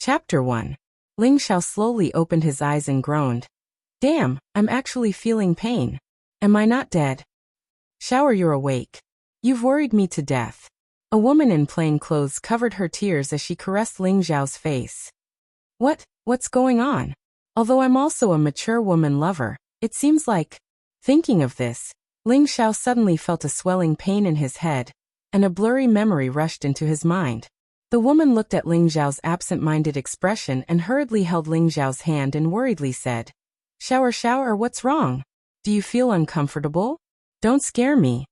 Chapter 1. Ling Xiao slowly opened his eyes and groaned. Damn, I'm actually feeling pain. Am I not dead? Shower, you're awake. You've worried me to death. A woman in plain clothes covered her tears as she caressed Ling Xiao's face. What's going on? Although I'm also a mature woman lover, it seems like... Thinking of this, Ling Xiao suddenly felt a swelling pain in his head, and a blurry memory rushed into his mind. The woman looked at Ling Xiao's absent-minded expression and hurriedly held Ling Xiao's hand and worriedly said, Shower, what's wrong? Do you feel uncomfortable? Don't scare me.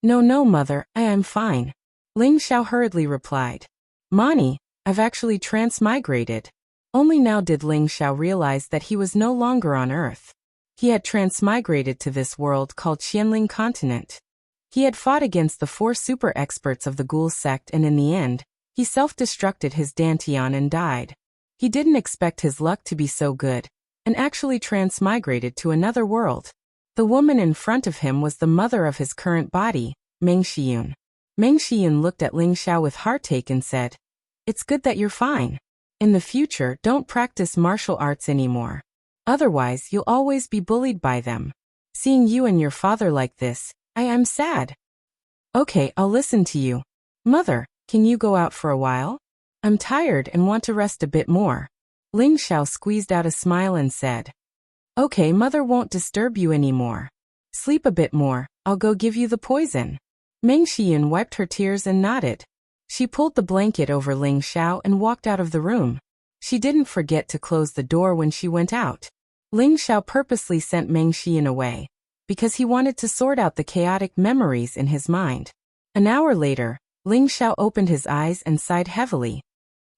No, mother, I am fine. Ling Xiao hurriedly replied. Mani, I've actually transmigrated. Only now did Ling Xiao realize that he was no longer on Earth. He had transmigrated to this world called Qianling Continent. He had fought against the 4 super experts of the Ghoul sect and in the end, he self-destructed his Dantian and died. He didn't expect his luck to be so good, and actually transmigrated to another world. The woman in front of him was the mother of his current body, Meng Xiyun. Meng Xiyun looked at Ling Xiao with heartache and said, It's good that you're fine. In the future, don't practice martial arts anymore. Otherwise, you'll always be bullied by them. Seeing you and your father like this, I am sad. Okay, I'll listen to you. Mother, can you go out for a while? I'm tired and want to rest a bit more. Ling Xiao squeezed out a smile and said, Okay, mother won't disturb you anymore. Sleep a bit more, I'll go give you the poison. Meng Xiyun wiped her tears and nodded. She pulled the blanket over Ling Xiao and walked out of the room. She didn't forget to close the door when she went out. Ling Xiao purposely sent Meng Xiyun away, because he wanted to sort out the chaotic memories in his mind. An hour later, Ling Xiao opened his eyes and sighed heavily.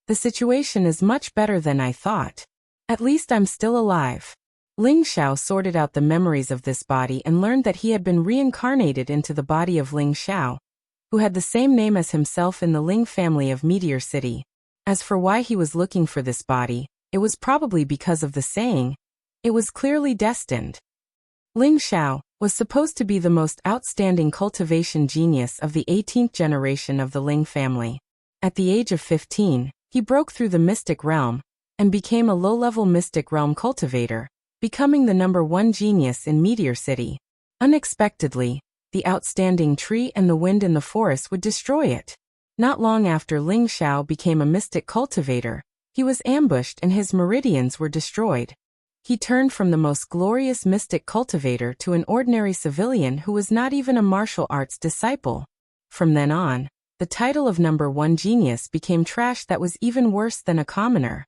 The situation is much better than I thought. At least I'm still alive. Ling Xiao sorted out the memories of this body and learned that he had been reincarnated into the body of Ling Xiao, who had the same name as himself in the Ling family of Meteor City. As for why he was looking for this body, it was probably because of the saying, it was clearly destined. Ling Xiao was supposed to be the most outstanding cultivation genius of the 18th generation of the Ling family. At the age of 15, he broke through the mystic realm and became a low-level mystic realm cultivator, becoming the #1 genius in Meteor City. Unexpectedly, the outstanding tree and the wind in the forest would destroy it. Not long after Ling Xiao became a mystic cultivator, he was ambushed and his meridians were destroyed. He turned from the most glorious mystic cultivator to an ordinary civilian who was not even a martial arts disciple. From then on, the title of #1 genius became trash that was even worse than a commoner.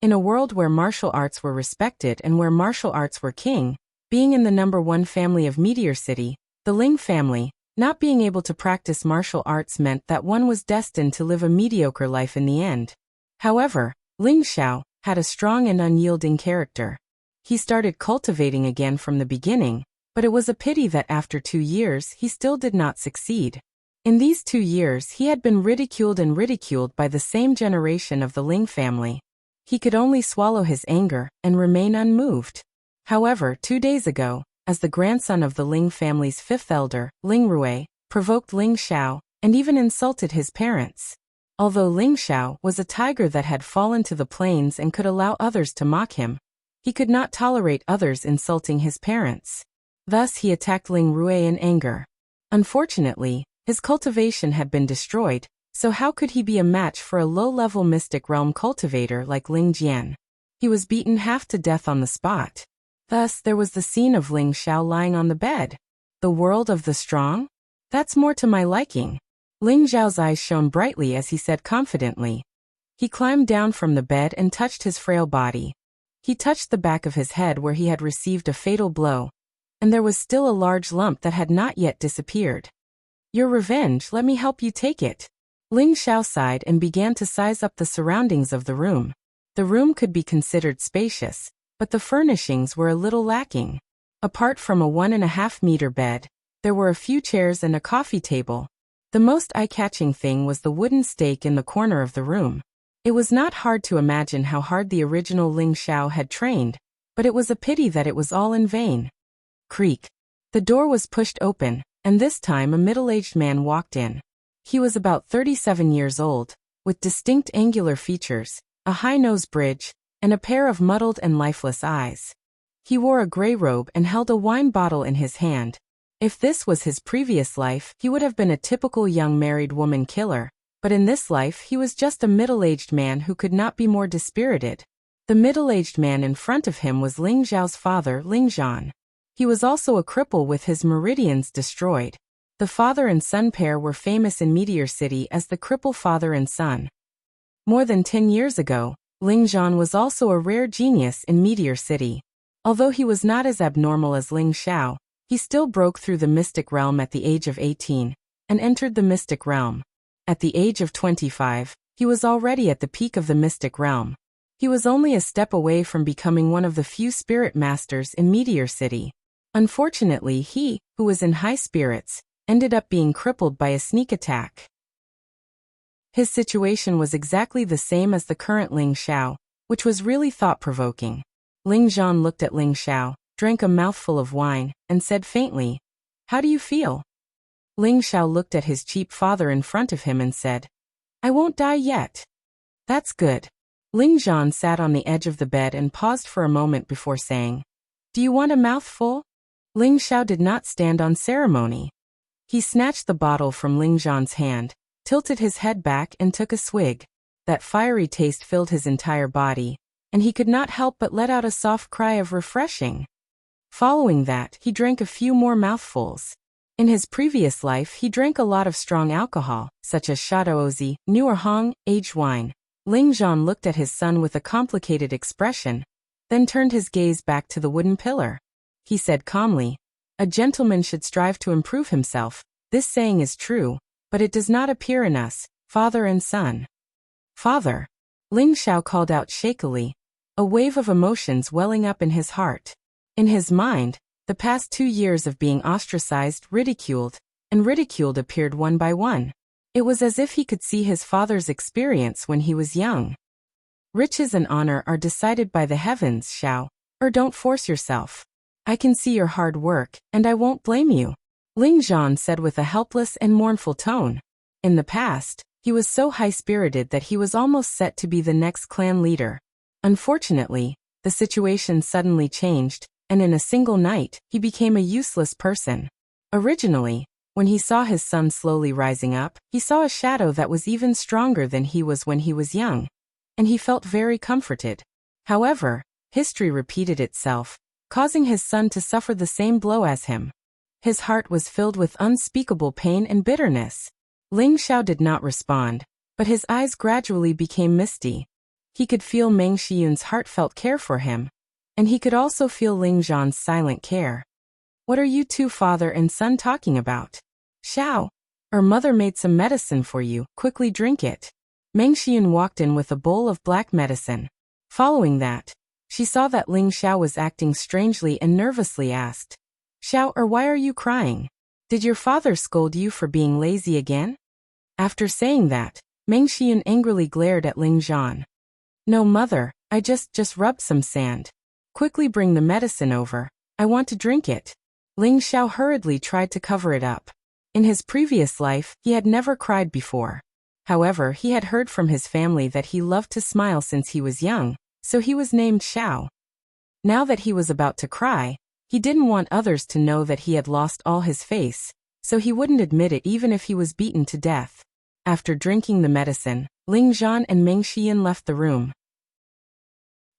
In a world where martial arts were respected and where martial arts were king, being in the #1 family of Meteor City, the Ling family, not being able to practice martial arts meant that one was destined to live a mediocre life in the end. However, Ling Xiao had a strong and unyielding character. He started cultivating again from the beginning, but it was a pity that after 2 years he still did not succeed. In these 2 years he had been ridiculed by the same generation of the Ling family. He could only swallow his anger and remain unmoved. However, 2 days ago, as the grandson of the Ling family's 5th elder, Ling Rui, provoked Ling Xiao and even insulted his parents. Although Ling Xiao was a tiger that had fallen to the plains and could allow others to mock him, he could not tolerate others insulting his parents. Thus he attacked Ling Rui in anger. Unfortunately, his cultivation had been destroyed, so how could he be a match for a low-level mystic realm cultivator like Ling Jian? He was beaten half to death on the spot. Thus there was the scene of Ling Xiao lying on the bed. The world of the strong? That's more to my liking. Ling Xiao's eyes shone brightly as he said confidently. He climbed down from the bed and touched his frail body. He touched the back of his head where he had received a fatal blow, and there was still a large lump that had not yet disappeared. Your revenge, let me help you take it. Ling Xiao sighed and began to size up the surroundings of the room. The room could be considered spacious, but the furnishings were a little lacking. Apart from a 1.5-meter bed, there were a few chairs and a coffee table. The most eye-catching thing was the wooden stake in the corner of the room. It was not hard to imagine how hard the original Ling Xiao had trained, but it was a pity that it was all in vain. Creak. The door was pushed open, and this time a middle-aged man walked in. He was about 37 years old, with distinct angular features, a high nose bridge, and a pair of muddled and lifeless eyes. He wore a gray robe and held a wine bottle in his hand. If this was his previous life, he would have been a typical young married woman killer, but in this life he was just a middle-aged man who could not be more dispirited. The middle-aged man in front of him was Ling Xiao's father, Ling Zhan. He was also a cripple with his meridians destroyed. The father and son pair were famous in Meteor City as the cripple father and son. More than 10 years ago, Ling Zhan was also a rare genius in Meteor City. Although he was not as abnormal as Ling Xiao, he still broke through the mystic realm at the age of 18 and entered the mystic realm. At the age of 25, he was already at the peak of the mystic realm. He was only a step away from becoming one of the few spirit masters in Meteor City. Unfortunately, he, who was in high spirits, ended up being crippled by a sneak attack. His situation was exactly the same as the current Ling Xiao, which was really thought-provoking. Ling Zhan looked at Ling Xiao, drank a mouthful of wine, and said faintly, "How do you feel?" Ling Xiao looked at his cheap father in front of him and said, "I won't die yet." "That's good." Ling Zhan sat on the edge of the bed and paused for a moment before saying, "Do you want a mouthful?" Ling Xiao did not stand on ceremony. He snatched the bottle from Ling Zhan's hand, tilted his head back and took a swig. That fiery taste filled his entire body, and he could not help but let out a soft cry of refreshing. Following that, he drank a few more mouthfuls. In his previous life, he drank a lot of strong alcohol, such as Shadozi, Nuerhong, aged wine. Ling Zhan looked at his son with a complicated expression, then turned his gaze back to the wooden pillar. He said calmly, "A gentleman should strive to improve himself. This saying is true, but it does not appear in us, father and son." "Father," Ling Xiao called out shakily, a wave of emotions welling up in his heart. In his mind, the past 2 years of being ostracized, ridiculed appeared one by one. It was as if he could see his father's experience when he was young. "Riches and honor are decided by the heavens, Xiao, or don't force yourself. I can see your hard work, and I won't blame you," Ling Zhan said with a helpless and mournful tone. In the past, he was so high-spirited that he was almost set to be the next clan leader. Unfortunately, the situation suddenly changed, and in a single night, he became a useless person. Originally, when he saw his son slowly rising up, he saw a shadow that was even stronger than he was when he was young, and he felt very comforted. However, history repeated itself, causing his son to suffer the same blow as him. His heart was filled with unspeakable pain and bitterness. Ling Xiao did not respond, but his eyes gradually became misty. He could feel Meng Xiyun's heartfelt care for him, and he could also feel Ling Zhan's silent care. "What are you two father and son talking about? Xiao, our mother made some medicine for you, quickly drink it." Meng Xiyun walked in with a bowl of black medicine. Following that, she saw that Ling Xiao was acting strangely and nervously asked, "Xiao, why are you crying? Did your father scold you for being lazy again?" After saying that, Meng Xiyun angrily glared at Ling Zhan. "No, mother, I just rubbed some sand. Quickly bring the medicine over, I want to drink it." Ling Xiao hurriedly tried to cover it up. In his previous life, he had never cried before. However, he had heard from his family that he loved to smile since he was young, so he was named Xiao. Now that he was about to cry, he didn't want others to know that he had lost all his face, so he wouldn't admit it even if he was beaten to death. After drinking the medicine, Ling Zhan and Meng Xiyun left the room.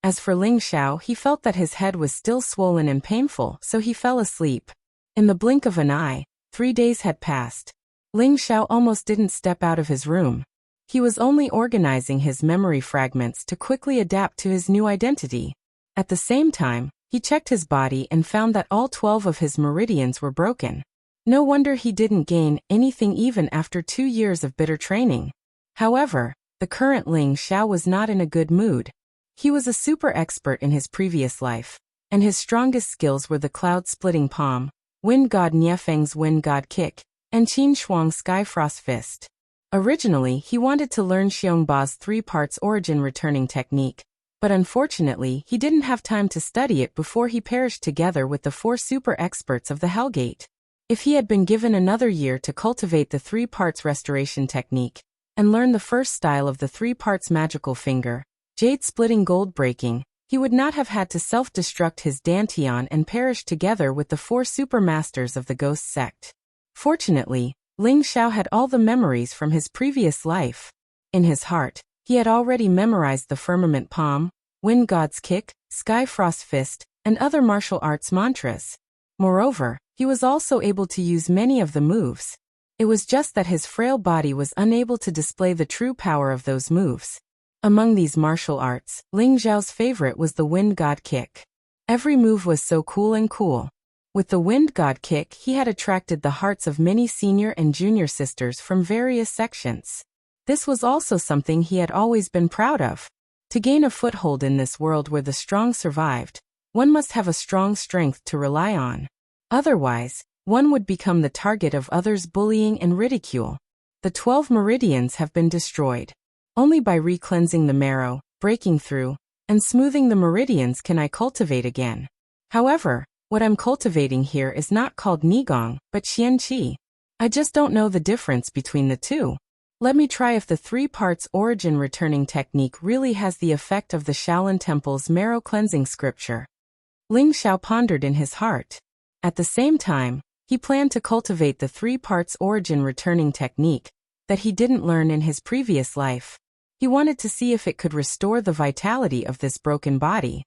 As for Ling Xiao, he felt that his head was still swollen and painful, so he fell asleep. In the blink of an eye, 3 days had passed. Ling Xiao almost didn't step out of his room. He was only organizing his memory fragments to quickly adapt to his new identity. At the same time, he checked his body and found that all 12 of his meridians were broken. No wonder he didn't gain anything even after 2 years of bitter training. However, the current Ling Xiao was not in a good mood. He was a super expert in his previous life, and his strongest skills were the cloud-splitting palm, Wind God Niefeng's Wind God Kick, and Qin Shuang's Sky Frost Fist. Originally, he wanted to learn Xiongba's 3 parts origin returning technique, but unfortunately, he didn't have time to study it before he perished together with the 4 super experts of the Hellgate. If he had been given another year to cultivate the 3 parts restoration technique, and learn the first style of the 3 parts magical finger, jade splitting gold breaking, he would not have had to self-destruct his dantian and perish together with the 4 super masters of the ghost sect. Fortunately, Ling Xiao had all the memories from his previous life. In his heart, he had already memorized the firmament palm, wind god's kick, sky frost fist, and other martial arts mantras. Moreover, he was also able to use many of the moves. It was just that his frail body was unable to display the true power of those moves. Among these martial arts, Ling Xiao's favorite was the wind god kick. Every move was so cool and cool. With the wind god kick, he had attracted the hearts of many senior and junior sisters from various sections. This was also something he had always been proud of. To gain a foothold in this world where the strong survived, one must have a strong strength to rely on. Otherwise, one would become the target of others' bullying and ridicule. The 12 meridians have been destroyed. Only by re-cleansing the marrow, breaking through, and smoothing the meridians can I cultivate again. However, what I'm cultivating here is not called Nigong, but Xianqi. I just don't know the difference between the two. Let me try if the 3 parts origin returning technique really has the effect of the Shaolin Temple's marrow cleansing scripture. Ling Xiao pondered in his heart. At the same time, he planned to cultivate the 3 parts origin returning technique that he didn't learn in his previous life. He wanted to see if it could restore the vitality of this broken body.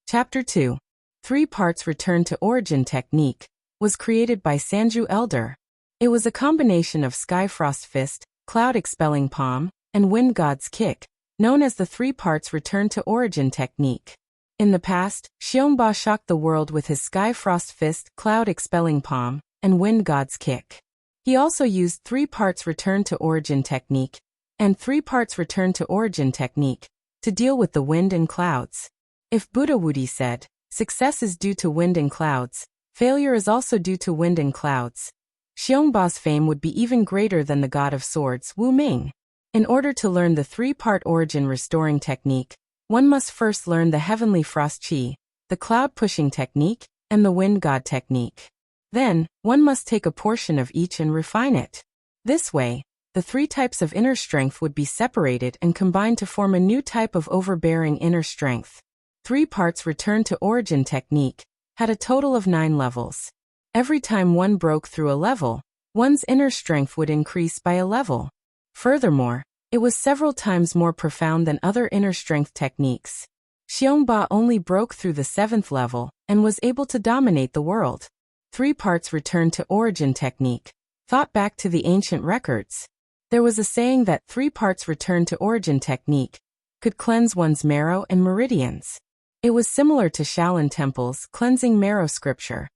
Chapter 2. 3 parts return to origin technique was created by Sanju Elder. It was a combination of Sky Frost Fist, Cloud Expelling Palm, and Wind God's Kick, known as the 3 parts return to origin technique. In the past, Xiongba shocked the world with his Sky Frost Fist, Cloud Expelling Palm, and Wind God's Kick. He also used 3 parts return to origin technique and 3 parts return to origin technique to deal with the wind and clouds. If Buddha Wudi said, success is due to wind and clouds, failure is also due to wind and clouds, Xiongba's fame would be even greater than the god of swords, Wu Ming. In order to learn the 3-part origin restoring technique, one must first learn the heavenly frost qi, the cloud pushing technique, and the wind god technique. Then, one must take a portion of each and refine it. This way, the 3 types of inner strength would be separated and combined to form a new type of overbearing inner strength. 3 parts return to origin technique had a total of 9 levels. Every time one broke through a level, one's inner strength would increase by a level. Furthermore, it was several times more profound than other inner strength techniques. Xiongba only broke through the 7th level and was able to dominate the world. 3 parts return to origin technique. Thought back to the ancient records. There was a saying that 3 parts return to origin technique could cleanse one's marrow and meridians. It was similar to Shaolin Temple's cleansing marrow scripture.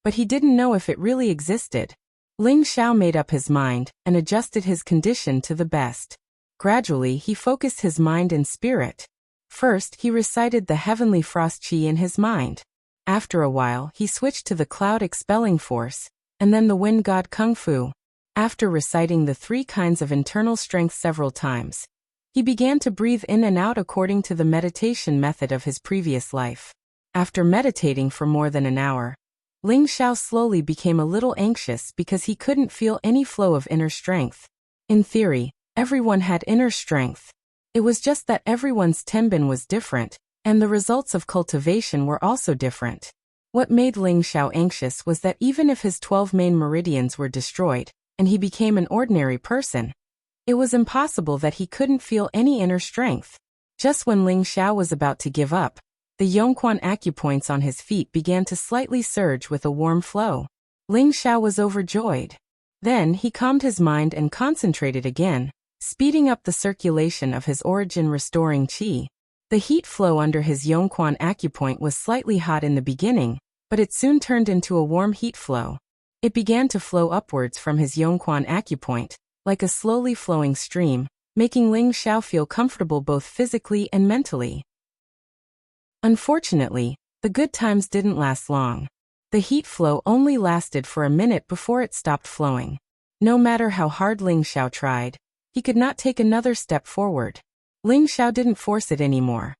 But he didn't know if it really existed. Ling Xiao made up his mind and adjusted his condition to the best. Gradually, he focused his mind and spirit. First, he recited the heavenly frost qi in his mind. After a while, he switched to the cloud expelling force, and then the wind god kung fu. After reciting the 3 kinds of internal strength several times, he began to breathe in and out according to the meditation method of his previous life. After meditating for more than an hour, Ling Xiao slowly became a little anxious because he couldn't feel any flow of inner strength. In theory, everyone had inner strength. It was just that everyone's tenbin was different, and the results of cultivation were also different. What made Ling Xiao anxious was that even if his 12 main meridians were destroyed, and he became an ordinary person, it was impossible that he couldn't feel any inner strength. Just when Ling Xiao was about to give up, the Yongquan acupoints on his feet began to slightly surge with a warm flow. Ling Xiao was overjoyed. Then he calmed his mind and concentrated again, speeding up the circulation of his origin-restoring qi. The heat flow under his Yongquan acupoint was slightly hot in the beginning, but it soon turned into a warm heat flow. It began to flow upwards from his Yongquan acupoint, like a slowly flowing stream, making Ling Xiao feel comfortable both physically and mentally. Unfortunately, the good times didn't last long. The heat flow only lasted for a minute before it stopped flowing. No matter how hard Ling Xiao tried, he could not take another step forward. Ling Xiao didn't force it anymore.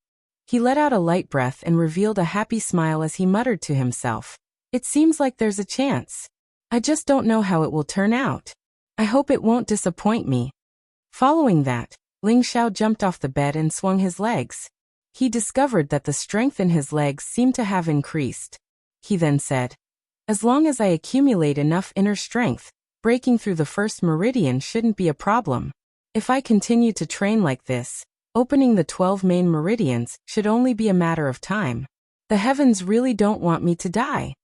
He let out a light breath and revealed a happy smile as he muttered to himself, "It seems like there's a chance. I just don't know how it will turn out." I hope it won't disappoint me. Following that, Ling Xiao jumped off the bed and swung his legs. He discovered that the strength in his legs seemed to have increased. He then said, as long as I accumulate enough inner strength, breaking through the first meridian shouldn't be a problem. If I continue to train like this, opening the 12 main meridians should only be a matter of time. The heavens really don't want me to die.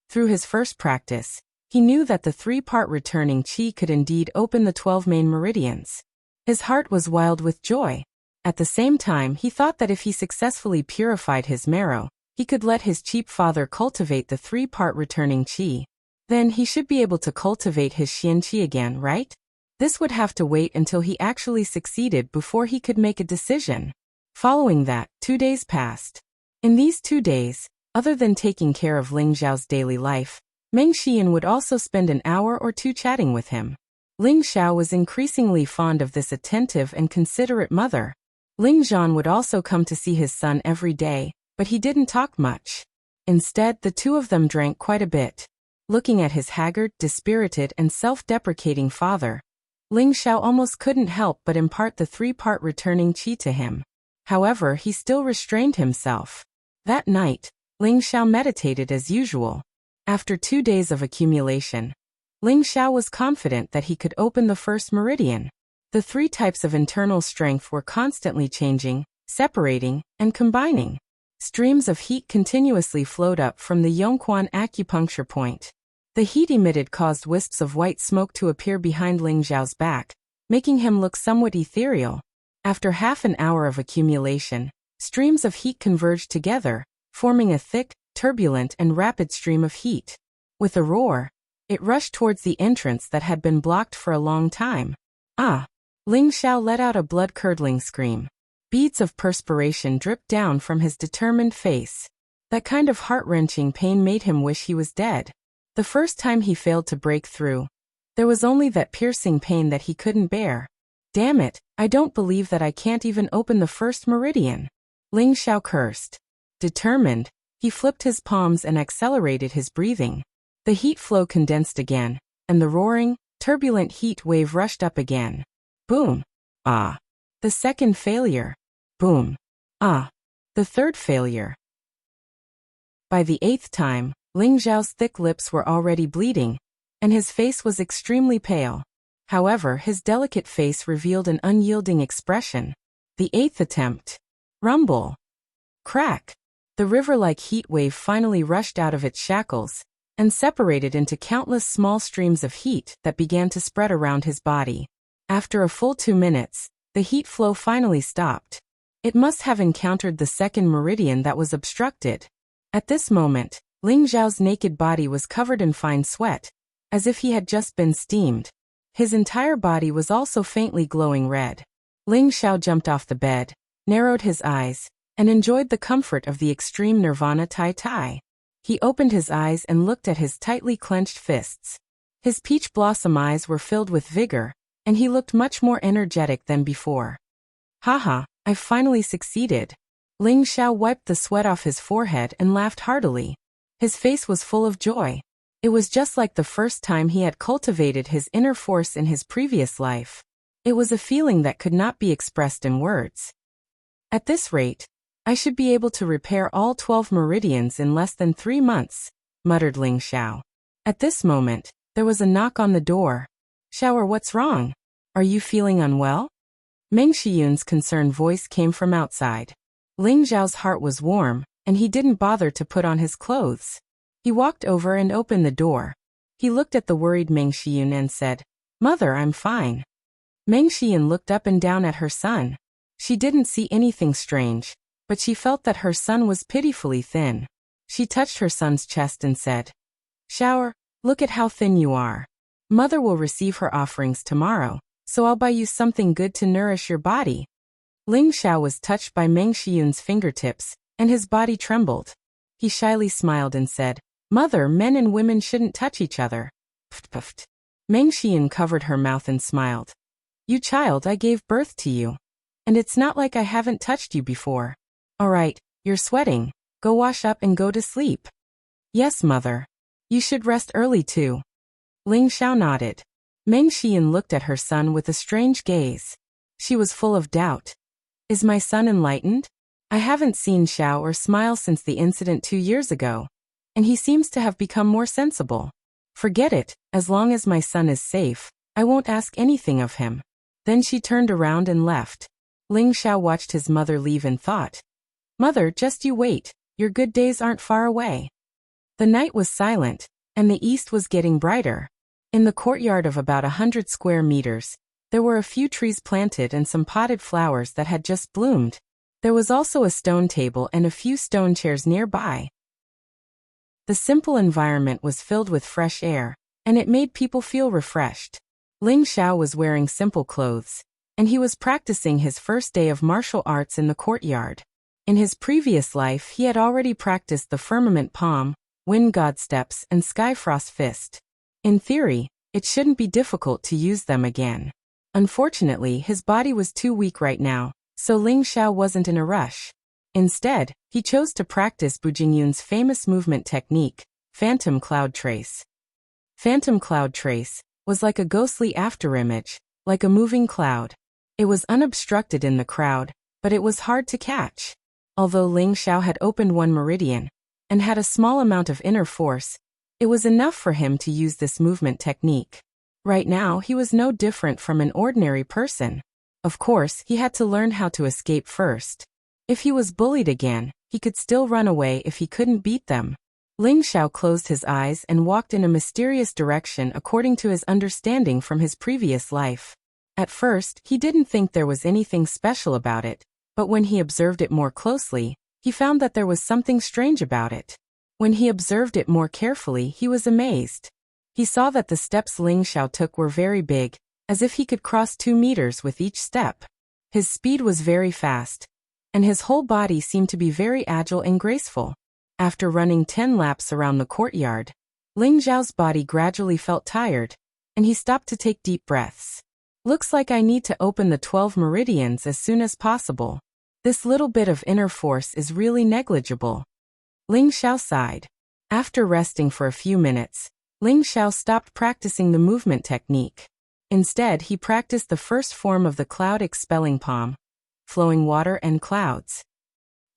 Through his first practice, he knew that the 3-part returning qi could indeed open the 12 main meridians. His heart was wild with joy. At the same time, he thought that if he successfully purified his marrow, he could let his cheap father cultivate the 3-part returning qi. Then he should be able to cultivate his xian qi again, right? This would have to wait until he actually succeeded before he could make a decision. Following that, 2 days passed. In these 2 days, other than taking care of Ling Xiao's daily life, Meng Xian would also spend an hour or two chatting with him. Ling Xiao was increasingly fond of this attentive and considerate mother. Ling Zhan would also come to see his son every day, but he didn't talk much. Instead, the two of them drank quite a bit. Looking at his haggard, dispirited, and self-deprecating father, Ling Xiao almost couldn't help but impart the 3-part returning qi to him. However, he still restrained himself. That night, Ling Xiao meditated as usual. After 2 days of accumulation, Ling Xiao was confident that he could open the first meridian. The 3 types of internal strength were constantly changing, separating, and combining. Streams of heat continuously flowed up from the Yongquan acupuncture point. The heat emitted caused wisps of white smoke to appear behind Ling Xiao's back, making him look somewhat ethereal. After half an hour of accumulation, streams of heat converged together, forming a thick, turbulent, and rapid stream of heat. With a roar, it rushed towards the entrance that had been blocked for a long time. Ah! Ling Xiao let out a blood-curdling scream. Beads of perspiration dripped down from his determined face. That kind of heart-wrenching pain made him wish he was dead. The first time he failed to break through, there was only that piercing pain that he couldn't bear. Damn it, I don't believe that I can't even open the first meridian. Ling Xiao cursed. Determined, he flipped his palms and accelerated his breathing. The heat flow condensed again, and the roaring, turbulent heat wave rushed up again. Boom! Ah! The second failure. Boom! Ah! The third failure. By the 8th time, Ling Xiao's thick lips were already bleeding, and his face was extremely pale. However, his delicate face revealed an unyielding expression. The 8th attempt. Rumble. Crack. The river-like heat wave finally rushed out of its shackles, and separated into countless small streams of heat that began to spread around his body. After a full 2 minutes, the heat flow finally stopped. It must have encountered the second meridian that was obstructed. At this moment, Ling Xiao's naked body was covered in fine sweat, as if he had just been steamed. His entire body was also faintly glowing red. Ling Xiao jumped off the bed, narrowed his eyes, and enjoyed the comfort of the extreme nirvana tai. He opened his eyes and looked at his tightly clenched fists. His peach blossom eyes were filled with vigor, and he looked much more energetic than before. Haha, I've finally succeeded. Ling Xiao wiped the sweat off his forehead and laughed heartily. His face was full of joy. It was just like the first time he had cultivated his inner force in his previous life. It was a feeling that could not be expressed in words. At this rate, I should be able to repair all 12 meridians in less than 3 months, muttered Ling Xiao. At this moment, there was a knock on the door. Xiao, what's wrong? Are you feeling unwell? Meng Xiyun's concerned voice came from outside. Ling Xiao's heart was warm, and he didn't bother to put on his clothes. He walked over and opened the door. He looked at the worried Meng Xiyun and said, "Mother, I'm fine." Meng Xiyun looked up and down at her son. She didn't see anything strange, but she felt that her son was pitifully thin. She touched her son's chest and said, "Xiao, look at how thin you are. Mother will receive her offerings tomorrow, so I'll buy you something good to nourish your body." Ling Xiao was touched by Meng Xiyun's fingertips, and his body trembled. He shyly smiled and said, "Mother, men and women shouldn't touch each other." Pft pft. Meng Xiyun covered her mouth and smiled. "You child, I gave birth to you. And it's not like I haven't touched you before. Alright, you're sweating. Go wash up and go to sleep." "Yes, mother. You should rest early too." Ling Xiao nodded. Meng Xian looked at her son with a strange gaze. She was full of doubt. Is my son enlightened? I haven't seen Xiao or smile since the incident 2 years ago, and he seems to have become more sensible. Forget it, as long as my son is safe, I won't ask anything of him. Then she turned around and left. Ling Xiao watched his mother leave and thought, Mother, just you wait, your good days aren't far away. The night was silent, and the east was getting brighter. In the courtyard of about 100 square meters, there were a few trees planted and some potted flowers that had just bloomed. There was also a stone table and a few stone chairs nearby. The simple environment was filled with fresh air, and it made people feel refreshed. Ling Xiao was wearing simple clothes, and he was practicing his first day of martial arts in the courtyard. In his previous life he had already practiced the firmament palm, wind god steps, and skyfrost fist. In theory, it shouldn't be difficult to use them again. Unfortunately, his body was too weak right now, so Ling Xiao wasn't in a rush. Instead, he chose to practice Bu Jingyun's famous movement technique, Phantom Cloud Trace. Phantom Cloud Trace was like a ghostly afterimage, like a moving cloud. It was unobstructed in the crowd, but it was hard to catch. Although Ling Xiao had opened one meridian and had a small amount of inner force, it was enough for him to use this movement technique. Right now he was no different from an ordinary person. Of course, he had to learn how to escape first. If he was bullied again, he could still run away if he couldn't beat them. Ling Xiao closed his eyes and walked in a mysterious direction according to his understanding from his previous life. At first, he didn't think there was anything special about it, but when he observed it more closely, he found that there was something strange about it. When he observed it more carefully, he was amazed. He saw that the steps Ling Xiao took were very big, as if he could cross 2 meters with each step. His speed was very fast, and his whole body seemed to be very agile and graceful. After running 10 laps around the courtyard, Ling Xiao's body gradually felt tired, and he stopped to take deep breaths. Looks like I need to open the 12 meridians as soon as possible. This little bit of inner force is really negligible. Ling Xiao sighed. After resting for a few minutes, Ling Xiao stopped practicing the movement technique. Instead, he practiced the first form of the cloud expelling palm, flowing water and clouds.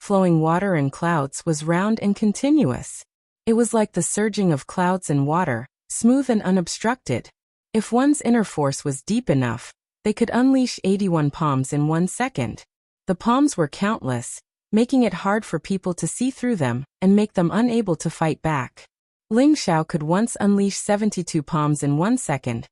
Flowing water and clouds was round and continuous. It was like the surging of clouds and water, smooth and unobstructed. If one's inner force was deep enough, they could unleash 81 palms in 1 second. The palms were countless, making it hard for people to see through them and make them unable to fight back. Ling Xiao could once unleash 72 palms in 1 second,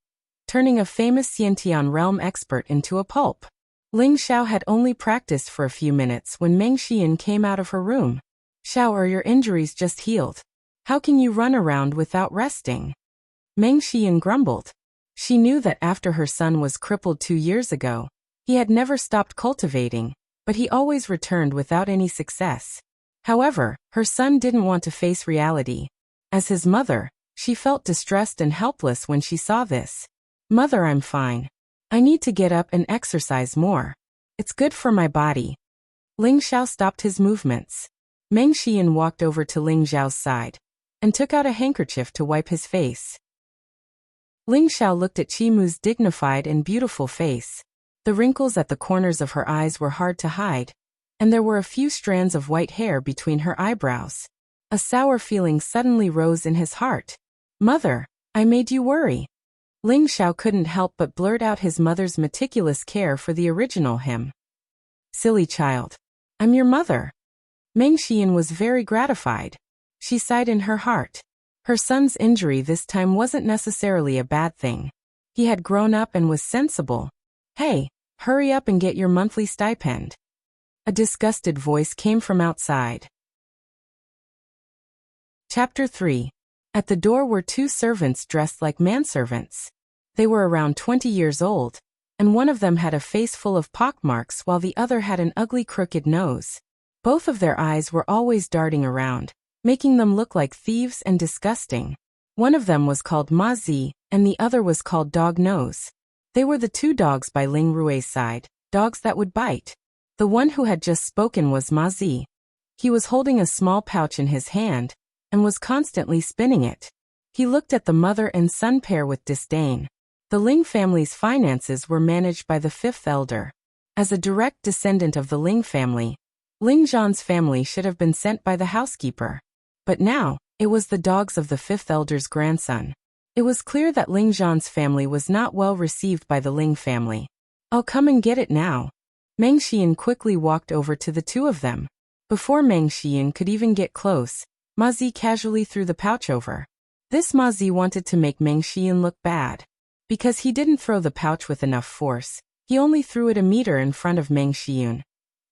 turning a famous Xiantian realm expert into a pulp. Ling Xiao had only practiced for a few minutes when Meng Xian came out of her room. Xiao, are your injuries just healed? How can you run around without resting? Meng Xian grumbled. She knew that after her son was crippled 2 years ago, he had never stopped cultivating, but he always returned without any success. However, her son didn't want to face reality. As his mother, she felt distressed and helpless when she saw this. Mother, I'm fine. I need to get up and exercise more. It's good for my body. Ling Xiao stopped his movements. Meng Xian walked over to Ling Xiao's side and took out a handkerchief to wipe his face. Ling Xiao looked at Qimu's dignified and beautiful face. The wrinkles at the corners of her eyes were hard to hide, and there were a few strands of white hair between her eyebrows. A sour feeling suddenly rose in his heart. Mother, I made you worry. Ling Xiao couldn't help but blurt out his mother's meticulous care for the original him. Silly child. I'm your mother. Meng Xian was very gratified. She sighed in her heart. Her son's injury this time wasn't necessarily a bad thing. He had grown up and was sensible. Hey, hurry up and get your monthly stipend. A disgusted voice came from outside. Chapter 3. At the door were 2 servants dressed like manservants. They were around 20 years old, and one of them had a face full of pockmarks while the other had an ugly crooked nose. Both of their eyes were always darting around, making them look like thieves and disgusting. One of them was called Ma Zi, and the other was called Dog Nose. They were the 2 dogs by Ling Rui's side, dogs that would bite. The one who had just spoken was Ma Zi. He was holding a small pouch in his hand, and was constantly spinning it. He looked at the mother and son pair with disdain. The Ling family's finances were managed by the fifth elder. As a direct descendant of the Ling family, Ling Zhan's family should have been sent by the housekeeper. But now, it was the dogs of the fifth elder's grandson. It was clear that Ling Zhan's family was not well received by the Ling family. "I'll come and get it now." Meng Xian quickly walked over to the two of them. Before Meng Xian could even get close, Ma Zi casually threw the pouch over. This Ma Zi wanted to make Meng Xian look bad. Because he didn't throw the pouch with enough force, he only threw it a meter in front of Meng Xian.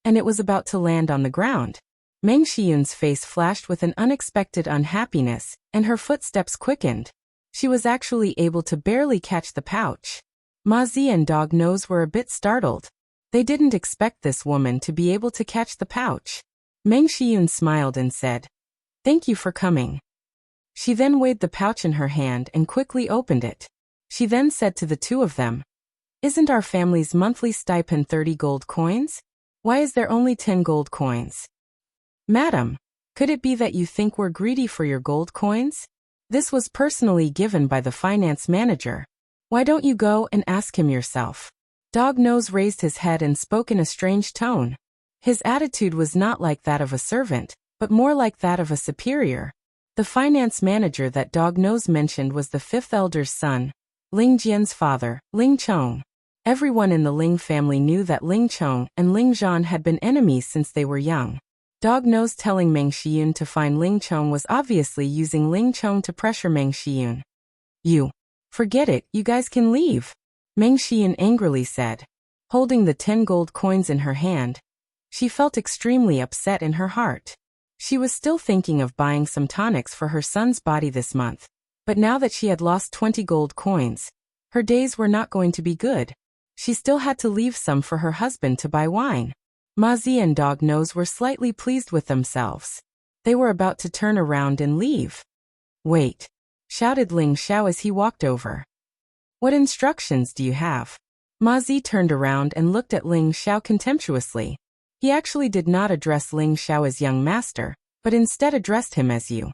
And it was about to land on the ground. Meng Xian's face flashed with an unexpected unhappiness, and her footsteps quickened. She was actually able to barely catch the pouch. Ma Zi and Dog Nose were a bit startled. They didn't expect this woman to be able to catch the pouch. Meng Xian smiled and said, "Thank you for coming." She then weighed the pouch in her hand and quickly opened it. She then said to the two of them, "Isn't our family's monthly stipend 30 gold coins? Why is there only 10 gold coins?" "Madam, could it be that you think we're greedy for your gold coins? This was personally given by the finance manager. Why don't you go and ask him yourself?" Dog Nose raised his head and spoke in a strange tone. His attitude was not like that of a servant, but more like that of a superior. The finance manager that Dog Nose mentioned was the fifth elder's son, Ling Jian's father, Ling Chong. Everyone in the Ling family knew that Ling Chong and Ling Zhan had been enemies since they were young. Dog Nose telling Meng Xian to find Ling Chong was obviously using Ling Chong to pressure Meng Xian. Forget it, you guys can leave," Meng Xian angrily said. Holding the 10 gold coins in her hand, she felt extremely upset in her heart. She was still thinking of buying some tonics for her son's body this month, but now that she had lost 20 gold coins, her days were not going to be good. She still had to leave some for her husband to buy wine. Ma Zi and Dog Nose were slightly pleased with themselves. They were about to turn around and leave. "Wait," shouted Ling Xiao as he walked over. "What instructions do you have?" Ma Zi turned around and looked at Ling Xiao contemptuously. He actually did not address Ling Xiao as young master, but instead addressed him as you.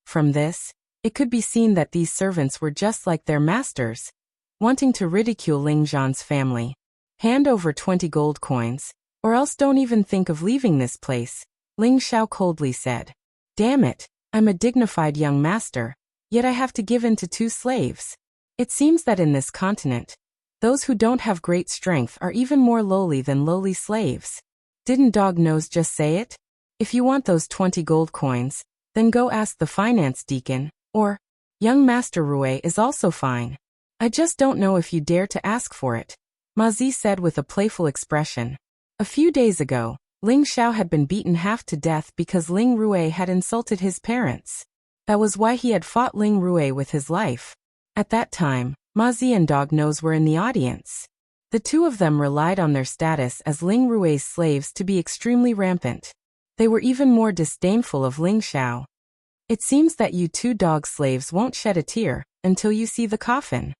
From this, it could be seen that these servants were just like their masters, wanting to ridicule Ling Zhan's family. "Hand over 20 gold coins, or else don't even think of leaving this place," Ling Xiao coldly said. "Damn it, I'm a dignified young master, yet I have to give in to 2 slaves. It seems that in this continent, those who don't have great strength are even more lowly than lowly slaves. Didn't Dog Nose just say it? If you want those 20 gold coins, then go ask the finance deacon, or young Master Rui is also fine. I just don't know if you dare to ask for it," Ma Zi said with a playful expression. A few days ago, Ling Xiao had been beaten half to death because Ling Rui had insulted his parents. That was why he had fought Ling Rui with his life. At that time, Ma Zi and Dog Nose were in the audience. The two of them relied on their status as Ling Rui's slaves to be extremely rampant. They were even more disdainful of Ling Xiao. "It seems that you 2 dog slaves won't shed a tear until you see the coffin."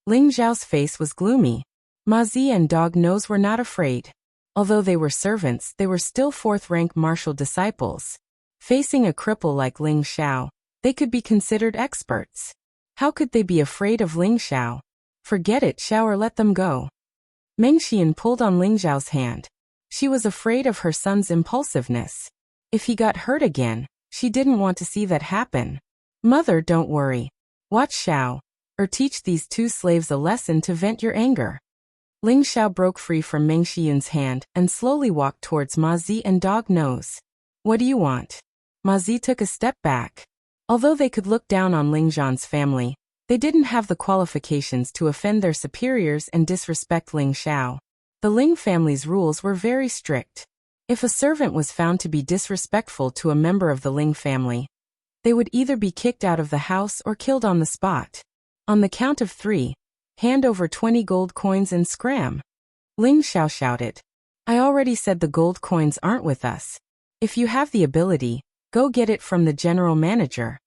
Ling Xiao's face was gloomy. Ma Zi and Dog Nose were not afraid. Although they were servants, they were still 4th-rank martial disciples. Facing a cripple like Ling Xiao, they could be considered experts. How could they be afraid of Ling Xiao? "Forget it, Xiao, or let them go." Meng Xian pulled on Ling Xiao's hand. She was afraid of her son's impulsiveness. If he got hurt again, she didn't want to see that happen. "Mother, don't worry. Watch Xiao, or teach these 2 slaves a lesson to vent your anger." Ling Xiao broke free from Meng Xian's hand and slowly walked towards Ma Zi and Dog Nose. "What do you want?" Ma Zi took a step back. Although they could look down on Ling Zhan's family, they didn't have the qualifications to offend their superiors and disrespect Ling Xiao. The Ling family's rules were very strict. If a servant was found to be disrespectful to a member of the Ling family, they would either be kicked out of the house or killed on the spot. On the count of 3, hand over 20 gold coins and scram. Ling Xiao shouted. "I already said the gold coins aren't with us. If you have the ability, go get it from the general manager."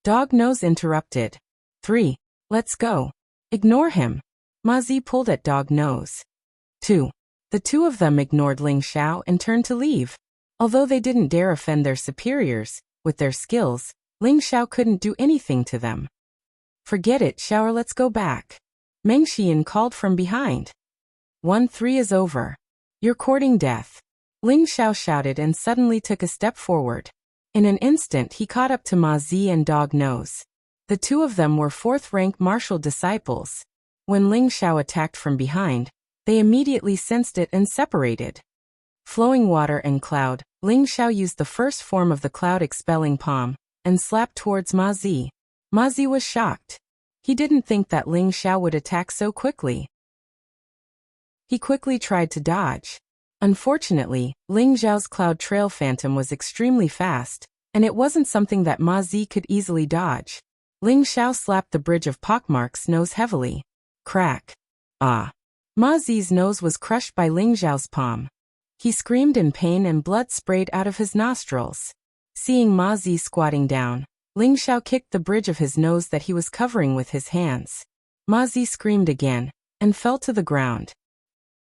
Dog Nose interrupted. 3. Let's go. Ignore him. Ma Zi pulled at Dog Nose. 2. The two of them ignored Ling Xiao and turned to leave. Although they didn't dare offend their superiors, with their skills, Ling Xiao couldn't do anything to them. Forget it, shower, let's go back. Meng Xian called from behind. 1-3 is over. You're courting death. Ling Xiao shouted and suddenly took a step forward. In an instant he caught up to Ma Zi and Dog Nose. The two of them were fourth-rank martial disciples. When Ling Xiao attacked from behind, they immediately sensed it and separated. Flowing water and cloud, Ling Xiao used the first form of the cloud-expelling palm, and slapped towards Ma Zi. Ma Zi was shocked. He didn't think that Ling Xiao would attack so quickly. He quickly tried to dodge. Unfortunately, Ling Xiao's cloud trail phantom was extremely fast, and it wasn't something that Ma Zi could easily dodge. Ling Xiao slapped the bridge of Pockmark's nose heavily. Crack. Ah. Ma Zi's nose was crushed by Ling Xiao's palm. He screamed in pain and blood sprayed out of his nostrils. Seeing Ma Zi squatting down, Ling Xiao kicked the bridge of his nose that he was covering with his hands. Ma Zi screamed again, and fell to the ground.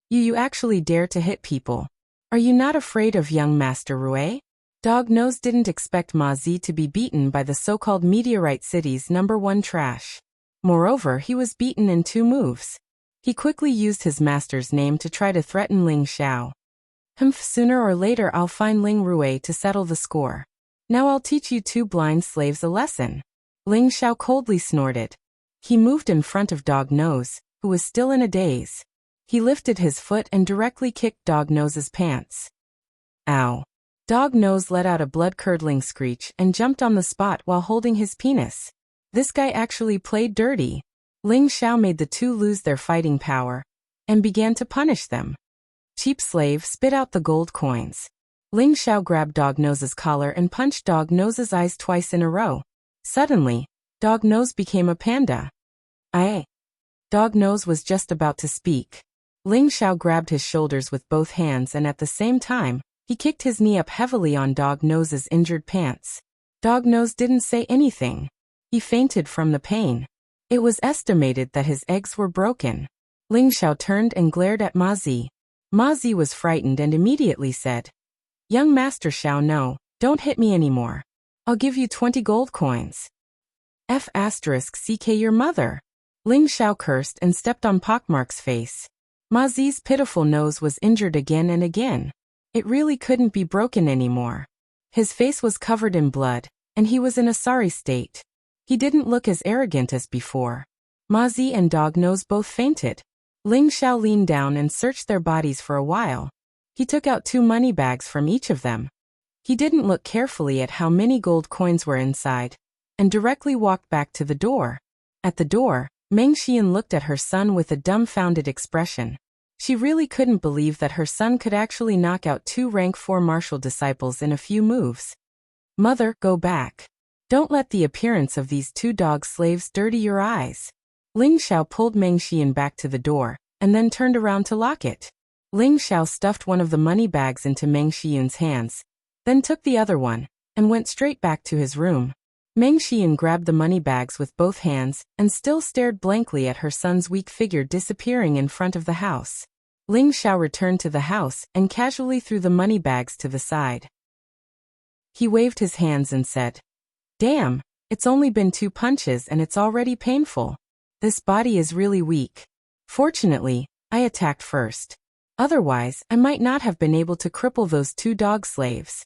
You actually dare to hit people. Are you not afraid of young Master Rui? Dog Nose didn't expect Ma Zi to be beaten by the so-called Meteorite City's #1 trash. Moreover, he was beaten in 2 moves. He quickly used his master's name to try to threaten Ling Xiao. Sooner or later I'll find Ling Rui to settle the score. Now I'll teach you 2 blind slaves a lesson. Ling Xiao coldly snorted. He moved in front of Dog Nose, who was still in a daze. He lifted his foot and directly kicked Dog Nose's pants. Ow. Dog Nose let out a blood-curdling screech and jumped on the spot while holding his penis. This guy actually played dirty. Ling Xiao made the 2 lose their fighting power, and began to punish them. Cheap slave, spit out the gold coins. Ling Xiao grabbed Dog Nose's collar and punched Dog Nose's eyes twice in a row. Suddenly, Dog Nose became a panda. Dog Nose was just about to speak. Ling Xiao grabbed his shoulders with both hands and at the same time, he kicked his knee up heavily on Dog Nose's injured pants. Dog Nose didn't say anything. He fainted from the pain. It was estimated that his eggs were broken. Ling Xiao turned and glared at Ma Zi. Ma Zi was frightened and immediately said, Young Master Xiao, no, don't hit me anymore. I'll give you 20 gold coins. *CK your mother. Ling Xiao cursed and stepped on Pockmark's face. Ma Zi's pitiful nose was injured again and again. It really couldn't be broken anymore. His face was covered in blood, and he was in a sorry state. He didn't look as arrogant as before. Ma Zi and Dog Nose both fainted. Ling Xiao leaned down and searched their bodies for a while. He took out 2 money bags from each of them. He didn't look carefully at how many gold coins were inside, and directly walked back to the door. At the door, Meng Xian looked at her son with a dumbfounded expression. She really couldn't believe that her son could actually knock out 2 rank 4 martial disciples in a few moves. Mother, go back. Don't let the appearance of these 2 dog slaves dirty your eyes. Ling Xiao pulled Meng Xian back to the door, and then turned around to lock it. Ling Xiao stuffed one of the money bags into Meng Xian's hands, then took the other one, and went straight back to his room. Meng Xian grabbed the money bags with both hands and still stared blankly at her son's weak figure disappearing in front of the house. Ling Xiao returned to the house and casually threw the money bags to the side. He waved his hands and said, Damn, it's only been 2 punches and it's already painful. This body is really weak. Fortunately, I attacked first. Otherwise, I might not have been able to cripple those 2 dog slaves.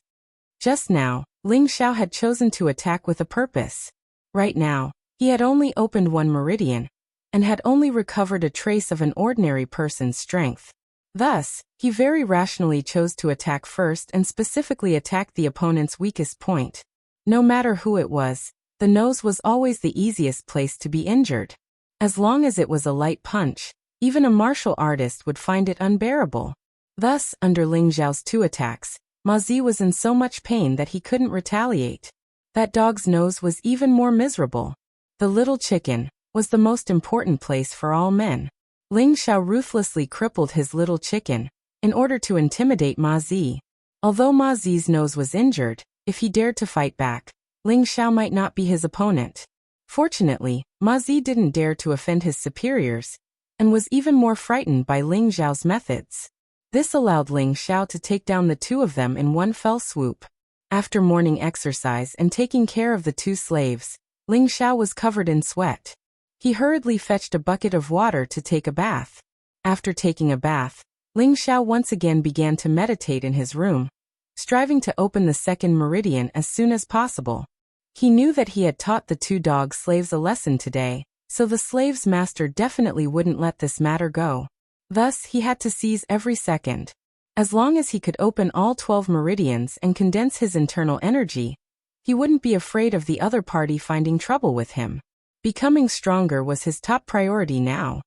Just now, Ling Xiao had chosen to attack with a purpose. Right now, he had only opened 1 meridian, and had only recovered a trace of an ordinary person's strength. Thus, he very rationally chose to attack first and specifically attack the opponent's weakest point. No matter who it was, the nose was always the easiest place to be injured. As long as it was a light punch, even a martial artist would find it unbearable. Thus, under Ling Xiao's 2 attacks, Ma Zi was in so much pain that he couldn't retaliate. That dog's nose was even more miserable. The little chicken was the most important place for all men. Ling Xiao ruthlessly crippled his little chicken in order to intimidate Ma Zi. Although Ma Zi's nose was injured, if he dared to fight back, Ling Xiao might not be his opponent. Fortunately, Ma Zi didn't dare to offend his superiors, and was even more frightened by Ling Xiao's methods. This allowed Ling Xiao to take down the 2 of them in one fell swoop. After morning exercise and taking care of the 2 slaves, Ling Xiao was covered in sweat. He hurriedly fetched a bucket of water to take a bath. After taking a bath, Ling Xiao once again began to meditate in his room, striving to open the second meridian as soon as possible. He knew that he had taught the 2 dog slaves a lesson today, so the slave's master definitely wouldn't let this matter go. Thus, he had to seize every second. As long as he could open all 12 meridians and condense his internal energy, he wouldn't be afraid of the other party finding trouble with him. Becoming stronger was his top priority now.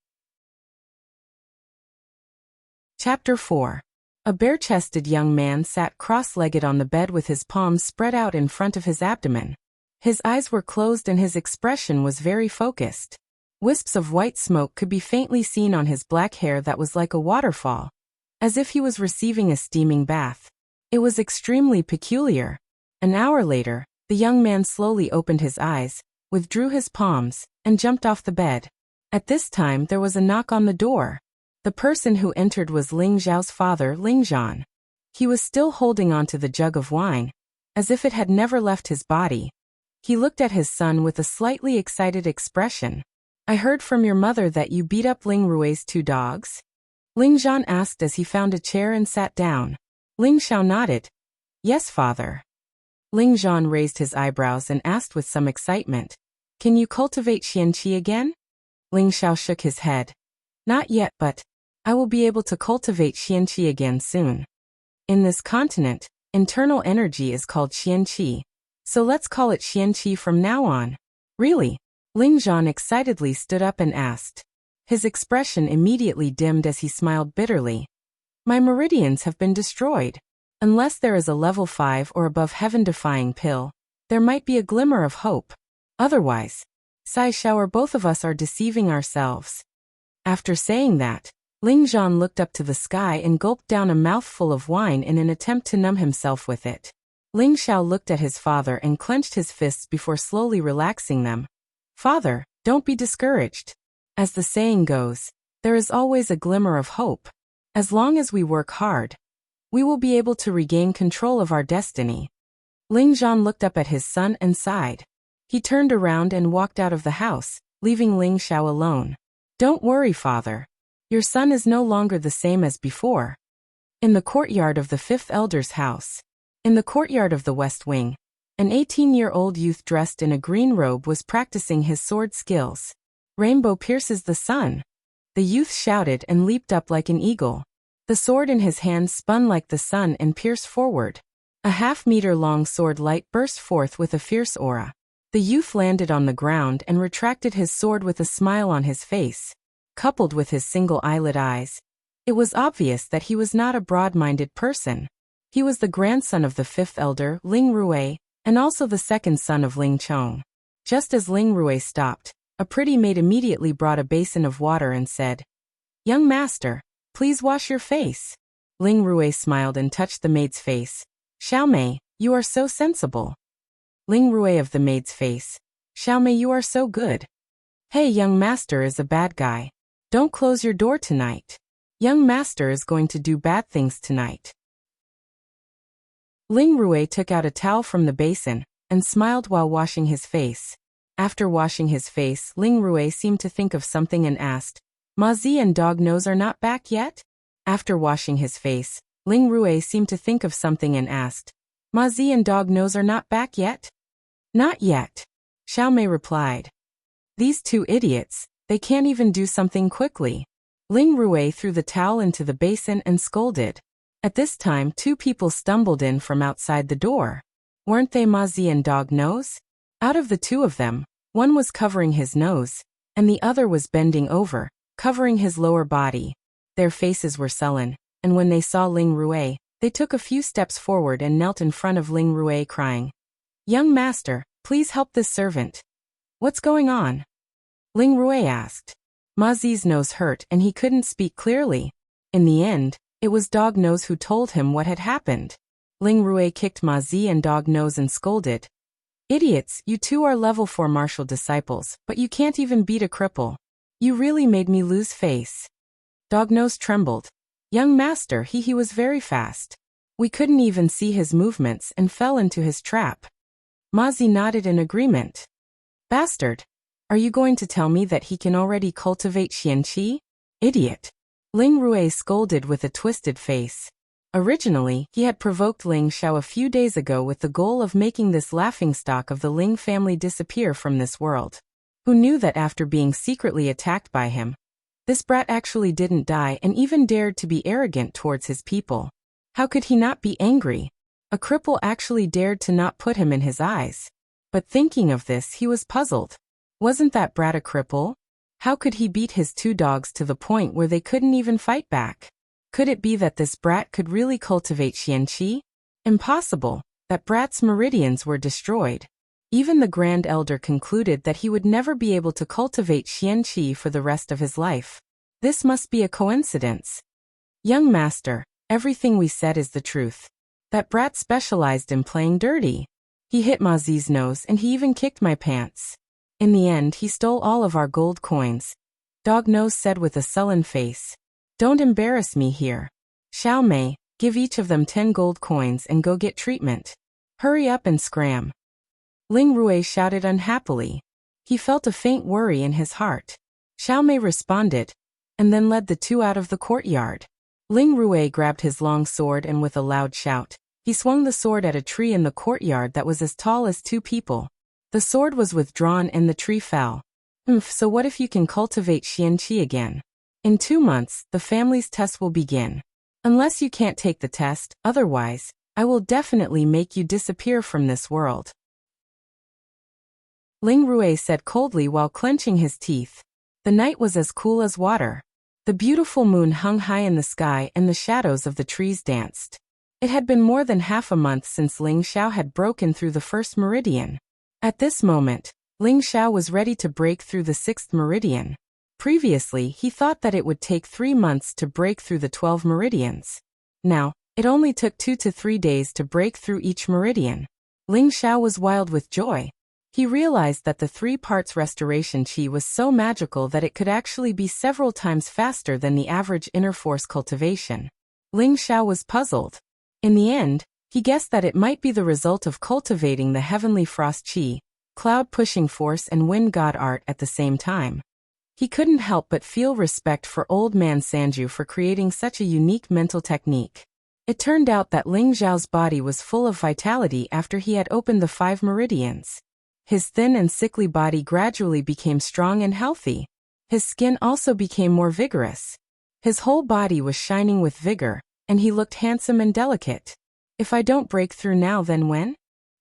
Chapter 4. A bare-chested young man sat cross-legged on the bed with his palms spread out in front of his abdomen. His eyes were closed and his expression was very focused. Wisps of white smoke could be faintly seen on his black hair that was like a waterfall, as if he was receiving a steaming bath. It was extremely peculiar. An hour later, the young man slowly opened his eyes, withdrew his palms, and jumped off the bed. At this time there was a knock on the door. The person who entered was Ling Xiao's father, Ling Zhan. He was still holding onto the jug of wine, as if it had never left his body. He looked at his son with a slightly excited expression. "I heard from your mother that you beat up Ling Rui's 2 dogs?" Ling Zhan asked as he found a chair and sat down. Ling Xiao nodded. "Yes, father." Ling Zhan raised his eyebrows and asked with some excitement, "Can you cultivate qianqi again?" Ling Xiao shook his head. "Not yet, but I will be able to cultivate qianqi again soon. In this continent, internal energy is called qianqi, so let's call it qianqi from now on." "Really?" Ling Zhan excitedly stood up and asked. His expression immediately dimmed as he smiled bitterly. "My meridians have been destroyed. Unless there is a level 5 or above heaven-defying pill, there might be a glimmer of hope. Otherwise, Sai Xiao or both of us are deceiving ourselves." After saying that, Ling Zhan looked up to the sky and gulped down a mouthful of wine in an attempt to numb himself with it. Ling Xiao looked at his father and clenched his fists before slowly relaxing them. "Father, don't be discouraged. As the saying goes, there is always a glimmer of hope. As long as we work hard, we will be able to regain control of our destiny." Ling Zhan looked up at his son and sighed. He turned around and walked out of the house, leaving Ling Xiao alone. "Don't worry, father. Your son is no longer the same as before." In the courtyard of the 5th elder's house. In the courtyard of the West Wing, an 18-year-old youth dressed in a green robe was practicing his sword skills. "Rainbow pierces the sun!" The youth shouted and leaped up like an eagle. The sword in his hand spun like the sun and pierced forward. A half-meter-long sword light burst forth with a fierce aura. The youth landed on the ground and retracted his sword with a smile on his face, coupled with his single eyelid eyes. It was obvious that he was not a broad-minded person. He was the grandson of the 5th elder, Ling Rui, and also the second son of Ling Chong. Just as Ling Rui stopped, a pretty maid immediately brought a basin of water and said, "Young master, please wash your face." Ling Rui smiled and touched the maid's face. "Xiaomei, you are so sensible." Ling Rui of the maid's face. "Xiaomei, you are so good." "Hey, young master is a bad guy. Don't close your door tonight. Young master is going to do bad things tonight." Ling Rui took out a towel from the basin and smiled while washing his face. After washing his face, Ling Rui seemed to think of something and asked, "Ma Zi and Dog Nose are not back yet?" After washing his face, Ling Rui seemed to think of something and asked, "Ma Zi and Dog Nose are not back yet?" "Not yet," Xiaomei replied. "These 2 idiots, they can't even do something quickly." Ling Rui threw the towel into the basin and scolded. At this time 2 people stumbled in from outside the door. Weren't they Ma Zi and Dog Nose? Out of the 2 of them, one was covering his nose, and the other was bending over, covering his lower body. Their faces were sullen, and when they saw Ling Rui, they took a few steps forward and knelt in front of Ling Rui crying, "Young master, please help this servant." "What's going on?" Ling Rui asked. Ma Zi's nose hurt and he couldn't speak clearly. In the end, it was Dog Nose who told him what had happened. Ling Rui kicked Ma Zi and Dog Nose and scolded, "Idiots, you 2 are level 4 martial disciples, but you can't even beat a cripple. You really made me lose face." Dog Nose trembled. "Young master, he was very fast. We couldn't even see his movements and fell into his trap." Ma Zi nodded in agreement. "Bastard. Are you going to tell me that he can already cultivate qianqi? Idiot. Ling Rui scolded with a twisted face. Originally, he had provoked Ling Xiao a few days ago with the goal of making this laughingstock of the Ling family disappear from this world. Who knew that after being secretly attacked by him, this brat actually didn't die and even dared to be arrogant towards his people? How could he not be angry? A cripple actually dared to not put him in his eyes. But thinking of this, he was puzzled. Wasn't that brat a cripple? How could he beat his two dogs to the point where they couldn't even fight back? Could it be that this brat could really cultivate qianqi? Impossible. That brat's meridians were destroyed. Even the Grand Elder concluded that he would never be able to cultivate qianqi for the rest of his life. This must be a coincidence. Young master, everything we said is the truth. That brat specialized in playing dirty. He hit Ma Zi's nose and he even kicked my pants. In the end, he stole all of our gold coins. Dog Nose said with a sullen face. Don't embarrass me here. Xiao Mei, give each of them 10 gold coins and go get treatment. Hurry up and scram. Ling Rui shouted unhappily. He felt a faint worry in his heart. Xiao Mei responded, and then led the two out of the courtyard. Ling Rui grabbed his long sword and with a loud shout, he swung the sword at a tree in the courtyard that was as tall as 2 people. The sword was withdrawn and the tree fell. So what if you can cultivate qianqi again? In 2 months, the family's test will begin. Unless you can't take the test, otherwise, I will definitely make you disappear from this world. Ling Rui said coldly while clenching his teeth. The night was as cool as water. The beautiful moon hung high in the sky and the shadows of the trees danced. It had been more than half a month since Ling Xiao had broken through the first meridian. At this moment, Ling Xiao was ready to break through the 6th meridian. Previously, he thought that it would take 3 months to break through the 12 meridians. Now, it only took 2 to 3 days to break through each meridian. Ling Xiao was wild with joy. He realized that the 3 parts restoration qi was so magical that it could actually be several times faster than the average inner force cultivation. Ling Xiao was puzzled. In the end, he guessed that it might be the result of cultivating the heavenly frost qi, cloud pushing force and wind god art at the same time. He couldn't help but feel respect for old man Sanju for creating such a unique mental technique. It turned out that Ling Xiao's body was full of vitality after he had opened the 5 meridians. His thin and sickly body gradually became strong and healthy. His skin also became more vigorous. His whole body was shining with vigor, and he looked handsome and delicate. If I don't break through now, then when?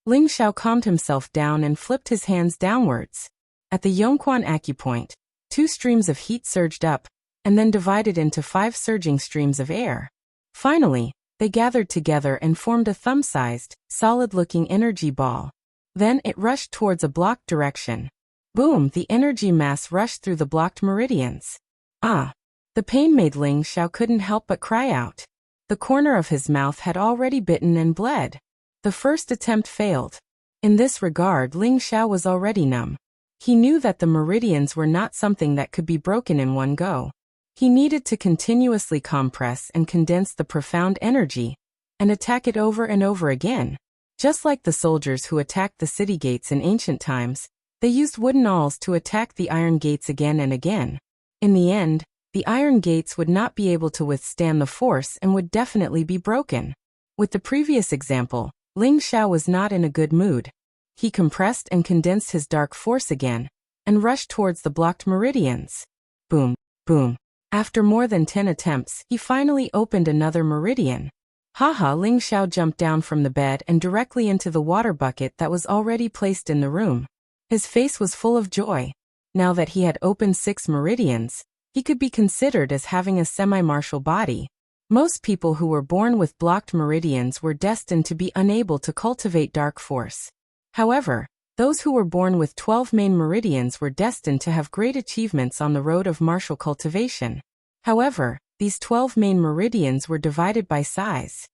Ling Xiao calmed himself down and flipped his hands downwards. At the Yongquan acupoint, 2 streams of heat surged up, and then divided into 5 surging streams of air. Finally, they gathered together and formed a thumb-sized, solid-looking energy ball. Then it rushed towards a blocked direction. Boom! The energy mass rushed through the blocked meridians. Ah! The pain made Ling Xiao couldn't help but cry out. The corner of his mouth had already bitten and bled. The first attempt failed. In this regard, Ling Xiao was already numb. He knew that the meridians were not something that could be broken in one go. He needed to continuously compress and condense the profound energy, and attack it over and over again. Just like the soldiers who attacked the city gates in ancient times, they used wooden awls to attack the iron gates again and again. In the end, the iron gates would not be able to withstand the force and would definitely be broken. With the previous example, Ling Xiao was not in a good mood. He compressed and condensed his dark force again, and rushed towards the blocked meridians. Boom, boom. After more than 10 attempts, he finally opened another meridian. Haha! Ling Xiao jumped down from the bed and directly into the water bucket that was already placed in the room. His face was full of joy. Now that he had opened 6 meridians, he could be considered as having a semi-martial body. Most people who were born with blocked meridians were destined to be unable to cultivate dark force. However, those who were born with 12 main meridians were destined to have great achievements on the road of martial cultivation. However, these 12 main meridians were divided by size.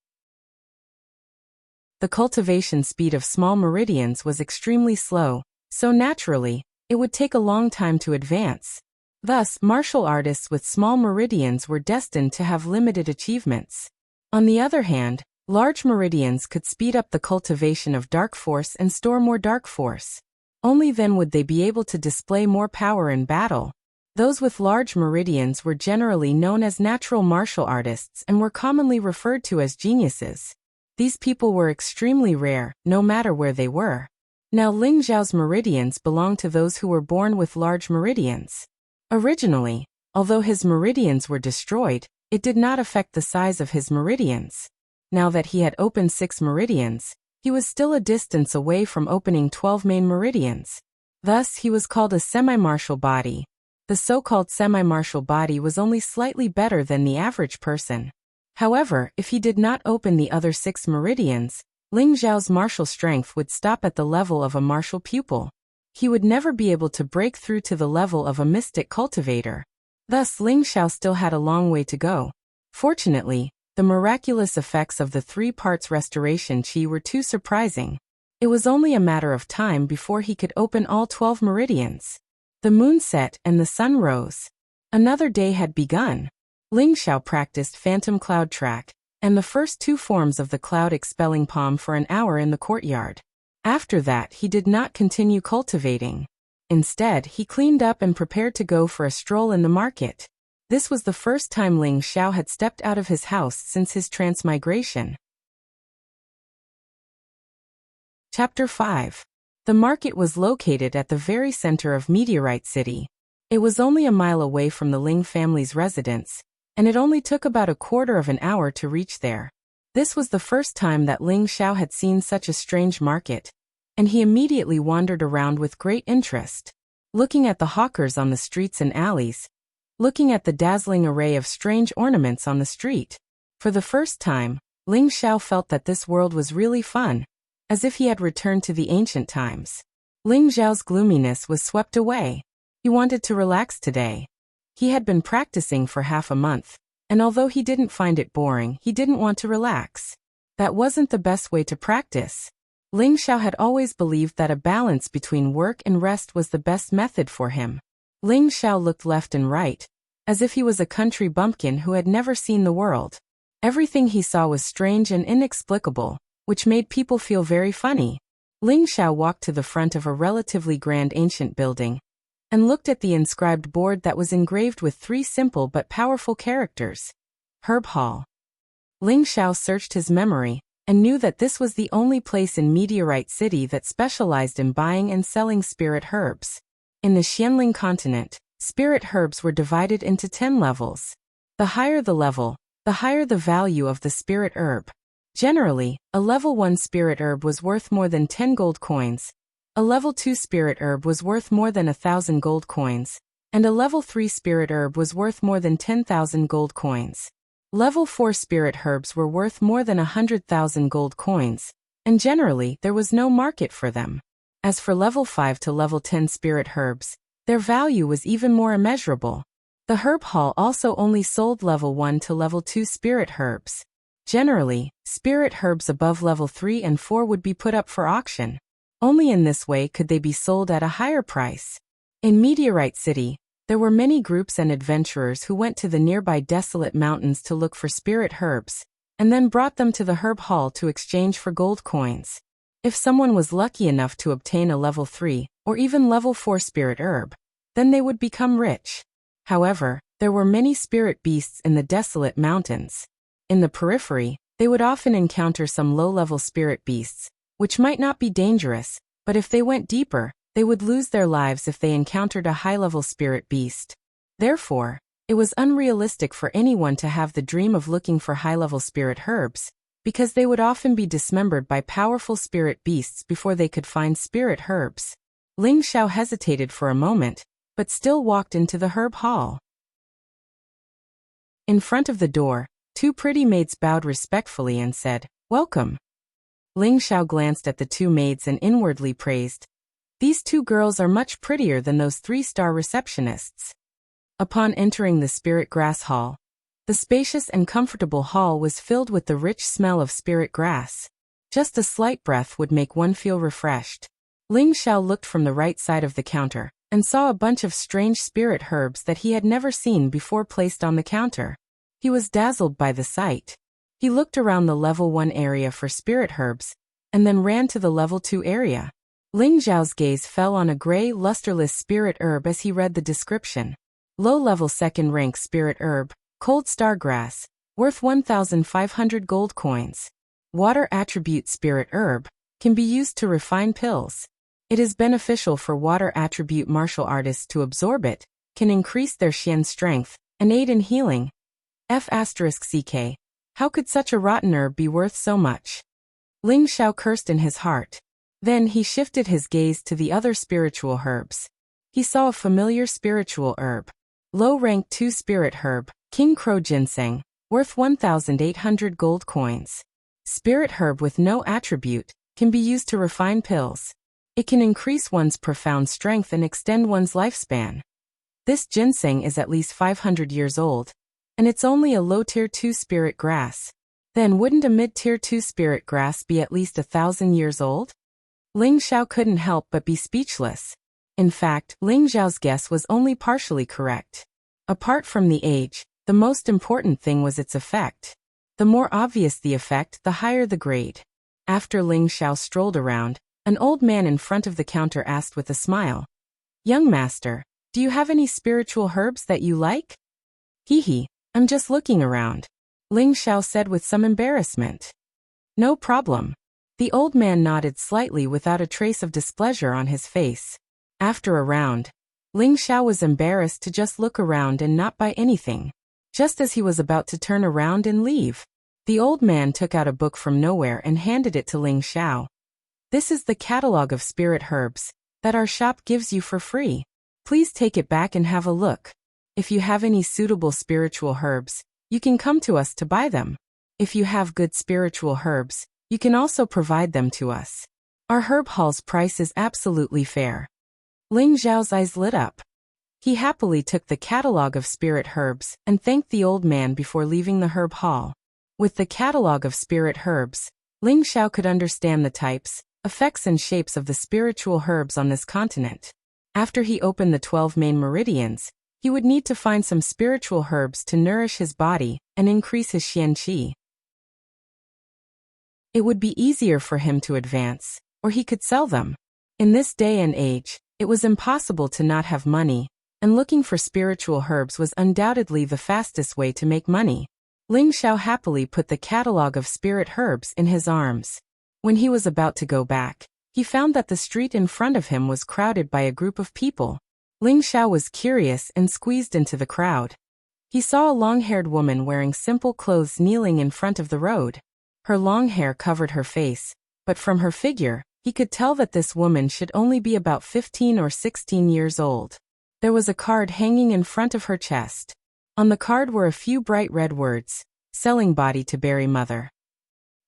The cultivation speed of small meridians was extremely slow, so naturally, it would take a long time to advance. Thus, martial artists with small meridians were destined to have limited achievements. On the other hand, large meridians could speed up the cultivation of dark force and store more dark force. Only then would they be able to display more power in battle. Those with large meridians were generally known as natural martial artists and were commonly referred to as geniuses. These people were extremely rare, no matter where they were. Now Ling Xiao's meridians belonged to those who were born with large meridians. Originally, although his meridians were destroyed, it did not affect the size of his meridians. Now that he had opened 6 meridians, he was still a distance away from opening 12 main meridians. Thus, he was called a semi-martial body. The so-called semi-martial body was only slightly better than the average person. However, if he did not open the other 6 meridians, Ling Xiao's martial strength would stop at the level of a martial pupil. He would never be able to break through to the level of a mystic cultivator. Thus, Ling Xiao still had a long way to go. Fortunately, the miraculous effects of the 3 parts restoration qi were too surprising. It was only a matter of time before he could open all 12 meridians. The moon set and the sun rose. Another day had begun. Ling Xiao practiced phantom cloud track and the first 2 forms of the cloud expelling palm for an hour in the courtyard. After that, he did not continue cultivating. Instead, he cleaned up and prepared to go for a stroll in the market. This was the first time Ling Xiao had stepped out of his house since his transmigration. Chapter 5. The market was located at the very center of Meteorite City. It was only a mile away from the Ling family's residence, and it only took about a quarter of an hour to reach there. This was the first time that Ling Xiao had seen such a strange market, and he immediately wandered around with great interest, looking at the hawkers on the streets and alleys, looking at the dazzling array of strange ornaments on the street. For the first time, Ling Xiao felt that this world was really fun, as if he had returned to the ancient times. Ling Xiao's gloominess was swept away. He wanted to relax today. He had been practicing for half a month, and although he didn't find it boring, he didn't want to relax. That wasn't the best way to practice. Ling Xiao had always believed that a balance between work and rest was the best method for him. Ling Xiao looked left and right, as if he was a country bumpkin who had never seen the world. Everything he saw was strange and inexplicable, which made people feel very funny. Ling Xiao walked to the front of a relatively grand ancient building and looked at the inscribed board that was engraved with 3 simple but powerful characters. Herb Hall. Ling Xiao searched his memory and knew that this was the only place in Meteorite City that specialized in buying and selling spirit herbs. In the Xianling continent, spirit herbs were divided into 10 levels. The higher the level, the higher the value of the spirit herb. Generally, a level 1 spirit herb was worth more than 10 gold coins, a level 2 spirit herb was worth more than 1,000 gold coins, and a level 3 spirit herb was worth more than 10,000 gold coins. Level 4 spirit herbs were worth more than 100,000 gold coins, and generally there was no market for them. As for level 5 to level 10 spirit herbs, their value was even more immeasurable. The herb hall also only sold level 1 to level 2 spirit herbs. Generally, spirit herbs above level 3 and 4 would be put up for auction. Only in this way could they be sold at a higher price. In Meteorite City, there were many groups and adventurers who went to the nearby desolate mountains to look for spirit herbs, and then brought them to the herb hall to exchange for gold coins. If someone was lucky enough to obtain a level 3, or even level 4 spirit herb, then they would become rich. However, there were many spirit beasts in the desolate mountains. In the periphery, they would often encounter some low-level spirit beasts, which might not be dangerous, but if they went deeper, they would lose their lives if they encountered a high-level spirit beast. Therefore, it was unrealistic for anyone to have the dream of looking for high-level spirit herbs, because they would often be dismembered by powerful spirit beasts before they could find spirit herbs. Ling Xiao hesitated for a moment, but still walked into the herb hall. In front of the door, 2 pretty maids bowed respectfully and said, "Welcome." Ling Xiao glanced at the 2 maids and inwardly praised, "These 2 girls are much prettier than those 3-star receptionists." Upon entering the spirit grass hall, the spacious and comfortable hall was filled with the rich smell of spirit grass. Just a slight breath would make one feel refreshed. Ling Xiao looked from the right side of the counter and saw a bunch of strange spirit herbs that he had never seen before placed on the counter. He was dazzled by the sight. He looked around the level 1 area for spirit herbs, and then ran to the level 2 area. Ling Zhao's gaze fell on a gray, lusterless spirit herb as he read the description. Low-level second-rank spirit herb, cold star grass, worth 1,500 gold coins. Water attribute spirit herb, can be used to refine pills. It is beneficial for water attribute martial artists to absorb it, can increase their xian strength, and aid in healing. F***ck. How could such a rotten herb be worth so much? Ling Xiao cursed in his heart. Then he shifted his gaze to the other spiritual herbs. He saw a familiar spiritual herb. Low-rank 2 spirit herb, King Crow Ginseng, worth 1,800 gold coins. Spirit herb with no attribute, can be used to refine pills. It can increase one's profound strength and extend one's lifespan. This ginseng is at least 500 years old, and it's only a low tier 2 spirit grass. Then wouldn't a mid-tier 2 spirit grass be at least 1,000 years old? Ling Xiao couldn't help but be speechless. In fact, Ling Zhao's guess was only partially correct. Apart from the age, the most important thing was its effect. The more obvious the effect, the higher the grade. After Ling Xiao strolled around, an old man in front of the counter asked with a smile, "Young master, do you have any spiritual herbs that you like?" "Hee, I'm just looking around," Ling Xiao said with some embarrassment. "No problem." The old man nodded slightly without a trace of displeasure on his face. After a round, Ling Xiao was embarrassed to just look around and not buy anything. Just as he was about to turn around and leave, the old man took out a book from nowhere and handed it to Ling Xiao. "This is the catalog of spirit herbs that our shop gives you for free. Please take it back and have a look. If you have any suitable spiritual herbs, you can come to us to buy them. If you have good spiritual herbs, you can also provide them to us. Our herb hall's price is absolutely fair." Ling Zhao's eyes lit up. He happily took the catalog of spirit herbs and thanked the old man before leaving the herb hall. With the catalog of spirit herbs, Ling Xiao could understand the types, effects and shapes of the spiritual herbs on this continent. After he opened the 12 main meridians, he would need to find some spiritual herbs to nourish his body and increase his xian qi. It would be easier for him to advance, or he could sell them. In this day and age, it was impossible to not have money, and looking for spiritual herbs was undoubtedly the fastest way to make money. Ling Xiao happily put the catalog of spirit herbs in his arms. When he was about to go back, he found that the street in front of him was crowded by a group of people. Ling Xiao was curious and squeezed into the crowd. He saw a long-haired woman wearing simple clothes kneeling in front of the road. Her long hair covered her face, but from her figure, he could tell that this woman should only be about 15 or 16 years old. There was a card hanging in front of her chest. On the card were a few bright red words, "Selling body to bury mother."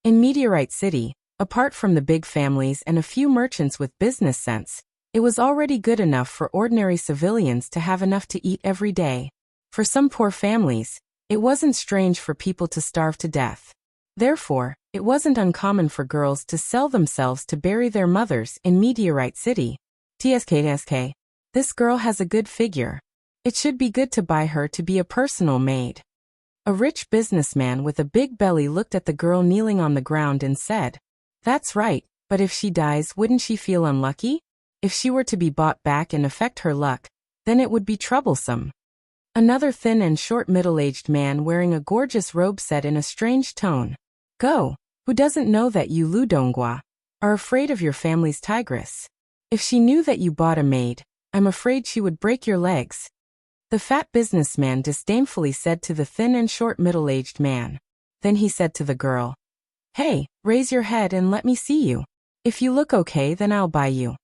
In Meteorite City, apart from the big families and a few merchants with business sense, it was already good enough for ordinary civilians to have enough to eat every day. For some poor families, it wasn't strange for people to starve to death. Therefore, it wasn't uncommon for girls to sell themselves to bury their mothers in Meteorite City. TSK. This girl has a good figure. It should be good to buy her to be a personal maid. A rich businessman with a big belly looked at the girl kneeling on the ground and said, "That's right, but if she dies, wouldn't she feel unlucky? If she were to be bought back and affect her luck, then it would be troublesome." Another thin and short middle-aged man wearing a gorgeous robe said in a strange tone, "Go, who doesn't know that you Lu Donghua are afraid of your family's tigress? If she knew that you bought a maid, I'm afraid she would break your legs." The fat businessman disdainfully said to the thin and short middle-aged man. Then he said to the girl, "Hey, raise your head and let me see you. If you look okay, then I'll buy you."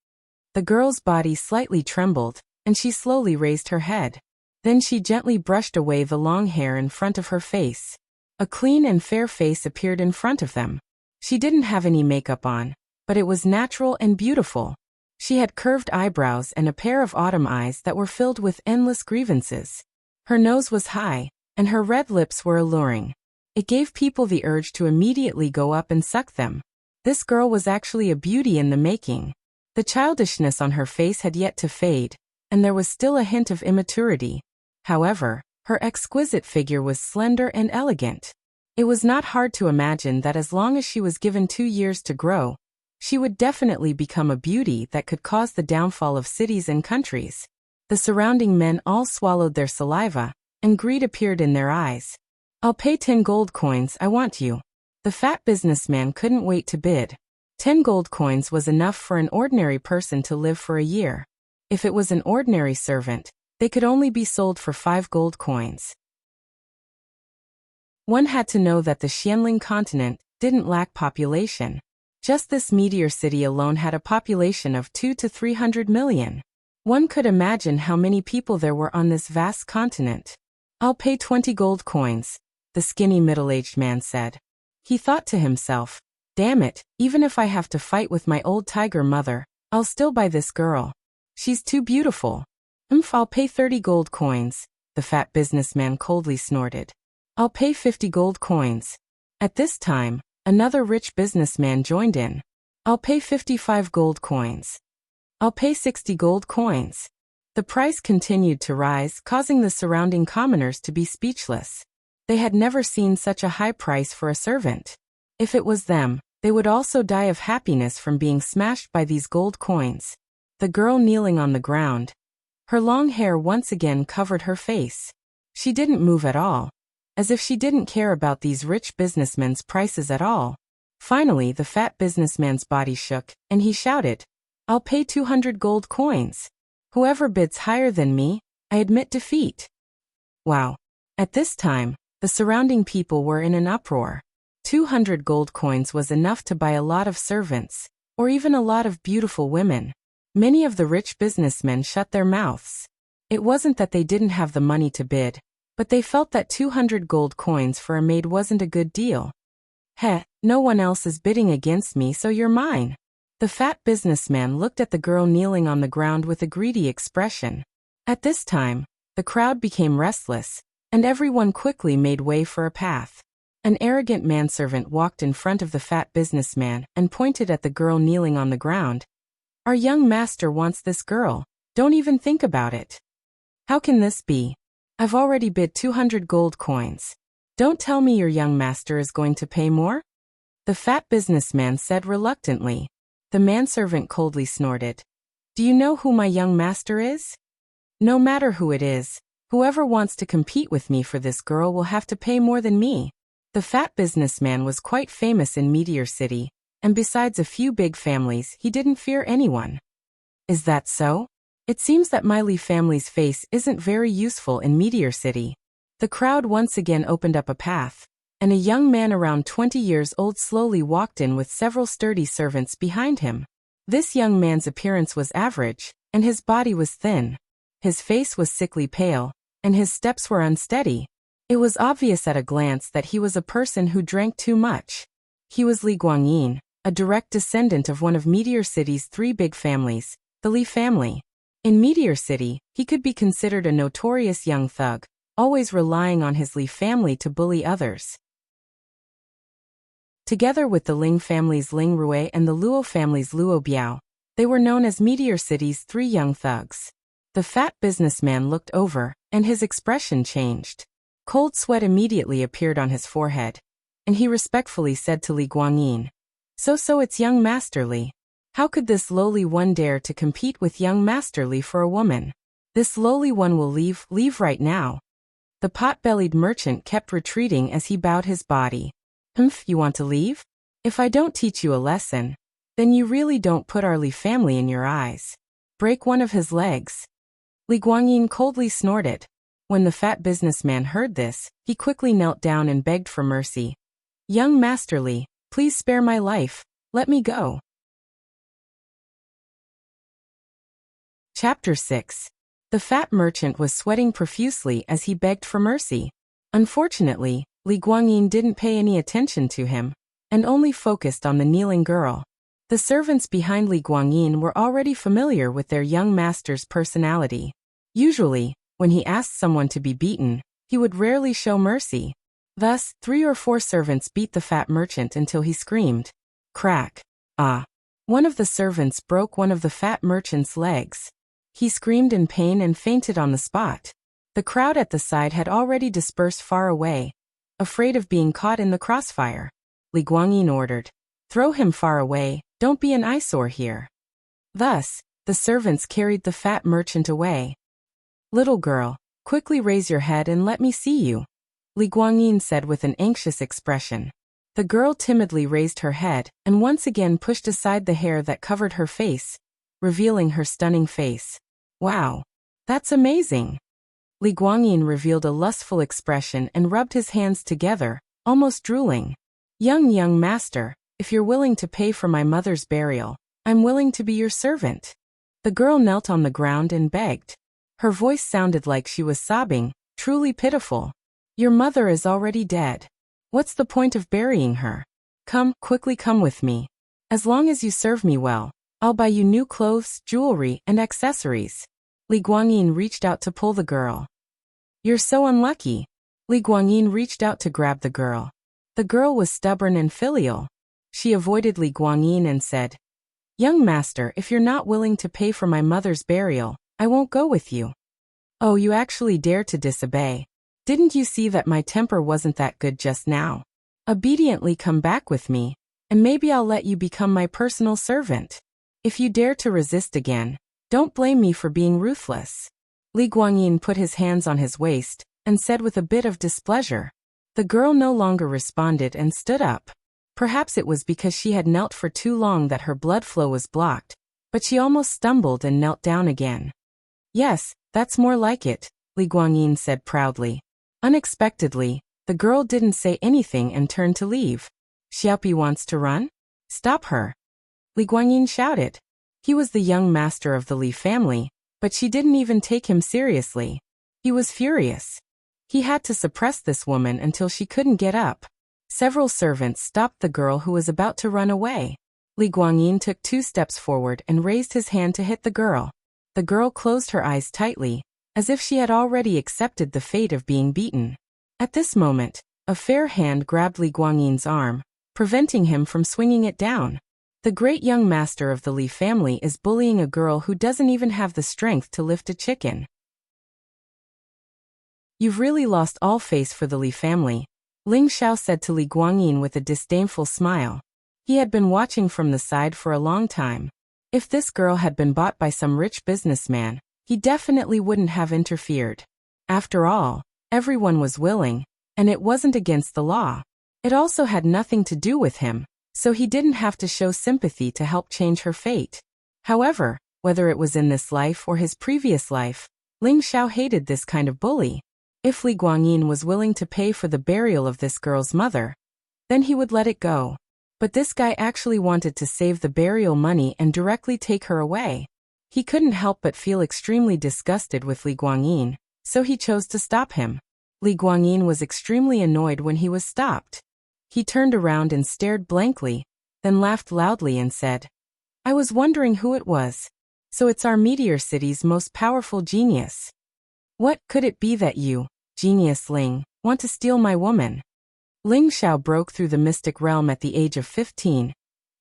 The girl's body slightly trembled, and she slowly raised her head. Then she gently brushed away the long hair in front of her face. A clean and fair face appeared in front of them. She didn't have any makeup on, but it was natural and beautiful. She had curved eyebrows and a pair of autumn eyes that were filled with endless grievances. Her nose was high, and her red lips were alluring. It gave people the urge to immediately go up and suck them. This girl was actually a beauty in the making. The childishness on her face had yet to fade, and there was still a hint of immaturity. However, her exquisite figure was slender and elegant. It was not hard to imagine that as long as she was given 2 years to grow, She would definitely become a beauty that could cause the downfall of cities and countries. The surrounding men all swallowed their saliva, and greed appeared in their eyes. I'll pay 10 gold coins, I want you. The fat businessman couldn't wait to bid. 10 gold coins was enough for an ordinary person to live for a year. If it was an ordinary servant, they could only be sold for 5 gold coins. One had to know that the Xianling continent didn't lack population. Just this meteor city alone had a population of 200 to 300 million. One could imagine how many people there were on this vast continent. I'll pay 20 gold coins, the skinny middle-aged man said. He thought to himself, damn it, even if I have to fight with my old tiger mother, I'll still buy this girl. She's too beautiful. I'll pay 30 gold coins, the fat businessman coldly snorted. I'll pay 50 gold coins. At this time, another rich businessman joined in. I'll pay 55 gold coins. I'll pay 60 gold coins. The price continued to rise, causing the surrounding commoners to be speechless. They had never seen such a high price for a servant. If it was them, they would also die of happiness from being smashed by these gold coins. The girl kneeling on the ground. Her long hair once again covered her face. She didn't move at all, as if she didn't care about these rich businessmen's prices at all. Finally, the fat businessman's body shook, and he shouted, I'll pay 200 gold coins. Whoever bids higher than me, I admit defeat. Wow. At this time, the surrounding people were in an uproar. 200 gold coins was enough to buy a lot of servants, or even a lot of beautiful women. Many of the rich businessmen shut their mouths. It wasn't that they didn't have the money to bid, but they felt that 200 gold coins for a maid wasn't a good deal. Heh, no one else is bidding against me, so you're mine. The fat businessman looked at the girl kneeling on the ground with a greedy expression. At this time, the crowd became restless, and everyone quickly made way for a path. An arrogant manservant walked in front of the fat businessman and pointed at the girl kneeling on the ground. Our young master wants this girl. Don't even think about it. How can this be? I've already bid 200 gold coins. Don't tell me your young master is going to pay more? The fat businessman said reluctantly. The manservant coldly snorted. Do you know who my young master is? No matter who it is, whoever wants to compete with me for this girl will have to pay more than me. The fat businessman was quite famous in Meteor City, and besides a few big families, he didn't fear anyone. Is that so? It seems that my Li family's face isn't very useful in Meteor City. The crowd once again opened up a path, and a young man around 20 years old slowly walked in with several sturdy servants behind him. This young man's appearance was average, and his body was thin. His face was sickly pale, and his steps were unsteady. It was obvious at a glance that he was a person who drank too much. He was Li Guangyin, a direct descendant of one of Meteor City's 3 big families, the Li family. In Meteor City, he could be considered a notorious young thug, always relying on his Li family to bully others. Together with the Ling family's Ling Rui and the Luo family's Luo Biao, they were known as Meteor City's 3 young thugs. The fat businessman looked over, and his expression changed. Cold sweat immediately appeared on his forehead, and he respectfully said to Li Guangyin, So it's young Master Li. How could this lowly one dare to compete with young Master Li for a woman? This lowly one will leave right now. The pot-bellied merchant kept retreating as he bowed his body. You want to leave? If I don't teach you a lesson, then you really don't put our Li family in your eyes. Break one of his legs. Li Guangyin coldly snorted. When the fat businessman heard this, he quickly knelt down and begged for mercy. Young Master Li, please spare my life. Let me go. Chapter 6. The fat merchant was sweating profusely as he begged for mercy. Unfortunately, Li Guangyin didn't pay any attention to him, and only focused on the kneeling girl. The servants behind Li Guangyin were already familiar with their young master's personality. Usually, when he asked someone to be beaten, he would rarely show mercy. Thus, 3 or 4 servants beat the fat merchant until he screamed. Crack. Ah. One of the servants broke one of the fat merchant's legs. He screamed in pain and fainted on the spot. The crowd at the side had already dispersed far away, afraid of being caught in the crossfire. Li Guangyin ordered, Throw him far away, Don't be an eyesore here. Thus, the servants carried the fat merchant away. Little girl, quickly raise your head and let me see you, Li Guangyin said with an anxious expression. The girl timidly raised her head and once again pushed aside the hair that covered her face, revealing her stunning face. Wow! That's amazing! Li Guangyin revealed a lustful expression and rubbed his hands together, almost drooling. Young master, if you're willing to pay for my mother's burial, I'm willing to be your servant. The girl knelt on the ground and begged. Her voice sounded like she was sobbing, truly pitiful. Your mother is already dead. What's the point of burying her? Quickly come with me. As long as you serve me well, I'll buy you new clothes, jewelry, and accessories. Li Guangyin reached out to pull the girl. You're so unlucky. Li Guangyin reached out to grab the girl. The girl was stubborn and filial. She avoided Li Guangyin and said, Young master, if you're not willing to pay for my mother's burial, I won't go with you. Oh, you actually dare to disobey. Didn't you see that my temper wasn't that good just now? Obediently come back with me, and maybe I'll let you become my personal servant. If you dare to resist again, don't blame me for being ruthless. Li Guangyin put his hands on his waist and said with a bit of displeasure. The girl no longer responded and stood up. Perhaps it was because she had knelt for too long that her blood flow was blocked, but she almost stumbled and knelt down again. Yes, that's more like it, Li Guangyin said proudly. Unexpectedly, the girl didn't say anything and turned to leave. Xiaopi wants to run? Stop her! Li Guangyin shouted. He was the young master of the Li family, but she didn't even take him seriously. He was furious. He had to suppress this woman until she couldn't get up. Several servants stopped the girl who was about to run away. Li Guangyin took 2 steps forward and raised his hand to hit the girl. The girl closed her eyes tightly, as if she had already accepted the fate of being beaten. At this moment, a fair hand grabbed Li Guangyin's arm, preventing him from swinging it down. The great young master of the Li family is bullying a girl who doesn't even have the strength to lift a chicken. You've really lost all face for the Li family, Ling Xiao said to Li Guangyin with a disdainful smile. He had been watching from the side for a long time. If this girl had been bought by some rich businessman, he definitely wouldn't have interfered. After all, everyone was willing, and it wasn't against the law. It also had nothing to do with him, so he didn't have to show sympathy to help change her fate. However, whether it was in this life or his previous life, Ling Xiao hated this kind of bully. If Li Guangyin was willing to pay for the burial of this girl's mother, then he would let it go. But this guy actually wanted to save the burial money and directly take her away. He couldn't help but feel extremely disgusted with Li Guangyin, so he chose to stop him. Li Guangyin was extremely annoyed when he was stopped. He turned around and stared blankly, then laughed loudly and said, I was wondering who it was. So it's our Meteor City's most powerful genius. What could it be that you, Genius Ling, want to steal my woman? Ling Xiao broke through the mystic realm at the age of 15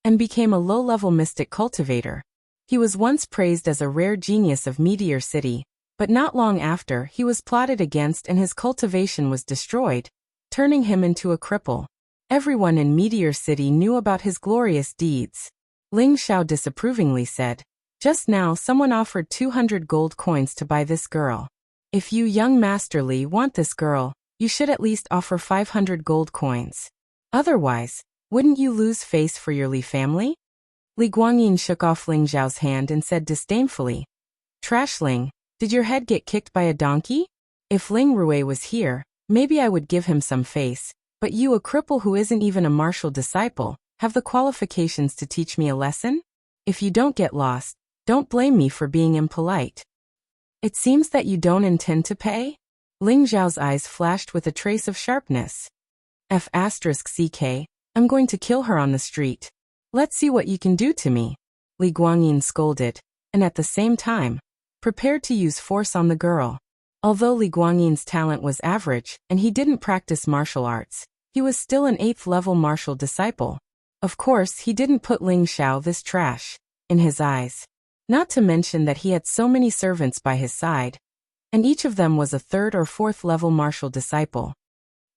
and became a low-level mystic cultivator. He was once praised as a rare genius of Meteor City, but not long after he was plotted against and his cultivation was destroyed, turning him into a cripple. Everyone in Meteor City knew about his glorious deeds. Ling Xiao disapprovingly said, Just now someone offered 200 gold coins to buy this girl. If you young Master Li want this girl, you should at least offer 500 gold coins. Otherwise, wouldn't you lose face for your Li family? Li Guangyin shook off Ling Xiao's hand and said disdainfully, Trash Ling, did your head get kicked by a donkey? If Ling Rui was here, maybe I would give him some face, but you, a cripple who isn't even a martial disciple, have the qualifications to teach me a lesson? If you don't get lost, don't blame me for being impolite. It seems that you don't intend to pay? Ling Xiao's eyes flashed with a trace of sharpness. F***CK, I'm going to kill her on the street. Let's see what you can do to me. Li Guangyin scolded, and at the same time, prepared to use force on the girl. Although Li Guangyin's talent was average and he didn't practice martial arts, he was still an 8th-level martial disciple. Of course, he didn't put Ling Xiao this trash in his eyes. Not to mention that he had so many servants by his side, and each of them was a 3rd or 4th-level martial disciple.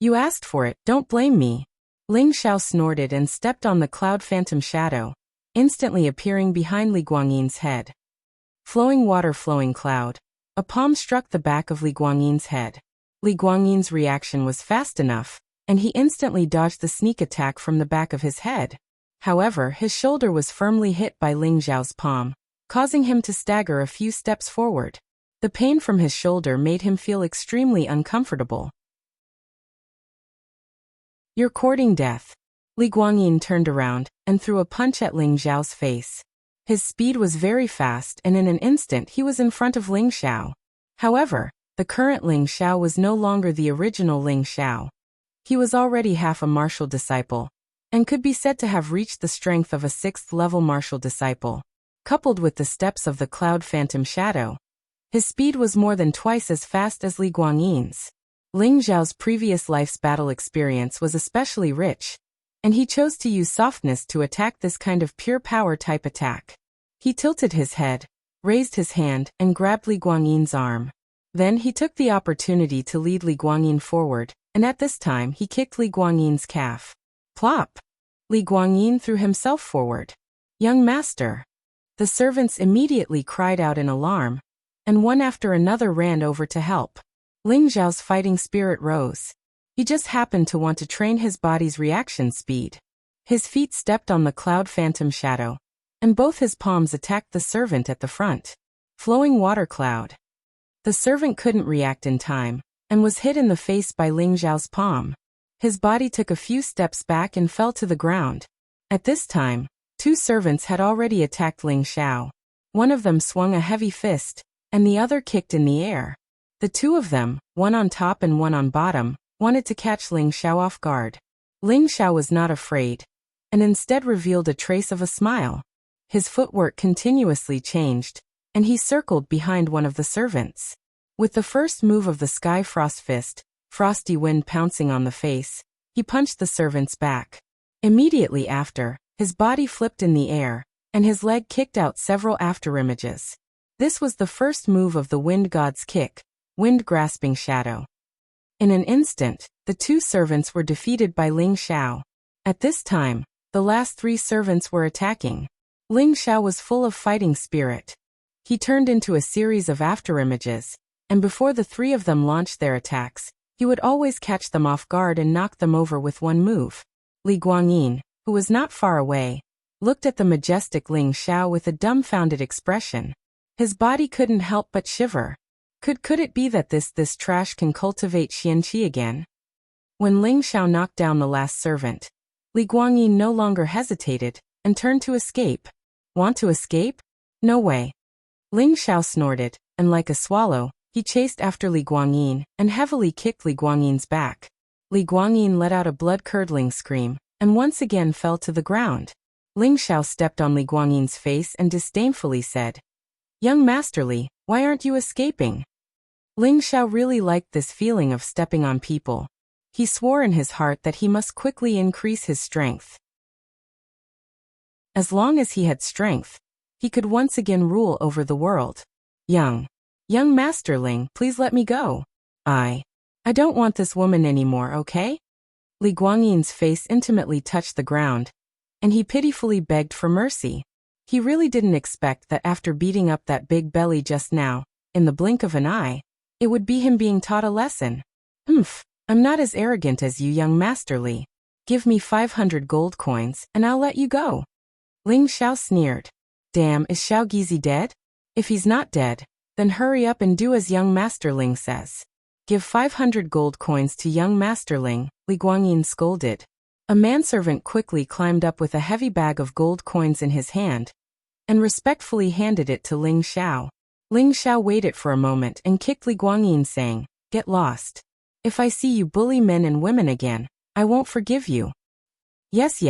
You asked for it, don't blame me. Ling Xiao snorted and stepped on the cloud phantom shadow, instantly appearing behind Li Guangyin's head. Flowing water, flowing cloud. A palm struck the back of Li Guangyin's head. Li Guangyin's reaction was fast enough, and he instantly dodged the sneak attack from the back of his head. However, his shoulder was firmly hit by Ling Xiao's palm, causing him to stagger a few steps forward. The pain from his shoulder made him feel extremely uncomfortable. "You're courting death." Li Guangyin turned around and threw a punch at Ling Xiao's face. His speed was very fast, and in an instant he was in front of Ling Xiao. However, the current Ling Xiao was no longer the original Ling Xiao. He was already half a martial disciple, and could be said to have reached the strength of a 6th-level martial disciple. Coupled with the steps of the Cloud Phantom Shadow, his speed was more than twice as fast as Li Guangyin's. Ling Xiao's previous life's battle experience was especially rich, and he chose to use softness to attack this kind of pure power type attack. He tilted his head, raised his hand, and grabbed Li Guangyin's arm. Then he took the opportunity to lead Li Guangyin forward, and at this time he kicked Li Guangyin's calf. Plop! Li Guangyin threw himself forward. "Young master!" The servants immediately cried out in alarm, and one after another ran over to help. Ling Xiao's fighting spirit rose. He just happened to want to train his body's reaction speed. His feet stepped on the Cloud Phantom Shadow, and both his palms attacked the servant at the front. Flowing water cloud. The servant couldn't react in time, and was hit in the face by Ling Xiao's palm. His body took a few steps back and fell to the ground. At this time, 2 servants had already attacked Ling Xiao. One of them swung a heavy fist, and the other kicked in the air. The 2 of them, one on top and one on bottom, wanted to catch Ling Xiao off guard. Ling Xiao was not afraid, and instead revealed a trace of a smile. His footwork continuously changed, and he circled behind one of the servants. With the first move of the Sky Frost Fist, frosty wind pouncing on the face, he punched the servant's back. Immediately after, his body flipped in the air, and his leg kicked out several afterimages. This was the first move of the Wind God's kick, Wind-Grasping Shadow. In an instant, the 2 servants were defeated by Ling Xiao. At this time, the last 3 servants were attacking. Ling Xiao was full of fighting spirit. He turned into a series of afterimages, and before the 3 of them launched their attacks, he would always catch them off guard and knock them over with one move. Li Guangyin, who was not far away, looked at the majestic Ling Xiao with a dumbfounded expression. His body couldn't help but shiver. Could it be that this trash can cultivate Xianqi again? When Ling Xiao knocked down the last servant, Li Guangyin no longer hesitated, and turned to escape. Want to escape? No way. Ling Xiao snorted, and like a swallow, he chased after Li Guangyin, and heavily kicked Li Guangyin's back. Li Guangyin let out a blood-curdling scream, and once again fell to the ground. Ling Xiao stepped on Li Guangyin's face and disdainfully said, "Young Master Li, why aren't you escaping?" Ling Xiao really liked this feeling of stepping on people. He swore in his heart that he must quickly increase his strength. As long as he had strength, he could once again rule over the world. Young Master Ling, please let me go. I don't want this woman anymore, okay?" Li Guangyin's face intimately touched the ground, and he pitifully begged for mercy. He really didn't expect that after beating up that big belly just now, in the blink of an eye, it would be him being taught a lesson. I'm not as arrogant as you, young Master Li. Give me 500 gold coins, and I'll let you go." Ling Xiao sneered. Damn, is Xiao Gizi dead? If he's not dead, then hurry up and do as young Master Ling says. Give 500 gold coins to young Master Ling, Li Guangyin scolded. A manservant quickly climbed up with a heavy bag of gold coins in his hand, and respectfully handed it to Ling Xiao. Ling Xiao waited for a moment and kicked Li Guangyin, saying, "Get lost. If I see you bully men and women again, I won't forgive you." Yes.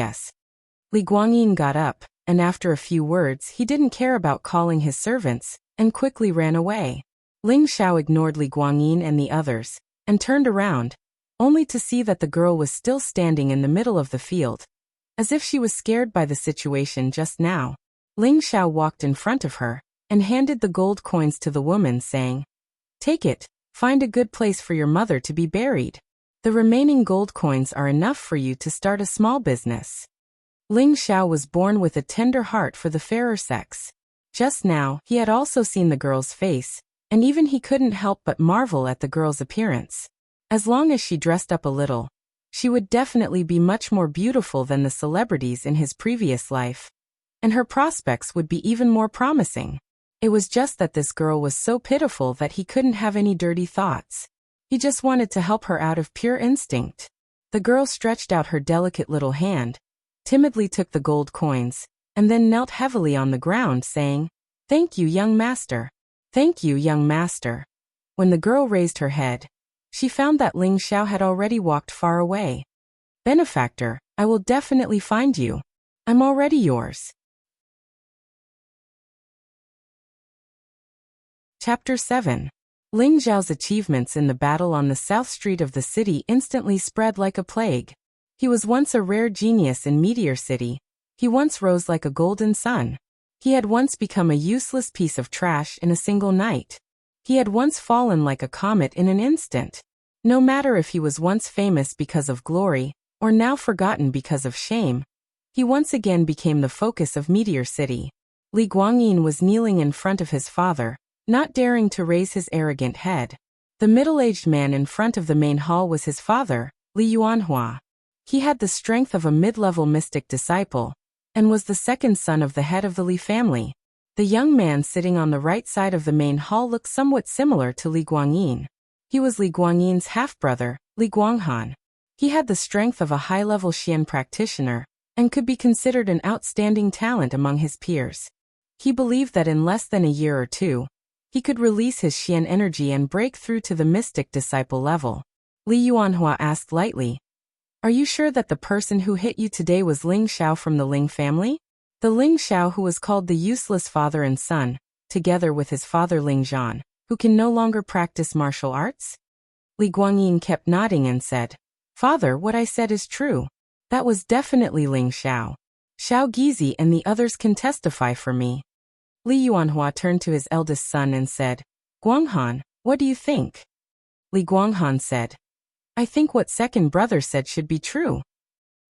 Li Guangyin got up, and after a few words he didn't care about calling his servants, and quickly ran away. Ling Xiao ignored Li Guangyin and the others, and turned around, only to see that the girl was still standing in the middle of the field, as if she was scared by the situation just now. Ling Xiao walked in front of her, and handed the gold coins to the woman, saying, "Take it, find a good place for your mother to be buried. The remaining gold coins are enough for you to start a small business." Ling Xiao was born with a tender heart for the fairer sex. Just now, he had also seen the girl's face, and even he couldn't help but marvel at the girl's appearance. As long as she dressed up a little, she would definitely be much more beautiful than the celebrities in his previous life. And her prospects would be even more promising. It was just that this girl was so pitiful that he couldn't have any dirty thoughts. He just wanted to help her out of pure instinct. The girl stretched out her delicate little hand, timidly took the gold coins, and then knelt heavily on the ground saying, "Thank you, young master. Thank you, young master." When the girl raised her head, she found that Ling Xiao had already walked far away. "Benefactor, I will definitely find you. I'm already yours." Chapter 7. Ling Xiao's achievements in the battle on the south street of the city instantly spread like a plague. He was once a rare genius in Meteor City. He once rose like a golden sun. He had once become a useless piece of trash in a single night. He had once fallen like a comet in an instant. No matter if he was once famous because of glory, or now forgotten because of shame, he once again became the focus of Meteor City. Li Guangyin was kneeling in front of his father, not daring to raise his arrogant head. The middle-aged man in front of the main hall was his father, Li Yuanhua. He had the strength of a mid-level mystic disciple, and was the second son of the head of the Li family. The young man sitting on the right side of the main hall looked somewhat similar to Li Guangyin. He was Li Guangyin's half-brother, Li Guanghan. He had the strength of a high-level Xian practitioner, and could be considered an outstanding talent among his peers. He believed that in less than a year or two, he could release his Xian energy and break through to the mystic disciple level. Li Yuanhua asked lightly, "Are you sure that the person who hit you today was Ling Xiao from the Ling family? The Ling Xiao who was called the useless father and son, together with his father Ling Zhan, who can no longer practice martial arts?" Li Guangyin kept nodding and said, "Father, what I said is true. That was definitely Ling Xiao. Xiao Gizi and the others can testify for me." Li Yuanhua turned to his eldest son and said, "Guanghan, what do you think?" Li Guanghan said, "I think what second brother said should be true.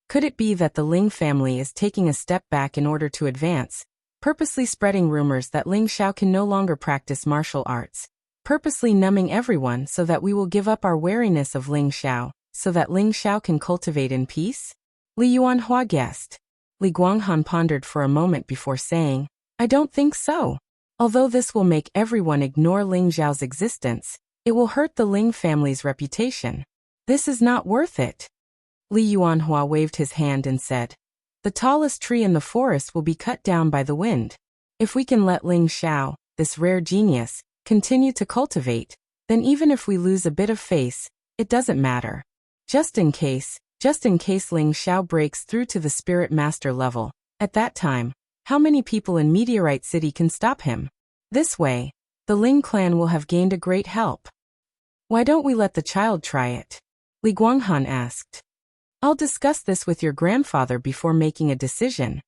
Could it be that the Ling family is taking a step back in order to advance, purposely spreading rumors that Ling Xiao can no longer practice martial arts, purposely numbing everyone so that we will give up our wariness of Ling Xiao, so that Ling Xiao can cultivate in peace?" Li Yuanhua guessed. Li Guanghan pondered for a moment before saying, "I don't think so. Although this will make everyone ignore Ling Xiao's existence, it will hurt the Ling family's reputation. This is not worth it." Li Yuanhua waved his hand and said, "The tallest tree in the forest will be cut down by the wind. If we can let Ling Xiao, this rare genius, continue to cultivate, then even if we lose a bit of face, it doesn't matter. Just in case Ling Xiao breaks through to the spirit master level, at that time, how many people in Meteorite City can stop him? This way, the Ling clan will have gained a great help." "Why don't we let the child try it?" Li Guanghan asked. "I'll discuss this with your grandfather before making a decision."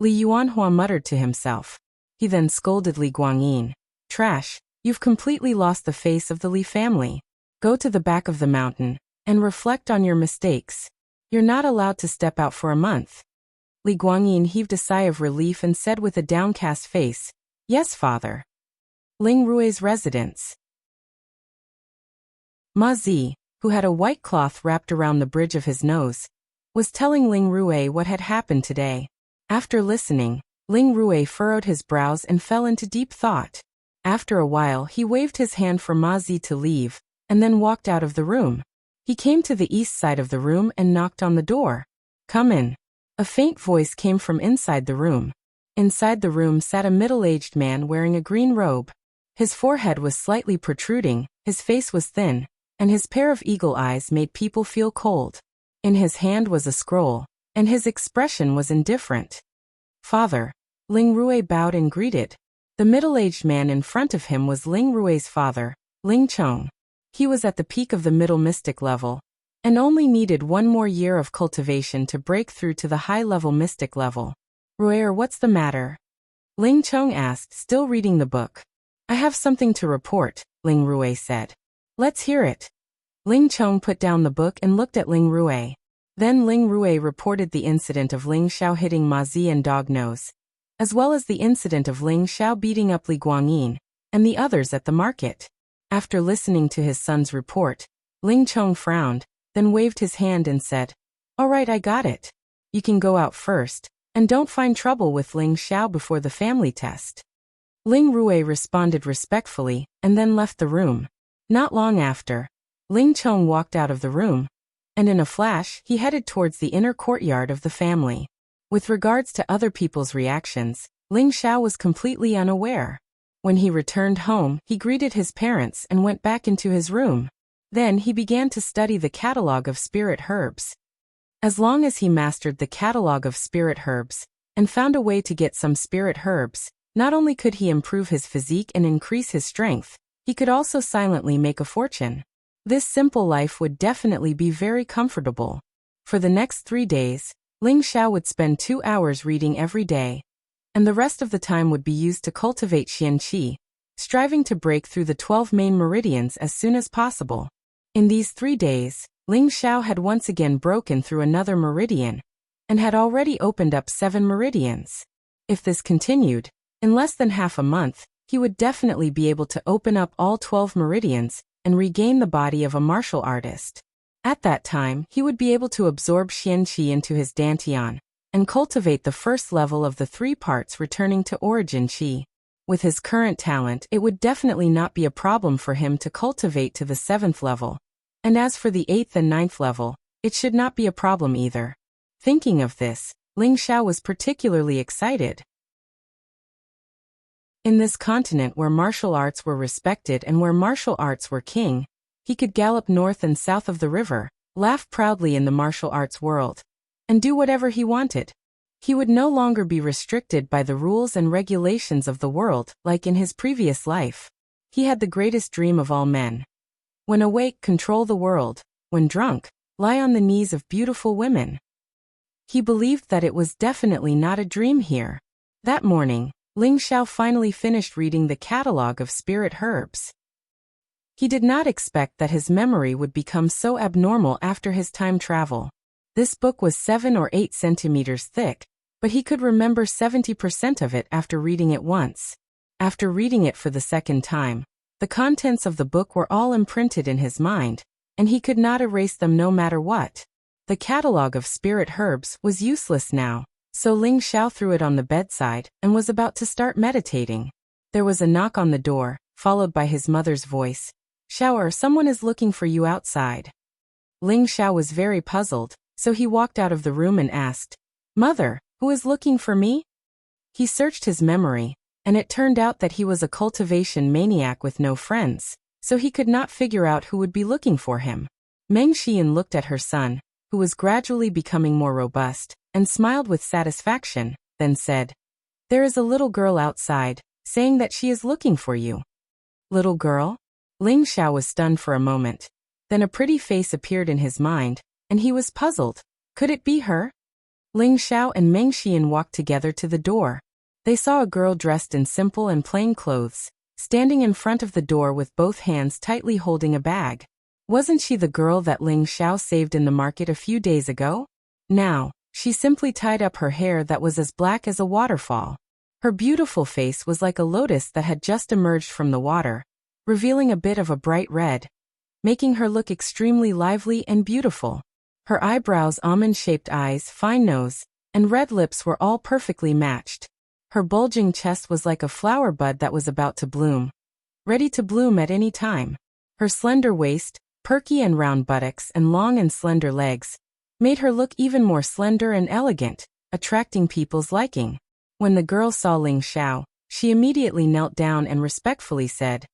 Li Yuanhua muttered to himself. He then scolded Li Guangyin. "Trash, you've completely lost the face of the Li family. Go to the back of the mountain, and reflect on your mistakes. You're not allowed to step out for a month." Li Guangyin heaved a sigh of relief and said with a downcast face, "Yes, father." Ling Rui's residence. Ma Zi, who had a white cloth wrapped around the bridge of his nose, was telling Ling Rui what had happened today. After listening, Ling Rui furrowed his brows and fell into deep thought. After a while he waved his hand for Ma Zi to leave, and then walked out of the room. He came to the east side of the room and knocked on the door. "Come in." A faint voice came from inside the room. Inside the room sat a middle-aged man wearing a green robe. His forehead was slightly protruding, his face was thin, and his pair of eagle eyes made people feel cold. In his hand was a scroll, and his expression was indifferent. "Father." Ling Rui bowed and greeted. The middle-aged man in front of him was Ling Rui's father, Ling Chong. He was at the peak of the middle mystic level, and only needed one more year of cultivation to break through to the high-level mystic level. "Ruier, what's the matter?" Ling Chong asked, still reading the book. "I have something to report," Ling Rui said. "Let's hear it." Ling Chong put down the book and looked at Ling Rui. Then Ling Rui reported the incident of Ling Xiao hitting Ma Zi and Dog Nose, as well as the incident of Ling Xiao beating up Li Guangyin and the others at the market. After listening to his son's report, Ling Chong frowned, then waved his hand and said, "All right, I got it. You can go out first, and don't find trouble with Ling Xiao before the family test." Ling Rui responded respectfully and then left the room. Not long after, Ling Chong walked out of the room, and in a flash he headed towards the inner courtyard of the family. With regards to other people's reactions, Ling Xiao was completely unaware. When he returned home, he greeted his parents and went back into his room. Then he began to study the catalog of spirit herbs. As long as he mastered the catalog of spirit herbs and found a way to get some spirit herbs, not only could he improve his physique and increase his strength, he could also silently make a fortune. This simple life would definitely be very comfortable. For the next 3 days, Ling Xiao would spend 2 hours reading every day, and the rest of the time would be used to cultivate Xian Qi, striving to break through the 12 main meridians as soon as possible. In these 3 days, Ling Xiao had once again broken through another meridian, and had already opened up 7 meridians. If this continued, in less than half a month, he would definitely be able to open up all 12 meridians and regain the body of a martial artist. At that time, he would be able to absorb Xian Qi into his dantian, and cultivate the first level of the 3 parts returning to origin Qi. With his current talent, it would definitely not be a problem for him to cultivate to the 7th level. And as for the 8th and 9th level, it should not be a problem either. Thinking of this, Ling Xiao was particularly excited. In this continent where martial arts were respected and where martial arts were king, he could gallop north and south of the river, laugh proudly in the martial arts world, and do whatever he wanted. He would no longer be restricted by the rules and regulations of the world like in his previous life. He had the greatest dream of all men. When awake, control the world. When drunk, lie on the knees of beautiful women. He believed that it was definitely not a dream here. That morning, Ling Xiao finally finished reading the catalog of spirit herbs. He did not expect that his memory would become so abnormal after his time travel. This book was 7 or 8 centimeters thick, but he could remember 70% of it after reading it once. After reading it for the second time, the contents of the book were all imprinted in his mind, and he could not erase them no matter what. The catalog of spirit herbs was useless now, so Ling Xiao threw it on the bedside and was about to start meditating. There was a knock on the door, followed by his mother's voice. "Xiao, someone is looking for you outside." Ling Xiao was very puzzled, so he walked out of the room and asked, "Mother, who is looking for me?" He searched his memory, and it turned out that he was a cultivation maniac with no friends, so he could not figure out who would be looking for him. Meng Xian looked at her son, who was gradually becoming more robust, and smiled with satisfaction, then said, "There is a little girl outside, saying that she is looking for you." Little girl? Ling Xiao was stunned for a moment. Then a pretty face appeared in his mind, and he was puzzled. Could it be her? Ling Xiao and Meng Xian walked together to the door. They saw a girl dressed in simple and plain clothes, standing in front of the door with both hands tightly holding a bag. Wasn't she the girl that Ling Xiao saved in the market a few days ago? Now, she simply tied up her hair that was as black as a waterfall. Her beautiful face was like a lotus that had just emerged from the water, revealing a bit of a bright red, making her look extremely lively and beautiful. Her eyebrows, almond-shaped eyes, fine nose, and red lips were all perfectly matched. Her bulging chest was like a flower bud that was about to bloom, ready to bloom at any time. Her slender waist, perky and round buttocks, and long and slender legs made her look even more slender and elegant, attracting people's liking. When the girl saw Ling Xiao, she immediately knelt down and respectfully said,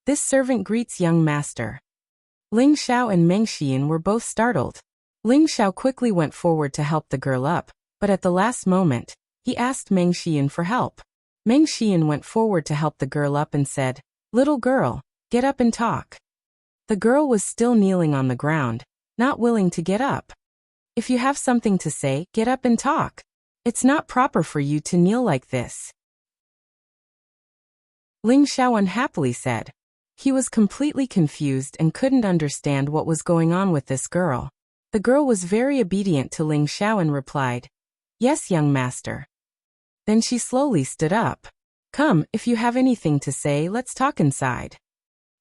"This servant greets young master." Ling Xiao and Meng Xian were both startled. Ling Xiao quickly went forward to help the girl up, but at the last moment, he asked Meng Xian for help. Meng Xian went forward to help the girl up and said, "Little girl, get up and talk." The girl was still kneeling on the ground, not willing to get up. "If you have something to say, get up and talk. It's not proper for you to kneel like this," Ling Xiao unhappily said. He was completely confused and couldn't understand what was going on with this girl. The girl was very obedient to Ling Xiao and replied, "Yes, young master." Then she slowly stood up. "Come, if you have anything to say, let's talk inside."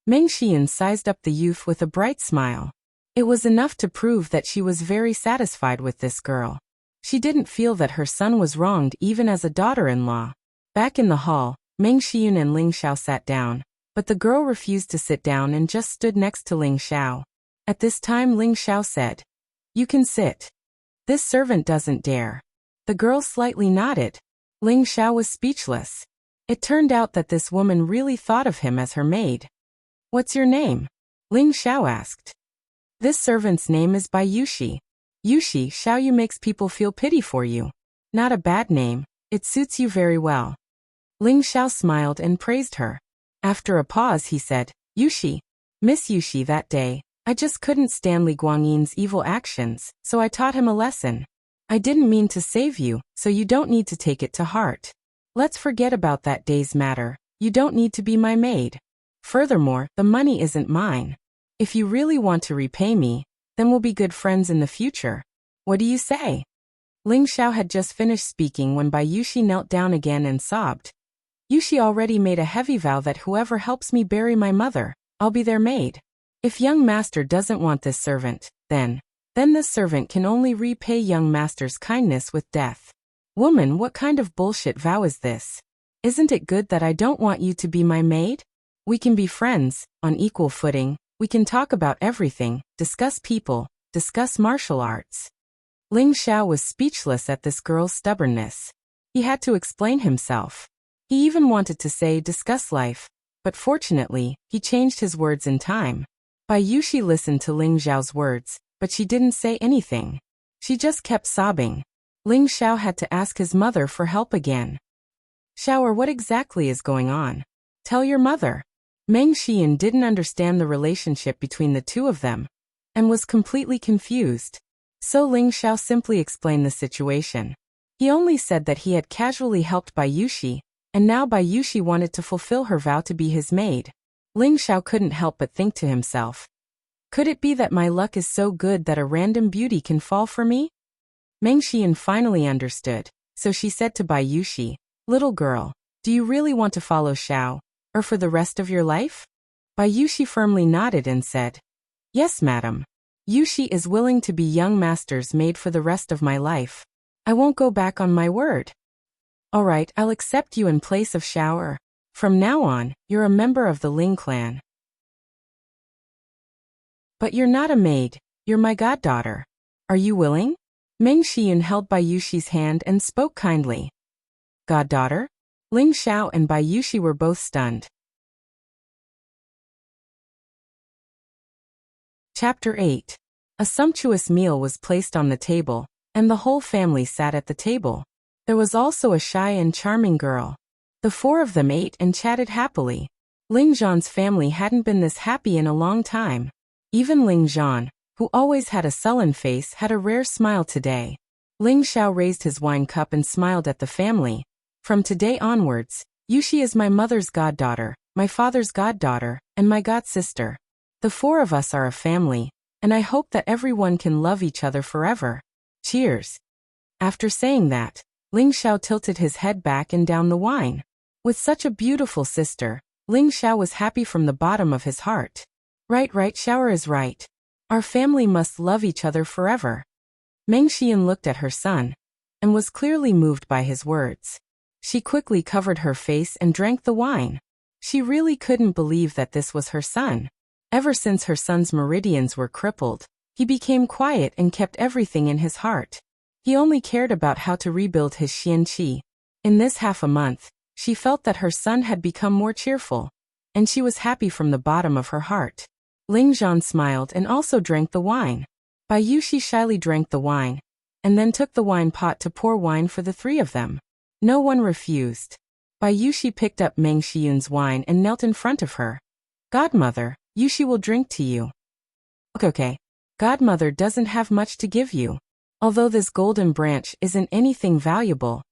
Meng Xian sized up the youth with a bright smile. It was enough to prove that she was very satisfied with this girl. She didn't feel that her son was wronged even as a daughter-in-law. Back in the hall, Meng Xian and Ling Xiao sat down, but the girl refused to sit down and just stood next to Ling Xiao. At this time Ling Xiao said, "You can sit." "This servant doesn't dare." The girl slightly nodded. Ling Xiao was speechless. It turned out that this woman really thought of him as her maid. "What's your name?" Ling Xiao asked. "This servant's name is Bai Yushi. Yushi Xiaoyu makes people feel pity for you. Not a bad name, it suits you very well." Ling Xiao smiled and praised her. After a pause he said, "Yushi, Miss Yushi, that day, I just couldn't stand Li Guangyin's evil actions, so I taught him a lesson. I didn't mean to save you, so you don't need to take it to heart. Let's forget about that day's matter, you don't need to be my maid. Furthermore, the money isn't mine. If you really want to repay me, then we'll be good friends in the future. What do you say?" Ling Xiao had just finished speaking when Bai Yushi knelt down again and sobbed. "Yushi already made a heavy vow that whoever helps me bury my mother, I'll be their maid. If young master doesn't want this servant, then this servant can only repay young master's kindness with death. Woman, what kind of bullshit vow is this? Isn't it good that I don't want you to be my maid? We can be friends, on equal footing, we can talk about everything, discuss people, discuss martial arts." Ling Xiao was speechless at this girl's stubbornness. He had to explain himself. He even wanted to say discuss life, but fortunately, he changed his words in time. Bai Yushi listened to Ling Xiao's words, but she didn't say anything. She just kept sobbing. Ling Xiao had to ask his mother for help again. "Xiao, what exactly is going on? Tell your mother." Meng Xian didn't understand the relationship between the two of them, and was completely confused. So Ling Xiao simply explained the situation. He only said that he had casually helped Bai Yushi, and now Bai Yushi wanted to fulfill her vow to be his maid. Ling Xiao couldn't help but think to himself, could it be that my luck is so good that a random beauty can fall for me? Meng Xian finally understood, so she said to Bai Yushi, "Little girl, do you really want to follow Xiao, or for the rest of your life?" Bai Yushi firmly nodded and said, "Yes, madam. Yushi is willing to be young master's maid for the rest of my life. I won't go back on my word." "All right, I'll accept you in place of Xiao. From now on, you're a member of the Ling clan. But you're not a maid, you're my goddaughter. Are you willing?" Meng Xian held Bai Yushi's hand and spoke kindly. "Goddaughter?" Ling Xiao and Bai Yushi were both stunned. Chapter 8. A sumptuous meal was placed on the table, and the whole family sat at the table. There was also a shy and charming girl. The four of them ate and chatted happily. Ling Zhan's family hadn't been this happy in a long time. Even Ling Zhan, who always had a sullen face, had a rare smile today. Ling Xiao raised his wine cup and smiled at the family. "From today onwards, Yushi is my mother's goddaughter, my father's goddaughter, and my godsister. The four of us are a family, and I hope that everyone can love each other forever. Cheers." After saying that, Ling Xiao tilted his head back and down the wine. With such a beautiful sister, Ling Xiao was happy from the bottom of his heart. Right, Xiao is right. Our family must love each other forever. Meng Xian looked at her son, and was clearly moved by his words. She quickly covered her face and drank the wine. She really couldn't believe that this was her son. Ever since her son's meridians were crippled, he became quiet and kept everything in his heart. He only cared about how to rebuild his Xian Qi. In this half a month, she felt that her son had become more cheerful, and she was happy from the bottom of her heart. Ling Zhan smiled and also drank the wine. Bai Yushi shyly drank the wine, and then took the wine pot to pour wine for the three of them. No one refused. Bai Yushi picked up Meng Xian's wine and knelt in front of her. "Godmother, Yushi will drink to you." Okay. Godmother doesn't have much to give you. Although this golden branch isn't anything valuable,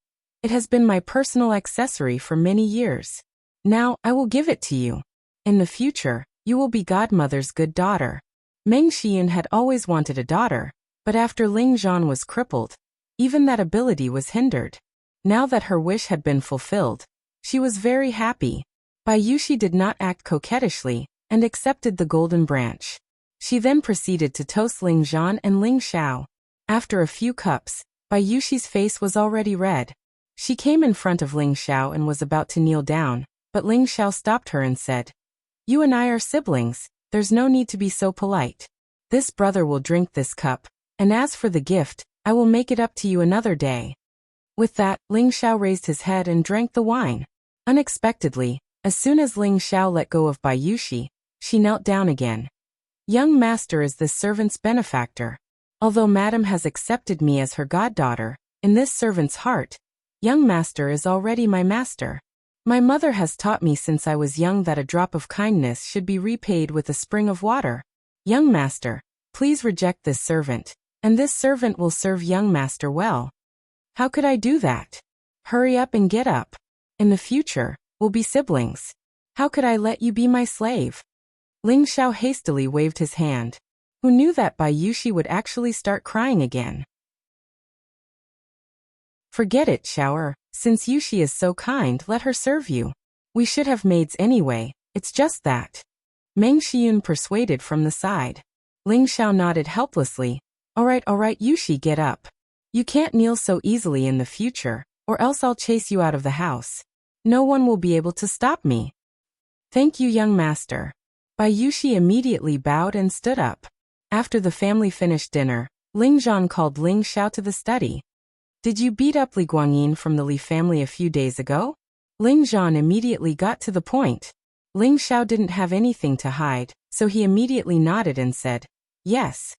it has been my personal accessory for many years. Now, I will give it to you. In the future, you will be Godmother's good daughter. Meng Xian had always wanted a daughter, But after Ling Zhan was crippled, even that ability was hindered. Now that her wish had been fulfilled, she was very happy. Bai Yushi did not act coquettishly, and accepted the golden branch. She then proceeded to toast Ling Zhan and Ling Xiao. After a few cups, Bai Yushi's face was already red. She came in front of Ling Xiao and was about to kneel down, but Ling Xiao stopped her and said, "You and I are siblings, there's no need to be so polite. This brother will drink this cup, and as for the gift, I will make it up to you another day." With that, Ling Xiao raised his head and drank the wine. Unexpectedly, as soon as Ling Xiao let go of Bai Yushi, she knelt down again. "Young master is this servant's benefactor. Although madam has accepted me as her goddaughter, in this servant's heart, young master is already my master. My mother has taught me since I was young that a drop of kindness should be repaid with a spring of water. Young master, please reject this servant, and this servant will serve young master well." "How could I do that? Hurry up and get up. In the future, we'll be siblings. How could I let you be my slave?" Ling Xiao hastily waved his hand. Who knew that Bai Yushi would actually start crying again? "Forget it, Xiaoer. Since Yushi is so kind, let her serve you. We should have maids anyway, it's just that." Meng Xiyun persuaded from the side. Ling Xiao nodded helplessly. All right, Yushi, get up. You can't kneel so easily in the future, or else I'll chase you out of the house. No one will be able to stop me." "Thank you, young master." Bai Yushi immediately bowed and stood up. After the family finished dinner, Ling Zhan called Ling Xiao to the study. "Did you beat up Li Guangyin from the Li family a few days ago?" Ling Zhan immediately got to the point. Ling Xiao didn't have anything to hide, so he immediately nodded and said, "Yes."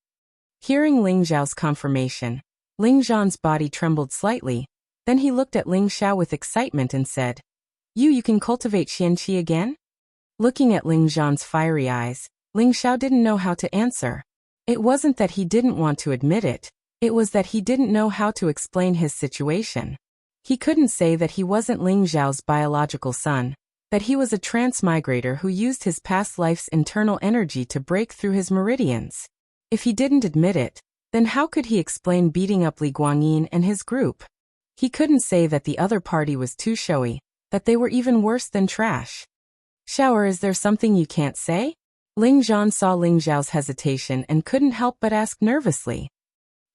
Hearing Ling Xiao's confirmation, Ling Zhan's body trembled slightly. Then he looked at Ling Xiao with excitement and said, You can cultivate Xianqi again?" Looking at Ling Zhan's fiery eyes, Ling Xiao didn't know how to answer. It wasn't that he didn't want to admit it, it was that he didn't know how to explain his situation. He couldn't say that he wasn't Ling Xiao's biological son, that he was a transmigrator who used his past life's internal energy to break through his meridians. If he didn't admit it, then how could he explain beating up Li Guangyin and his group? He couldn't say that the other party was too showy, that they were even worse than trash. "Xiaoer, is there something you can't say?" Ling Zhan saw Ling Xiao's hesitation and couldn't help but ask nervously.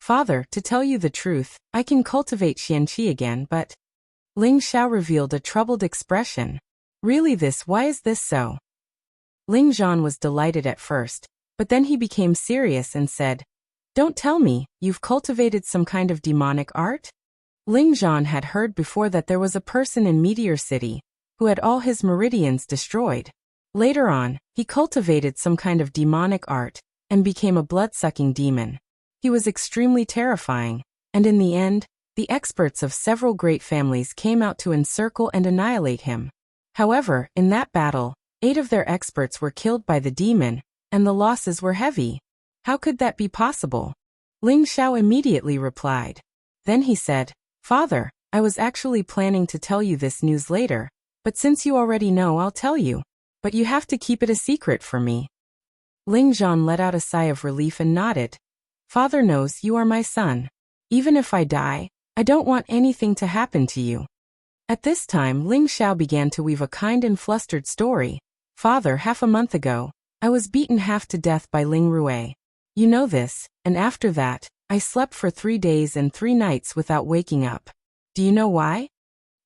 "Father, to tell you the truth, I can cultivate Xianqi again, but..." Ling Xiao revealed a troubled expression. "Really why is this so?" Ling Zhan was delighted at first, but then he became serious and said, "Don't tell me, you've cultivated some kind of demonic art?" Ling Zhan had heard before that there was a person in Meteor City who had all his meridians destroyed. Later on, he cultivated some kind of demonic art and became a blood-sucking demon. He was extremely terrifying, and in the end, the experts of several great families came out to encircle and annihilate him. However, in that battle, 8 of their experts were killed by the demon, and the losses were heavy. How could that be possible? Ling Xiao immediately replied. Then he said, "Father, I was actually planning to tell you this news later, but since you already know, I'll tell you. But you have to keep it a secret for me." Ling Zhan let out a sigh of relief and nodded. "Father knows you are my son. Even if I die, I don't want anything to happen to you." At this time, Ling Xiao began to weave a kind and flustered story. "Father, half a month ago, I was beaten half to death by Ling Rui. You know this, and after that, I slept for 3 days and 3 nights without waking up. Do you know why?"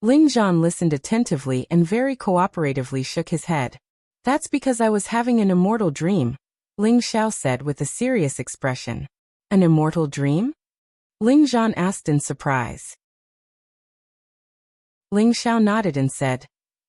Ling Zhan listened attentively and very cooperatively shook his head. "That's because I was having an immortal dream," Ling Xiao said with a serious expression. "An immortal dream?" Ling Zhan asked in surprise. Ling Xiao nodded and said,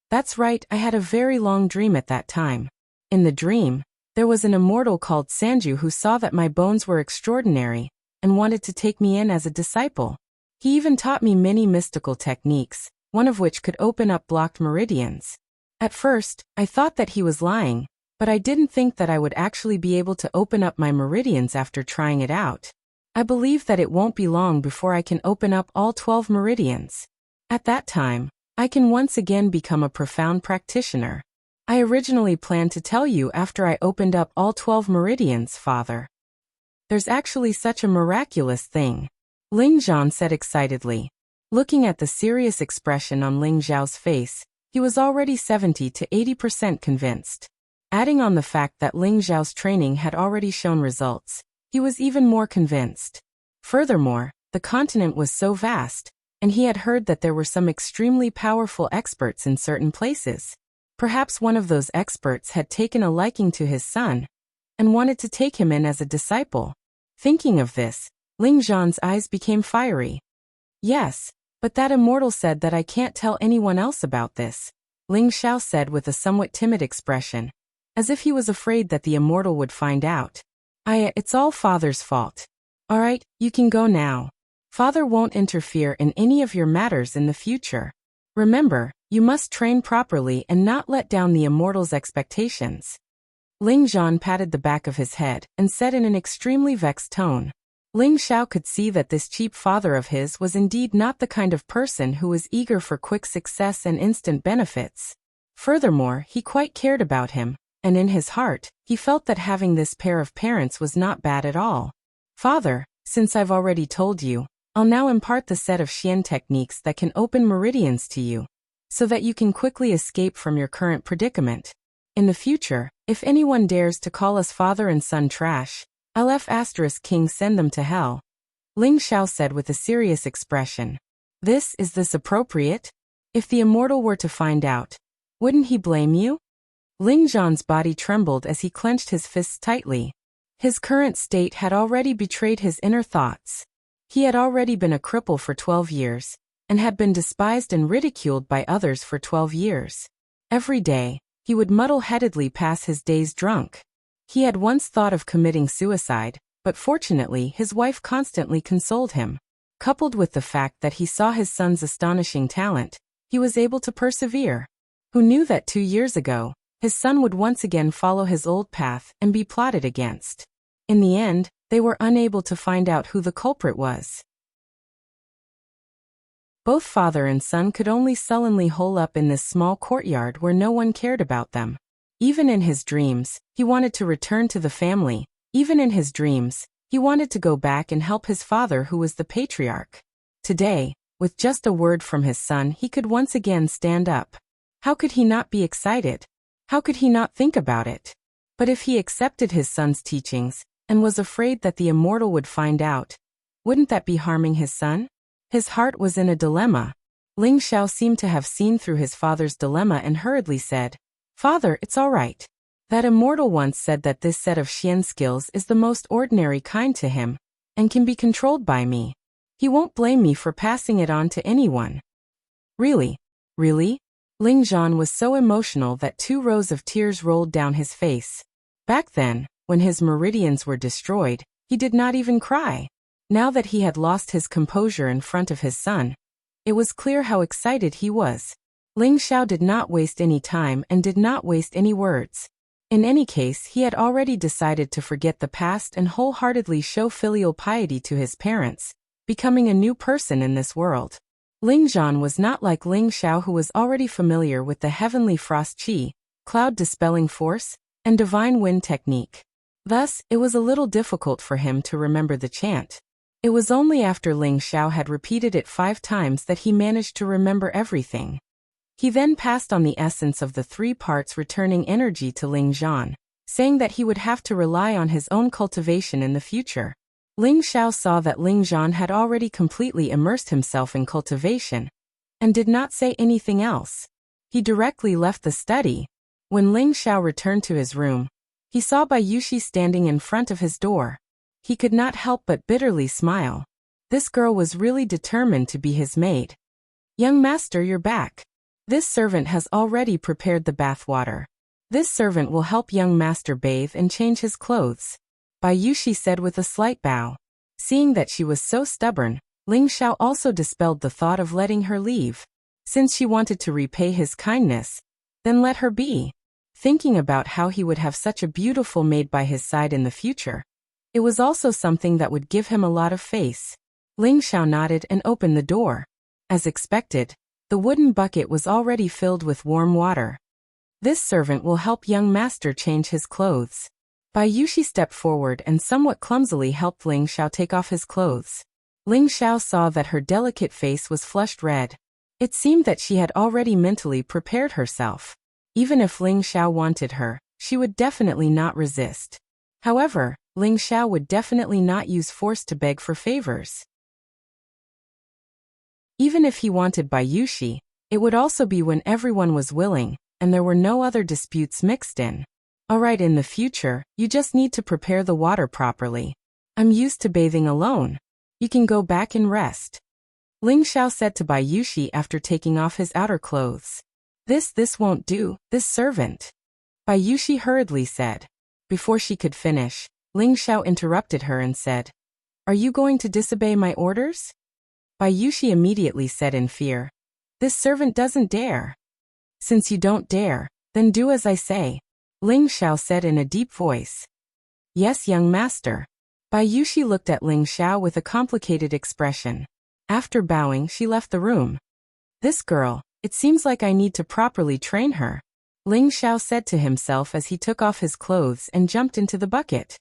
"That's right, I had a very long dream at that time. In the dream, there was an immortal called Sanju who saw that my bones were extraordinary and wanted to take me in as a disciple. He even taught me many mystical techniques, one of which could open up blocked meridians. At first, I thought that he was lying, but I didn't think that I would actually be able to open up my meridians after trying it out. I believe that it won't be long before I can open up all 12 meridians. At that time, I can once again become a profound practitioner. I originally planned to tell you after I opened up all 12 meridians, Father." There's actually such a miraculous thing. Ling Zhan said excitedly. Looking at the serious expression on Ling Zhao's face, he was already 70 to 80% convinced. Adding on the fact that Ling Zhao's training had already shown results, he was even more convinced. Furthermore, the continent was so vast, and he had heard that there were some extremely powerful experts in certain places. Perhaps one of those experts had taken a liking to his son and wanted to take him in as a disciple. Thinking of this, Ling Zhan's eyes became fiery. Yes, but that immortal said that I can't tell anyone else about this, Ling Xiao said with a somewhat timid expression, as if he was afraid that the immortal would find out. It's all Father's fault. Alright, you can go now. Father won't interfere in any of your matters in the future. Remember, you must train properly and not let down the immortal's expectations. Ling Zhan patted the back of his head and said in an extremely vexed tone. Ling Xiao could see that this cheap father of his was indeed not the kind of person who was eager for quick success and instant benefits. Furthermore, he quite cared about him, and in his heart, he felt that having this pair of parents was not bad at all. Father, since I've already told you, I'll now impart the set of Xian techniques that can open meridians to you, so that you can quickly escape from your current predicament. In the future, if anyone dares to call us father and son trash, King send them to hell. Ling Xiao said with a serious expression. Is this appropriate? If the immortal were to find out, wouldn't he blame you? Ling Zhan's body trembled as he clenched his fists tightly. His current state had already betrayed his inner thoughts. He had already been a cripple for 12 years, and had been despised and ridiculed by others for 12 years. Every day, he would muddle-headedly pass his days drunk. He had once thought of committing suicide, but fortunately his wife constantly consoled him. Coupled with the fact that he saw his son's astonishing talent, he was able to persevere. Who knew that 2 years ago, his son would once again follow his old path and be plotted against? In the end, they were unable to find out who the culprit was. Both father and son could only sullenly hole up in this small courtyard where no one cared about them. Even in his dreams, he wanted to return to the family. Even in his dreams, he wanted to go back and help his father who was the patriarch. Today, with just a word from his son, he could once again stand up. How could he not be excited? How could he not think about it? But if he accepted his son's teachings, and was afraid that the immortal would find out, wouldn't that be harming his son? His heart was in a dilemma. Ling Xiao seemed to have seen through his father's dilemma and hurriedly said, Father, it's all right. That immortal once said that this set of Xian skills is the most ordinary kind to him, and can be controlled by me. He won't blame me for passing it on to anyone. Really? Really? Ling Zhan was so emotional that 2 rows of tears rolled down his face. Back then, when his meridians were destroyed, he did not even cry. Now that he had lost his composure in front of his son, it was clear how excited he was. Ling Xiao did not waste any time and did not waste any words. In any case, he had already decided to forget the past and wholeheartedly show filial piety to his parents, becoming a new person in this world. Ling Zhan was not like Ling Xiao, who was already familiar with the heavenly frost qi, cloud dispelling force, and divine wind technique. Thus, it was a little difficult for him to remember the chant. It was only after Ling Xiao had repeated it 5 times that he managed to remember everything. He then passed on the essence of the 3 parts, returning energy to Ling Zhan, saying that he would have to rely on his own cultivation in the future. Ling Xiao saw that Ling Zhan had already completely immersed himself in cultivation, and did not say anything else. He directly left the study. When Ling Xiao returned to his room, he saw Bai Yuxi standing in front of his door. He could not help but bitterly smile. This girl was really determined to be his maid. Young master, you're back. This servant has already prepared the bath water. This servant will help young master bathe and change his clothes, Bai Yuxi said with a slight bow. Seeing that she was so stubborn, Ling Xiao also dispelled the thought of letting her leave. Since she wanted to repay his kindness, then let her be. Thinking about how he would have such a beautiful maid by his side in the future, it was also something that would give him a lot of face. Ling Xiao nodded and opened the door. As expected, the wooden bucket was already filled with warm water. This servant will help young master change his clothes. Bai Yushi stepped forward and somewhat clumsily helped Ling Xiao take off his clothes. Ling Xiao saw that her delicate face was flushed red. It seemed that she had already mentally prepared herself. Even if Ling Xiao wanted her, she would definitely not resist. However, Ling Xiao would definitely not use force to beg for favors. Even if he wanted Bai Yushi, it would also be when everyone was willing, and there were no other disputes mixed in. Alright, in the future, you just need to prepare the water properly. I'm used to bathing alone. You can go back and rest. Ling Xiao said to Bai Yushi after taking off his outer clothes. This won't do, this servant. Bai Yushi hurriedly said. Before she could finish, Ling Xiao interrupted her and said, Are you going to disobey my orders? Bai Yushi immediately said in fear. This servant doesn't dare. Since you don't dare, then do as I say, Ling Xiao said in a deep voice. Yes, young master. Bai Yushi looked at Ling Xiao with a complicated expression. After bowing, she left the room. This girl, it seems like I need to properly train her, Ling Xiao said to himself as he took off his clothes and jumped into the bucket.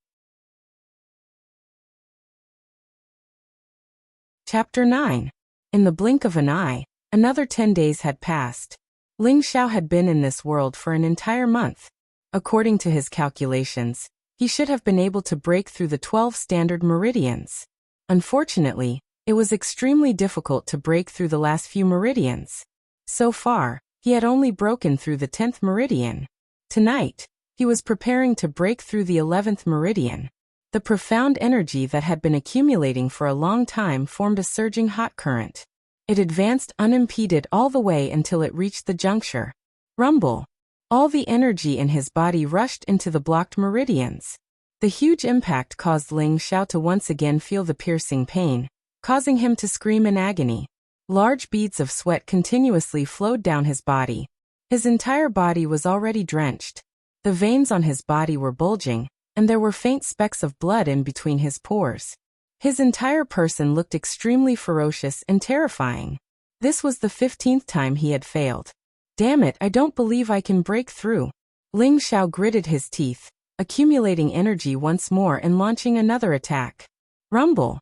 Chapter 9. In the blink of an eye, another 10 days had passed. Ling Xiao had been in this world for an entire month. According to his calculations, he should have been able to break through the 12 standard meridians. Unfortunately, it was extremely difficult to break through the last few meridians. So far, he had only broken through the 10th meridian. Tonight, he was preparing to break through the 11th meridian. The profound energy that had been accumulating for a long time formed a surging hot current. It advanced unimpeded all the way until it reached the juncture. Rumble. All the energy in his body rushed into the blocked meridians. The huge impact caused Ling Xiao to once again feel the piercing pain, causing him to scream in agony. Large beads of sweat continuously flowed down his body. His entire body was already drenched. The veins on his body were bulging, and there were faint specks of blood in between his pores. His entire person looked extremely ferocious and terrifying. This was the 15th time he had failed. Damn it, I don't believe I can break through. Ling Xiao gritted his teeth, accumulating energy once more and launching another attack. Rumble.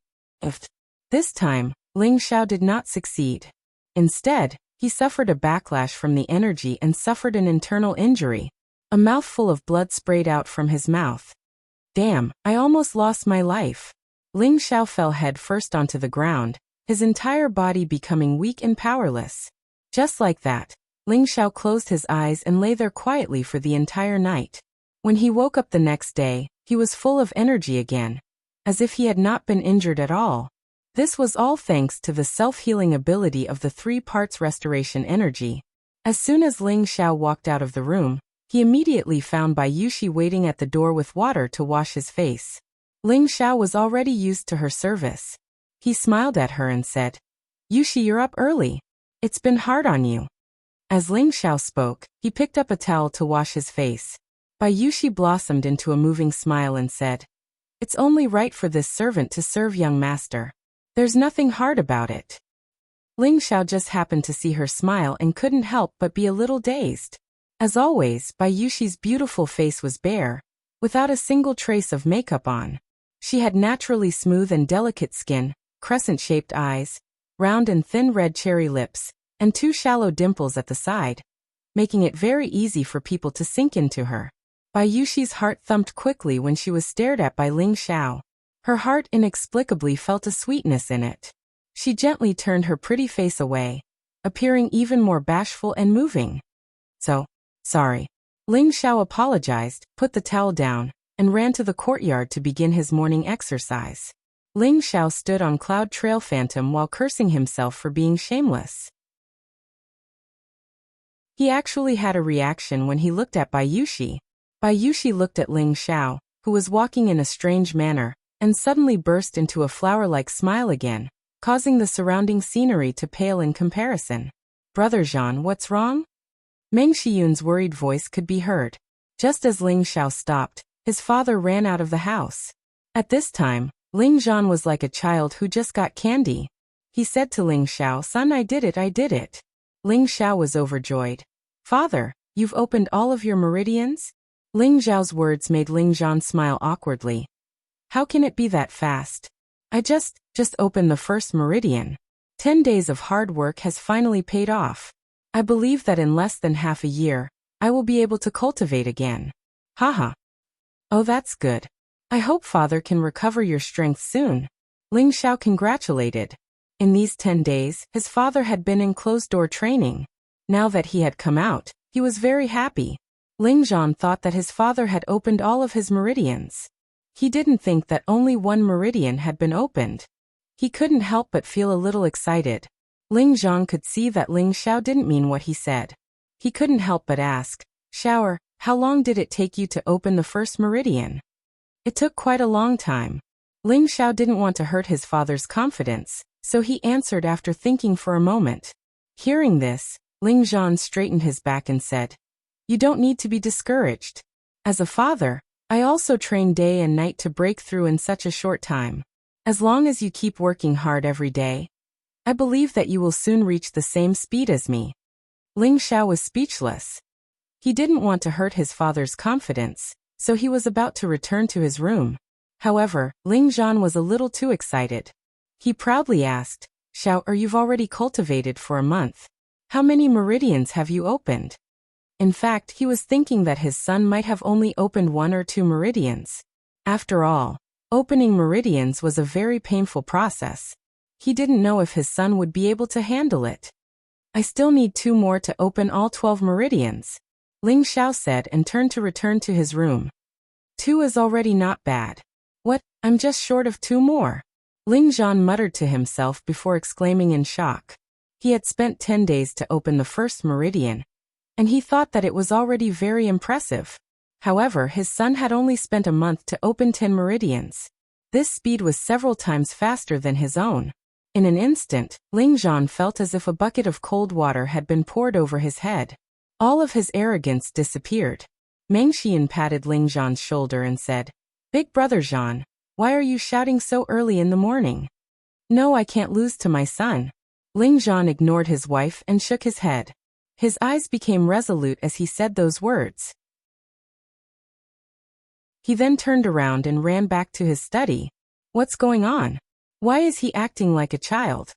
This time, Ling Xiao did not succeed. Instead, he suffered a backlash from the energy and suffered an internal injury. A mouthful of blood sprayed out from his mouth. Damn, I almost lost my life. Ling Xiao fell head first onto the ground, his entire body becoming weak and powerless. Just like that, Ling Xiao closed his eyes and lay there quietly for the entire night. When he woke up the next day, he was full of energy again, as if he had not been injured at all. This was all thanks to the self-healing ability of the 3 parts restoration energy. As soon as Ling Xiao walked out of the room, he immediately found Bai Yushi waiting at the door with water to wash his face. Ling Xiao was already used to her service. He smiled at her and said, Yushi, you're up early. It's been hard on you. As Ling Xiao spoke, he picked up a towel to wash his face. Bai Yushi blossomed into a moving smile and said, It's only right for this servant to serve young master. There's nothing hard about it. Ling Xiao just happened to see her smile and couldn't help but be a little dazed. As always, Bai Yushi's beautiful face was bare, without a single trace of makeup on. She had naturally smooth and delicate skin, crescent-shaped eyes, round and thin red cherry lips, and 2 shallow dimples at the side, making it very easy for people to sink into her. Bai Yushi's heart thumped quickly when she was stared at by Ling Xiao. Her heart inexplicably felt a sweetness in it. She gently turned her pretty face away, appearing even more bashful and moving. Sorry. Ling Xiao apologized, put the towel down, and ran to the courtyard to begin his morning exercise. Ling Xiao stood on Cloud Trail Phantom while cursing himself for being shameless. He actually had a reaction when he looked at Bai Yushi. Bai Yushi looked at Ling Xiao, who was walking in a strange manner, and suddenly burst into a flower-like smile again, causing the surrounding scenery to pale in comparison. Brother Jean, what's wrong? Meng Xiyun's worried voice could be heard. Just as Ling Xiao stopped, his father ran out of the house. At this time, Ling Zhan was like a child who just got candy. He said to Ling Xiao, Son, I did it. Ling Xiao was overjoyed. Father, you've opened all of your meridians? Ling Zhao's words made Ling Zhan smile awkwardly. How can it be that fast? I just opened the first meridian. 10 days of hard work has finally paid off. I believe that in less than half a year, I will be able to cultivate again. Haha. Oh, that's good. I hope father can recover your strength soon. Ling Xiao congratulated. In these 10 days, his father had been in closed-door training. Now that he had come out, he was very happy. Ling Zhan thought that his father had opened all of his meridians. He didn't think that only one meridian had been opened. He couldn't help but feel a little excited. Ling Zhan could see that Ling Xiao didn't mean what he said. He couldn't help but ask, Xiao, how long did it take you to open the first meridian? It took quite a long time. Ling Xiao didn't want to hurt his father's confidence, so he answered after thinking for a moment. Hearing this, Ling Zhan straightened his back and said, You don't need to be discouraged. As a father, I also train day and night to break through in such a short time. As long as you keep working hard every day, I believe that you will soon reach the same speed as me. Ling Xiao was speechless. He didn't want to hurt his father's confidence, so he was about to return to his room. However, Ling Zhan was a little too excited. He proudly asked, Xiao, you've already cultivated for a month. How many meridians have you opened? In fact, he was thinking that his son might have only opened 1 or 2 meridians. After all, opening meridians was a very painful process. He didn't know if his son would be able to handle it. I still need 2 more to open all 12 meridians, Ling Xiao said and turned to return to his room. 2 is already not bad. What, I'm just short of 2 more? Ling Zhan muttered to himself before exclaiming in shock. He had spent 10 days to open the first meridian, and he thought that it was already very impressive. However, his son had only spent a month to open 10 meridians. This speed was several times faster than his own. In an instant, Ling Zhan felt as if a bucket of cold water had been poured over his head. All of his arrogance disappeared. Meng Xian patted Ling Zhan's shoulder and said, Big brother Zhan, why are you shouting so early in the morning? No, I can't lose to my son. Ling Zhan ignored his wife and shook his head. His eyes became resolute as he said those words. He then turned around and ran back to his study. What's going on? Why is he acting like a child?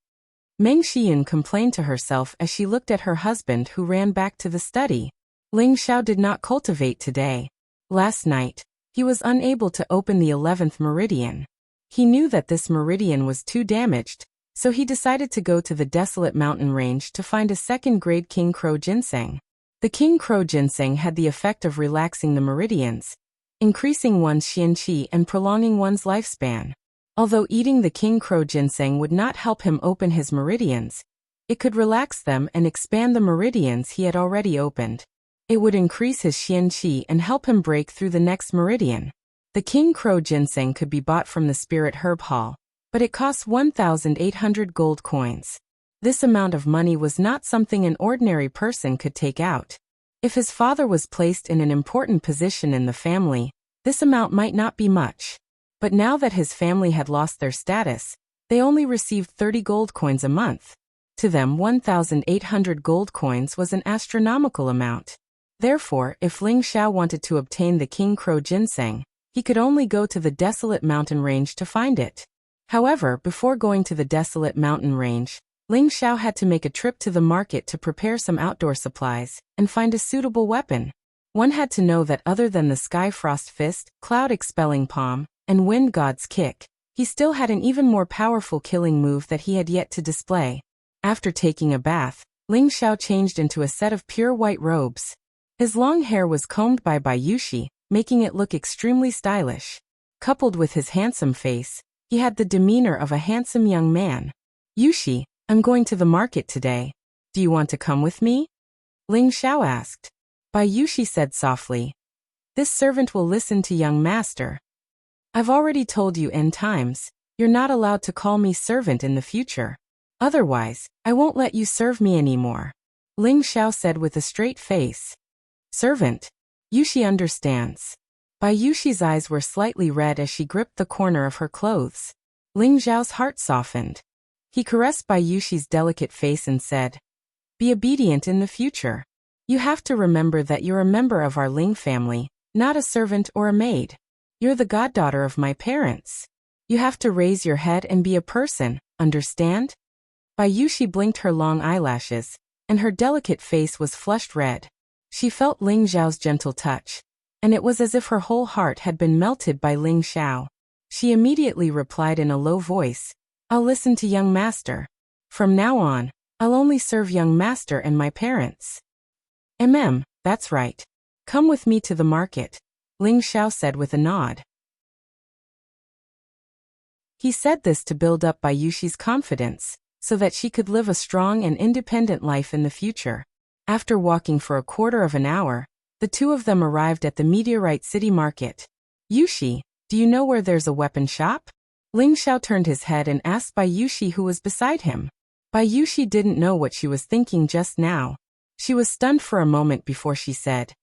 Meng Xian complained to herself as she looked at her husband who ran back to the study. Ling Xiao did not cultivate today. Last night, he was unable to open the 11th meridian. He knew that this meridian was too damaged, so he decided to go to the desolate mountain range to find a second-grade king crow ginseng. The king crow ginseng had the effect of relaxing the meridians, increasing one's xian qi and prolonging one's lifespan. Although eating the king crow ginseng would not help him open his meridians, it could relax them and expand the meridians he had already opened. It would increase his xian qi and help him break through the next meridian. The king crow ginseng could be bought from the spirit herb hall, but it costs 1,800 gold coins. This amount of money was not something an ordinary person could take out. If his father was placed in an important position in the family, this amount might not be much. But now that his family had lost their status, they only received 30 gold coins a month. To them, 1,800 gold coins was an astronomical amount. Therefore, if Ling Xiao wanted to obtain the king crow ginseng, he could only go to the desolate mountain range to find it. However, before going to the desolate mountain range, Ling Xiao had to make a trip to the market to prepare some outdoor supplies and find a suitable weapon. One had to know that other than the Sky Frost Fist, Cloud Expelling Palm, and Wind God's Kick, he still had an even more powerful killing move that he had yet to display. After taking a bath, Ling Xiao changed into a set of pure white robes. His long hair was combed by Yushi, making it look extremely stylish. Coupled with his handsome face, he had the demeanor of a handsome young man. Yushi, I'm going to the market today. Do you want to come with me? Ling Xiao asked. Yushi said softly. This servant will listen to young master. I've already told you n times, you're not allowed to call me servant in the future. Otherwise, I won't let you serve me anymore. Ling Xiao said with a straight face. Servant. Yushi understands. Yushi's eyes were slightly red as she gripped the corner of her clothes. Ling Xiao's heart softened. He caressed Yushi's delicate face and said, Be obedient in the future. You have to remember that you're a member of our Ling family, not a servant or a maid. You're the goddaughter of my parents. You have to raise your head and be a person, understand? Bayushi blinked her long eyelashes, and her delicate face was flushed red. She felt Ling Xiao's gentle touch, and it was as if her whole heart had been melted by Ling Xiao. She immediately replied in a low voice, I'll listen to young master. From now on, I'll only serve young master and my parents. That's right. Come with me to the market, Ling Xiao said with a nod. He said this to build up Bayushi's confidence, so that she could live a strong and independent life in the future. After walking for a quarter of an hour, the two of them arrived at the Meteorite City Market. Yushi, do you know where there's a weapon shop? Ling Xiao turned his head and asked Bayushi who was beside him. Bayushi didn't know what she was thinking just now. She was stunned for a moment before she said,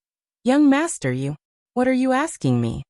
Young master, what are you asking me?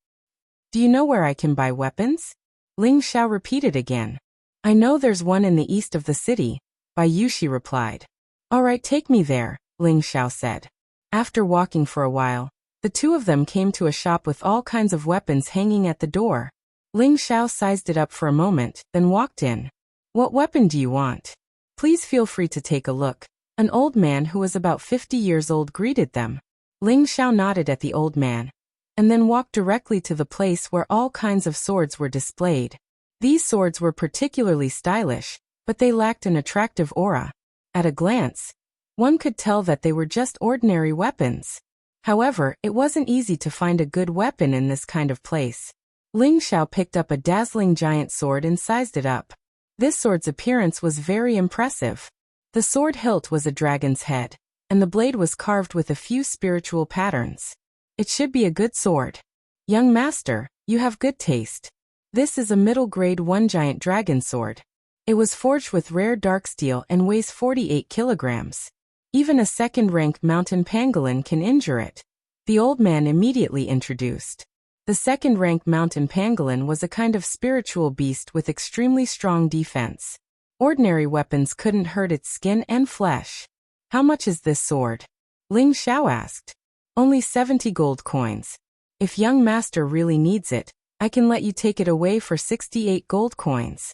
Do you know where I can buy weapons? Ling Xiao repeated again. I know there's one in the east of the city, Bayushi replied. All right, take me there, Ling Xiao said. After walking for a while, the two of them came to a shop with all kinds of weapons hanging at the door. Ling Xiao sized it up for a moment, then walked in. What weapon do you want? Please feel free to take a look. An old man who was about 50 years old greeted them. Ling Xiao nodded at the old man, and then walked directly to the place where all kinds of swords were displayed. These swords were particularly stylish, but they lacked an attractive aura. At a glance, one could tell that they were just ordinary weapons. However, it wasn't easy to find a good weapon in this kind of place. Ling Xiao picked up a dazzling giant sword and sized it up. This sword's appearance was very impressive. The sword hilt was a dragon's head, and the blade was carved with a few spiritual patterns. It should be a good sword. Young master, you have good taste. This is a middle grade 1 giant dragon sword. It was forged with rare dark steel and weighs 48 kilograms. Even a second-rank mountain pangolin can injure it. The old man immediately introduced. The second-rank mountain pangolin was a kind of spiritual beast with extremely strong defense. Ordinary weapons couldn't hurt its skin and flesh. How much is this sword? Ling Xiao asked. Only 70 gold coins. If young master really needs it, I can let you take it away for 68 gold coins.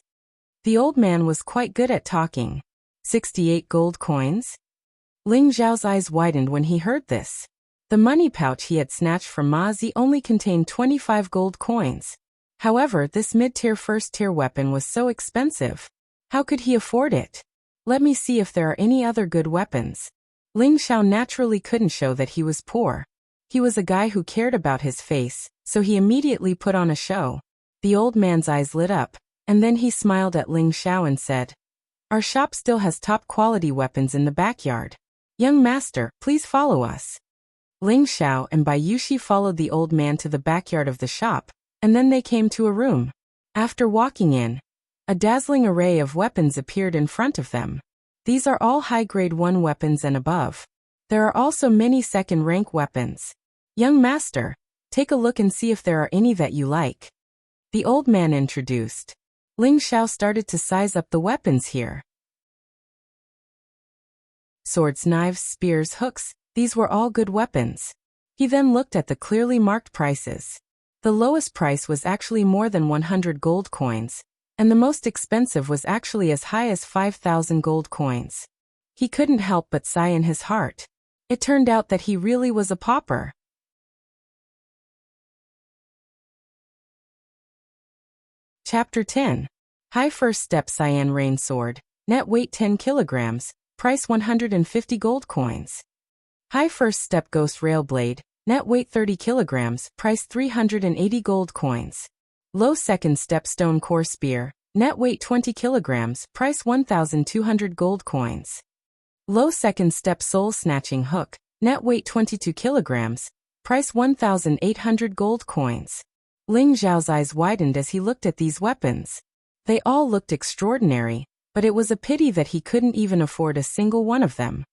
The old man was quite good at talking. 68 gold coins? Ling Xiao's eyes widened when he heard this. The money pouch he had snatched from Ma Zi only contained 25 gold coins. However, this mid-tier first-tier weapon was so expensive. How could he afford it? Let me see if there are any other good weapons. Ling Xiao naturally couldn't show that he was poor. He was a guy who cared about his face, so he immediately put on a show. The old man's eyes lit up, and then he smiled at Ling Xiao and said, Our shop still has top-quality weapons in the backyard. Young master, please follow us. Ling Xiao and Bayushi followed the old man to the backyard of the shop, and then they came to a room. After walking in, a dazzling array of weapons appeared in front of them. These are all high-grade 1 weapons and above. There are also many second-rank weapons. Young master, take a look and see if there are any that you like. The old man introduced. Ling Xiao started to size up the weapons here. Swords, knives, spears, hooks, these were all good weapons. He then looked at the clearly marked prices. The lowest price was actually more than 100 gold coins, and the most expensive was actually as high as 5,000 gold coins. He couldn't help but sigh in his heart. It turned out that he really was a pauper. Chapter 10. High First Step Cyan Rain Sword, net weight 10 kilograms, price 150 gold coins. High First Step Ghost Rail Blade, net weight 30 kilograms, price 380 gold coins. Low Second Step Stone Core Spear, net weight 20 kilograms, price 1,200 gold coins. Low Second Step Soul Snatching Hook, net weight 22 kilograms, price 1,800 gold coins. Ling Xiao's eyes widened as he looked at these weapons. They all looked extraordinary, but it was a pity that he couldn't even afford a single one of them.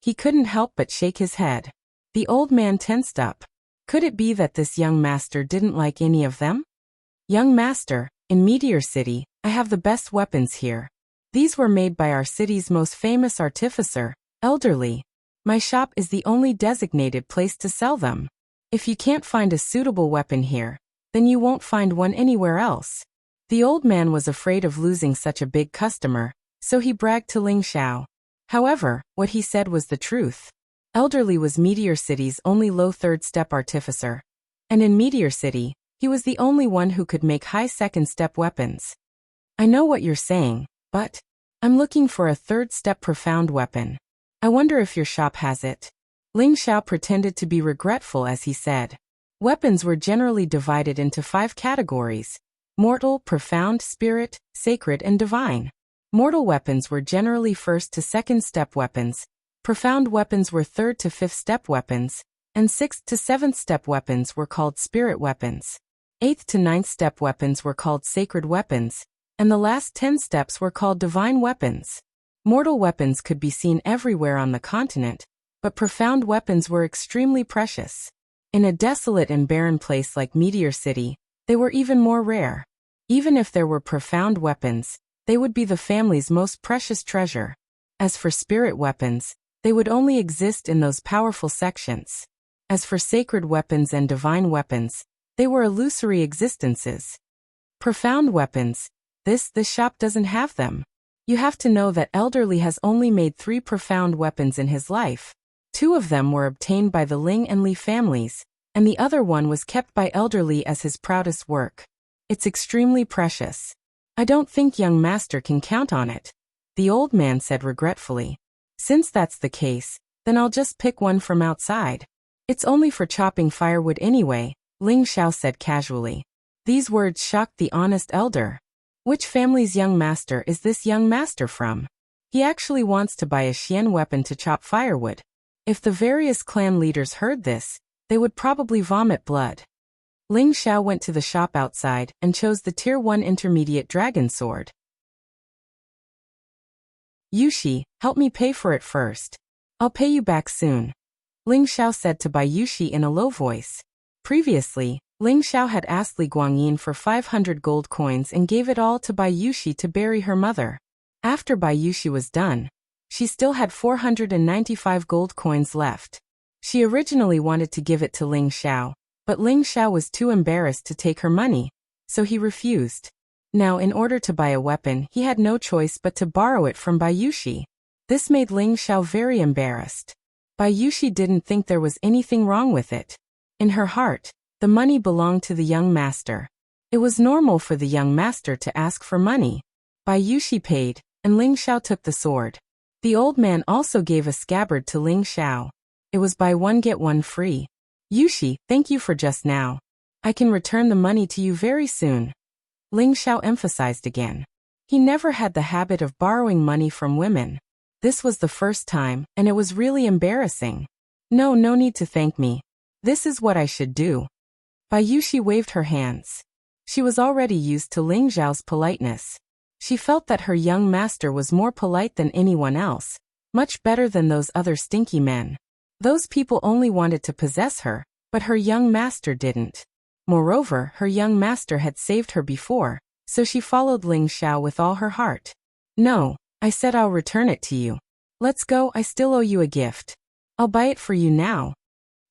He couldn't help but shake his head. The old man tensed up. Could it be that this young master didn't like any of them? Young master, in Meteor City, I have the best weapons here. These were made by our city's most famous artificer, Elderly. My shop is the only designated place to sell them. If you can't find a suitable weapon here, then you won't find one anywhere else. The old man was afraid of losing such a big customer, so he bragged to Ling Xiao. However, what he said was the truth. Elderly was Meteor City's only low third-step artificer. And in Meteor City, he was the only one who could make high second-step weapons. I know what you're saying, but I'm looking for a third-step profound weapon. I wonder if your shop has it. Ling Xiao pretended to be regretful as he said. Weapons were generally divided into 5 categories: mortal, profound, spirit, sacred, and divine. Mortal weapons were generally first to second step weapons, profound weapons were third to fifth step weapons, and sixth to seventh step weapons were called spirit weapons. Eighth to ninth step weapons were called sacred weapons, and the last 10 steps were called divine weapons. Mortal weapons could be seen everywhere on the continent, but profound weapons were extremely precious. In a desolate and barren place like Meteor City, they were even more rare. Even if there were profound weapons, they would be the family's most precious treasure. As for spirit weapons, they would only exist in those powerful sections. As for sacred weapons and divine weapons, they were illusory existences. Profound weapons, this shop doesn't have them. You have to know that Elderly has only made 3 profound weapons in his life. 2 of them were obtained by the Ling and Li families, and the other one was kept by Elderly as his proudest work. It's extremely precious. I don't think young master can count on it, the old man said regretfully. Since that's the case, then I'll just pick one from outside. It's only for chopping firewood anyway, Ling Xiao said casually. These words shocked the honest elder. Which family's young master is this young master from? He actually wants to buy a Xian weapon to chop firewood. If the various clan leaders heard this, they would probably vomit blood. Ling Xiao went to the shop outside and chose the Tier 1 Intermediate Dragon Sword. Yushi, help me pay for it first. I'll pay you back soon, Ling Xiao said to Bai Yushi in a low voice. Previously, Ling Xiao had asked Li Guangyin for 500 gold coins and gave it all to Bai Yushi to bury her mother. After Bai Yushi was done, she still had 495 gold coins left. She originally wanted to give it to Ling Xiao, but Ling Xiao was too embarrassed to take her money, so he refused. Now in order to buy a weapon, he had no choice but to borrow it from Bai Yushi. This made Ling Xiao very embarrassed. Bai Yushi didn't think there was anything wrong with it. In her heart, the money belonged to the young master. It was normal for the young master to ask for money. Bai Yushi paid, and Ling Xiao took the sword. The old man also gave a scabbard to Ling Xiao. It was buy one get one free. Yushi, thank you for just now. I can return the money to you very soon, Ling Xiao emphasized again. He never had the habit of borrowing money from women. This was the first time, and it was really embarrassing. No need to thank me. This is what I should do. Bai Yushi waved her hands. She was already used to Ling Xiao's politeness. She felt that her young master was more polite than anyone else, much better than those other stinky men. Those people only wanted to possess her, but her young master didn't. Moreover, her young master had saved her before, so she followed Ling Xiao with all her heart. No, I said I'll return it to you. Let's go, I still owe you a gift. I'll buy it for you now.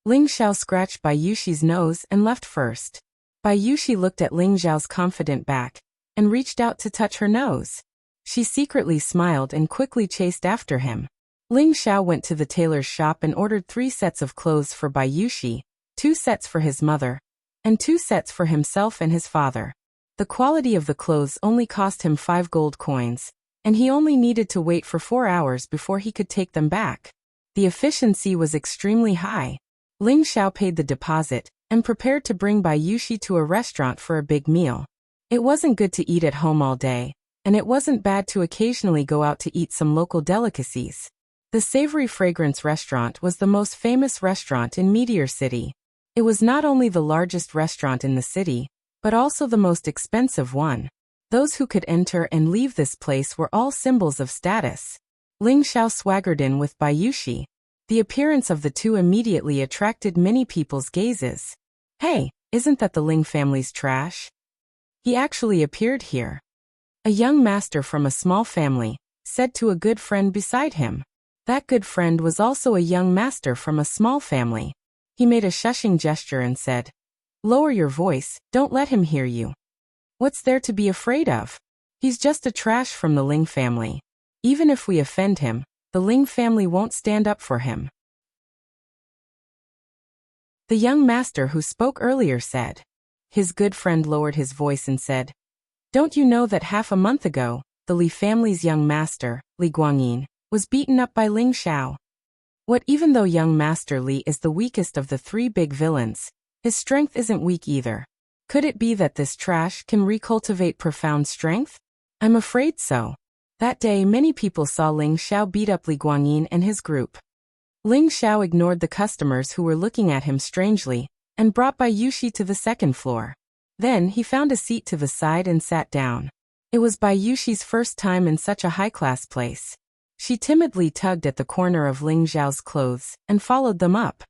Ling Xiao scratched Bai Yushi's nose and left first. Bai Yushi looked at Ling Xiao's confident back, and reached out to touch her nose. She secretly smiled and quickly chased after him. Ling Xiao went to the tailor's shop and ordered 3 sets of clothes for Bai Yushi, 2 sets for his mother, and 2 sets for himself and his father. The quality of the clothes only cost him 5 gold coins, and he only needed to wait for 4 hours before he could take them back. The efficiency was extremely high. Ling Xiao paid the deposit, and prepared to bring Bai Yushi to a restaurant for a big meal. It wasn't good to eat at home all day, and it wasn't bad to occasionally go out to eat some local delicacies. The Savory Fragrance restaurant was the most famous restaurant in Meteor City. It was not only the largest restaurant in the city, but also the most expensive one. Those who could enter and leave this place were all symbols of status. Ling Xiao swaggered in with Bai Yushi. The appearance of the two immediately attracted many people's gazes. Hey, isn't that the Ling family's trash? He actually appeared here. A young master from a small family said to a good friend beside him. That good friend was also a young master from a small family. He made a shushing gesture and said, "Lower your voice, don't let him hear you. What's there to be afraid of? He's just a trash from the Ling family. Even if we offend him, the Ling family won't stand up for him." The young master who spoke earlier said. His good friend lowered his voice and said, "Don't you know that half a month ago, the Li family's young master, Li Guangyin, was beaten up by Ling Xiao? What, even though young master Li is the weakest of the three big villains, his strength isn't weak either. Could it be that this trash can recultivate profound strength? I'm afraid so." That day many people saw Ling Xiao beat up Li Guangyin and his group. Ling Xiao ignored the customers who were looking at him strangely, and brought Bai Yushi to the second floor. Then he found a seat to the side and sat down. It was Bai Yushi's first time in such a high-class place. She timidly tugged at the corner of Ling Xiao's clothes and followed them up.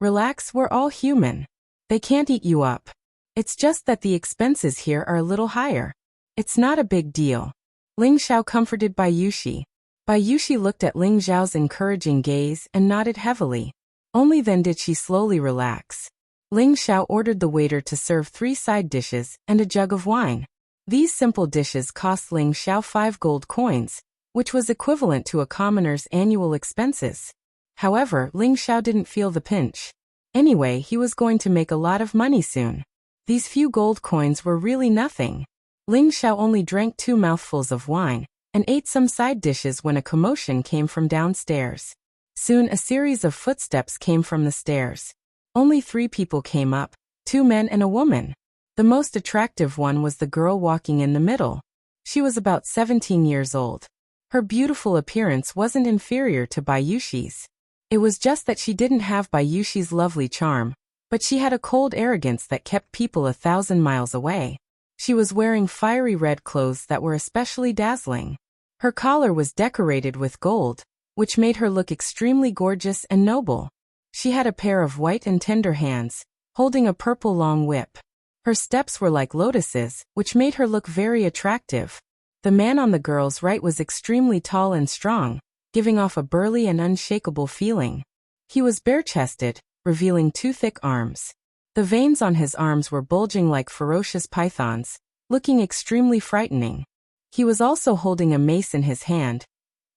"Relax, we're all human. They can't eat you up. It's just that the expenses here are a little higher. It's not a big deal." Ling Xiao comforted Bai Yushi. Bai Yushi looked at Ling Xiao's encouraging gaze and nodded heavily. Only then did she slowly relax. Ling Xiao ordered the waiter to serve 3 side dishes and a jug of wine. These simple dishes cost Ling Xiao 5 gold coins, which was equivalent to a commoner's annual expenses. However, Ling Xiao didn't feel the pinch. Anyway, he was going to make a lot of money soon. These few gold coins were really nothing. Ling Xiao only drank 2 mouthfuls of wine and ate some side dishes when a commotion came from downstairs. Soon a series of footsteps came from the stairs. Only 3 people came up, 2 men and a woman. The most attractive one was the girl walking in the middle. She was about 17 years old. Her beautiful appearance wasn't inferior to Bai Yushi's. It was just that she didn't have Bai Yushi's lovely charm, but she had a cold arrogance that kept people 1,000 miles away. She was wearing fiery red clothes that were especially dazzling. Her collar was decorated with gold, which made her look extremely gorgeous and noble. She had a pair of white and tender hands, holding a purple long whip. Her steps were like lotuses, which made her look very attractive. The man on the girl's right was extremely tall and strong, giving off a burly and unshakable feeling. He was bare-chested, revealing 2 thick arms. The veins on his arms were bulging like ferocious pythons, looking extremely frightening. He was also holding a mace in his hand.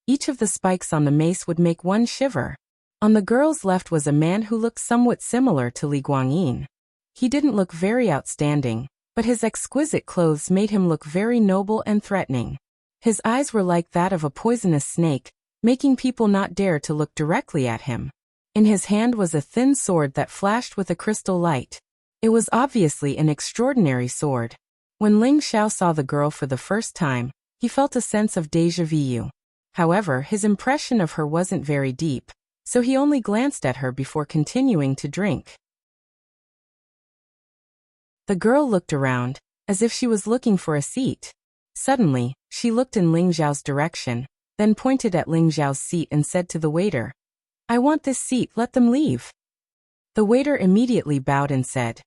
Each of the spikes on the mace would make one shiver. On the girl's left was a man who looked somewhat similar to Li Guangyin. He didn't look very outstanding, but his exquisite clothes made him look very noble and threatening. His eyes were like that of a poisonous snake, making people not dare to look directly at him. In his hand was a thin sword that flashed with a crystal light. It was obviously an extraordinary sword. When Ling Xiao saw the girl for the first time, he felt a sense of déjà vu. However, his impression of her wasn't very deep, so he only glanced at her before continuing to drink. The girl looked around, as if she was looking for a seat. Suddenly, she looked in Ling Xiao's direction, then pointed at Ling Xiao's seat and said to the waiter, "I want this seat, let them leave." The waiter immediately bowed and said,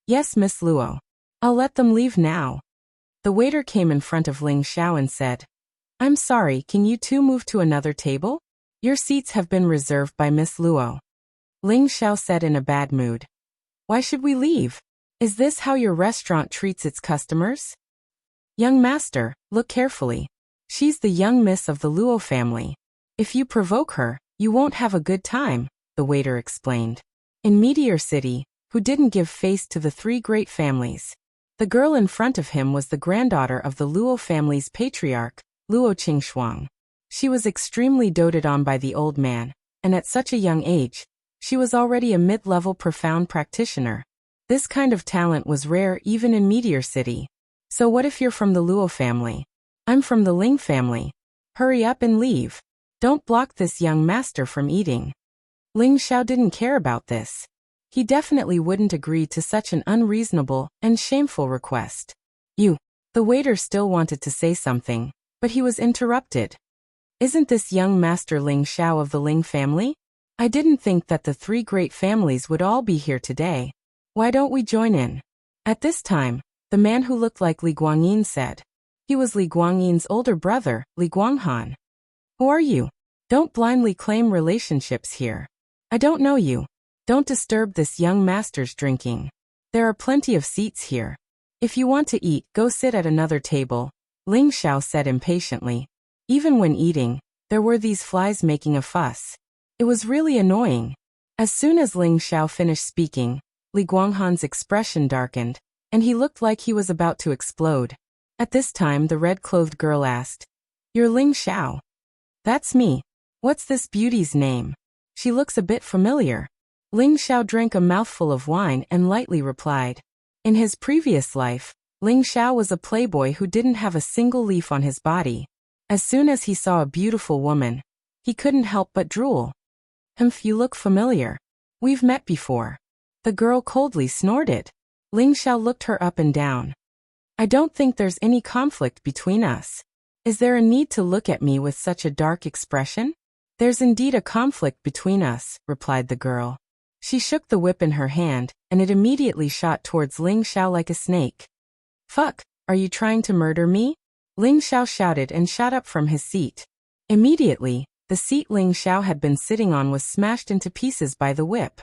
"Yes, Miss Luo. I'll let them leave now." The waiter came in front of Ling Xiao and said, "I'm sorry, can you two move to another table? Your seats have been reserved by Miss Luo." Ling Xiao said in a bad mood, "Why should we leave? Is this how your restaurant treats its customers?" "Young master, look carefully. She's the young miss of the Luo family. If you provoke her, you won't have a good time," the waiter explained. In Meteor City, who didn't give face to the 3 great families? The girl in front of him was the granddaughter of the Luo family's patriarch, Luo Qingshuang. She was extremely doted on by the old man, and at such a young age, she was already a mid-level profound practitioner. This kind of talent was rare even in Meteor City. "So what if you're from the Luo family?" "I'm from the Ling family." "Hurry up and leave. Don't block this young master from eating." Ling Xiao didn't care about this. He definitely wouldn't agree to such an unreasonable and shameful request. The waiter still wanted to say something, but he was interrupted. "Isn't this young master Ling Xiao of the Ling family? I didn't think that the 3 great families would all be here today. Why don't we join in?" At this time, the man who looked like Li Guangyin said. He was Li Guangyin's older brother, Li Guanghan. "Who are you? Don't blindly claim relationships here. I don't know you. Don't disturb this young master's drinking. There are plenty of seats here. If you want to eat, go sit at another table, Ling Xiao said impatiently. Even when eating, there were these flies making a fuss. It was really annoying. As soon as Ling Xiao finished speaking, Li Guanghan's expression darkened, and he looked like he was about to explode. At this time the red-clothed girl asked, "You're Ling Xiao?" "That's me. What's this beauty's name? She looks a bit familiar." Ling Xiao drank a mouthful of wine and lightly replied. In his previous life, Ling Xiao was a playboy who didn't have a single leaf on his body. As soon as he saw a beautiful woman, he couldn't help but drool. You look familiar. We've met before." The girl coldly snorted. Ling Xiao looked her up and down. "I don't think there's any conflict between us. Is there a need to look at me with such a dark expression?" "There's indeed a conflict between us," replied the girl. She shook the whip in her hand, and it immediately shot towards Ling Xiao like a snake. "Fuck, are you trying to murder me?" Ling Xiao shouted and shot up from his seat. Immediately, the seat Ling Xiao had been sitting on was smashed into pieces by the whip.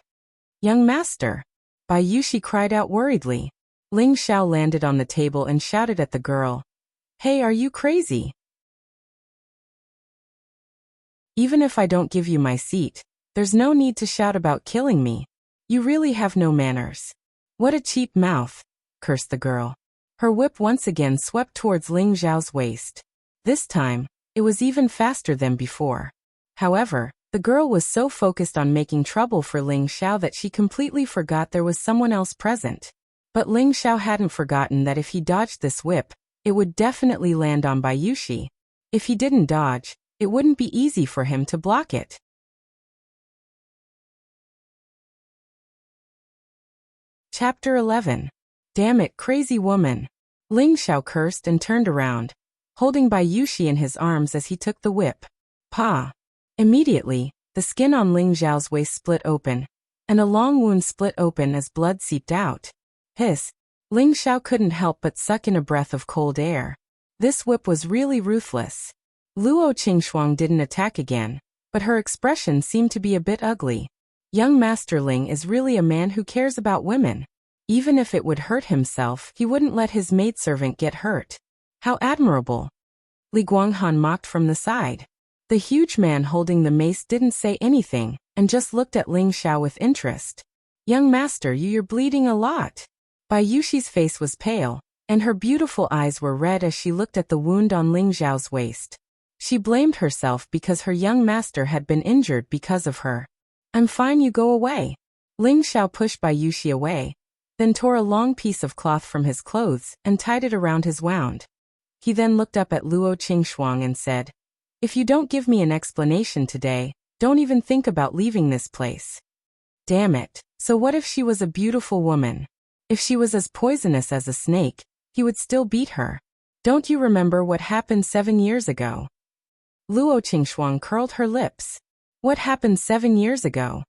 "Young master!" Bai Yushi cried out worriedly. Ling Xiao landed on the table and shouted at the girl. "Hey, are you crazy? Even if I don't give you my seat, there's no need to shout about killing me. You really have no manners." "What a cheap mouth," cursed the girl. Her whip once again swept towards Ling Xiao's waist. This time, it was even faster than before. However, the girl was so focused on making trouble for Ling Xiao that she completely forgot there was someone else present. But Ling Xiao hadn't forgotten that if he dodged this whip, it would definitely land on Bai Yushi. If he didn't dodge, it wouldn't be easy for him to block it. Chapter 11. Damn it, crazy woman. Ling Xiao cursed and turned around, holding Bai Yushi in his arms as he took the whip. Pa! Immediately, the skin on Ling Xiao's waist split open, and a long wound split open as blood seeped out. Hiss! Ling Xiao couldn't help but suck in a breath of cold air. This whip was really ruthless. Luo Qingxuang didn't attack again, but her expression seemed to be a bit ugly. Young Master Ling is really a man who cares about women. Even if it would hurt himself, he wouldn't let his maidservant get hurt. How admirable! Li Guanghan mocked from the side. The huge man holding the mace didn't say anything, and just looked at Ling Xiao with interest. "Young master, you're bleeding a lot." Bai Yushi's face was pale, and her beautiful eyes were red as she looked at the wound on Ling Xiao's waist. She blamed herself because her young master had been injured because of her. "I'm fine, you go away." Ling Xiao pushed Bai Yushi away, then tore a long piece of cloth from his clothes and tied it around his wound. He then looked up at Luo Qingxuang and said, "If you don't give me an explanation today, don't even think about leaving this place." Damn it, so what if she was a beautiful woman? If she was as poisonous as a snake, he would still beat her. "Don't you remember what happened 7 years ago?" Luo Qingxuang curled her lips. What happened 7 years ago?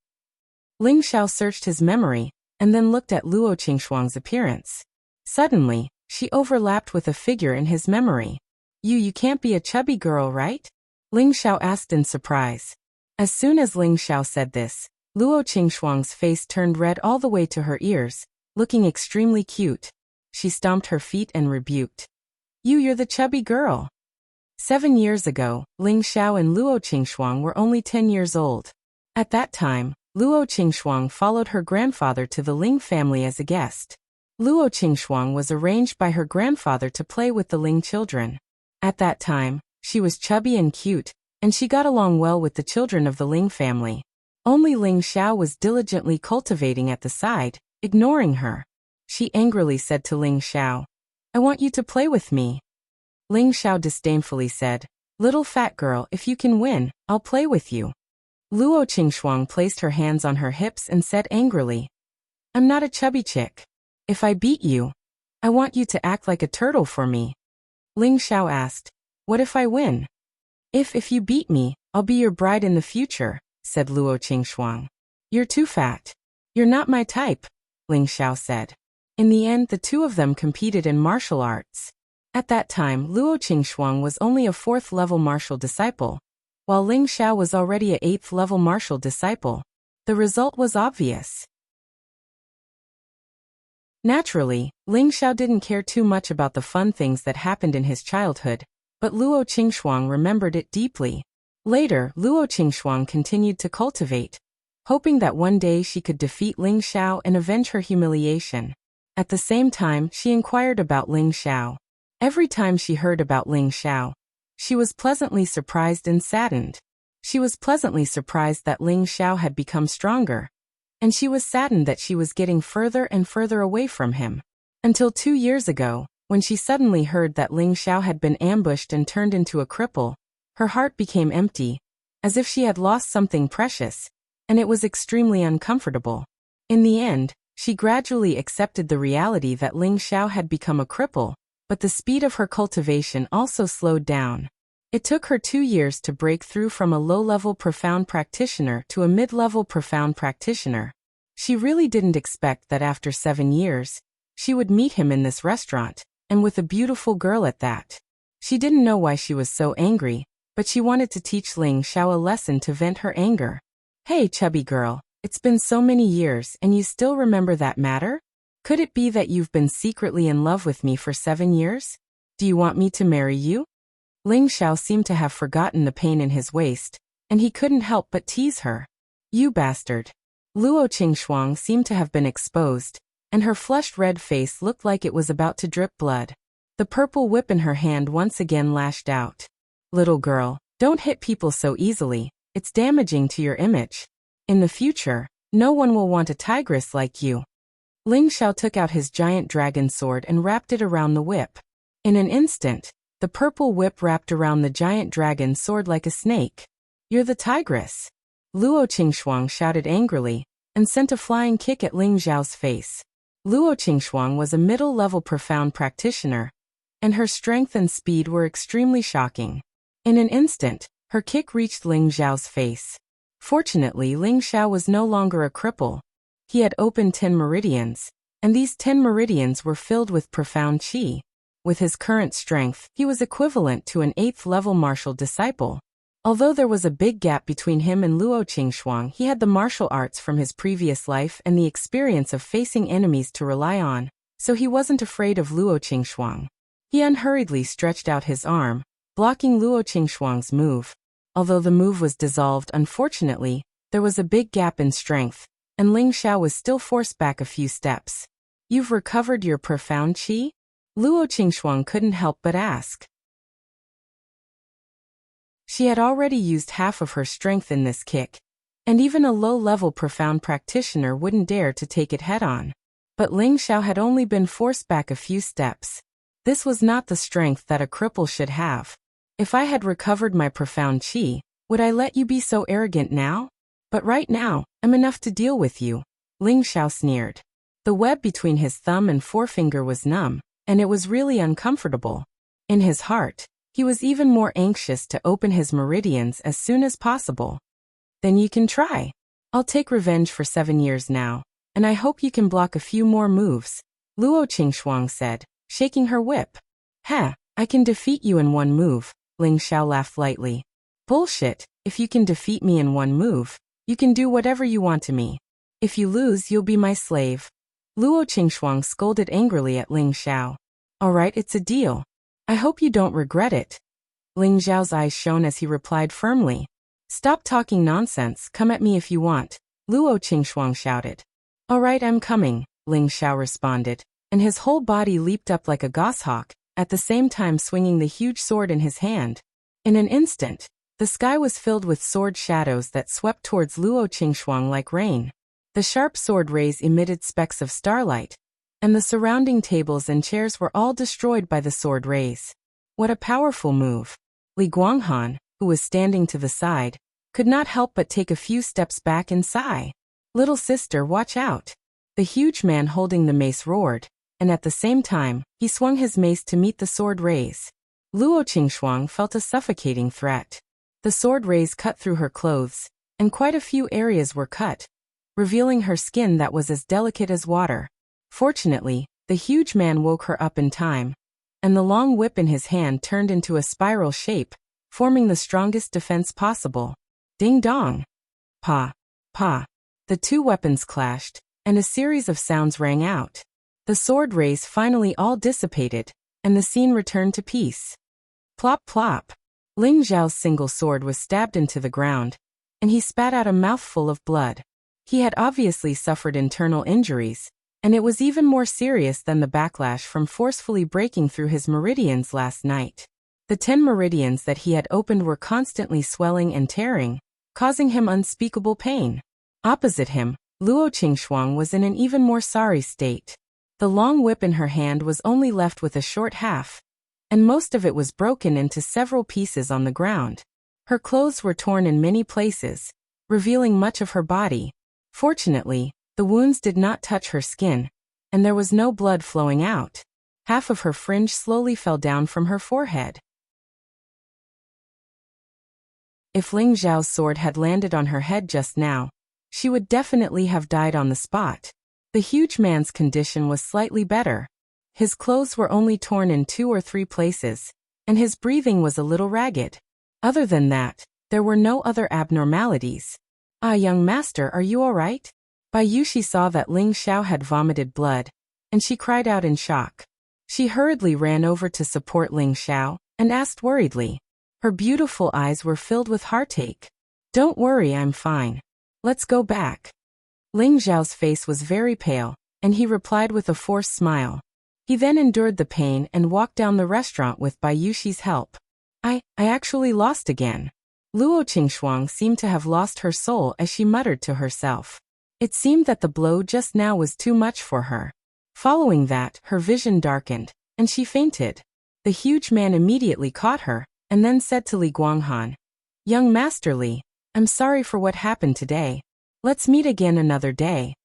Ling Xiao searched his memory, and then looked at Luo Qingxuang's appearance. Suddenly, she overlapped with a figure in his memory. You can't be a chubby girl, right?" Ling Xiao asked in surprise. As soon as Ling Xiao said this, Luo Qingxuang's face turned red all the way to her ears, looking extremely cute. She stomped her feet and rebuked. You're the chubby girl." 7 years ago, Ling Xiao and Luo Qingxuang were only 10 years old. At that time, Luo Qingxuang followed her grandfather to the Ling family as a guest. Luo Qingxuang was arranged by her grandfather to play with the Ling children. At that time, she was chubby and cute, and she got along well with the children of the Ling family. Only Ling Xiao was diligently cultivating at the side, ignoring her. She angrily said to Ling Xiao, "I want you to play with me." Ling Xiao disdainfully said, "Little fat girl, if you can win, I'll play with you." Luo Qingxuang placed her hands on her hips and said angrily, "I'm not a chubby chick. If I beat you, I want you to act like a turtle for me." Ling Xiao asked, "What if I win?" If you beat me, I'll be your bride in the future," said Luo Qingxuang. "You're too fat. You're not my type," Ling Xiao said. In the end, the two of them competed in martial arts. At that time, Luo Qingxuang was only a 4th-level martial disciple, while Ling Xiao was already a 8th-level martial disciple. The result was obvious. Naturally, Ling Xiao didn't care too much about the fun things that happened in his childhood, but Luo Qingxuang remembered it deeply. Later, Luo Qingxuang continued to cultivate, hoping that one day she could defeat Ling Xiao and avenge her humiliation. At the same time, she inquired about Ling Xiao. Every time she heard about Ling Xiao, she was pleasantly surprised and saddened. She was pleasantly surprised that Ling Xiao had become stronger, and she was saddened that she was getting further and further away from him. Until 2 years ago, when she suddenly heard that Ling Xiao had been ambushed and turned into a cripple, her heart became empty, as if she had lost something precious, and it was extremely uncomfortable. In the end, she gradually accepted the reality that Ling Xiao had become a cripple, but the speed of her cultivation also slowed down. It took her 2 years to break through from a low-level profound practitioner to a mid-level profound practitioner. She really didn't expect that after 7 years, she would meet him in this restaurant, and with a beautiful girl at that. She didn't know why she was so angry, but she wanted to teach Ling Xiao a lesson to vent her anger. Hey, chubby girl, it's been so many years and you still remember that matter? Could it be that you've been secretly in love with me for 7 years? Do you want me to marry you? Ling Xiao seemed to have forgotten the pain in his waist, and he couldn't help but tease her. You bastard. Luo Qingxuang seemed to have been exposed, and her flushed red face looked like it was about to drip blood. The purple whip in her hand once again lashed out. Little girl, don't hit people so easily, it's damaging to your image. In the future, no one will want a tigress like you. Ling Xiao took out his giant dragon sword and wrapped it around the whip. In an instant, the purple whip wrapped around the giant dragon sword like a snake. You're the tigress. Luo Qingxuang shouted angrily, and sent a flying kick at Ling Xiao's face. Luo Qingxuang was a middle-level profound practitioner, and her strength and speed were extremely shocking. In an instant, her kick reached Ling Xiao's face. Fortunately, Ling Xiao was no longer a cripple. He had opened 10 meridians, and these 10 meridians were filled with profound qi. With his current strength, he was equivalent to an 8th-level martial disciple. Although there was a big gap between him and Luo Qingxuang, he had the martial arts from his previous life and the experience of facing enemies to rely on, so he wasn't afraid of Luo Qingxuang. He unhurriedly stretched out his arm, blocking Luo Qingxuang's move. Although the move was dissolved, unfortunately, there was a big gap in strength, and Ling Xiao was still forced back a few steps. You've recovered your profound qi? Luo Qingxuang couldn't help but ask. She had already used half of her strength in this kick, and even a low-level profound practitioner wouldn't dare to take it head-on. But Ling Xiao had only been forced back a few steps. This was not the strength that a cripple should have. If I had recovered my profound qi, would I let you be so arrogant now? But right now, I'm enough to deal with you. Ling Xiao sneered. The web between his thumb and forefinger was numb, and it was really uncomfortable. In his heart, he was even more anxious to open his meridians as soon as possible. Then you can try. I'll take revenge for 7 years now, and I hope you can block a few more moves, Luo Qingxuang said, shaking her whip. Heh, I can defeat you in 1 move, Ling Xiao laughed lightly. Bullshit, if you can defeat me in 1 move, you can do whatever you want to me. If you lose, you'll be my slave. Luo Qingxuang scolded angrily at Ling Xiao. All right, it's a deal. I hope you don't regret it. Ling Xiao's eyes shone as he replied firmly. Stop talking nonsense, come at me if you want, Luo Qingxuang shouted. All right, I'm coming, Ling Xiao responded, and his whole body leaped up like a goshawk, at the same time swinging the huge sword in his hand. In an instant, the sky was filled with sword shadows that swept towards Luo Qingxuang like rain. The sharp sword rays emitted specks of starlight, and the surrounding tables and chairs were all destroyed by the sword rays. What a powerful move! Li Guanghan, who was standing to the side, could not help but take a few steps back and sigh. Little sister, watch out! The huge man holding the mace roared, and at the same time, he swung his mace to meet the sword rays. Luo Qingxuang felt a suffocating threat. The sword rays cut through her clothes, and quite a few areas were cut, revealing her skin that was as delicate as water. Fortunately, the huge man woke her up in time, and the long whip in his hand turned into a spiral shape, forming the strongest defense possible. Ding dong! Pa! Pa! The two weapons clashed, and a series of sounds rang out. The sword rays finally all dissipated, and the scene returned to peace. Plop plop. Ling Zhao's single sword was stabbed into the ground, and he spat out a mouthful of blood. He had obviously suffered internal injuries, and it was even more serious than the backlash from forcefully breaking through his meridians last night. The 10 meridians that he had opened were constantly swelling and tearing, causing him unspeakable pain. Opposite him, Luo Qingxuang was in an even more sorry state. The long whip in her hand was only left with a short half, and most of it was broken into several pieces on the ground. Her clothes were torn in many places, revealing much of her body. Fortunately, the wounds did not touch her skin, and there was no blood flowing out. Half of her fringe slowly fell down from her forehead. If Ling Zhao's sword had landed on her head just now, she would definitely have died on the spot. The huge man's condition was slightly better. His clothes were only torn in 2 or 3 places, and his breathing was a little ragged. Other than that, there were no other abnormalities. "Ah, young master, are you all right?" Bai Yushi saw that Ling Xiao had vomited blood, and she cried out in shock. She hurriedly ran over to support Ling Xiao, and asked worriedly. Her beautiful eyes were filled with heartache. "Don't worry, I'm fine. Let's go back." Ling Zhao's face was very pale, and he replied with a forced smile. He then endured the pain and walked down the restaurant with Bai Yushi's help. I actually lost again." Luo Qingxuang seemed to have lost her soul as she muttered to herself. It seemed that the blow just now was too much for her. Following that, her vision darkened, and she fainted. The huge man immediately caught her, and then said to Li Guanghan, "Young Master Li, I'm sorry for what happened today. Let's meet again another day."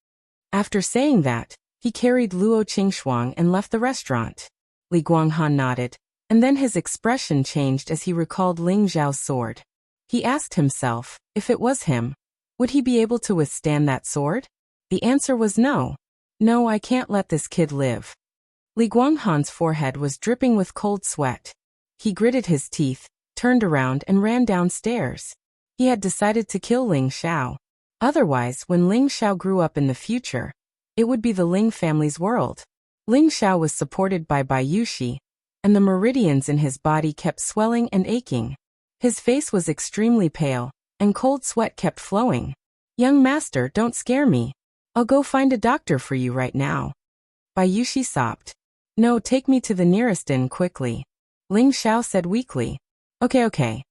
After saying that, he carried Luo Qingxuang and left the restaurant. Li Guanghan nodded, and then his expression changed as he recalled Ling Zhao's sword. He asked himself, if it was him, would he be able to withstand that sword? The answer was no. No, I can't let this kid live. Li Guanghan's forehead was dripping with cold sweat. He gritted his teeth, turned around and ran downstairs. He had decided to kill Ling Xiao. Otherwise, when Ling Xiao grew up in the future, it would be the Ling family's world. Ling Xiao was supported by Bai Yushi, and the meridians in his body kept swelling and aching. His face was extremely pale, and cold sweat kept flowing. "Young master, don't scare me. I'll go find a doctor for you right now." Bai Yushi sobbed. "No, take me to the nearest inn quickly," Ling Xiao said weakly. Okay.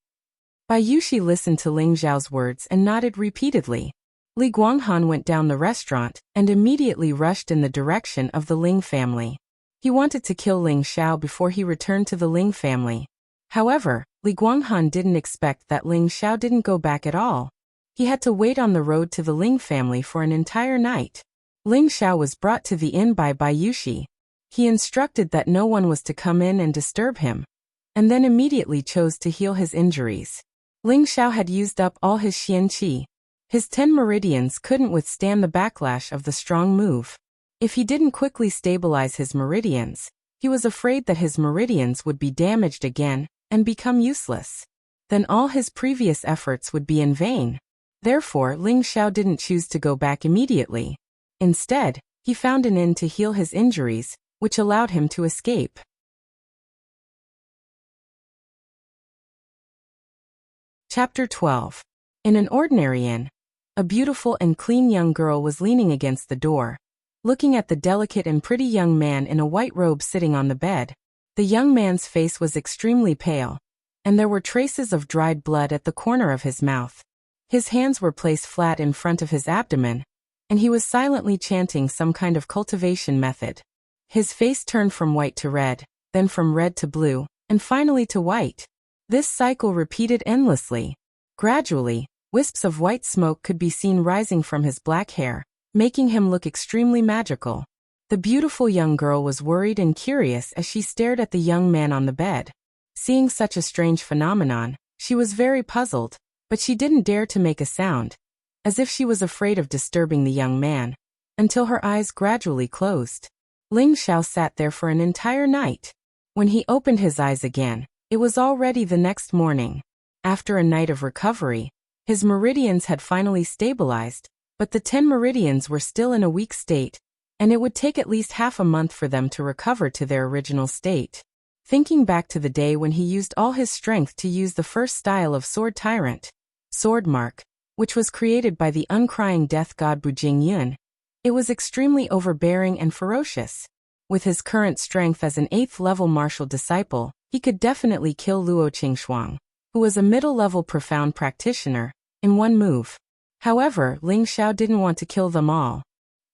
Bai Yushi listened to Ling Zhao's words and nodded repeatedly. Li Guanghan went down the restaurant and immediately rushed in the direction of the Ling family. He wanted to kill Ling Xiao before he returned to the Ling family. However, Li Guanghan didn't expect that Ling Xiao didn't go back at all. He had to wait on the road to the Ling family for an entire night. Ling Xiao was brought to the inn by Bai Yushi. He instructed that no one was to come in and disturb him, and then immediately chose to heal his injuries. Ling Xiao had used up all his Xian Qi. His 10 meridians couldn't withstand the backlash of the strong move. If he didn't quickly stabilize his meridians, he was afraid that his meridians would be damaged again and become useless. Then all his previous efforts would be in vain. Therefore, Ling Xiao didn't choose to go back immediately. Instead, he found an inn to heal his injuries, which allowed him to escape. Chapter 12. In an ordinary inn, a beautiful and clean young girl was leaning against the door, looking at the delicate and pretty young man in a white robe sitting on the bed. The young man's face was extremely pale, and there were traces of dried blood at the corner of his mouth. His hands were placed flat in front of his abdomen, and he was silently chanting some kind of cultivation method. His face turned from white to red, then from red to blue, and finally to white. This cycle repeated endlessly. Gradually, wisps of white smoke could be seen rising from his black hair, making him look extremely magical. The beautiful young girl was worried and curious as she stared at the young man on the bed. Seeing such a strange phenomenon, she was very puzzled, but she didn't dare to make a sound, as if she was afraid of disturbing the young man, until her eyes gradually closed. Ling Xiao sat there for an entire night. When he opened his eyes again, it was already the next morning. After a night of recovery, his meridians had finally stabilized, but the 10 meridians were still in a weak state, and it would take at least half a month for them to recover to their original state. Thinking back to the day when he used all his strength to use the first style of sword tyrant, sword mark, which was created by the uncrying death god Bujing Yun, it was extremely overbearing and ferocious. With his current strength as an 8th level martial disciple, he could definitely kill Luo Qingxuang, who was a middle-level profound practitioner, in one move. However, Ling Xiao didn't want to kill them all.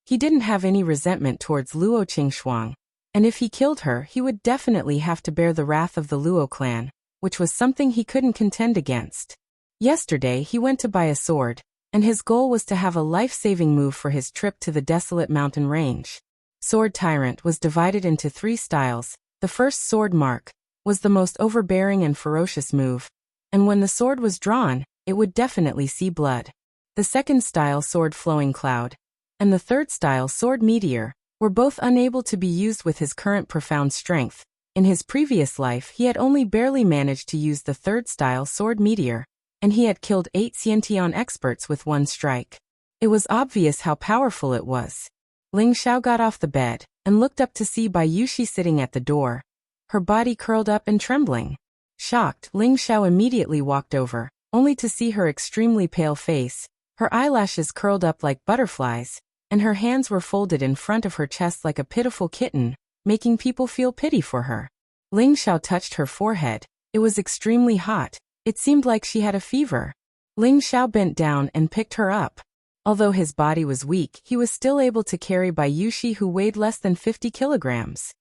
He didn't have any resentment towards Luo Qingxuang, and if he killed her he would definitely have to bear the wrath of the Luo clan, which was something he couldn't contend against. Yesterday he went to buy a sword, and his goal was to have a life-saving move for his trip to the desolate mountain range. Sword Tyrant was divided into 3 styles. The first, Sword Mark, was the most overbearing and ferocious move, and when the sword was drawn, it would definitely see blood. The second style, Sword Flowing Cloud, and the third style, Sword Meteor, were both unable to be used with his current profound strength. In his previous life he had only barely managed to use the third style, Sword Meteor, and he had killed 8 Xiantian experts with one strike. It was obvious how powerful it was. Ling Xiao got off the bed and looked up to see Bai Yushi sitting at the door, her body curled up and trembling. Shocked, Ling Xiao immediately walked over, only to see her extremely pale face, her eyelashes curled up like butterflies, and her hands were folded in front of her chest like a pitiful kitten, making people feel pity for her. Ling Xiao touched her forehead. It was extremely hot. It seemed like she had a fever. Ling Xiao bent down and picked her up. Although his body was weak, he was still able to carry Bai Yushi, who weighed less than 50 kilograms.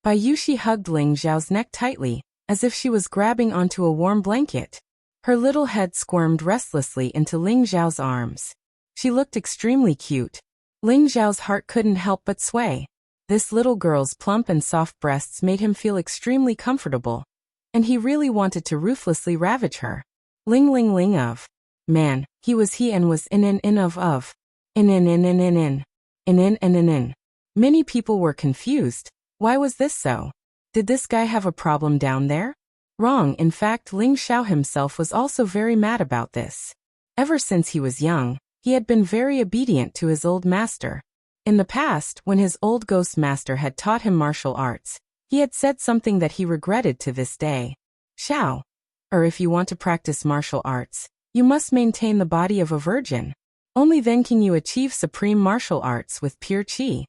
Bai Yushi hugged Ling Xiao's neck tightly, as if she was grabbing onto a warm blanket. Her little head squirmed restlessly into Ling Xiao's arms. She looked extremely cute. Ling Xiao's heart couldn't help but sway. This little girl's plump and soft breasts made him feel extremely comfortable, and he really wanted to ruthlessly ravage her. Ling ling ling of. Man, he was he and was in of. In. Many people were confused. Why was this so? Did this guy have a problem down there? Wrong. In fact, Ling Xiao himself was also very mad about this. Ever since he was young, he had been very obedient to his old master. In the past, when his old ghost master had taught him martial arts, he had said something that he regretted to this day. Xiao, if you want to practice martial arts, you must maintain the body of a virgin. Only then can you achieve supreme martial arts with pure qi.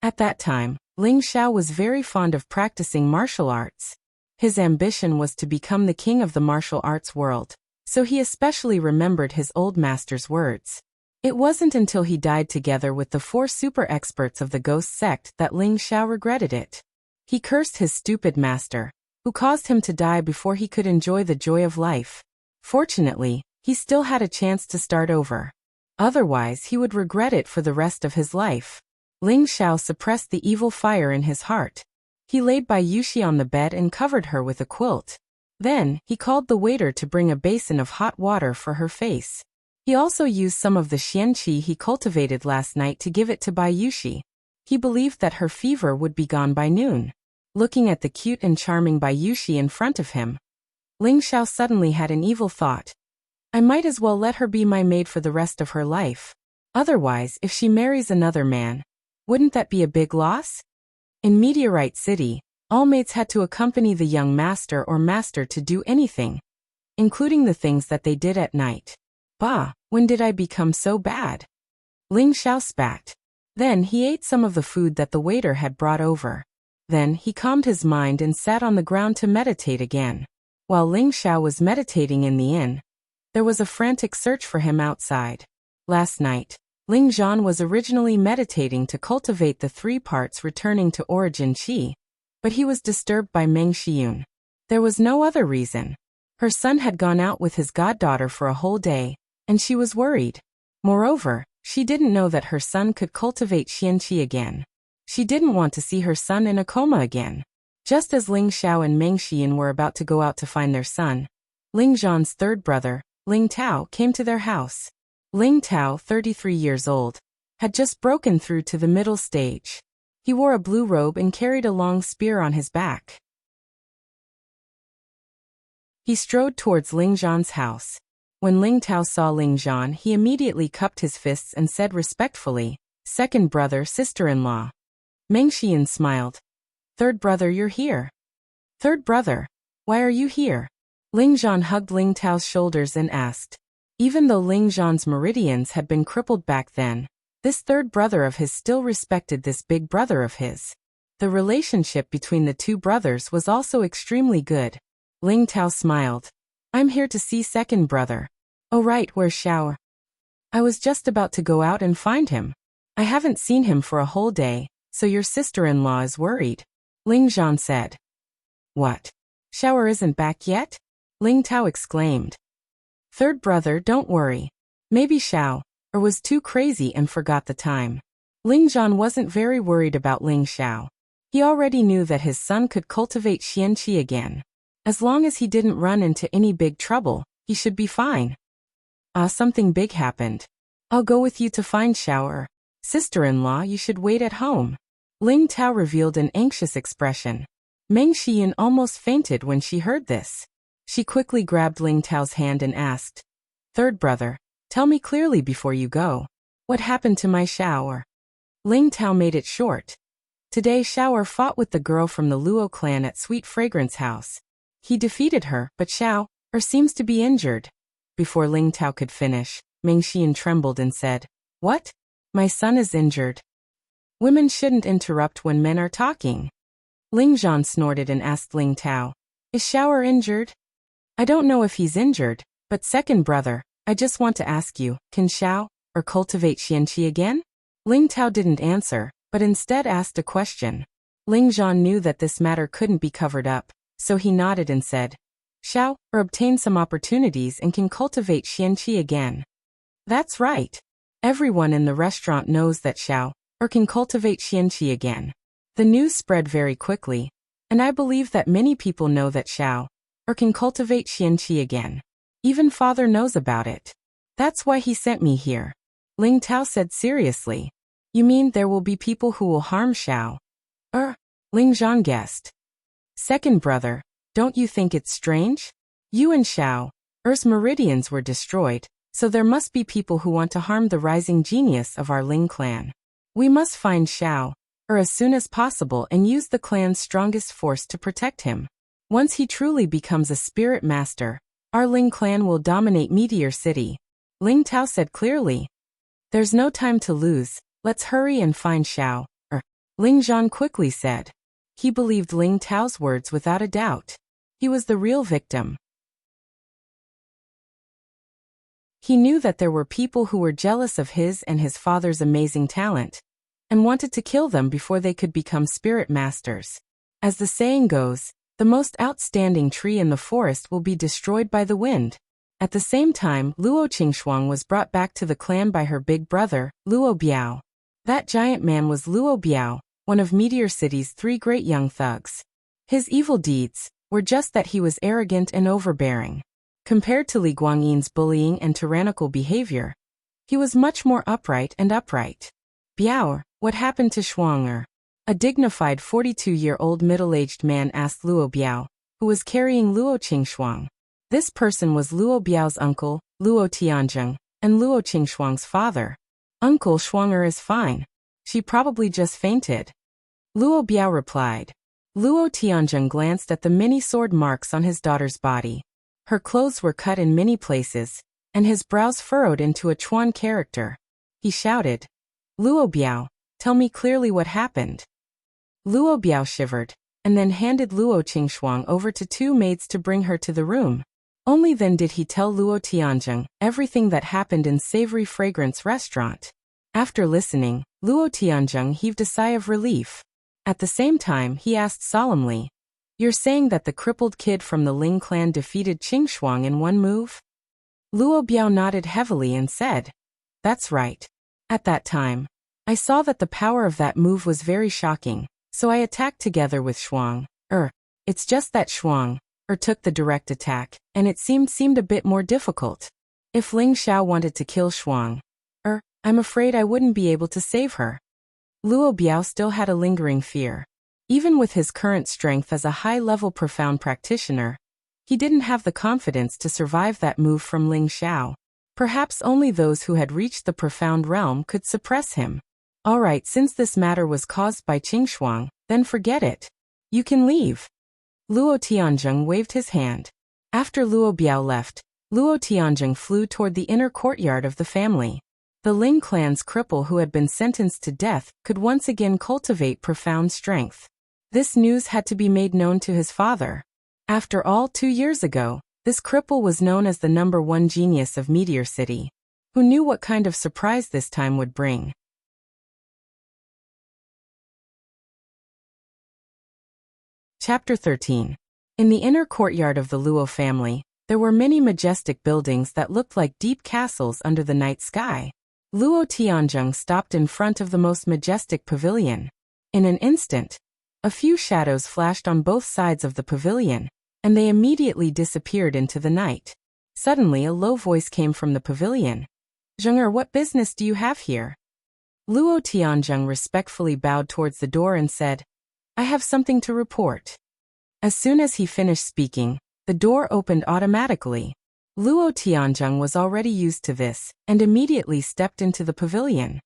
At that time, Ling Xiao was very fond of practicing martial arts. His ambition was to become the king of the martial arts world, so he especially remembered his old master's words. It wasn't until he died together with the 4 super experts of the ghost sect that Ling Xiao regretted it. He cursed his stupid master, who caused him to die before he could enjoy the joy of life. Fortunately, he still had a chance to start over. Otherwise, he would regret it for the rest of his life. Ling Xiao suppressed the evil fire in his heart. He laid Bai Yushi on the bed and covered her with a quilt. Then, he called the waiter to bring a basin of hot water for her face. He also used some of the xian qi he cultivated last night to give it to Bai Yushi. He believed that her fever would be gone by noon. Looking at the cute and charming Bai Yushi in front of him, Ling Xiao suddenly had an evil thought. I might as well let her be my maid for the rest of her life. Otherwise, if she marries another man, wouldn't that be a big loss? In Meteorite City, all maids had to accompany the young master or master to do anything, including the things that they did at night. Bah, when did I become so bad? Ling Xiao spat. Then he ate some of the food that the waiter had brought over. Then he calmed his mind and sat on the ground to meditate again. While Ling Xiao was meditating in the inn, there was a frantic search for him outside. Last night, Ling Zhan was originally meditating to cultivate the 3 parts returning to origin qi, but he was disturbed by Meng Xiyun. There was no other reason. Her son had gone out with his goddaughter for a whole day, and she was worried. Moreover, she didn't know that her son could cultivate xian qi again. She didn't want to see her son in a coma again. Just as Ling Xiao and Meng Xiyan were about to go out to find their son, Ling Zhan's third brother, Ling Tao, came to their house. Ling Tao, 33 years old, had just broken through to the middle stage. He wore a blue robe and carried a long spear on his back. He strode towards Ling Zhan's house. When Ling Tao saw Ling Zhan, he immediately cupped his fists and said respectfully, "Second brother, sister-in-law." Meng Xian smiled. "Third brother, you're here." "Third brother? Why are you here?" Ling Zhan hugged Ling Tao's shoulders and asked. Even though Ling Zhan's meridians had been crippled back then, this third brother of his still respected this big brother of his. The relationship between the two brothers was also extremely good. Ling Tao smiled. "I'm here to see second brother." "Oh right, where's Xiao?" "I was just about to go out and find him. I haven't seen him for a whole day, so your sister-in-law is worried," Ling Zhan said. "What? Xiao isn't back yet?" Ling Tao exclaimed. "Third brother, don't worry. Maybe Xiao was too crazy and forgot the time." Ling Zhan wasn't very worried about Ling Xiao. He already knew that his son could cultivate Xianqi again. As long as he didn't run into any big trouble, he should be fine. Something big happened. "I'll go with you to find Xiao. Sister-in-law, you should wait at home." Ling Tao revealed an anxious expression. Meng Xian almost fainted when she heard this. She quickly grabbed Ling Tao's hand and asked, "Third brother, tell me clearly before you go. What happened to my Xiao?" Ling Tao made it short. Today Xiao fought with the girl from the Luo clan at Sweet Fragrance House. He defeated her, but Xiao seems to be injured. Before Ling Tao could finish, Meng Xian trembled and said, "What? My son is injured." Women shouldn't interrupt when men are talking. Ling Zhan snorted and asked Ling Tao, "Is Xiao injured?" "I don't know if he's injured, but second brother, I just want to ask you, can Xiao cultivate Xianqi again?" Ling Tao didn't answer, but instead asked a question. Ling Zhan knew that this matter couldn't be covered up, so he nodded and said, "Xiao obtained some opportunities and can cultivate Xianqi again." "That's right. Everyone in the restaurant knows that Xiao can cultivate Xianqi again." The news spread very quickly, and I believe that many people know that Xiao can cultivate Xianqi again. Even father knows about it. That's why he sent me here. Ling Tao said seriously. "You mean there will be people who will harm Xiao?" Ling Zhan guessed. "Second brother, don't you think it's strange? You and Xiao's meridians were destroyed, so there must be people who want to harm the rising genius of our Ling clan. We must find Xiao as soon as possible and use the clan's strongest force to protect him. Once he truly becomes a spirit master, our Ling clan will dominate Meteor City," Ling Tao said clearly. "There's no time to lose. Let's hurry and find Xiao." Ling Zhan quickly said. He believed Ling Tao's words without a doubt. He was the real victim. He knew that there were people who were jealous of his and his father's amazing talent, and wanted to kill them before they could become spirit masters. As the saying goes, the most outstanding tree in the forest will be destroyed by the wind. At the same time, Luo Qingshuang was brought back to the clan by her big brother, Luo Biao. That giant man was Luo Biao, one of Meteor City's 3 great young thugs. His evil deeds were just that he was arrogant and overbearing. Compared to Li Guangyin's bullying and tyrannical behavior, he was much more upright. "Biao, what happened to Shuang?" A dignified 42-year-old middle-aged man asked Luo Biao, who was carrying Luo Qingshuang. This person was Luo Biao's uncle, Luo Tianzheng, and Luo Qingshuang's father. "Uncle Shuang is fine. She probably just fainted," Luo Biao replied. Luo Tianzheng glanced at the many sword marks on his daughter's body. Her clothes were cut in many places, and his brows furrowed into a Chuan character. He shouted, "Luo Biao, tell me clearly what happened." Luo Biao shivered, and then handed Luo Qingshuang over to 2 maids to bring her to the room. Only then did he tell Luo Tianzheng everything that happened in Savory Fragrance restaurant. After listening, Luo Tianzheng heaved a sigh of relief. At the same time, he asked solemnly, "You're saying that the crippled kid from the Ling clan defeated Qingshuang in one move?" Luo Biao nodded heavily and said, "That's right. At that time, I saw that the power of that move was very shocking, so I attacked together with Shuang. It's just that Shuang took the direct attack, and it seemed a bit more difficult. If Ling Xiao wanted to kill Shuang, I'm afraid I wouldn't be able to save her." Luo Biao still had a lingering fear. Even with his current strength as a high-level profound practitioner, He didn't have the confidence to survive that move from Ling Xiao. Perhaps only those who had reached the profound realm could suppress him. Alright, since this matter was caused by Qingxuang, then forget it. You can leave. Luo Tianzheng waved his hand. After Luo Biao left, Luo Tianzheng flew toward the inner courtyard of the family. The Ling clan's cripple who had been sentenced to death could once again cultivate profound strength. This news had to be made known to his father. After all, 2 years ago, this cripple was known as the #1 genius of Meteor City. Who knew what kind of surprise this time would bring? Chapter 13. In the inner courtyard of the Luo family, there were many majestic buildings that looked like deep castles under the night sky. Luo Tianzheng stopped in front of the most majestic pavilion. In an instant, a few shadows flashed on both sides of the pavilion, and they immediately disappeared into the night. Suddenly a low voice came from the pavilion. "Zheng'er, what business do you have here?" Luo Tianzheng respectfully bowed towards the door and said, "I have something to report." As soon as he finished speaking, the door opened automatically. Luo Tianzheng was already used to this, and immediately stepped into the pavilion.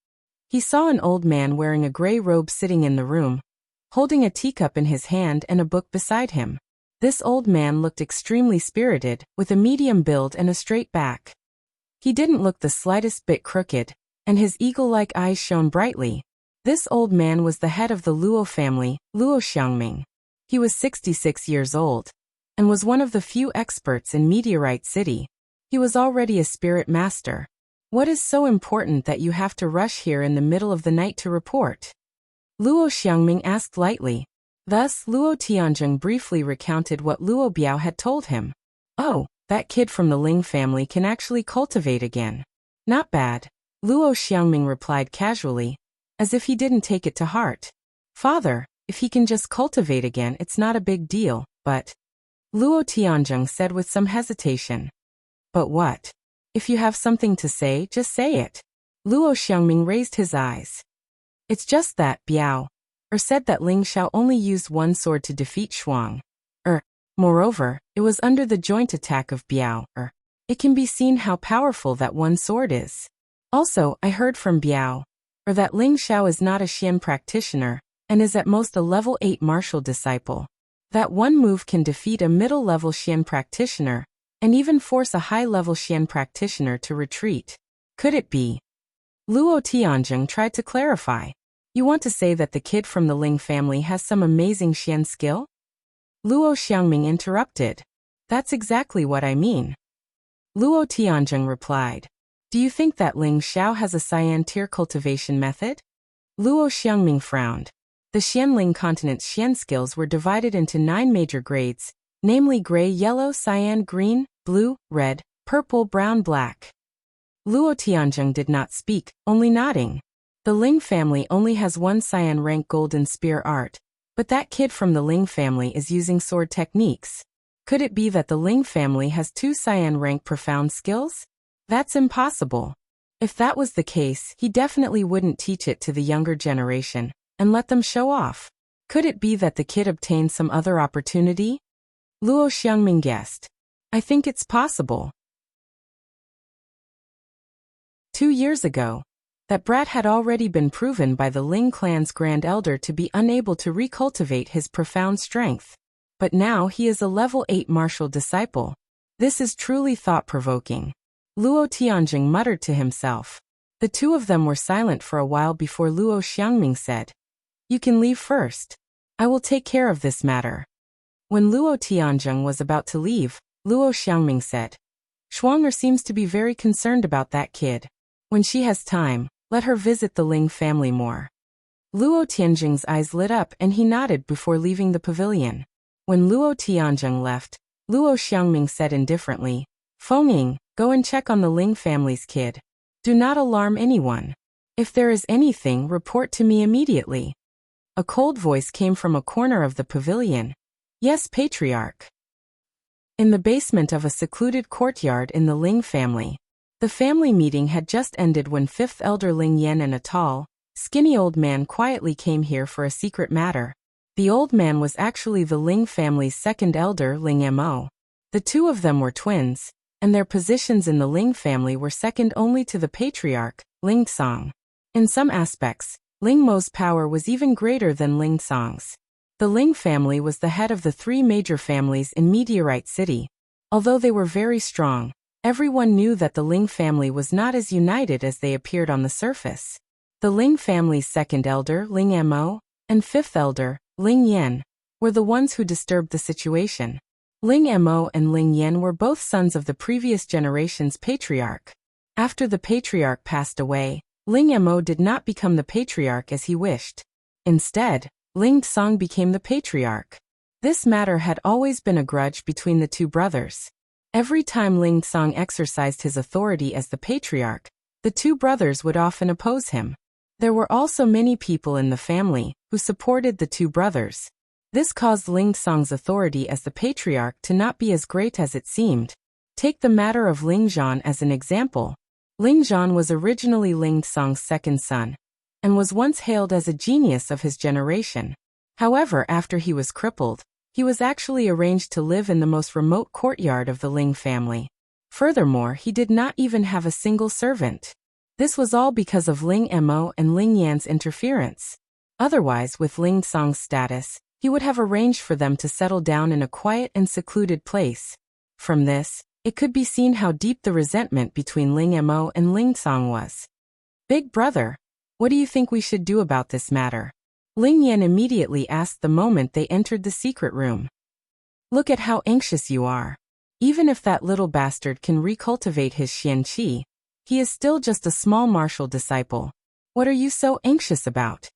He saw an old man wearing a gray robe sitting in the room, holding a teacup in his hand and a book beside him. This old man looked extremely spirited, with a medium build and a straight back. He didn't look the slightest bit crooked, and his eagle-like eyes shone brightly. This old man was the head of the Luo family, Luo Xiangming. He was 66 years old, and was one of the few experts in Meteorite City. He was already a spirit master. "What is so important that you have to rush here in the middle of the night to report?" Luo Xiangming asked lightly. Thus, Luo Tianzheng briefly recounted what Luo Biao had told him. "Oh, that kid from the Ling family can actually cultivate again. Not bad," Luo Xiangming replied casually, as if he didn't take it to heart. "Father, if he can just cultivate again, it's not a big deal, but..." Luo Tianzheng said with some hesitation. "But what? If you have something to say, just say it." Luo Xiangming raised his eyes. "It's just that Biao said that Ling Xiao only used one sword to defeat Shuang. Moreover, it was under the joint attack of Biao. It can be seen how powerful that one sword is. Also, I heard from Biao that Ling Xiao is not a Xian practitioner, and is at most a level 8 martial disciple. That one move can defeat a middle-level Xian practitioner, and even force a high-level Xian practitioner to retreat. Could it be?" Luo Tianzheng tried to clarify. "You want to say that the kid from the Ling family has some amazing Xian skill?" Luo Xiangming interrupted. "That's exactly what I mean." Luo Tianzheng replied. "Do you think that Ling Xiao has a cyan tier cultivation method?" Luo Xiangming frowned. The Xianling continent's Xian skills were divided into 9 major grades, namely gray, yellow, cyan, green, blue, red, purple, brown, black. Luo Tianzheng did not speak, only nodding. The Ling family only has one cyan rank golden spear art, but that kid from the Ling family is using sword techniques. Could it be that the Ling family has 2 cyan rank profound skills? That's impossible. If that was the case, he definitely wouldn't teach it to the younger generation and let them show off. Could it be that the kid obtained some other opportunity? Luo Xiangming guessed. "I think it's possible." 2 years ago, that brat had already been proven by the Ling clan's grand elder to be unable to recultivate his profound strength. But now he is a level 8 martial disciple. This is truly thought-provoking. Luo Tianzheng muttered to himself. The two of them were silent for a while before Luo Xiangming said, "You can leave first. I will take care of this matter." When Luo Tianzheng was about to leave, Luo Xiangming said, "Shuang'er seems to be very concerned about that kid. When she has time, let her visit the Ling family more." Luo Tianzheng's eyes lit up and he nodded before leaving the pavilion. When Luo Tianzheng left, Luo Xiangming said indifferently, "Fengying, go and check on the Ling family's kid. Do not alarm anyone. If there is anything, report to me immediately." A cold voice came from a corner of the pavilion. "Yes, Patriarch." In the basement of a secluded courtyard in the Ling family, the family meeting had just ended when 5th Elder Ling Yan and a tall, skinny old man quietly came here for a secret matter. The old man was actually the Ling family's 2nd elder, Ling Mo. The two of them were twins, and their positions in the Ling family were second only to the patriarch, Ling Song. In some aspects, Ling Mo's power was even greater than Ling Song's. The Ling family was the head of the three major families in Meteorite City. Although they were very strong, everyone knew that the Ling family was not as united as they appeared on the surface. The Ling family's second elder, Ling Mo, and fifth elder, Ling Yan, were the ones who disturbed the situation. Ling Mo and Ling Yan were both sons of the previous generation's patriarch. After the patriarch passed away, Ling Mo did not become the patriarch as he wished. Instead, Ling Song became the patriarch. This matter had always been a grudge between the two brothers. Every time Ling Song exercised his authority as the patriarch, the two brothers would often oppose him. There were also many people in the family who supported the two brothers. This caused Ling Song's authority as the patriarch to not be as great as it seemed. Take the matter of Ling Zhan as an example. Ling Zhan was originally Ling Song's second son, and was once hailed as a genius of his generation. However, after he was crippled, he was actually arranged to live in the most remote courtyard of the Ling family. Furthermore, he did not even have a single servant. This was all because of Ling Mo and Ling Yan's interference. Otherwise, with Ling Song's status, he would have arranged for them to settle down in a quiet and secluded place. From this, it could be seen how deep the resentment between Ling Mo and Ling Song was. "Big brother, what do you think we should do about this matter?" Ling Yan immediately asked the moment they entered the secret room. "Look at how anxious you are. Even if that little bastard can recultivate his Xian Qi, he is still just a small martial disciple. What are you so anxious about?"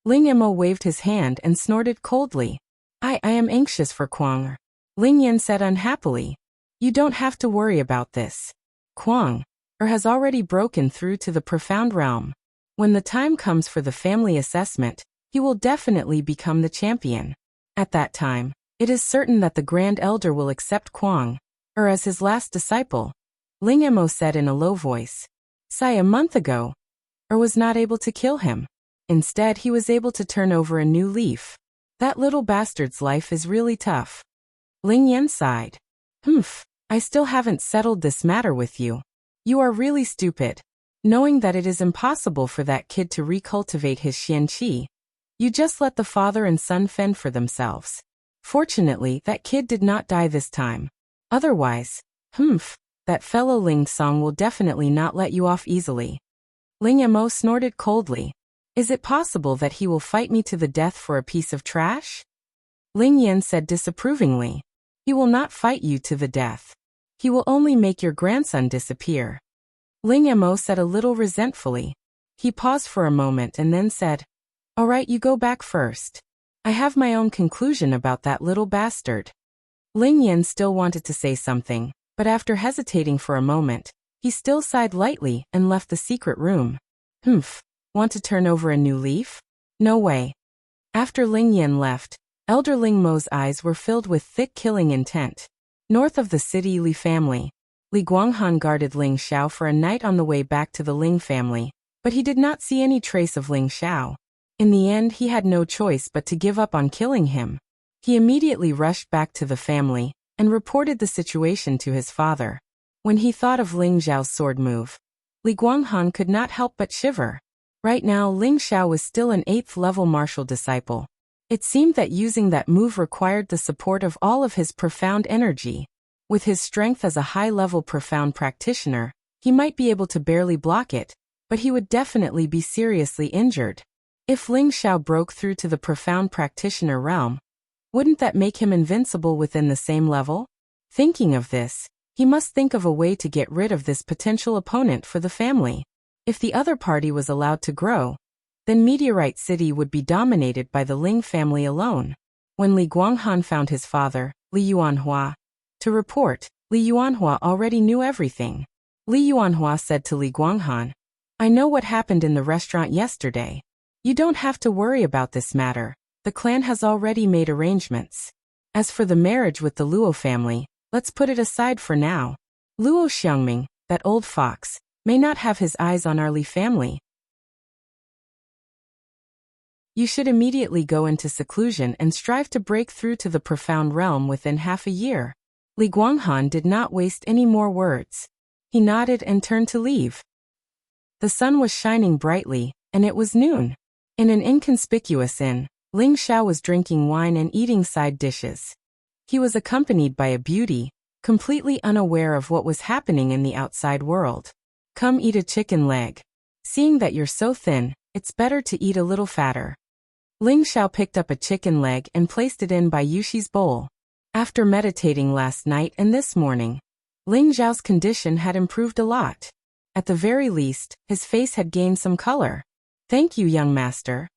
Ling Mo waved his hand and snorted coldly. I am anxious for Kuang." Ling Yan said unhappily. "You don't have to worry about this. Kuang has already broken through to the profound realm. When the time comes for the family assessment, he will definitely become the champion. At that time, it is certain that the Grand Elder will accept Kuang as his last disciple." Ling Mo said in a low voice. "Sai a month ago, was not able to kill him. Instead, he was able to turn over a new leaf. That little bastard's life is really tough." Ling Yan sighed. I still haven't settled this matter with you. You are really stupid. Knowing that it is impossible for that kid to recultivate his Xian Qi, you just let the father and son fend for themselves. Fortunately, that kid did not die this time. Otherwise, that fellow Ling Song will definitely not let you off easily." Ling Mo snorted coldly. "Is it possible that he will fight me to the death for a piece of trash?" Ling Yan said disapprovingly. "He will not fight you to the death. He will only make your grandson disappear." Ling Mo said a little resentfully. He paused for a moment and then said, "All right, you go back first. I have my own conclusion about that little bastard." Ling Yan still wanted to say something, but after hesitating for a moment, he still sighed lightly and left the secret room. Want to turn over a new leaf? No way. After Ling Yan left, Elder Ling Mo's eyes were filled with thick killing intent. North of the city Li family, Li Guanghan guarded Ling Xiao for a night on the way back to the Ling family, but he did not see any trace of Ling Xiao. In the end, he had no choice but to give up on killing him. He immediately rushed back to the family and reported the situation to his father. When he thought of Ling Xiao's sword move, Li Guanghan could not help but shiver. Right now, Ling Xiao was still an 8th-level martial disciple. It seemed that using that move required the support of all of his profound energy. With his strength as a high-level profound practitioner, he might be able to barely block it, but he would definitely be seriously injured. If Ling Xiao broke through to the profound practitioner realm, wouldn't that make him invincible within the same level? Thinking of this, he must think of a way to get rid of this potential opponent for the family. If the other party was allowed to grow, then Meteorite City would be dominated by the Ling family alone. When Li Guanghan found his father, Li Yuanhua, to report, Li Yuanhua already knew everything. Li Yuanhua said to Li Guanghan, "I know what happened in the restaurant yesterday. You don't have to worry about this matter. The clan has already made arrangements. As for the marriage with the Luo family, let's put it aside for now. Luo Xiangming, that old fox, may not have his eyes on our Li family. You should immediately go into seclusion and strive to break through to the profound realm within half a year. Li Guanghan did not waste any more words. He nodded and turned to leave. The sun was shining brightly, and it was noon. In an inconspicuous inn, Ling Xiao was drinking wine and eating side dishes. He was accompanied by a beauty, completely unaware of what was happening in the outside world. Come eat a chicken leg. Seeing that you're so thin, it's better to eat a little fatter. Ling Xiao picked up a chicken leg and placed it in Bai Yuxi's bowl. After meditating last night and this morning, Ling Xiao's condition had improved a lot. At the very least, his face had gained some color. Thank you, young master.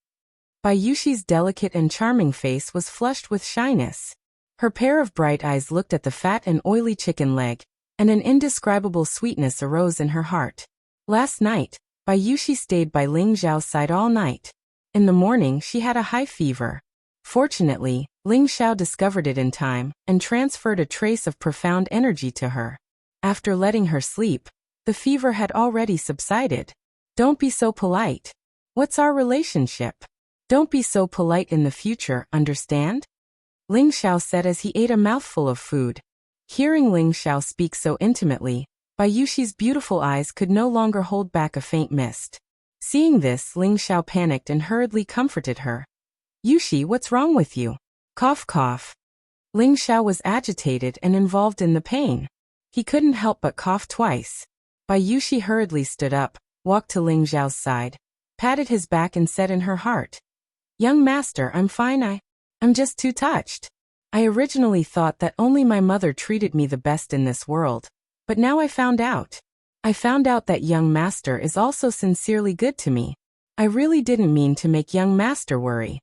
Bai Yuxi's delicate and charming face was flushed with shyness. Her pair of bright eyes looked at the fat and oily chicken leg, and an indescribable sweetness arose in her heart. Last night, Bai Yuxi stayed by Ling Xiao's side all night. In the morning she had a high fever. Fortunately, Ling Xiao discovered it in time and transferred a trace of profound energy to her. After letting her sleep, the fever had already subsided. Don't be so polite. What's our relationship? Don't be so polite in the future, understand? Ling Xiao said as he ate a mouthful of food. Hearing Ling Xiao speak so intimately, Bai Yuxi's beautiful eyes could no longer hold back a faint mist. Seeing this, Ling Xiao panicked and hurriedly comforted her. Yuxi, what's wrong with you? Cough cough. Ling Xiao was agitated and involved in the pain. He couldn't help but cough twice. Bai Yuxi hurriedly stood up, walked to Ling Xiao's side, patted his back and said in her heart, Young master, I'm fine. I'm just too touched. I originally thought that only my mother treated me the best in this world, but now I found out. I found out that young master is also sincerely good to me. I really didn't mean to make young master worry.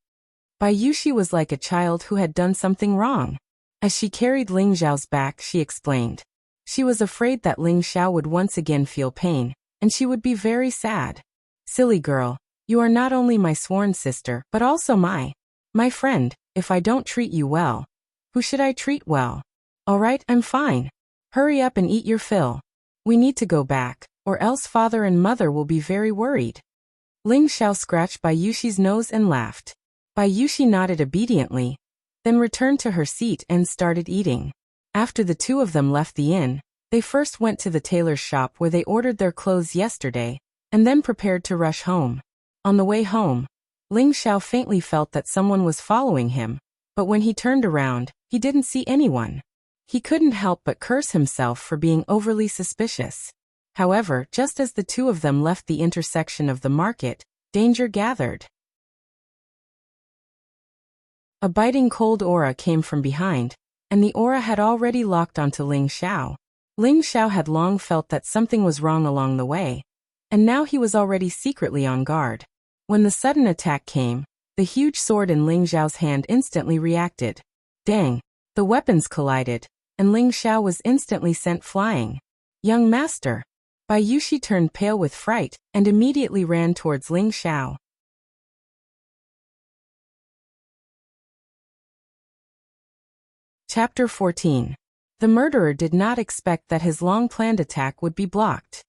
Bai Yuxi was like a child who had done something wrong. As she carried Ling Xiao's back, she explained. She was afraid that Ling Xiao would once again feel pain, and she would be very sad. Silly girl, you are not only my sworn sister, but also my friend. If I don't treat you well, who should I treat well? All right, I'm fine. Hurry up and eat your fill. We need to go back, or else father and mother will be very worried. Ling Xiao scratched Bai Yuxi's nose and laughed. Bai Yuxi nodded obediently, then returned to her seat and started eating. After the two of them left the inn, they first went to the tailor's shop where they ordered their clothes yesterday, and then prepared to rush home. On the way home, Ling Xiao faintly felt that someone was following him, but when he turned around, he didn't see anyone. He couldn't help but curse himself for being overly suspicious. However, just as the two of them left the intersection of the market, danger gathered. A biting cold aura came from behind, and the aura had already locked onto Ling Xiao. Ling Xiao had long felt that something was wrong along the way, and now he was already secretly on guard. When the sudden attack came, the huge sword in Ling Xiao's hand instantly reacted. Dang! The weapons collided, and Ling Xiao was instantly sent flying. Young master! Bai Yuxi turned pale with fright, and immediately ran towards Ling Xiao. Chapter 14. The murderer did not expect that his long-planned attack would be blocked.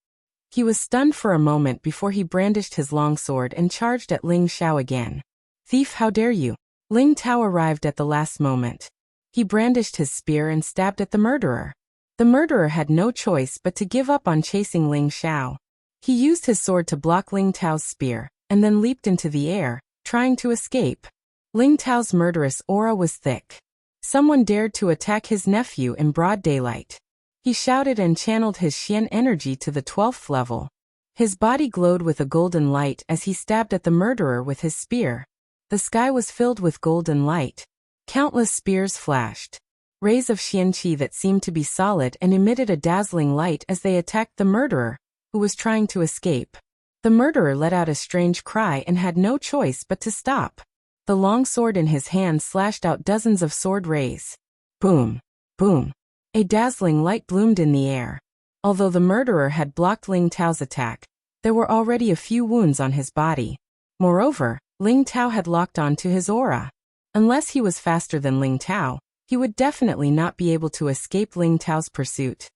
He was stunned for a moment before he brandished his long sword and charged at Ling Xiao again. Thief, how dare you! Ling Tao arrived at the last moment. He brandished his spear and stabbed at the murderer. The murderer had no choice but to give up on chasing Ling Xiao. He used his sword to block Ling Tao's spear, and then leaped into the air, trying to escape. Ling Tao's murderous aura was thick. Someone dared to attack his nephew in broad daylight. He shouted and channeled his Xian energy to the 12th level. His body glowed with a golden light as he stabbed at the murderer with his spear. The sky was filled with golden light. Countless spears flashed. Rays of Xian qi that seemed to be solid and emitted a dazzling light as they attacked the murderer, who was trying to escape. The murderer let out a strange cry and had no choice but to stop. The long sword in his hand slashed out dozens of sword rays. Boom! Boom! A dazzling light bloomed in the air. Although the murderer had blocked Ling Tao's attack, there were already a few wounds on his body. Moreover, Ling Tao had locked on to his aura. Unless he was faster than Ling Tao, he would definitely not be able to escape Ling Tao's pursuit.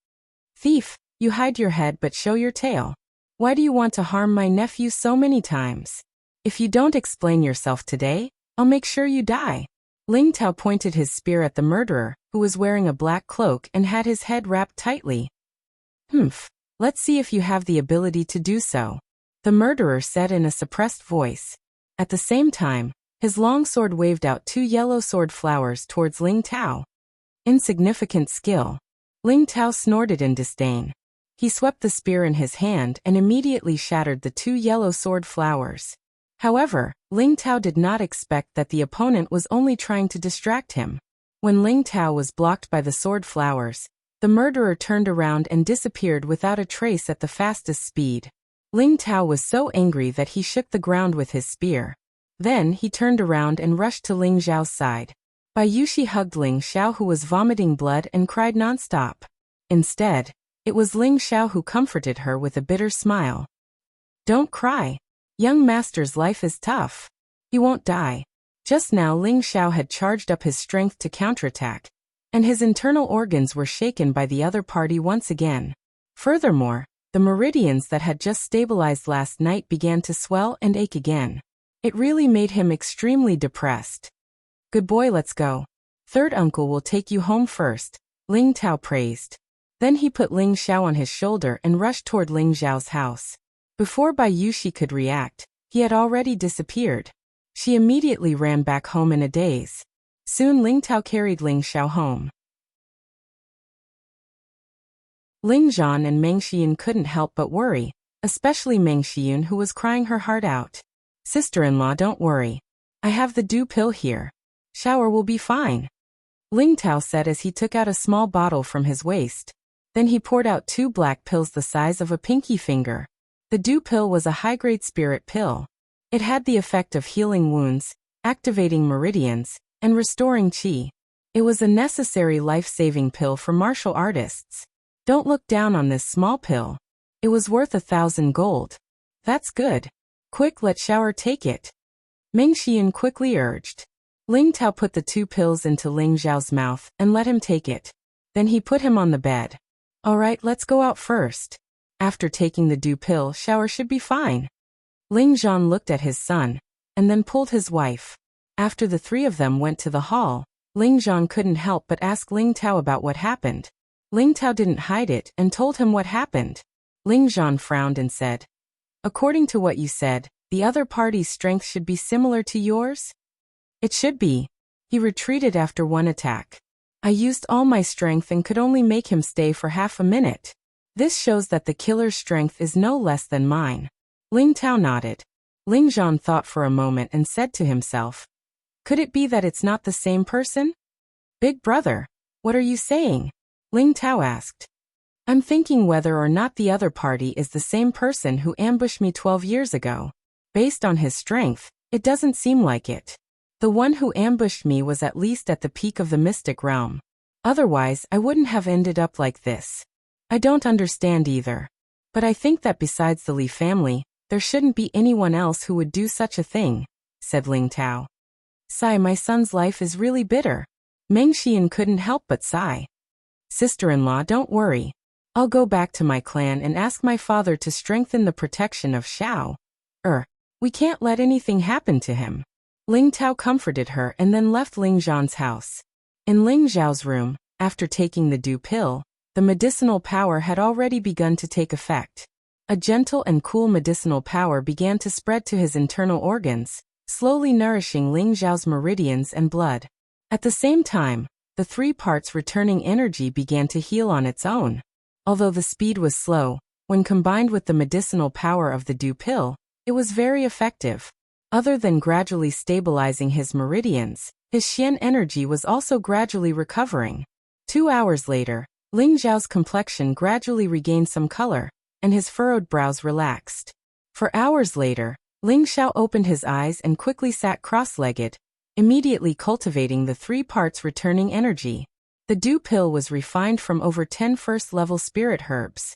Thief, you hide your head but show your tail. Why do you want to harm my nephew so many times? If you don't explain yourself today, I'll make sure you die. Ling Tao pointed his spear at the murderer, who was wearing a black cloak and had his head wrapped tightly. Humph. Let's see if you have the ability to do so, the murderer said in a suppressed voice. At the same time, his long sword waved out 2 yellow sword flowers towards Ling Tao. Insignificant skill. Ling Tao snorted in disdain. He swept the spear in his hand and immediately shattered the 2 yellow sword flowers. However, Ling Tao did not expect that the opponent was only trying to distract him. When Ling Tao was blocked by the sword flowers, the murderer turned around and disappeared without a trace at the fastest speed. Ling Tao was so angry that he shook the ground with his spear. Then he turned around and rushed to Ling Xiao's side. Bai Yushi hugged Ling Xiao, who was vomiting blood and cried nonstop. Instead, it was Ling Xiao who comforted her with a bitter smile. Don't cry. Young master's life is tough. He won't die. Just now Ling Xiao had charged up his strength to counterattack, and his internal organs were shaken by the other party once again. Furthermore, the meridians that had just stabilized last night began to swell and ache again. It really made him extremely depressed. Good boy, let's go. Third uncle will take you home first, Ling Tao praised. Then he put Ling Xiao on his shoulder and rushed toward Ling Xiao's house. Before Bai Yushi could react, he had already disappeared. She immediately ran back home in a daze. Soon Ling Tao carried Ling Xiao home. Ling Zhan and Meng Xiyun couldn't help but worry, especially Meng Xiyun, who was crying her heart out. Sister-in-law, don't worry. I have the dew pill here. Shower will be fine, Ling Tao said as he took out a small bottle from his waist. Then he poured out 2 black pills the size of a pinky finger. The dew pill was a high-grade spirit pill. It had the effect of healing wounds, activating meridians, and restoring qi. It was a necessary life-saving pill for martial artists. Don't look down on this small pill. It was worth 1,000 gold. That's good. Quick, let Shower take it, Meng Xiyun quickly urged. Ling Tao put the 2 pills into Ling Xiao's mouth and let him take it. Then he put him on the bed. All right, let's go out first. After taking the dew pill, Shower should be fine. Ling Zhan looked at his son, and then pulled his wife. After the 3 of them went to the hall, Ling Zhan couldn't help but ask Ling Tao about what happened. Ling Tao didn't hide it and told him what happened. Ling Zhan frowned and said, according to what you said, the other party's strength should be similar to yours? It should be. He retreated after 1 attack. I used all my strength and could only make him stay for half a minute. This shows that the killer's strength is no less than mine. Ling Tao nodded. Ling Zhan thought for a moment and said to himself, could it be that it's not the same person? Big brother, what are you saying? Ling Tao asked. I'm thinking whether or not the other party is the same person who ambushed me 12 years ago. Based on his strength, it doesn't seem like it. The one who ambushed me was at least at the peak of the mystic realm. Otherwise, I wouldn't have ended up like this. I don't understand either. But I think that besides the Li family, there shouldn't be anyone else who would do such a thing, said Ling Tao. Sigh, my son's life is really bitter. Meng Xiyun couldn't help but sigh. Sister-in-law, don't worry. I'll go back to my clan and ask my father to strengthen the protection of Xiao. We can't let anything happen to him. Ling Tao comforted her and then left Ling Zhan's house. In Ling Xiao's room, after taking the dew pill, the medicinal power had already begun to take effect. A gentle and cool medicinal power began to spread to his internal organs, slowly nourishing Ling Xiao's meridians and blood. At the same time, the 3 parts returning energy began to heal on its own. Although the speed was slow, when combined with the medicinal power of the dew pill, it was very effective. Other than gradually stabilizing his meridians, his Xian energy was also gradually recovering. 2 hours later, Ling Xiao's complexion gradually regained some color, and his furrowed brows relaxed. For hours later, Ling Xiao opened his eyes and quickly sat cross-legged, immediately cultivating the 3 parts returning energy. The dew pill was refined from over 10 first-level spirit herbs.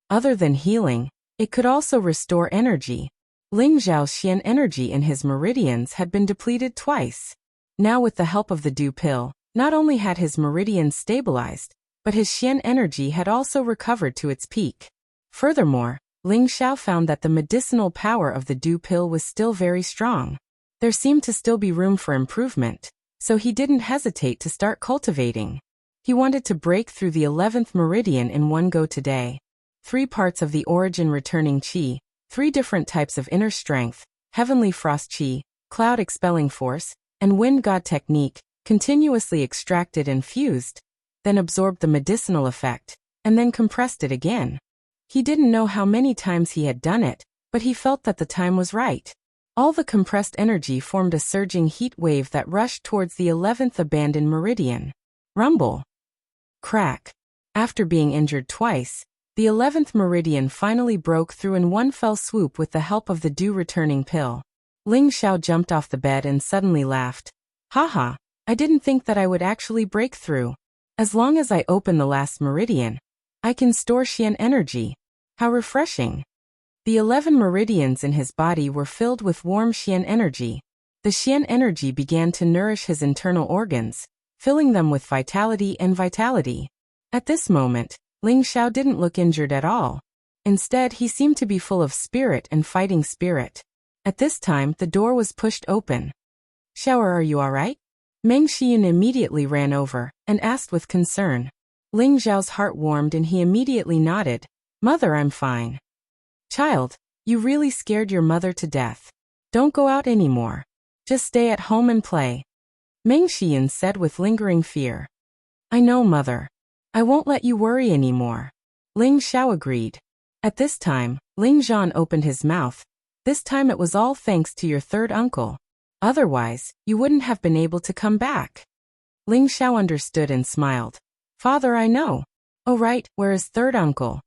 Other than healing, it could also restore energy. Ling Xiao's Xian energy in his meridians had been depleted twice. Now with the help of the dew pill, not only had his meridians stabilized, but his Xian energy had also recovered to its peak. Furthermore, Ling Xiao found that the medicinal power of the dew pill was still very strong. There seemed to still be room for improvement, so he didn't hesitate to start cultivating. He wanted to break through the 11th meridian in one go today. 3 parts of the origin returning qi, 3 different types of inner strength, heavenly frost qi, cloud expelling force, and wind god technique, continuously extracted and fused, then absorbed the medicinal effect, and then compressed it again. He didn't know how many times he had done it, but he felt that the time was right. All the compressed energy formed a surging heat wave that rushed towards the 11th abandoned meridian. Rumble. Crack. After being injured twice, the 11th meridian finally broke through in one fell swoop with the help of the dew-returning pill. Ling Xiao jumped off the bed and suddenly laughed. Haha, I didn't think that I would actually break through. As long as I open the last meridian, I can store Xian energy. How refreshing. The 11 meridians in his body were filled with warm Xian energy. The Xian energy began to nourish his internal organs, filling them with vitality and vitality. At this moment, Ling Xiao didn't look injured at all. Instead, he seemed to be full of spirit and fighting spirit. At this time, the door was pushed open. Xiao, are you alright? Meng Xian immediately ran over and asked with concern. Ling Xiao's heart warmed and he immediately nodded. Mother, I'm fine. Child, you really scared your mother to death. Don't go out anymore. Just stay at home and play. Meng Xian said with lingering fear. I know, Mother. I won't let you worry anymore. Ling Xiao agreed. At this time, Ling Zhan opened his mouth. This time it was all thanks to your third uncle. Otherwise, you wouldn't have been able to come back. Ling Xiao understood and smiled. Father, I know. Oh right, where is third uncle?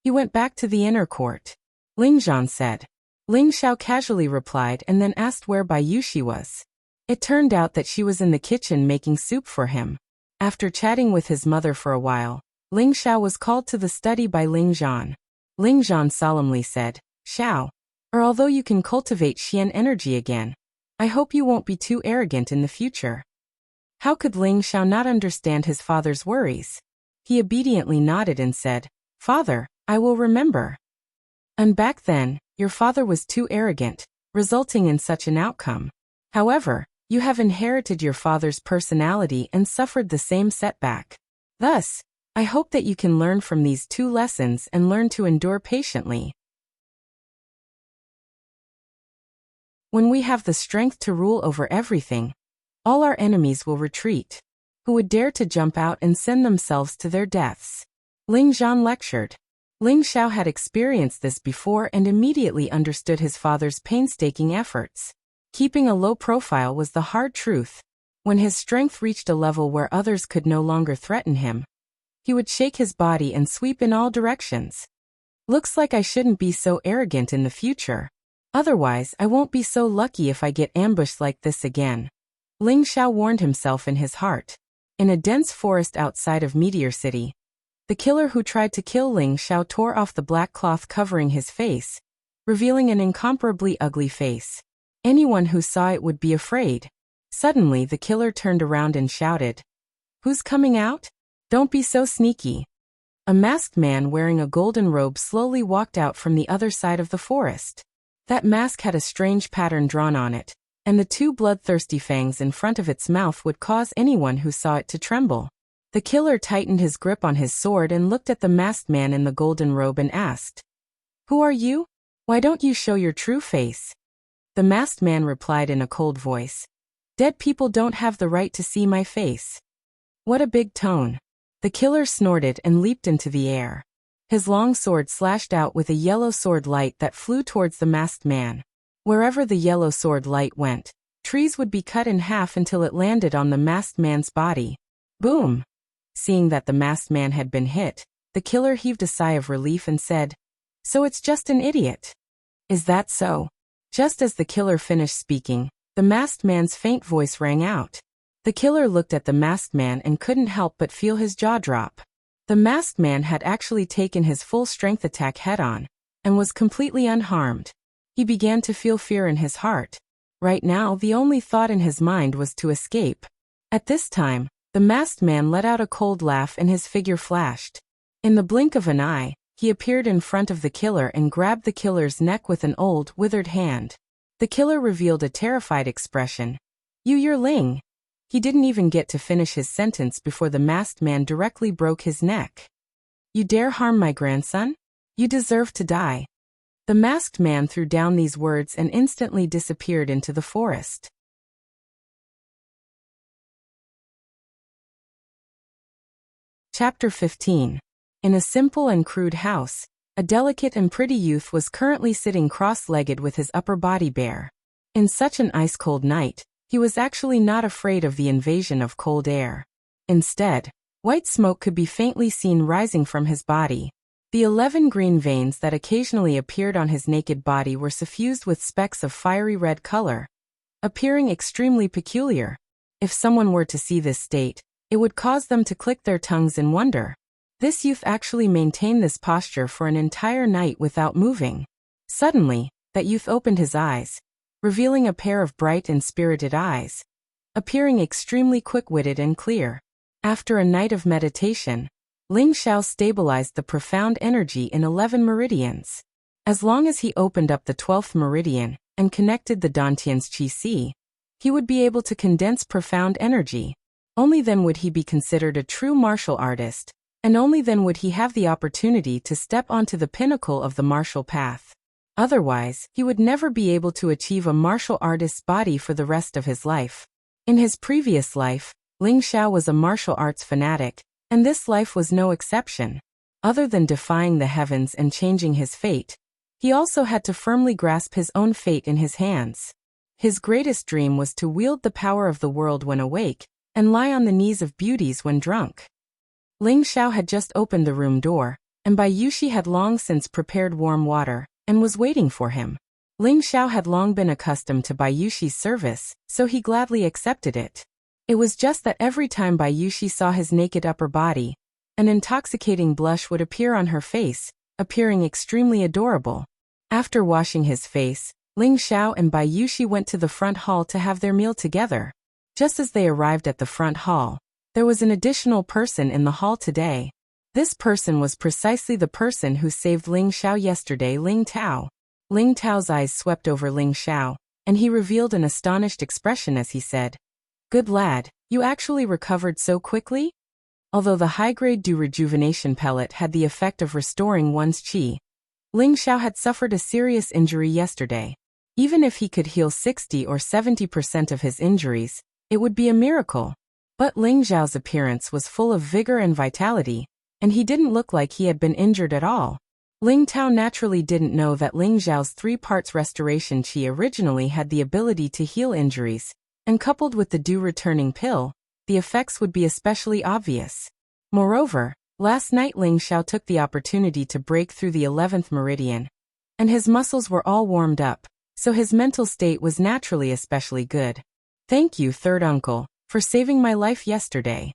He went back to the inner court. Ling Zhan said. Ling Xiao casually replied and then asked where Bai Yushi was. It turned out that she was in the kitchen making soup for him. After chatting with his mother for a while, Ling Xiao was called to the study by Ling Zhan. Ling Zhan solemnly said, Xiao, although you can cultivate Xian energy again, I hope you won't be too arrogant in the future. How could Ling Xiao not understand his father's worries? He obediently nodded and said, Father, I will remember. And back then, your father was too arrogant, resulting in such an outcome. However, you have inherited your father's personality and suffered the same setback. Thus, I hope that you can learn from these 2 lessons and learn to endure patiently. When we have the strength to rule over everything, all our enemies will retreat. Who would dare to jump out and send themselves to their deaths? Ling Zhan lectured. Ling Xiao had experienced this before and immediately understood his father's painstaking efforts. Keeping a low profile was the hard truth. When his strength reached a level where others could no longer threaten him, he would shake his body and sweep in all directions. Looks like I shouldn't be so arrogant in the future. Otherwise, I won't be so lucky if I get ambushed like this again. Ling Xiao warned himself in his heart. In a dense forest outside of Meteor City, the killer who tried to kill Ling Xiao tore off the black cloth covering his face, revealing an incomparably ugly face. Anyone who saw it would be afraid. Suddenly, the killer turned around and shouted, Who's coming out? Don't be so sneaky. A masked man wearing a golden robe slowly walked out from the other side of the forest. That mask had a strange pattern drawn on it, and the 2 bloodthirsty fangs in front of its mouth would cause anyone who saw it to tremble. The killer tightened his grip on his sword and looked at the masked man in the golden robe and asked, Who are you? Why don't you show your true face? The masked man replied in a cold voice, Dead people don't have the right to see my face. What a big tone. The killer snorted and leaped into the air. His long sword slashed out with a yellow sword light that flew towards the masked man. Wherever the yellow sword light went, trees would be cut in half until it landed on the masked man's body. Boom! Seeing that the masked man had been hit, the killer heaved a sigh of relief and said, So it's just an idiot. Is that so? Just as the killer finished speaking, the masked man's faint voice rang out. The killer looked at the masked man and couldn't help but feel his jaw drop. The masked man had actually taken his full strength attack head-on, and was completely unharmed. He began to feel fear in his heart. Right now, the only thought in his mind was to escape. At this time, the masked man let out a cold laugh and his figure flashed. In the blink of an eye, he appeared in front of the killer and grabbed the killer's neck with an old, withered hand. The killer revealed a terrified expression. You're Ling. He didn't even get to finish his sentence before the masked man directly broke his neck. You dare harm my grandson? You deserve to die. The masked man threw down these words and instantly disappeared into the forest. Chapter 15. In a simple and crude house, a delicate and pretty youth was currently sitting cross-legged with his upper body bare. In such an ice-cold night, he was actually not afraid of the invasion of cold air. Instead, white smoke could be faintly seen rising from his body. The 11 green veins that occasionally appeared on his naked body were suffused with specks of fiery red color, appearing extremely peculiar. If someone were to see this state, it would cause them to click their tongues in wonder. This youth actually maintained this posture for an entire night without moving. Suddenly, that youth opened his eyes, revealing a pair of bright and spirited eyes, appearing extremely quick-witted and clear. After a night of meditation, Ling Xiao stabilized the profound energy in 11 meridians. As long as he opened up the 12th meridian and connected the Dantian's Qi Si, he would be able to condense profound energy. Only then would he be considered a true martial artist, and only then would he have the opportunity to step onto the pinnacle of the martial path. Otherwise, he would never be able to achieve a martial artist's body for the rest of his life. In his previous life, Ling Xiao was a martial arts fanatic, and this life was no exception. Other than defying the heavens and changing his fate, he also had to firmly grasp his own fate in his hands. His greatest dream was to wield the power of the world when awake, and lie on the knees of beauties when drunk. Ling Xiao had just opened the room door, and Bai Yushi had long since prepared warm water, and was waiting for him. Ling Xiao had long been accustomed to Bai Yushi's service, so he gladly accepted it. It was just that every time Bai Yushi saw his naked upper body, an intoxicating blush would appear on her face, appearing extremely adorable. After washing his face, Ling Xiao and Bai Yushi went to the front hall to have their meal together. Just as they arrived at the front hall, there was an additional person in the hall today. This person was precisely the person who saved Ling Xiao yesterday, Ling Tao. Ling Tao's eyes swept over Ling Xiao, and he revealed an astonished expression as he said, "Good lad, you actually recovered so quickly?" Although the high-grade dew rejuvenation pellet had the effect of restoring one's qi, Ling Xiao had suffered a serious injury yesterday. Even if he could heal 60 or 70% of his injuries, it would be a miracle. But Ling Xiao's appearance was full of vigor and vitality, and he didn't look like he had been injured at all. Ling Tao naturally didn't know that Ling Xiao's 3 parts restoration qi originally had the ability to heal injuries, and coupled with the dew returning pill, the effects would be especially obvious. Moreover, last night Ling Xiao took the opportunity to break through the 11th meridian, and his muscles were all warmed up, so his mental state was naturally especially good. Thank you, third uncle, for saving my life yesterday.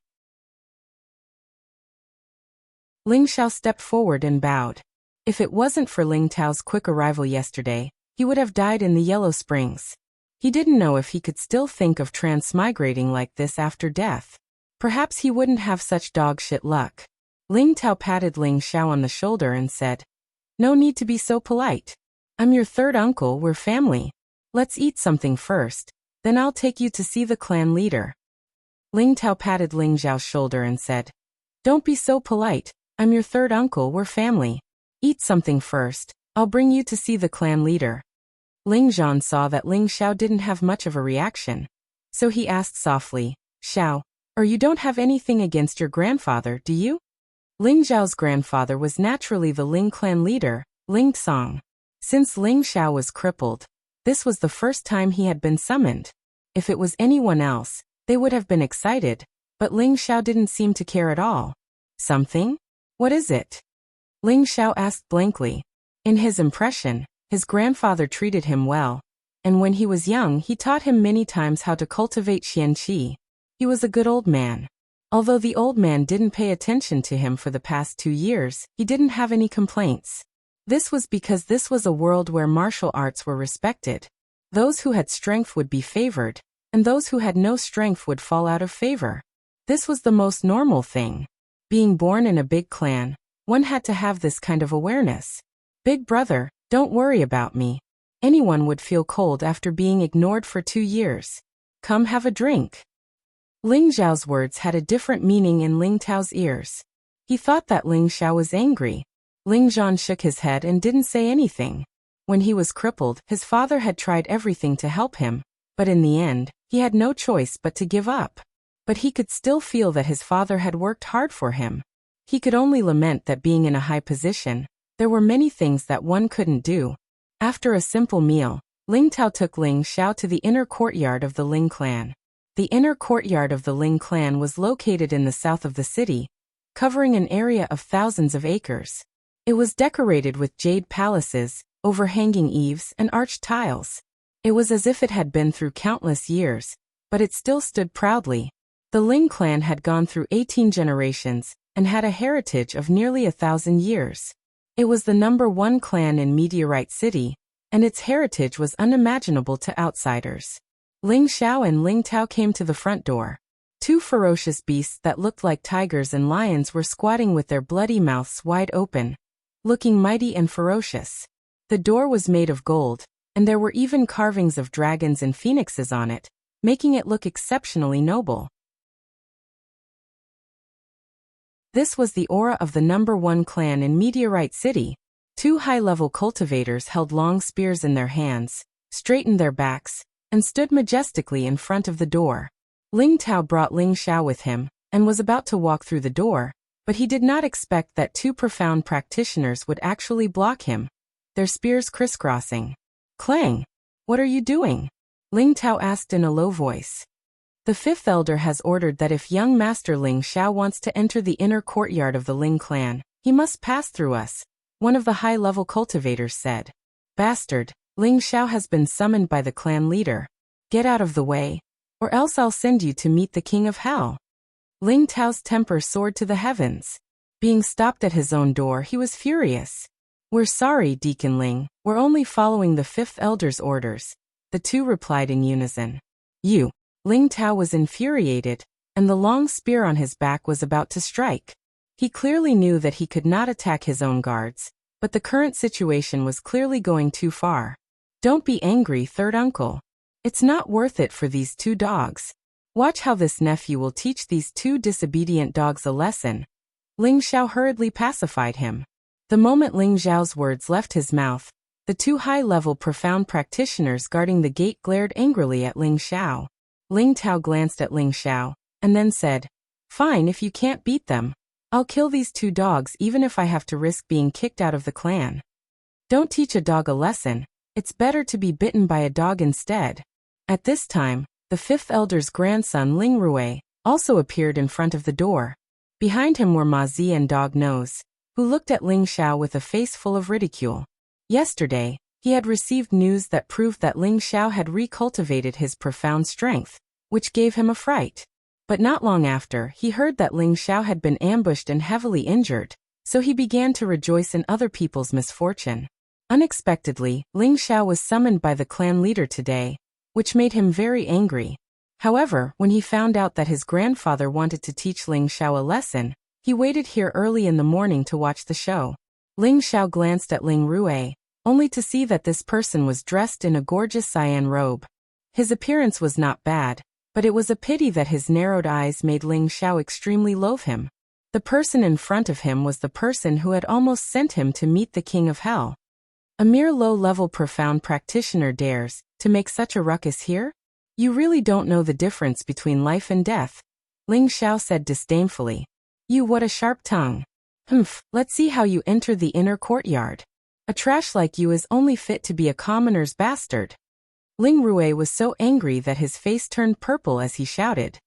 Ling Xiao stepped forward and bowed. If it wasn't for Ling Tao's quick arrival yesterday, he would have died in the Yellow Springs. He didn't know if he could still think of transmigrating like this after death. Perhaps he wouldn't have such dog shit luck. Ling Tao patted Ling Xiao on the shoulder and said, "No need to be so polite. I'm your third uncle, we're family. Let's eat something first, then I'll take you to see the clan leader." Ling Tao patted Ling Xiao's shoulder and said, "Don't be so polite, I'm your third uncle, we're family. Eat something first, I'll bring you to see the clan leader." Ling Zhan saw that Ling Xiao didn't have much of a reaction, so he asked softly, "Xiao, or you don't have anything against your grandfather, do you?" Ling Zhao's grandfather was naturally the Ling clan leader, Ling Tsong. Since Ling Xiao was crippled, this was the first time he had been summoned. If it was anyone else, they would have been excited, but Ling Xiao didn't seem to care at all. "Something? What is it?" Ling Xiao asked blankly. In his impression, his grandfather treated him well, and when he was young he taught him many times how to cultivate xianqi. He was a good old man. Although the old man didn't pay attention to him for the past 2 years, he didn't have any complaints. This was because this was a world where martial arts were respected. Those who had strength would be favored, and those who had no strength would fall out of favor. This was the most normal thing. Being born in a big clan, One had to have this kind of awareness. Big brother, don't worry about me. Anyone would feel cold after being ignored for 2 years. Come have a drink. Ling Xiao's words had a different meaning in Ling Tao's ears. He thought that Ling Xiao was angry. Ling Zhan shook his head and didn't say anything. When he was crippled, his father had tried everything to help him, but in the end, he had no choice but to give up. But he could still feel that his father had worked hard for him. He could only lament that being in a high position, there were many things that one couldn't do. After a simple meal, Ling Tao took Ling Xiao to the inner courtyard of the Ling clan. The inner courtyard of the Ling clan was located in the south of the city, covering an area of thousands of acres. It was decorated with jade palaces, overhanging eaves, and arched tiles. It was as if it had been through countless years, but it still stood proudly. The Ling clan had gone through 18 generations and had a heritage of nearly 1,000 years. It was the #1 clan in Meteorite City, and its heritage was unimaginable to outsiders. Ling Xiao and Ling Tao came to the front door. Two ferocious beasts that looked like tigers and lions were squatting with their bloody mouths wide open, looking mighty and ferocious. The door was made of gold, and there were even carvings of dragons and phoenixes on it, making it look exceptionally noble. This was the aura of the #1 clan in Meteorite City. Two high-level cultivators held long spears in their hands, straightened their backs, and stood majestically in front of the door. Ling Tao brought Ling Xiao with him, and was about to walk through the door, but he did not expect that two profound practitioners would actually block him, their spears crisscrossing. Clang! What are you doing? Ling Tao asked in a low voice. The fifth elder has ordered that if young Master Ling Xiao wants to enter the inner courtyard of the Ling clan, he must pass through us, one of the high-level cultivators said. Bastard, Ling Xiao has been summoned by the clan leader. Get out of the way, or else I'll send you to meet the king of hell. Ling Tao's temper soared to the heavens. Being stopped at his own door, he was furious. We're sorry, Deacon Ling, we're only following the fifth elder's orders, the two replied in unison. You. Ling Tao was infuriated, and the long spear on his back was about to strike. He clearly knew that he could not attack his own guards, but the current situation was clearly going too far. Don't be angry, third uncle. It's not worth it for these two dogs. Watch how this nephew will teach these two disobedient dogs a lesson. Ling Xiao hurriedly pacified him. The moment Ling Xiao's words left his mouth, the two high-level profound practitioners guarding the gate glared angrily at Ling Xiao. Ling Tao glanced at Ling Xiao, and then said, Fine, if you can't beat them, I'll kill these two dogs even if I have to risk being kicked out of the clan. Don't teach a dog a lesson, it's better to be bitten by a dog instead. At this time, the fifth elder's grandson Ling Rui also appeared in front of the door. Behind him were Ma Zi and Dog Nose, who looked at Ling Xiao with a face full of ridicule. Yesterday, he had received news that proved that Ling Xiao had recultivated his profound strength, which gave him a fright. But not long after, he heard that Ling Xiao had been ambushed and heavily injured, so he began to rejoice in other people's misfortune. Unexpectedly, Ling Xiao was summoned by the clan leader today, which made him very angry. However, when he found out that his grandfather wanted to teach Ling Xiao a lesson, he waited here early in the morning to watch the show. Ling Xiao glanced at Ling Rui, only to see that this person was dressed in a gorgeous cyan robe. His appearance was not bad, but it was a pity that his narrowed eyes made Ling Xiao extremely loathe him. The person in front of him was the person who had almost sent him to meet the king of hell. A mere low-level profound practitioner dares to make such a ruckus here? You really don't know the difference between life and death, Ling Xiao said disdainfully. You, what a sharp tongue. Humph, let's see how you enter the inner courtyard. A trash like you is only fit to be a commoner's bastard. Ling Rui was so angry that his face turned purple as he shouted.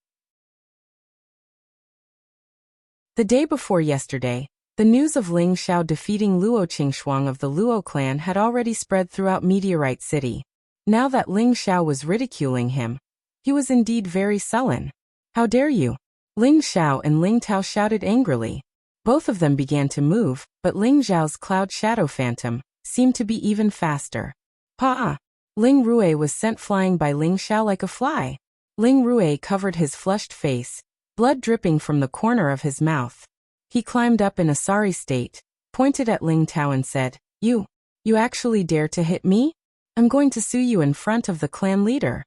The day before yesterday, the news of Ling Xiao defeating Luo Qingxuang of the Luo clan had already spread throughout Meteorite City. Now that Ling Xiao was ridiculing him, he was indeed very sullen. How dare you? Ling Xiao and Ling Tao shouted angrily. Both of them began to move, but Ling Xiao's cloud shadow phantom seemed to be even faster. Pa! Ling Rui was sent flying by Ling Xiao like a fly. Ling Rui covered his flushed face, blood dripping from the corner of his mouth. He climbed up in a sorry state, pointed at Ling Tao and said, You actually dare to hit me? I'm going to sue you in front of the clan leader.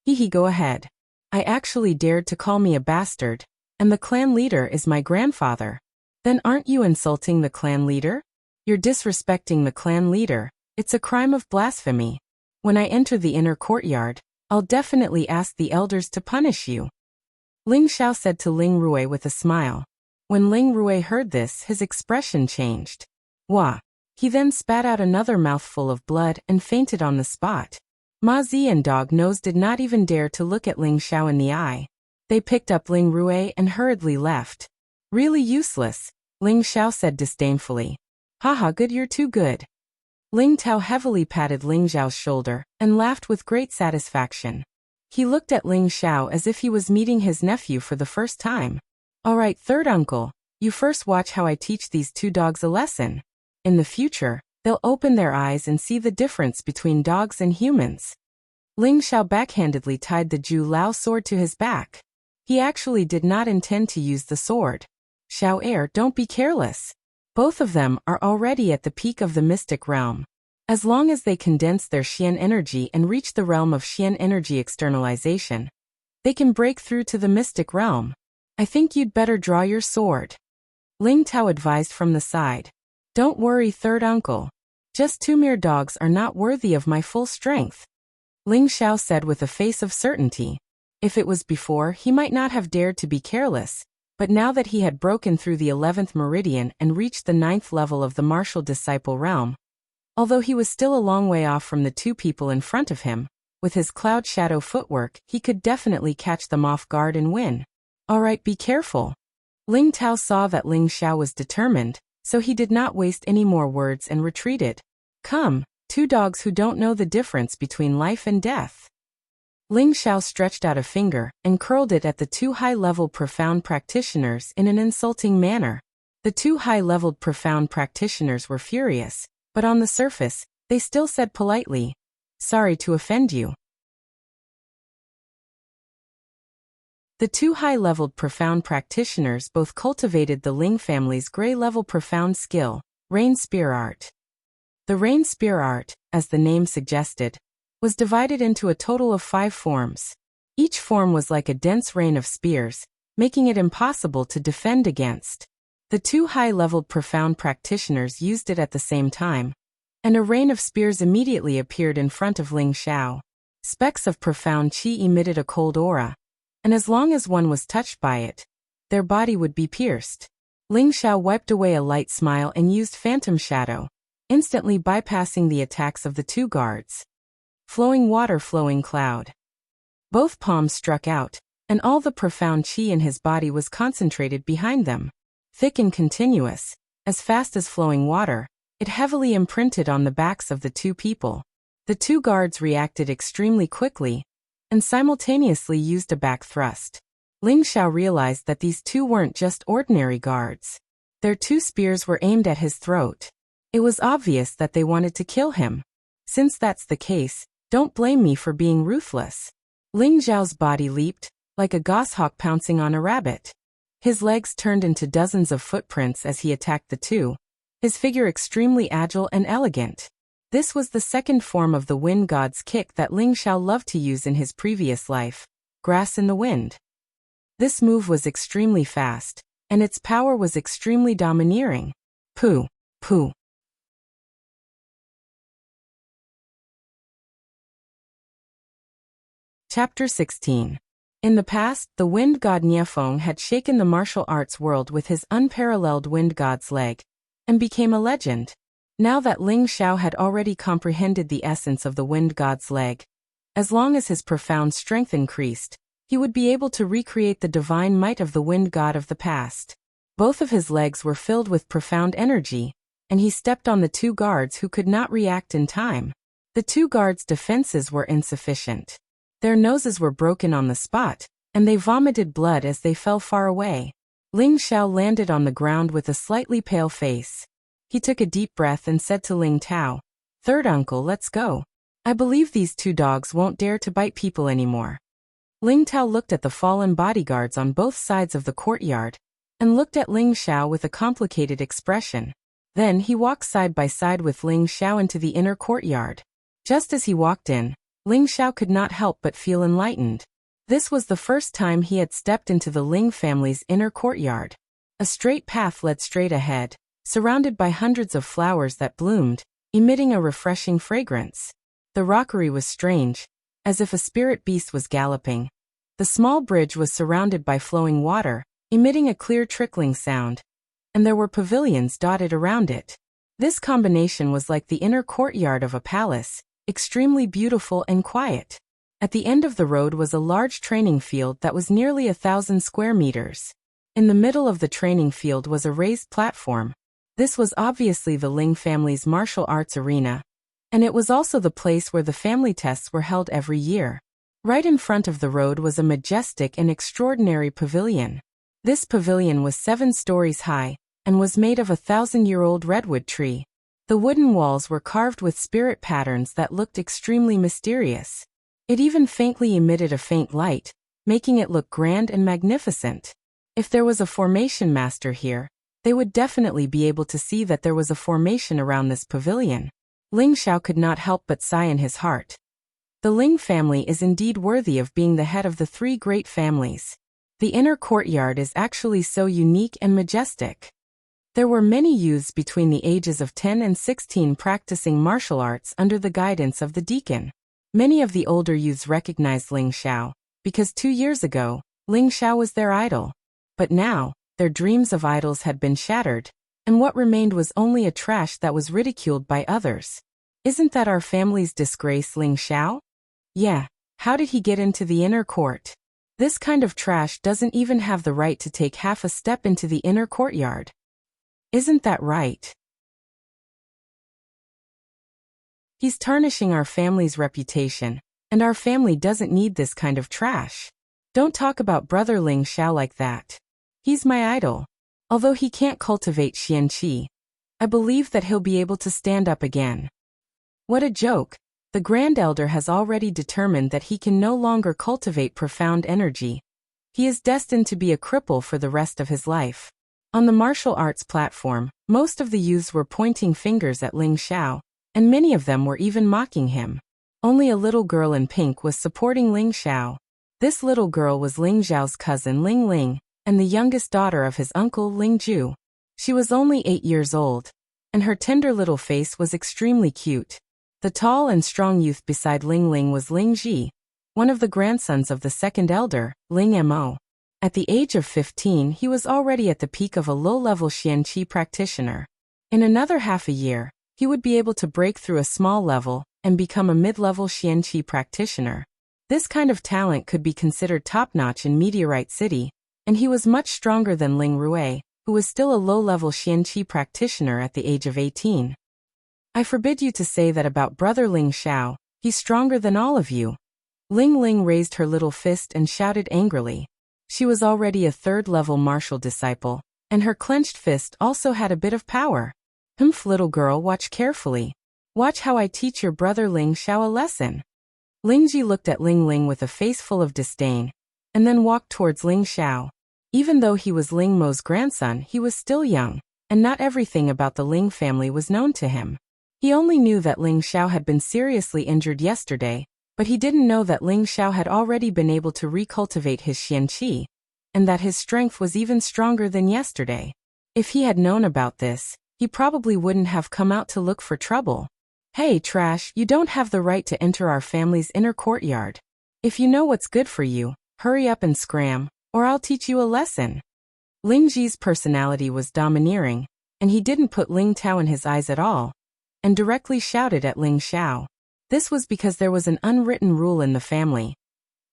Hee, go ahead. I actually dared to call me a bastard, and the clan leader is my grandfather. Then aren't you insulting the clan leader? You're disrespecting the clan leader. It's a crime of blasphemy. When I enter the inner courtyard, I'll definitely ask the elders to punish you. Ling Xiao said to Ling Rui with a smile. When Ling Rui heard this, his expression changed. Wah! He then spat out another mouthful of blood and fainted on the spot. Ma Zi and Dog Nose did not even dare to look at Ling Xiao in the eye. They picked up Ling Rui and hurriedly left. Really useless, Ling Xiao said disdainfully. Haha, good, you're too good. Ling Tao heavily patted Ling Xiao's shoulder and laughed with great satisfaction. He looked at Ling Xiao as if he was meeting his nephew for the first time. All right, third uncle, you first watch how I teach these two dogs a lesson. In the future, they'll open their eyes and see the difference between dogs and humans. Ling Xiao backhandedly tied the Ju Lao sword to his back. He actually did not intend to use the sword. Xiao Heir, don't be careless. Both of them are already at the peak of the mystic realm. As long as they condense their Xian energy and reach the realm of Xian energy externalization, they can break through to the mystic realm. I think you'd better draw your sword. Ling Tao advised from the side. Don't worry, third uncle. Just two mere dogs are not worthy of my full strength. Ling Xiao said with a face of certainty. If it was before, he might not have dared to be careless, but now that he had broken through the 11th meridian and reached the 9th level of the martial disciple realm, although he was still a long way off from the two people in front of him, with his cloud shadow footwork, he could definitely catch them off guard and win. All right, be careful. Ling Tao saw that Ling Xiao was determined, so he did not waste any more words and retreated. Come, two dogs who don't know the difference between life and death. Ling Xiao stretched out a finger and curled it at the two high-level profound practitioners in an insulting manner. The two high-leveled profound practitioners were furious, but on the surface, they still said politely, "Sorry to offend you." The two high-leveled profound practitioners both cultivated the Ling family's gray-level profound skill, Rain Spear Art. The Rain Spear Art, as the name suggested, was divided into a total of 5 forms. Each form was like a dense rain of spears, making it impossible to defend against. The two high-leveled profound practitioners used it at the same time, and a rain of spears immediately appeared in front of Ling Xiao. Specks of profound qi emitted a cold aura, and as long as one was touched by it, their body would be pierced. Ling Xiao wiped away a light smile and used Phantom Shadow, instantly bypassing the attacks of the two guards. Flowing water, flowing cloud. Both palms struck out, and all the profound qi in his body was concentrated behind them. Thick and continuous, as fast as flowing water, it heavily imprinted on the backs of the two people. The two guards reacted extremely quickly, and simultaneously used a back thrust. Ling Xiao realized that these two weren't just ordinary guards. Their two spears were aimed at his throat. It was obvious that they wanted to kill him. Since that's the case, don't blame me for being ruthless. Ling Xiao's body leaped, like a goshawk pouncing on a rabbit. His legs turned into dozens of footprints as he attacked the two, his figure extremely agile and elegant. This was the second form of the wind god's kick that Ling Xiao loved to use in his previous life, grass in the wind. This move was extremely fast, and its power was extremely domineering. Pooh, pooh. Chapter 16. In the past, the wind god Niefeng had shaken the martial arts world with his unparalleled wind god's leg, and became a legend. Now that Ling Xiao had already comprehended the essence of the wind god's leg, as long as his profound strength increased, he would be able to recreate the divine might of the wind god of the past. Both of his legs were filled with profound energy, and he stepped on the two guards who could not react in time. The two guards' defenses were insufficient. Their noses were broken on the spot, and they vomited blood as they fell far away. Ling Xiao landed on the ground with a slightly pale face. He took a deep breath and said to Ling Tao, "Third uncle, let's go. I believe these two dogs won't dare to bite people anymore." Ling Tao looked at the fallen bodyguards on both sides of the courtyard, and looked at Ling Xiao with a complicated expression. Then he walked side by side with Ling Xiao into the inner courtyard. Just as he walked in, Ling Xiao could not help but feel enlightened. This was the first time he had stepped into the Ling family's inner courtyard. A straight path led straight ahead, surrounded by hundreds of flowers that bloomed, emitting a refreshing fragrance. The rockery was strange, as if a spirit beast was galloping. The small bridge was surrounded by flowing water, emitting a clear trickling sound, and there were pavilions dotted around it. This combination was like the inner courtyard of a palace, extremely beautiful and quiet. At the end of the road was a large training field that was nearly 1,000 square meters. In the middle of the training field was a raised platform. This was obviously the Ling family's martial arts arena, and it was also the place where the family tests were held every year. Right in front of the road was a majestic and extraordinary pavilion. This pavilion was 7 stories high, and was made of a 1,000-year-old redwood tree. The wooden walls were carved with spirit patterns that looked extremely mysterious. It even faintly emitted a faint light, making it look grand and magnificent. If there was a formation master here, they would definitely be able to see that there was a formation around this pavilion. Ling Xiao could not help but sigh in his heart. The Ling family is indeed worthy of being the head of the 3 great families. The inner courtyard is actually so unique and majestic. There were many youths between the ages of 10 and 16 practicing martial arts under the guidance of the deacon. Many of the older youths recognized Ling Xiao, because 2 years ago, Ling Xiao was their idol. But now, their dreams of idols had been shattered, and what remained was only a trash that was ridiculed by others. Isn't that our family's disgrace, Ling Xiao? Yeah, how did he get into the inner court? This kind of trash doesn't even have the right to take half a step into the inner courtyard. Isn't that right? He's tarnishing our family's reputation, and our family doesn't need this kind of trash. Don't talk about brother Ling Xiao like that. He's my idol. Although he can't cultivate xianqi, I believe that he'll be able to stand up again. What a joke. The Grand Elder has already determined that he can no longer cultivate profound energy. He is destined to be a cripple for the rest of his life. On the martial arts platform, most of the youths were pointing fingers at Ling Xiao, and many of them were even mocking him. Only a little girl in pink was supporting Ling Xiao. This little girl was Ling Xiao's cousin Ling Ling, and the youngest daughter of his uncle Ling Ju. She was only 8 years old, and her tender little face was extremely cute. The tall and strong youth beside Ling Ling was Ling Ji, one of the grandsons of the second elder, Ling Mo. At the age of 15, he was already at the peak of a low-level xianqi practitioner. In another half a year, he would be able to break through a small level and become a mid-level xianqi practitioner. This kind of talent could be considered top-notch in Meteorite City, and he was much stronger than Ling Rui, who was still a low-level xianqi practitioner at the age of 18. I forbid you to say that about brother Ling Xiao. He's stronger than all of you. Ling Ling raised her little fist and shouted angrily. She was already a 3rd-level martial disciple, and her clenched fist also had a bit of power. Humph, little girl, watch carefully. Watch how I teach your brother Ling Xiao a lesson. Ling Ji looked at Ling Ling with a face full of disdain, and then walked towards Ling Xiao. Even though he was Ling Mo's grandson, he was still young, and not everything about the Ling family was known to him. He only knew that Ling Xiao had been seriously injured yesterday, but he didn't know that Ling Xiao had already been able to recultivate his xianqi, and that his strength was even stronger than yesterday. If he had known about this, he probably wouldn't have come out to look for trouble. Hey, trash, you don't have the right to enter our family's inner courtyard. If you know what's good for you, hurry up and scram, or I'll teach you a lesson. Ling Ji's personality was domineering, and he didn't put Ling Tao in his eyes at all, and directly shouted at Ling Xiao. This was because there was an unwritten rule in the family.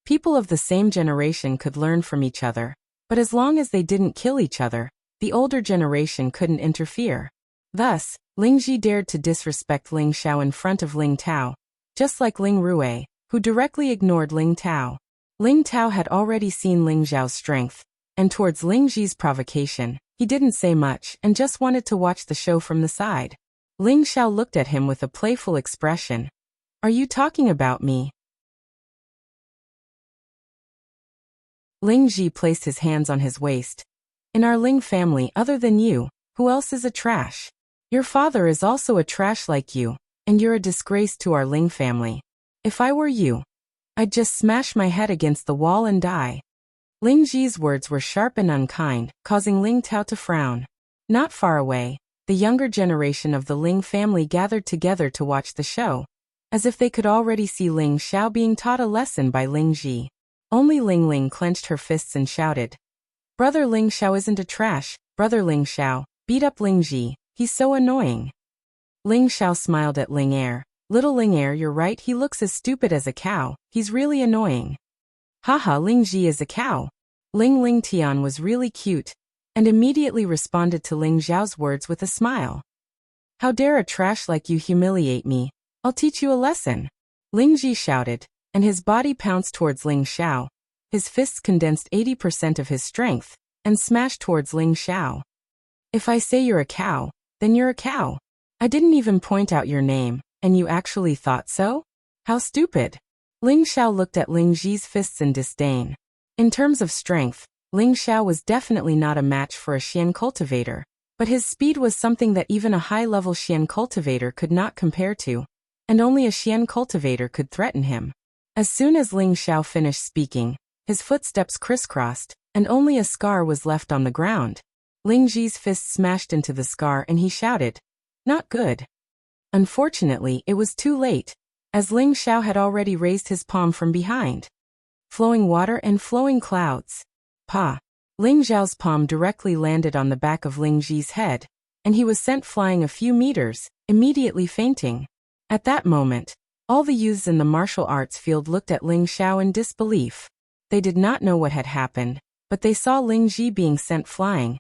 People of the same generation could learn from each other, but as long as they didn't kill each other, the older generation couldn't interfere. Thus, Ling Ji dared to disrespect Ling Xiao in front of Ling Tao, just like Ling Rui, who directly ignored Ling Tao. Ling Tao had already seen Ling Xiao's strength, and towards Ling Ji's provocation, he didn't say much and just wanted to watch the show from the side. Ling Xiao looked at him with a playful expression. Are you talking about me? Ling Ji placed his hands on his waist, In our Ling family other than you, who else is a trash? Your father is also a trash like you, and you're a disgrace to our Ling family. If I were you, I'd just smash my head against the wall and die. Ling Ji's words were sharp and unkind, causing Ling Tao to frown. Not far away, the younger generation of the Ling family gathered together to watch the show, as if they could already see Ling Xiao being taught a lesson by Ling Ji. Only Ling Ling clenched her fists and shouted, "Brother Ling Xiao isn't a trash, Brother Ling Xiao, beat up Ling Ji, he's so annoying." Ling Xiao smiled at Ling Er. "Little Ling Er, you're right, he looks as stupid as a cow, he's really annoying." "Haha, Ling Ji is a cow." Ling Ling Tian was really cute, and immediately responded to Ling Xiao's words with a smile. "How dare a trash like you humiliate me? I'll teach you a lesson." Ling Ji shouted, and his body pounced towards Ling Xiao. His fists condensed 80% of his strength, and smashed towards Ling Xiao. "If I say you're a cow, then you're a cow. I didn't even point out your name, and you actually thought so? How stupid." Ling Xiao looked at Ling Ji's fists in disdain. In terms of strength, Ling Xiao was definitely not a match for a Xian cultivator, but his speed was something that even a high-level Xian cultivator could not compare to, and only a Xian cultivator could threaten him. As soon as Ling Xiao finished speaking, his footsteps crisscrossed, and only a scar was left on the ground. Ling Ji's fist smashed into the scar and he shouted, "Not good." Unfortunately, it was too late, as Ling Xiao had already raised his palm from behind. Flowing water and flowing clouds. Pa! Ling Xiao's palm directly landed on the back of Ling Ji's head, and he was sent flying a few meters, immediately fainting. At that moment, all the youths in the martial arts field looked at Ling Xiao in disbelief. They did not know what had happened, but they saw Ling Ji being sent flying,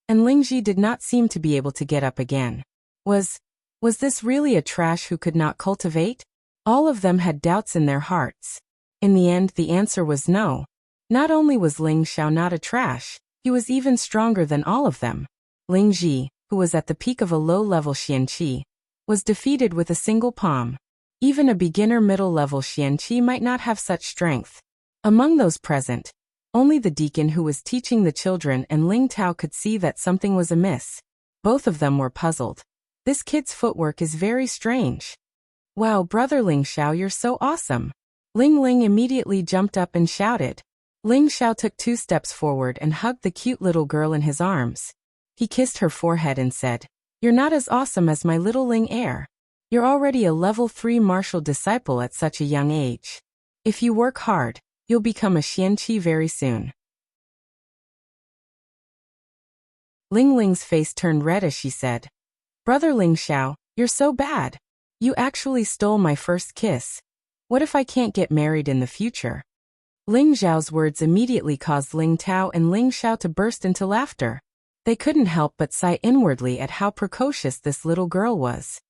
and Ling Ji did not seem to be able to get up again. Was this really a trash who could not cultivate? All of them had doubts in their hearts. In the end, the answer was no. Not only was Ling Xiao not a trash, he was even stronger than all of them. Ling Ji, who was at the peak of a low-level Xian Qi, was defeated with a single palm. Even a beginner middle-level Xian Qi might not have such strength. Among those present, only the deacon who was teaching the children and Ling Tao could see that something was amiss. Both of them were puzzled. This kid's footwork is very strange. "Wow, Brother Ling Xiao, you're so awesome." Ling Ling immediately jumped up and shouted. Ling Xiao took 2 steps forward and hugged the cute little girl in his arms. He kissed her forehead and said, "You're not as awesome as my little Ling Er. You're already a level 3 martial disciple at such a young age. If you work hard, you'll become a Xian Qi very soon." Ling Ling's face turned red as she said, "Brother Ling Xiao, you're so bad. You actually stole my first kiss. What if I can't get married in the future?" Ling Xiao's words immediately caused Ling Tao and Ling Xiao to burst into laughter. They couldn't help but sigh inwardly at how precocious this little girl was.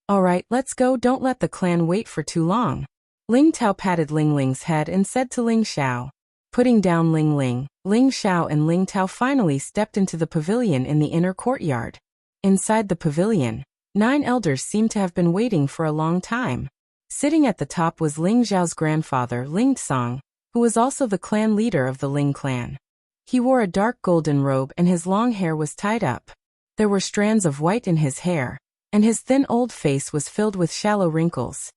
"All right, let's go, don't let the clan wait for too long." Ling Tao patted Ling Ling's head and said to Ling Xiao. Putting down Ling Ling, Ling Xiao and Ling Tao finally stepped into the pavilion in the inner courtyard. Inside the pavilion, 9 elders seemed to have been waiting for a long time. Sitting at the top was Ling Zhao's grandfather, Ling Tsong, who was also the clan leader of the Ling clan. He wore a dark golden robe and his long hair was tied up. There were strands of white in his hair, and his thin old face was filled with shallow wrinkles.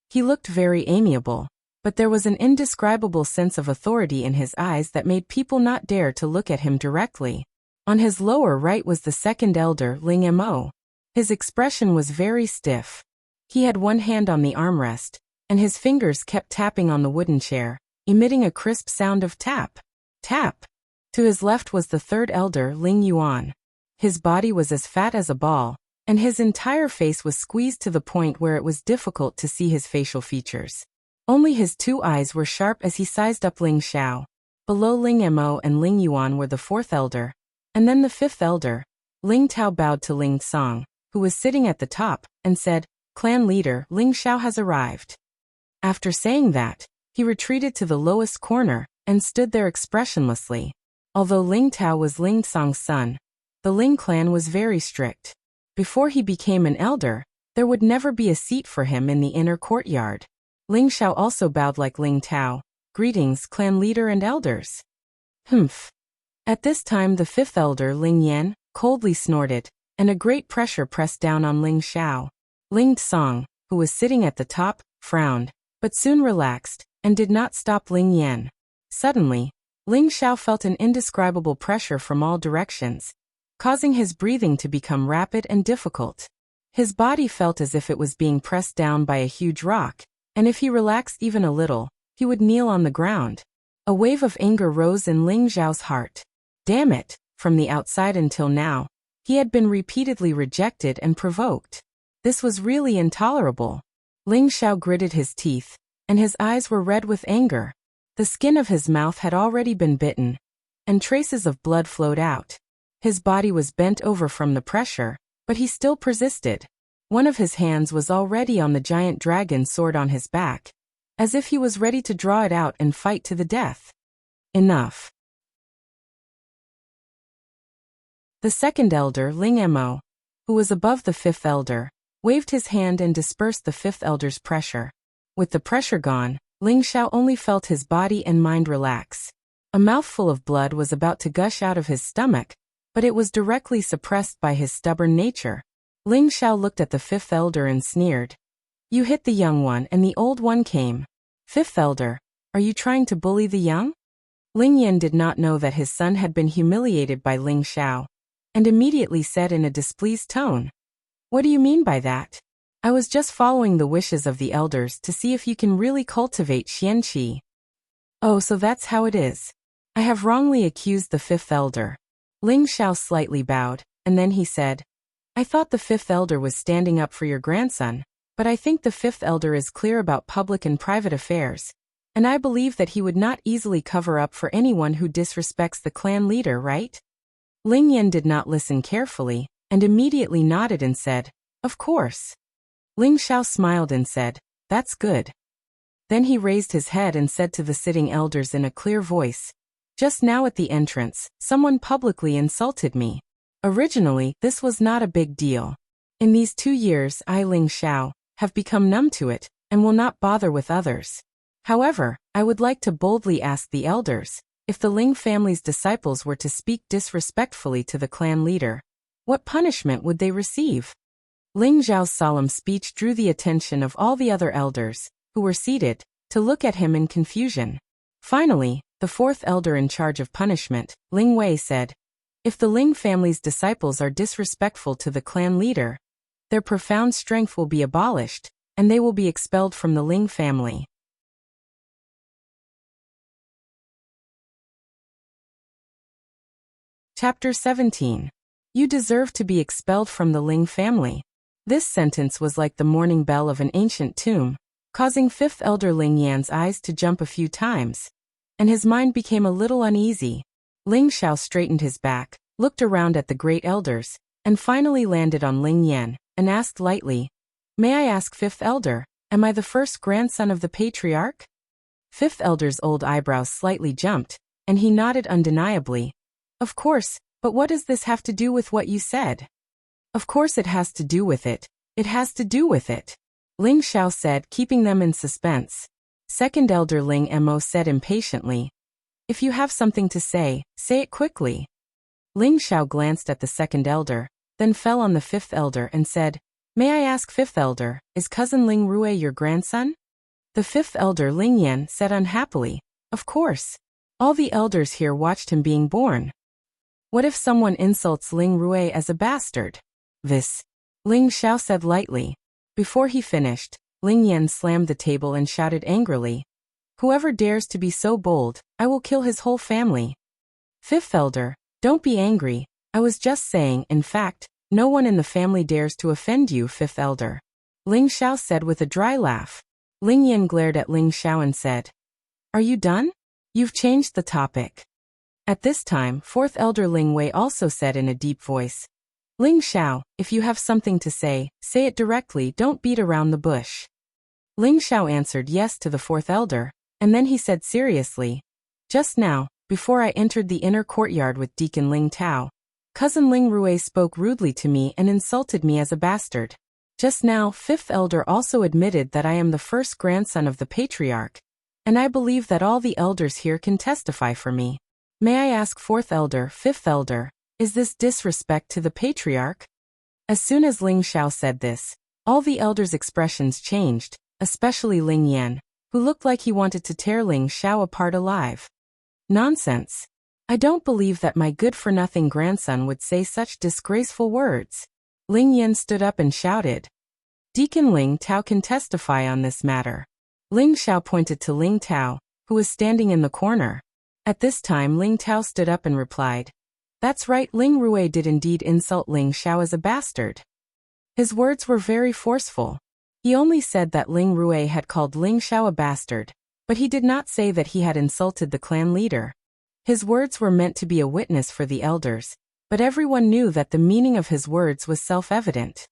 He looked very amiable, but there was an indescribable sense of authority in his eyes that made people not dare to look at him directly. On his lower right was the second elder, Ling Mo. His expression was very stiff. He had one hand on the armrest, and his fingers kept tapping on the wooden chair, emitting a crisp sound of tap, tap. To his left was the third elder, Ling Yuan. His body was as fat as a ball, and his entire face was squeezed to the point where it was difficult to see his facial features. Only his 2 eyes were sharp as he sized up Ling Xiao. Below Ling Mo and Ling Yuan were the 4th elder, and then the 5th elder. Ling Tao bowed to Ling Song, who was sitting at the top, and said, "Clan leader, Ling Xiao has arrived." After saying that, he retreated to the lowest corner, and stood there expressionlessly. Although Ling Tao was Ling Song's son, the Ling clan was very strict. Before he became an elder, there would never be a seat for him in the inner courtyard. Ling Xiao also bowed like Ling Tao. "Greetings, clan leader and elders." "Humph. At this time the fifth elder, Ling Yan, coldly snorted, and a great pressure pressed down on Ling Xiao. Ling Tsong, who was sitting at the top, frowned, but soon relaxed, and did not stop Ling Yan. Suddenly, Ling Xiao felt an indescribable pressure from all directions, causing his breathing to become rapid and difficult. His body felt as if it was being pressed down by a huge rock, and if he relaxed even a little, he would kneel on the ground. A wave of anger rose in Ling Xiao's heart. Damn it, from the outside until now, he had been repeatedly rejected and provoked. This was really intolerable. Ling Xiao gritted his teeth, and his eyes were red with anger. The skin of his mouth had already been bitten, and traces of blood flowed out. His body was bent over from the pressure, but he still persisted. One of his hands was already on the giant dragon sword on his back, as if he was ready to draw it out and fight to the death. Enough. The second elder, Ling Mo, who was above the fifth elder, waved his hand and dispersed the fifth elder's pressure. With the pressure gone, Ling Xiao only felt his body and mind relax. A mouthful of blood was about to gush out of his stomach, but it was directly suppressed by his stubborn nature. Ling Xiao looked at the fifth elder and sneered. You hit the young one and the old one came. Fifth elder, are you trying to bully the young? Ling Yan did not know that his son had been humiliated by Ling Xiao, and immediately said in a displeased tone, What do you mean by that? I was just following the wishes of the elders to see if you can really cultivate xianqi. Oh, so that's how it is. I have wrongly accused the fifth elder. Ling Xiao slightly bowed, and then he said, I thought the fifth elder was standing up for your grandson, but I think the fifth elder is clear about public and private affairs, and I believe that he would not easily cover up for anyone who disrespects the clan leader, right? Ling Yan did not listen carefully, and immediately nodded and said, Of course. Ling Xiao smiled and said, That's good. Then he raised his head and said to the sitting elders in a clear voice, Just now at the entrance, someone publicly insulted me. Originally, this was not a big deal. In these 2 years, I, Ling Xiao, have become numb to it, and will not bother with others. However, I would like to boldly ask the elders, if the Ling family's disciples were to speak disrespectfully to the clan leader, what punishment would they receive? Ling Zhao's solemn speech drew the attention of all the other elders, who were seated, to look at him in confusion. Finally, the fourth elder in charge of punishment, Ling Wei, said, If the Ling family's disciples are disrespectful to the clan leader, their profound strength will be abolished, and they will be expelled from the Ling family. Chapter 17. You deserve to be expelled from the Ling family. This sentence was like the morning bell of an ancient tomb, causing fifth elder Ling Yan's eyes to jump a few times, and his mind became a little uneasy. Ling Xiao straightened his back, looked around at the great elders, and finally landed on Ling Yan, and asked lightly, May I ask fifth elder, am I the first grandson of the patriarch? Fifth elder's old eyebrows slightly jumped, and he nodded undeniably. Of course, but what does this have to do with what you said? Of course it has to do with it. It has to do with it. Ling Xiao said, keeping them in suspense. Second elder Ling Mo said impatiently, If you have something to say it quickly. Ling Xiao glanced at the second elder, then fell on the fifth elder and said, May I ask fifth elder, is cousin Ling Rue your grandson? The fifth elder Ling Yan said unhappily, Of course. All the elders here watched him being born. What if someone insults Ling Rue as a bastard? This. Ling Xiao said lightly. Before he finished, Ling Yan slammed the table and shouted angrily, Whoever dares to be so bold, I will kill his whole family. Fifth elder, don't be angry, I was just saying, in fact, no one in the family dares to offend you, fifth elder. Ling Xiao said with a dry laugh. Ling Yan glared at Ling Xiao and said, Are you done? You've changed the topic. At this time, fourth elder Ling Wei also said in a deep voice, Ling Xiao, if you have something to say it directly, don't beat around the bush. Ling Xiao answered yes to the fourth elder, and then he said seriously, Just now, before I entered the inner courtyard with Deacon Ling Tao, cousin Ling Rue spoke rudely to me and insulted me as a bastard. Just now, fifth elder also admitted that I am the first grandson of the patriarch, and I believe that all the elders here can testify for me. May I ask, fourth elder, fifth elder, is this disrespect to the patriarch? As soon as Ling Xiao said this, all the elders' expressions changed, especially Ling Yan, who looked like he wanted to tear Ling Xiao apart alive. Nonsense. I don't believe that my good-for-nothing grandson would say such disgraceful words. Ling Yan stood up and shouted. Deacon Ling Tao can testify on this matter. Ling Xiao pointed to Ling Tao, who was standing in the corner. At this time Ling Tao stood up and replied, That's right, Ling Rui did indeed insult Ling Xiao as a bastard. His words were very forceful. He only said that Ling Rui had called Ling Xiao a bastard, but he did not say that he had insulted the clan leader. His words were meant to be a witness for the elders, but everyone knew that the meaning of his words was self-evident.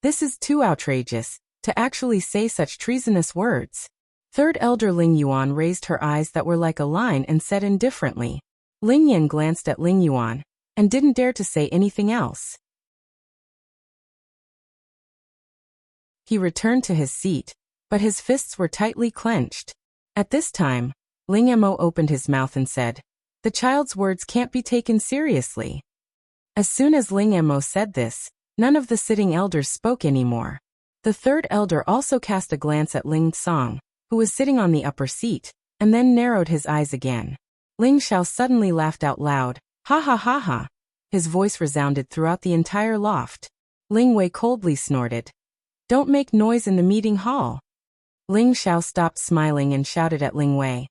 This is too outrageous, to actually say such treasonous words. Third elder Ling Yuan raised her eyes that were like a line and said indifferently. Ling Yan glanced at Ling Yuan, and didn't dare to say anything else. He returned to his seat, but his fists were tightly clenched. At this time, Ling Mo opened his mouth and said, The child's words can't be taken seriously. As soon as Ling Mo said this, none of the sitting elders spoke anymore. The third elder also cast a glance at Ling Song, who was sitting on the upper seat, and then narrowed his eyes again. Ling Xiao suddenly laughed out loud. Ha ha ha ha. His voice resounded throughout the entire loft. Ling Wei coldly snorted. Don't make noise in the meeting hall. Ling Xiao stopped smiling and shouted at Ling Wei.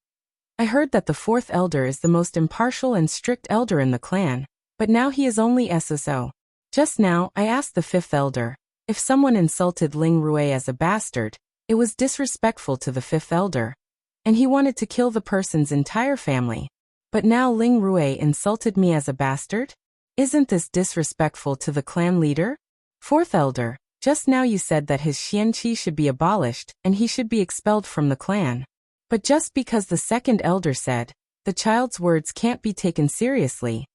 I heard that the fourth elder is the most impartial and strict elder in the clan, but now he is only SSO. Just now, I asked the fifth elder, if someone insulted Ling Rui as a bastard, it was disrespectful to the fifth elder, and he wanted to kill the person's entire family. But now Ling Rui insulted me as a bastard? Isn't this disrespectful to the clan leader? Fourth elder, just now you said that his xianqi should be abolished and he should be expelled from the clan. But just because the second elder said, the child's words can't be taken seriously,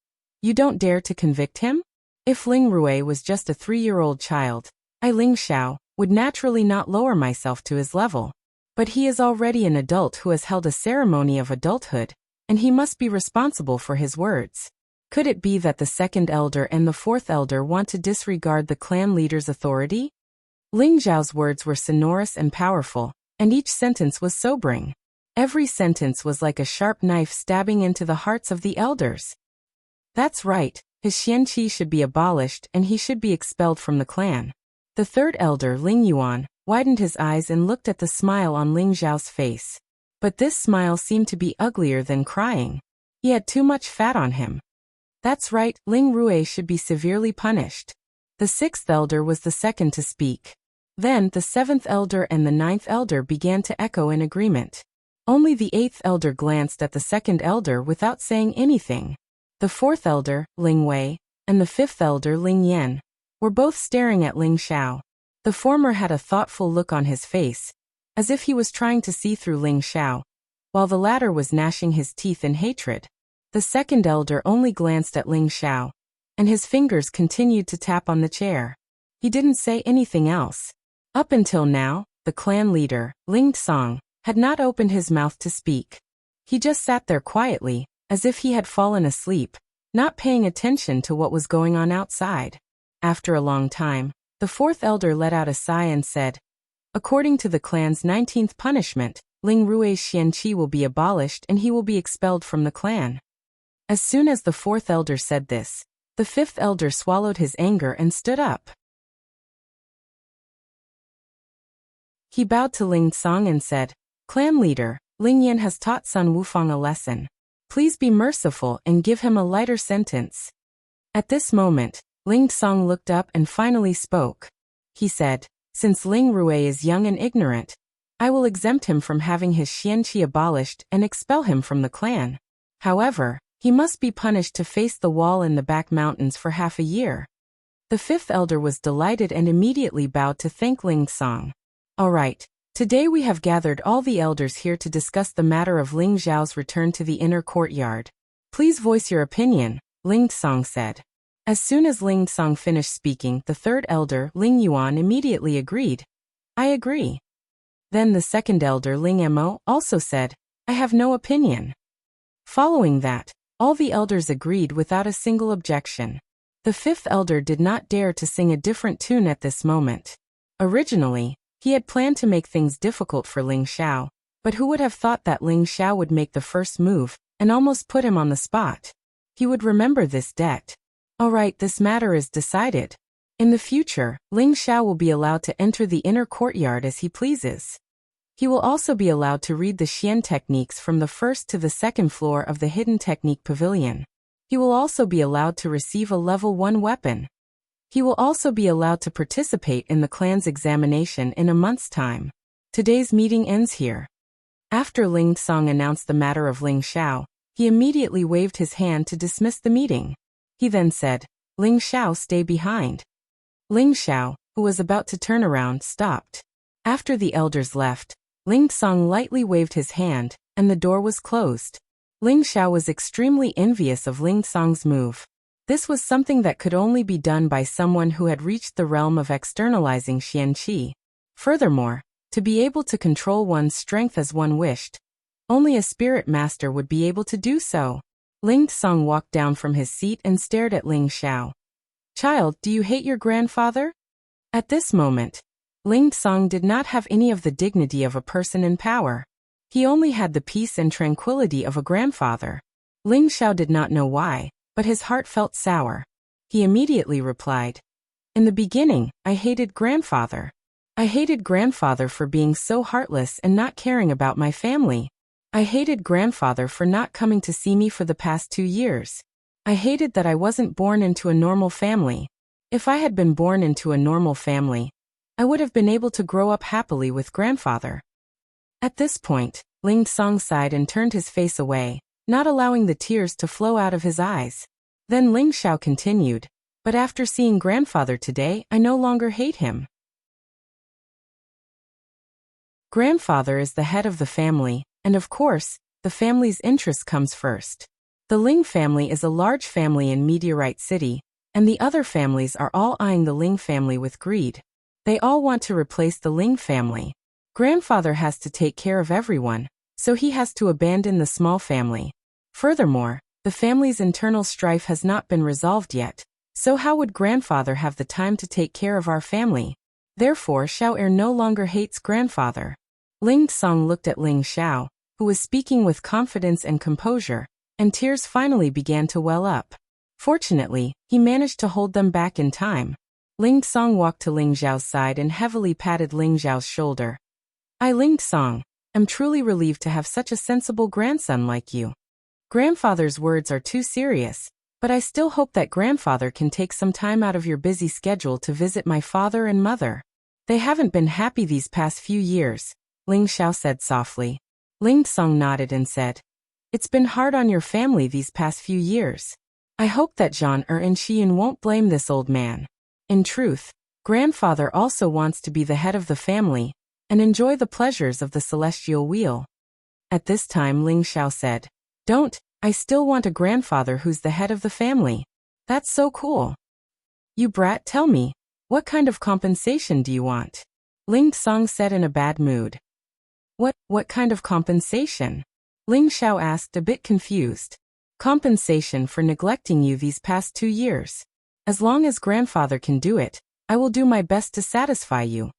you don't dare to convict him? If Ling Rui was just a 3-year-old child, I, Ling Xiao, would naturally not lower myself to his level. But he is already an adult who has held a ceremony of adulthood, and he must be responsible for his words. Could it be that the second elder and the fourth elder want to disregard the clan leader's authority? Ling Zhao's words were sonorous and powerful, and each sentence was sobering. Every sentence was like a sharp knife stabbing into the hearts of the elders. That's right, his xianqi should be abolished and he should be expelled from the clan. The third elder, Ling Yuan, widened his eyes and looked at the smile on Ling Zhao's face. But this smile seemed to be uglier than crying. He had too much fat on him. That's right, Ling Rui should be severely punished. The sixth elder was the second to speak. Then the seventh elder and the ninth elder began to echo in agreement. Only the eighth elder glanced at the second elder without saying anything. The fourth elder, Ling Wei, and the fifth elder, Ling Yan, were both staring at Ling Xiao. The former had a thoughtful look on his face, as if he was trying to see through Ling Xiao, while the latter was gnashing his teeth in hatred. The second elder only glanced at Ling Xiao, and his fingers continued to tap on the chair. He didn't say anything else. Up until now, the clan leader, Ling Song, had not opened his mouth to speak. He just sat there quietly, as if he had fallen asleep, not paying attention to what was going on outside. After a long time, the fourth elder let out a sigh and said, According to the clan's 19th punishment, Ling Rui's xianqi will be abolished and he will be expelled from the clan. As soon as the fourth elder said this, the fifth elder swallowed his anger and stood up. He bowed to Ling Song and said, Clan leader, Ling Yan has taught Sun Wufang a lesson. Please be merciful and give him a lighter sentence. At this moment, Ling Song looked up and finally spoke. He said, Since Ling Rui is young and ignorant, I will exempt him from having his xianqi abolished and expel him from the clan. However, he must be punished to face the wall in the back mountains for half a year. The fifth elder was delighted and immediately bowed to thank Ling Song. All right, today we have gathered all the elders here to discuss the matter of Ling Zhao's return to the inner courtyard. Please voice your opinion, Ling Song said. As soon as Ling Song finished speaking, the third elder, Ling Yuan, immediately agreed. I agree. Then the second elder, Ling Mo, also said, I have no opinion. Following that, All the elders agreed without a single objection. The fifth elder did not dare to sing a different tune at this moment. Originally, he had planned to make things difficult for Ling Xiao, but who would have thought that Ling Xiao would make the first move and almost put him on the spot? He would remember this debt. All right, this matter is decided. In the future, Ling Xiao will be allowed to enter the inner courtyard as he pleases. He will also be allowed to read the Xian techniques from the first to the second floor of the Hidden Technique Pavilion. He will also be allowed to receive a level 1 weapon. He will also be allowed to participate in the clan's examination in a month's time. Today's meeting ends here. After Ling Song announced the matter of Ling Xiao, he immediately waved his hand to dismiss the meeting. He then said, "Ling Xiao, stay behind." Ling Xiao, who was about to turn around, stopped. After the elders left, Ling Song lightly waved his hand, and the door was closed. Ling Xiao was extremely envious of Ling Song's move. This was something that could only be done by someone who had reached the realm of externalizing Xian Qi. Furthermore, to be able to control one's strength as one wished, only a spirit master would be able to do so. Ling Song walked down from his seat and stared at Ling Xiao. "Child, do you hate your grandfather?" At this moment, Ling Song did not have any of the dignity of a person in power. He only had the peace and tranquility of a grandfather. Ling Xiao did not know why, but his heart felt sour. He immediately replied, "In the beginning, I hated grandfather. I hated grandfather for being so heartless and not caring about my family. I hated grandfather for not coming to see me for the past 2 years. I hated that I wasn't born into a normal family. If I had been born into a normal family, I would have been able to grow up happily with grandfather." At this point, Ling Song sighed and turned his face away, not allowing the tears to flow out of his eyes. Then Ling Xiao continued, "But after seeing grandfather today, I no longer hate him. Grandfather is the head of the family, and of course, the family's interest comes first. The Ling family is a large family in Meteorite City, and the other families are all eyeing the Ling family with greed. They all want to replace the Ling family. Grandfather has to take care of everyone, so he has to abandon the small family. Furthermore, the family's internal strife has not been resolved yet, so how would grandfather have the time to take care of our family? Therefore, Xiao Er no longer hates grandfather." Ling Song looked at Ling Xiao, who was speaking with confidence and composure, and tears finally began to well up. Fortunately, he managed to hold them back in time. Ling Song walked to Ling Xiao's side and heavily patted Ling Xiao's shoulder. "I, Ling Song, am truly relieved to have such a sensible grandson like you. Grandfather's words are too serious, but I still hope that grandfather can take some time out of your busy schedule to visit my father and mother. They haven't been happy these past few years," Ling Xiao said softly. Ling Song nodded and said, "It's been hard on your family these past few years. I hope that Zhang Er and Xian won't blame this old man. In truth, grandfather also wants to be the head of the family and enjoy the pleasures of the celestial wheel." At this time Ling Xiao said, "Don't, I still want a grandfather who's the head of the family. That's so cool. You brat, tell me, what kind of compensation do you want?" Ling Song said in a bad mood. What kind of compensation?" Ling Xiao asked, a bit confused. "Compensation for neglecting you these past 2 years. As long as grandfather can do it, I will do my best to satisfy you,"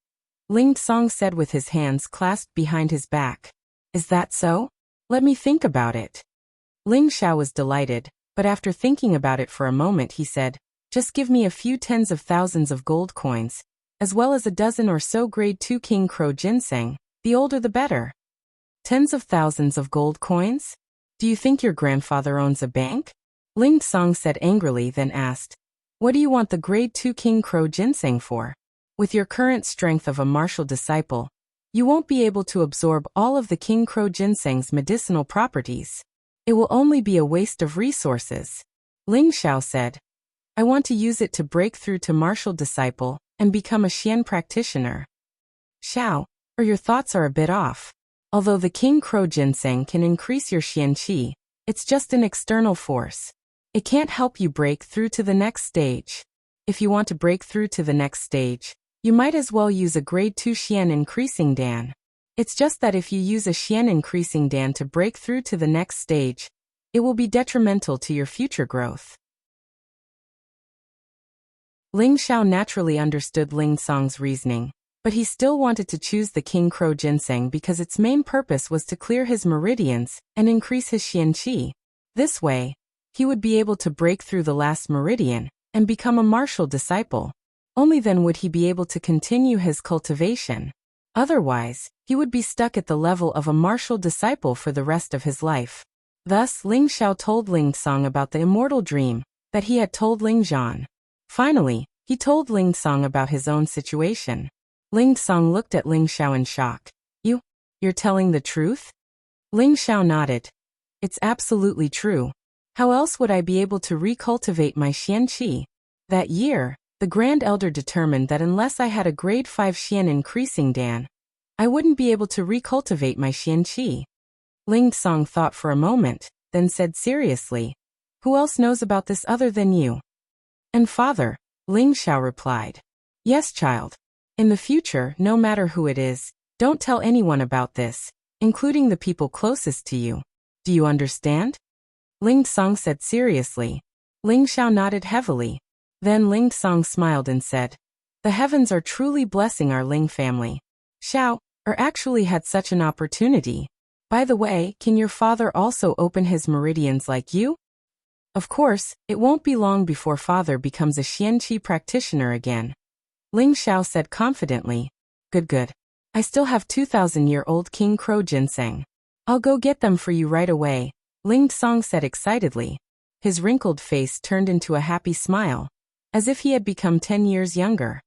Ling Song said with his hands clasped behind his back. "Is that so? Let me think about it." Ling Xiao was delighted, but after thinking about it for a moment he said, "Just give me a few tens of thousands of gold coins, as well as a dozen or so grade 2 King Crow ginseng, the older the better." "Tens of thousands of gold coins? Do you think your grandfather owns a bank?" Ling Song said angrily, then asked, "What do you want the grade 2 King Crow ginseng for? With your current strength of a martial disciple, you won't be able to absorb all of the King Crow ginseng's medicinal properties. It will only be a waste of resources." Ling Xiao said, "I want to use it to break through to martial disciple and become a Xian practitioner." "Xiao, or your thoughts are a bit off. Although the King Crow ginseng can increase your Xian Qi, it's just an external force. It can't help you break through to the next stage. If you want to break through to the next stage, you might as well use a grade 2 Xian increasing Dan. It's just that if you use a Xian increasing Dan to break through to the next stage, It will be detrimental to your future growth. Ling Xiao naturally understood Ling Song's reasoning, but he still wanted to choose the King Crow ginseng because its main purpose was to clear his meridians and increase his xian qi. This way, he would be able to break through the last meridian and become a martial disciple. Only then would he be able to continue his cultivation. Otherwise, he would be stuck at the level of a martial disciple for the rest of his life. Thus, Ling Xiao told Ling Song about the immortal dream that he had told Ling Zhan. Finally, he told Ling Song about his own situation. Ling Song looked at Ling Xiao in shock. You're telling the truth? Ling Xiao nodded. It's absolutely true. How else would I be able to recultivate my xian qi? That year, the Grand Elder determined that unless I had a grade 5 xian increasing dan, I wouldn't be able to recultivate my xian qi. Ling Song thought for a moment, then said seriously, "Who else knows about this other than you?" "And father," Ling Xiao replied. "Yes, child. In the future, no matter who it is, don't tell anyone about this, including the people closest to you. Do you understand?" Ling Song said seriously. Ling Xiao nodded heavily. Then Ling Song smiled and said, "The heavens are truly blessing our Ling family. Xiao, actually had such an opportunity. By the way, can your father also open his meridians like you?" Of course, it won't be long before father becomes a xian qi practitioner again. Ling Xiao said confidently. Good. I still have 2,000-year-old King Crow ginseng. I'll go get them for you right away, Ling Song said excitedly. His wrinkled face turned into a happy smile, as if he had become 10 years younger.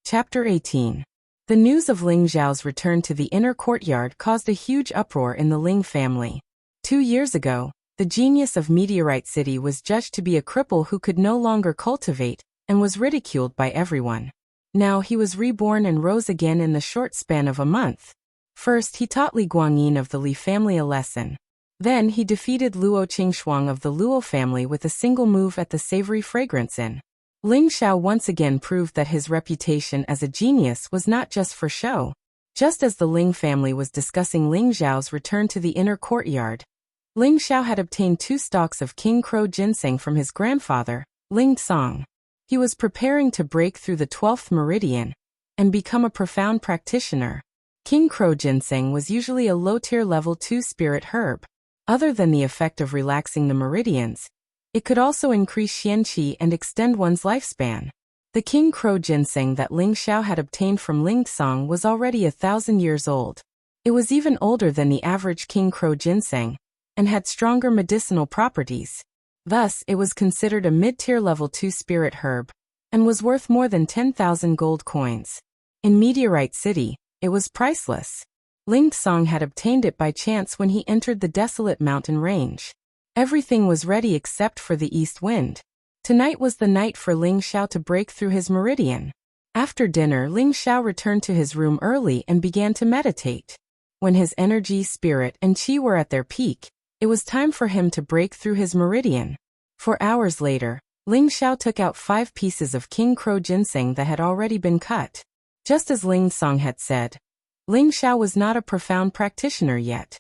Chapter 18. The news of Ling Zhao's return to the inner courtyard caused a huge uproar in the Ling family. 2 years ago, the genius of Meteorite City was judged to be a cripple who could no longer cultivate, and was ridiculed by everyone. Now he was reborn and rose again in the short span of a month. First, he taught Li Guangyin of the Li family a lesson. Then he defeated Luo Qingxuang of the Luo family with a single move at the Savory Fragrance Inn. Ling Xiao once again proved that his reputation as a genius was not just for show. Just as the Ling family was discussing Ling Zhao's return to the inner courtyard, Ling Xiao had obtained 2 stalks of King Crow ginseng from his grandfather, Ling Song. He was preparing to break through the 12th meridian and become a profound practitioner. King Crow ginseng was usually a low-tier level 2 spirit herb. Other than the effect of relaxing the meridians, it could also increase xian qi and extend one's lifespan. The King Crow ginseng that Ling Xiao had obtained from Ling Song was already 1,000 years old. It was even older than the average King Crow ginseng, and had stronger medicinal properties. Thus, it was considered a mid-tier level 2 spirit herb, and was worth more than 10,000 gold coins. In Meteorite City, it was priceless. Ling Song had obtained it by chance when he entered the desolate mountain range. Everything was ready except for the east wind. Tonight was the night for Ling Xiao to break through his meridian. After dinner, Ling Xiao returned to his room early and began to meditate. When his energy, spirit, and qi were at their peak, it was time for him to break through his meridian. 4 hours later, Ling Xiao took out 5 pieces of King Crow ginseng that had already been cut. Just as Ling Song had said, Ling Xiao was not a profound practitioner yet.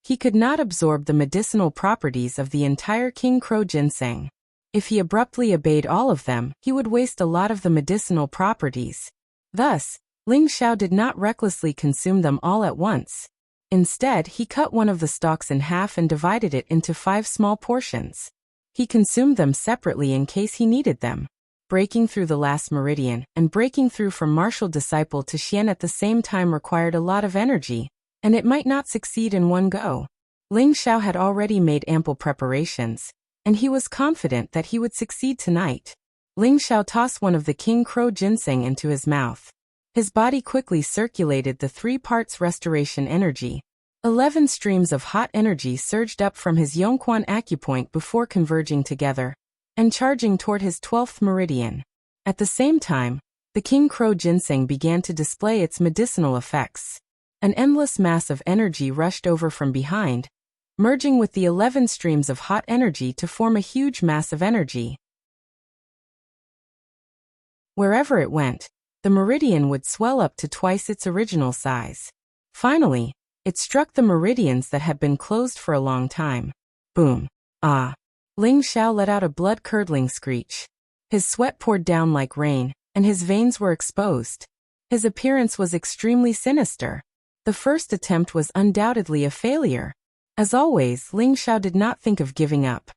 He could not absorb the medicinal properties of the entire King Crow ginseng. If he abruptly obeyed all of them, he would waste a lot of the medicinal properties. Thus, Ling Xiao did not recklessly consume them all at once. Instead, he cut one of the stalks in half and divided it into 5 small portions. He consumed them separately in case he needed them. Breaking through the last meridian and breaking through from martial disciple to xian at the same time required a lot of energy, and it might not succeed in one go. Ling Xiao had already made ample preparations, and he was confident that he would succeed tonight. Ling Xiao tossed one of the King Crow ginseng into his mouth. His body quickly circulated the 3 parts restoration energy. 11 streams of hot energy surged up from his Yongquan acupoint before converging together and charging toward his 12th meridian. At the same time, the King Crow ginseng began to display its medicinal effects. An endless mass of energy rushed over from behind, merging with the 11 streams of hot energy to form a huge mass of energy. Wherever it went, the meridian would swell up to twice its original size. Finally, it struck the meridians that had been closed for a long time. Boom. Ah. Ling Xiao let out a blood-curdling screech. His sweat poured down like rain, and his veins were exposed. His appearance was extremely sinister. The first attempt was undoubtedly a failure. As always, Ling Xiao did not think of giving up.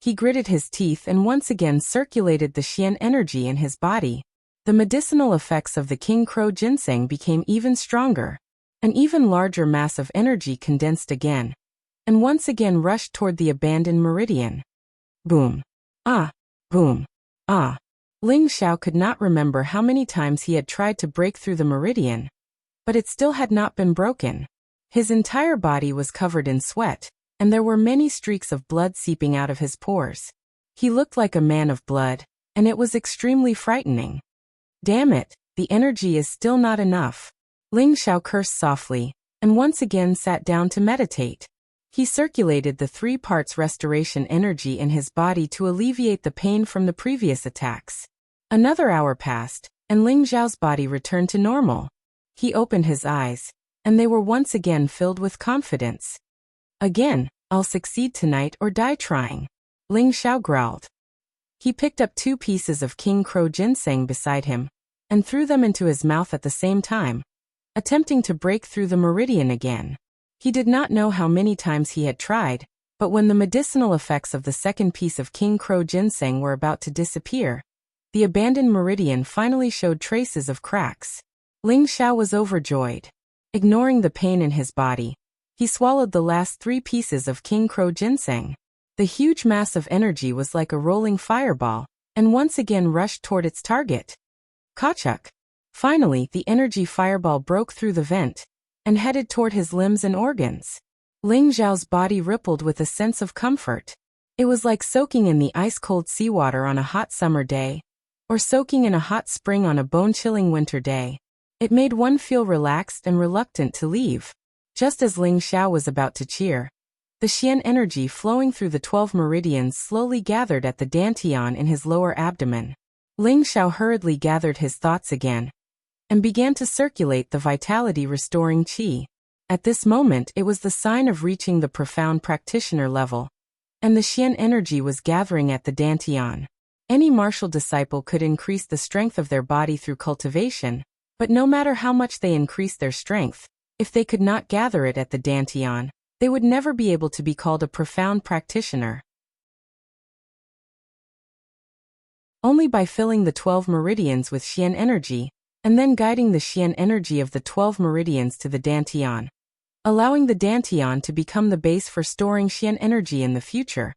He gritted his teeth and once again circulated the Xian energy in his body. The medicinal effects of the King Crow ginseng became even stronger. An even larger mass of energy condensed again, and once again rushed toward the abandoned meridian. Boom. Ah. Boom. Ah. Ling Xiao could not remember how many times he had tried to break through the meridian, but it still had not been broken. His entire body was covered in sweat, and there were many streaks of blood seeping out of his pores. He looked like a man of blood, and it was extremely frightening. Damn it, the energy is still not enough. Ling Xiao cursed softly, and once again sat down to meditate. He circulated the 3 parts restoration energy in his body to alleviate the pain from the previous attacks. Another hour passed, and Ling Xiao's body returned to normal. He opened his eyes, and they were once again filled with confidence. Again, I'll succeed tonight or die trying, Ling Xiao growled. He picked up 2 pieces of King Crow ginseng beside him, and threw them into his mouth at the same time, attempting to break through the meridian again. He did not know how many times he had tried, but when the medicinal effects of the second piece of King Crow ginseng were about to disappear, the abandoned meridian finally showed traces of cracks. Ling Xiao was overjoyed. Ignoring the pain in his body, he swallowed the last 3 pieces of King Crow ginseng. The huge mass of energy was like a rolling fireball, and once again rushed toward its target. Kachuk. Finally, the energy fireball broke through the vent and headed toward his limbs and organs. Ling Xiao's body rippled with a sense of comfort. It was like soaking in the ice-cold seawater on a hot summer day, or soaking in a hot spring on a bone-chilling winter day. It made one feel relaxed and reluctant to leave. Just as Ling Xiao was about to cheer, the Xian energy flowing through the 12 meridians slowly gathered at the dantian in his lower abdomen. Ling Xiao hurriedly gathered his thoughts again and began to circulate the vitality-restoring qi. At this moment it was the sign of reaching the profound practitioner level, and the Xian energy was gathering at the dantian. Any martial disciple could increase the strength of their body through cultivation, but no matter how much they increased their strength, if they could not gather it at the dantian, they would never be able to be called a profound practitioner. Only by filling the 12 meridians with Xian energy, and then guiding the Xian energy of the 12 meridians to the dantian, allowing the dantian to become the base for storing Xian energy in the future,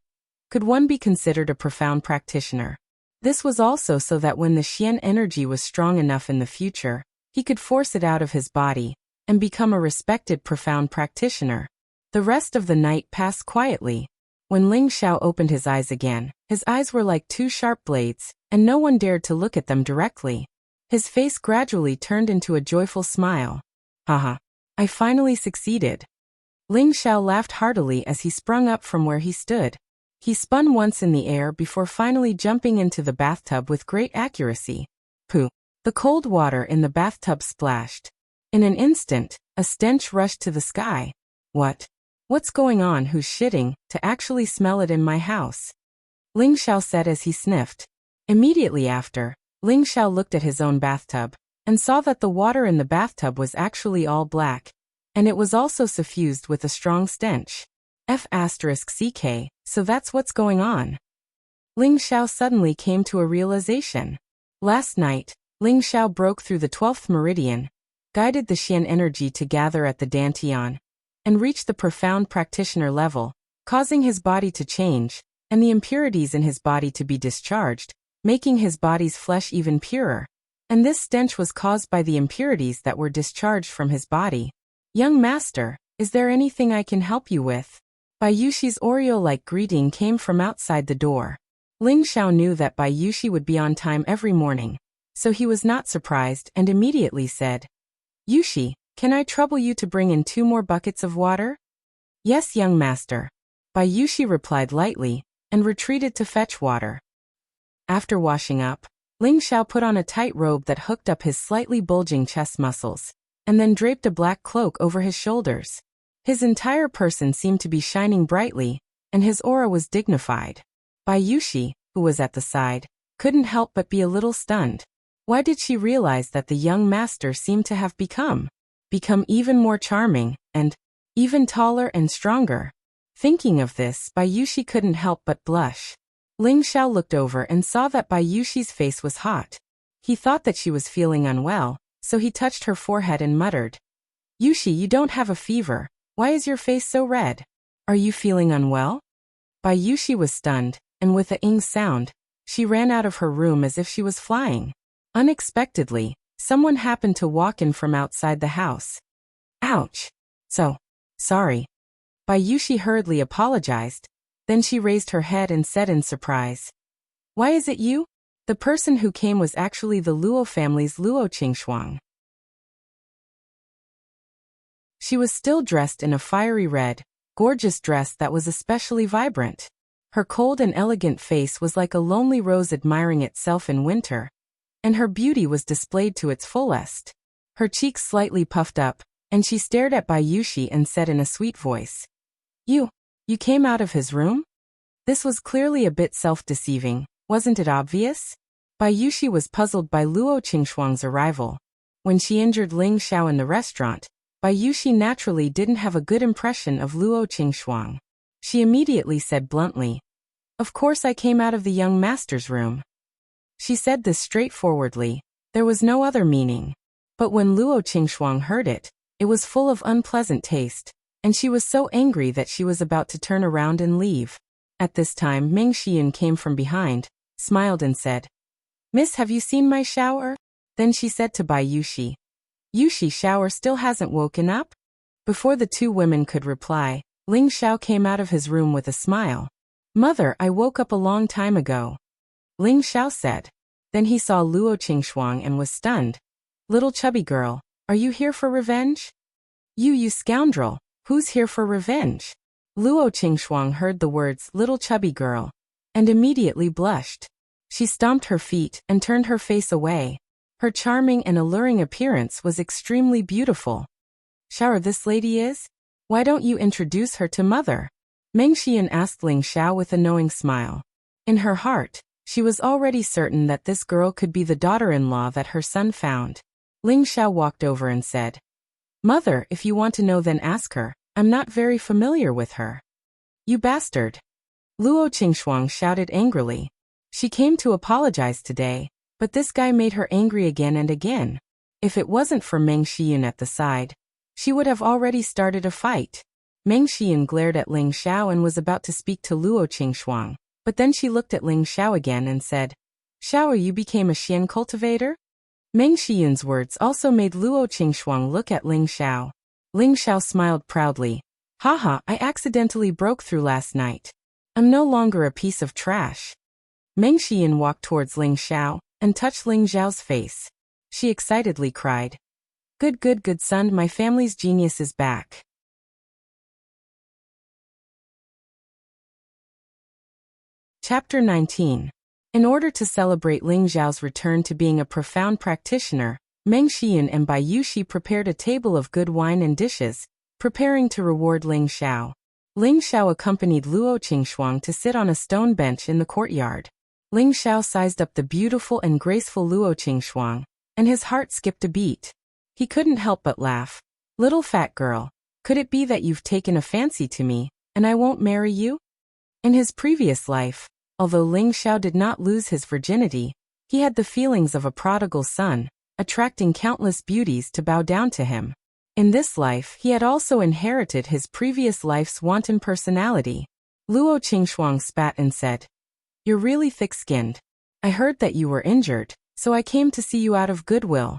could one be considered a profound practitioner. This was also so that when the Xian energy was strong enough in the future, he could force it out of his body and become a respected profound practitioner. The rest of the night passed quietly. When Ling Xiao opened his eyes again, his eyes were like 2 sharp blades, and no one dared to look at them directly. His face gradually turned into a joyful smile. Haha, I finally succeeded. Ling Xiao laughed heartily as he sprung up from where he stood. He spun once in the air before finally jumping into the bathtub with great accuracy. Pooh! The cold water in the bathtub splashed. In an instant, a stench rushed to the sky. What's going on? Who's shitting to actually smell it in my house? Ling Xiao said as he sniffed. Immediately after, Ling Xiao looked at his own bathtub and saw that the water in the bathtub was actually all black, and it was also suffused with a strong stench. F***ck, so that's what's going on. Ling Xiao suddenly came to a realization. Last night, Ling Xiao broke through the 12th meridian, guided the Xian energy to gather at the dantian, and reached the profound practitioner level, causing his body to change, and the impurities in his body to be discharged, making his body's flesh even purer. And this stench was caused by the impurities that were discharged from his body. Young master, is there anything I can help you with? Bai Yuxi's Oreo-like greeting came from outside the door. Ling Xiao knew that Bai Yuxi would be on time every morning, so he was not surprised and immediately said, Yuxi, can I trouble you to bring in 2 more buckets of water? Yes, young master. Bai Yuxi replied lightly, and retreated to fetch water. After washing up, Ling Xiao put on a tight robe that hooked up his slightly bulging chest muscles. and then draped a black cloak over his shoulders. His entire person seemed to be shining brightly, and his aura was dignified. Bayushi, who was at the side, couldn't help but be a little stunned. Why did she realize that the young master seemed to have become even more charming, and even taller and stronger? Thinking of this, Bayushi couldn't help but blush. Ling Xiao looked over and saw that Bayushi's face was hot. He thought that she was feeling unwell, so he touched her forehead and muttered, "Yushi, you don't have a fever. Why is your face so red? Are you feeling unwell?" Bayushi was stunned, and with a ing sound, she ran out of her room as if she was flying. Unexpectedly, someone happened to walk in from outside the house. "Ouch! So sorry." Bayushi hurriedly apologized, then she raised her head and said in surprise, "Why is it you?" The person who came was actually the Luo family's Luo Qingshuang. She was still dressed in a fiery red, gorgeous dress that was especially vibrant. Her cold and elegant face was like a lonely rose admiring itself in winter, and her beauty was displayed to its fullest. Her cheeks slightly puffed up, and she stared at Bayushi and said in a sweet voice, You came out of his room?" This was clearly a bit self-deceiving, wasn't it obvious? Bayushi was puzzled by Luo Qingshuang's arrival. When she injured Ling Xiao in the restaurant, Bayushi naturally didn't have a good impression of Luo Qingshuang. She immediately said bluntly, "Of course I came out of the young master's room." She said this straightforwardly. There was no other meaning. But when Luo Qingshuang heard it, it was full of unpleasant taste, and she was so angry that she was about to turn around and leave. At this time Meng Xiyun came from behind, smiled and said, "Miss, have you seen my shower?" Then she said to Bayushi, "Yushi shower still hasn't woken up?" Before the two women could reply, Ling Xiao came out of his room with a smile. "Mother, I woke up a long time ago," Ling Xiao said. Then he saw Luo Qingshuang and was stunned. "Little chubby girl, are you here for revenge?" You scoundrel, who's here for revenge?" Luo Qingshuang heard the words "little chubby girl," and immediately blushed. She stomped her feet and turned her face away. Her charming and alluring appearance was extremely beautiful. "Shower this lady is? Why don't you introduce her to mother?" Meng Xiyun asked Ling Xiao with a knowing smile. In her heart, she was already certain that this girl could be the daughter-in-law that her son found. Ling Xiao walked over and said, "Mother, if you want to know then ask her. I'm not very familiar with her." "You bastard!" Luo Qingshuang shouted angrily. She came to apologize today, but this guy made her angry again and again. If it wasn't for Meng Xiyun at the side, she would have already started a fight. Meng Xiyun glared at Ling Xiao and was about to speak to Luo Qingshuang, but then she looked at Ling Xiao again and said, "Xiao, you became a Xian cultivator?" Meng Xiyun's words also made Luo Qingshuang look at Ling Xiao. Ling Xiao smiled proudly. "Haha, I accidentally broke through last night. I'm no longer a piece of trash." Meng Xiyun walked towards Ling Xiao and touched Ling Xiao's face. She excitedly cried, Good son, my family's genius is back." Chapter 19. In order to celebrate Ling Xiao's return to being a profound practitioner, Meng Xiyun and Bayushi prepared a table of good wine and dishes, preparing to reward Ling Xiao. Ling Xiao accompanied Luo Qingshuang to sit on a stone bench in the courtyard. Ling Xiao sized up the beautiful and graceful Luo Qingshuang, and his heart skipped a beat. He couldn't help but laugh. "Little fat girl, could it be that you've taken a fancy to me, and I won't marry you?" In his previous life, although Ling Xiao did not lose his virginity, he had the feelings of a prodigal son, attracting countless beauties to bow down to him. In this life, he had also inherited his previous life's wanton personality. Luo Qingshuang spat and said, "You're really thick-skinned. I heard that you were injured, so I came to see you out of goodwill."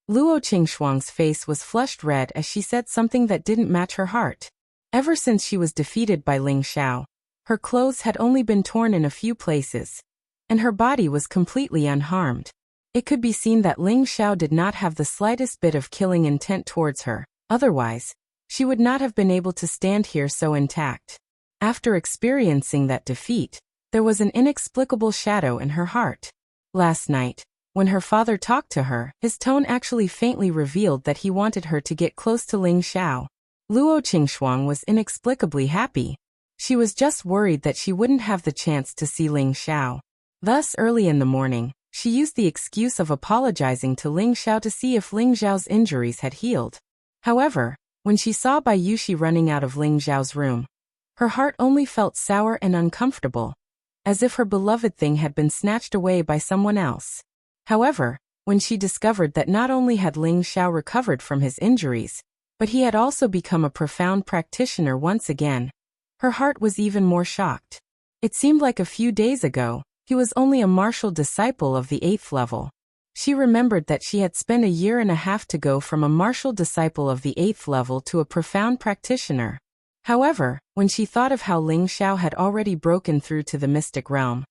Luo Qingshuang's face was flushed red as she said something that didn't match her heart. Ever since she was defeated by Ling Xiao, her clothes had only been torn in a few places, and her body was completely unharmed. It could be seen that Ling Xiao did not have the slightest bit of killing intent towards her, otherwise, she would not have been able to stand here so intact. After experiencing that defeat, there was an inexplicable shadow in her heart. Last night, When her father talked to her, his tone actually faintly revealed that he wanted her to get close to Ling Xiao. Luo Qingxuang was inexplicably happy. She was just worried that she wouldn't have the chance to see Ling Xiao. Thus, early in the morning, she used the excuse of apologizing to Ling Xiao to see if Ling Xiao's injuries had healed. However, when she saw Bai Yushi running out of Ling Xiao's room, her heart only felt sour and uncomfortable, as if her beloved thing had been snatched away by someone else. However, when she discovered that not only had Ling Xiao recovered from his injuries, but he had also become a profound practitioner once again, her heart was even more shocked. It seemed like a few days ago, he was only a martial disciple of the 8th level. She remembered that she had spent a year and a half to go from a martial disciple of the 8th level to a profound practitioner. However, when she thought of how Ling Xiao had already broken through to the mystic realm,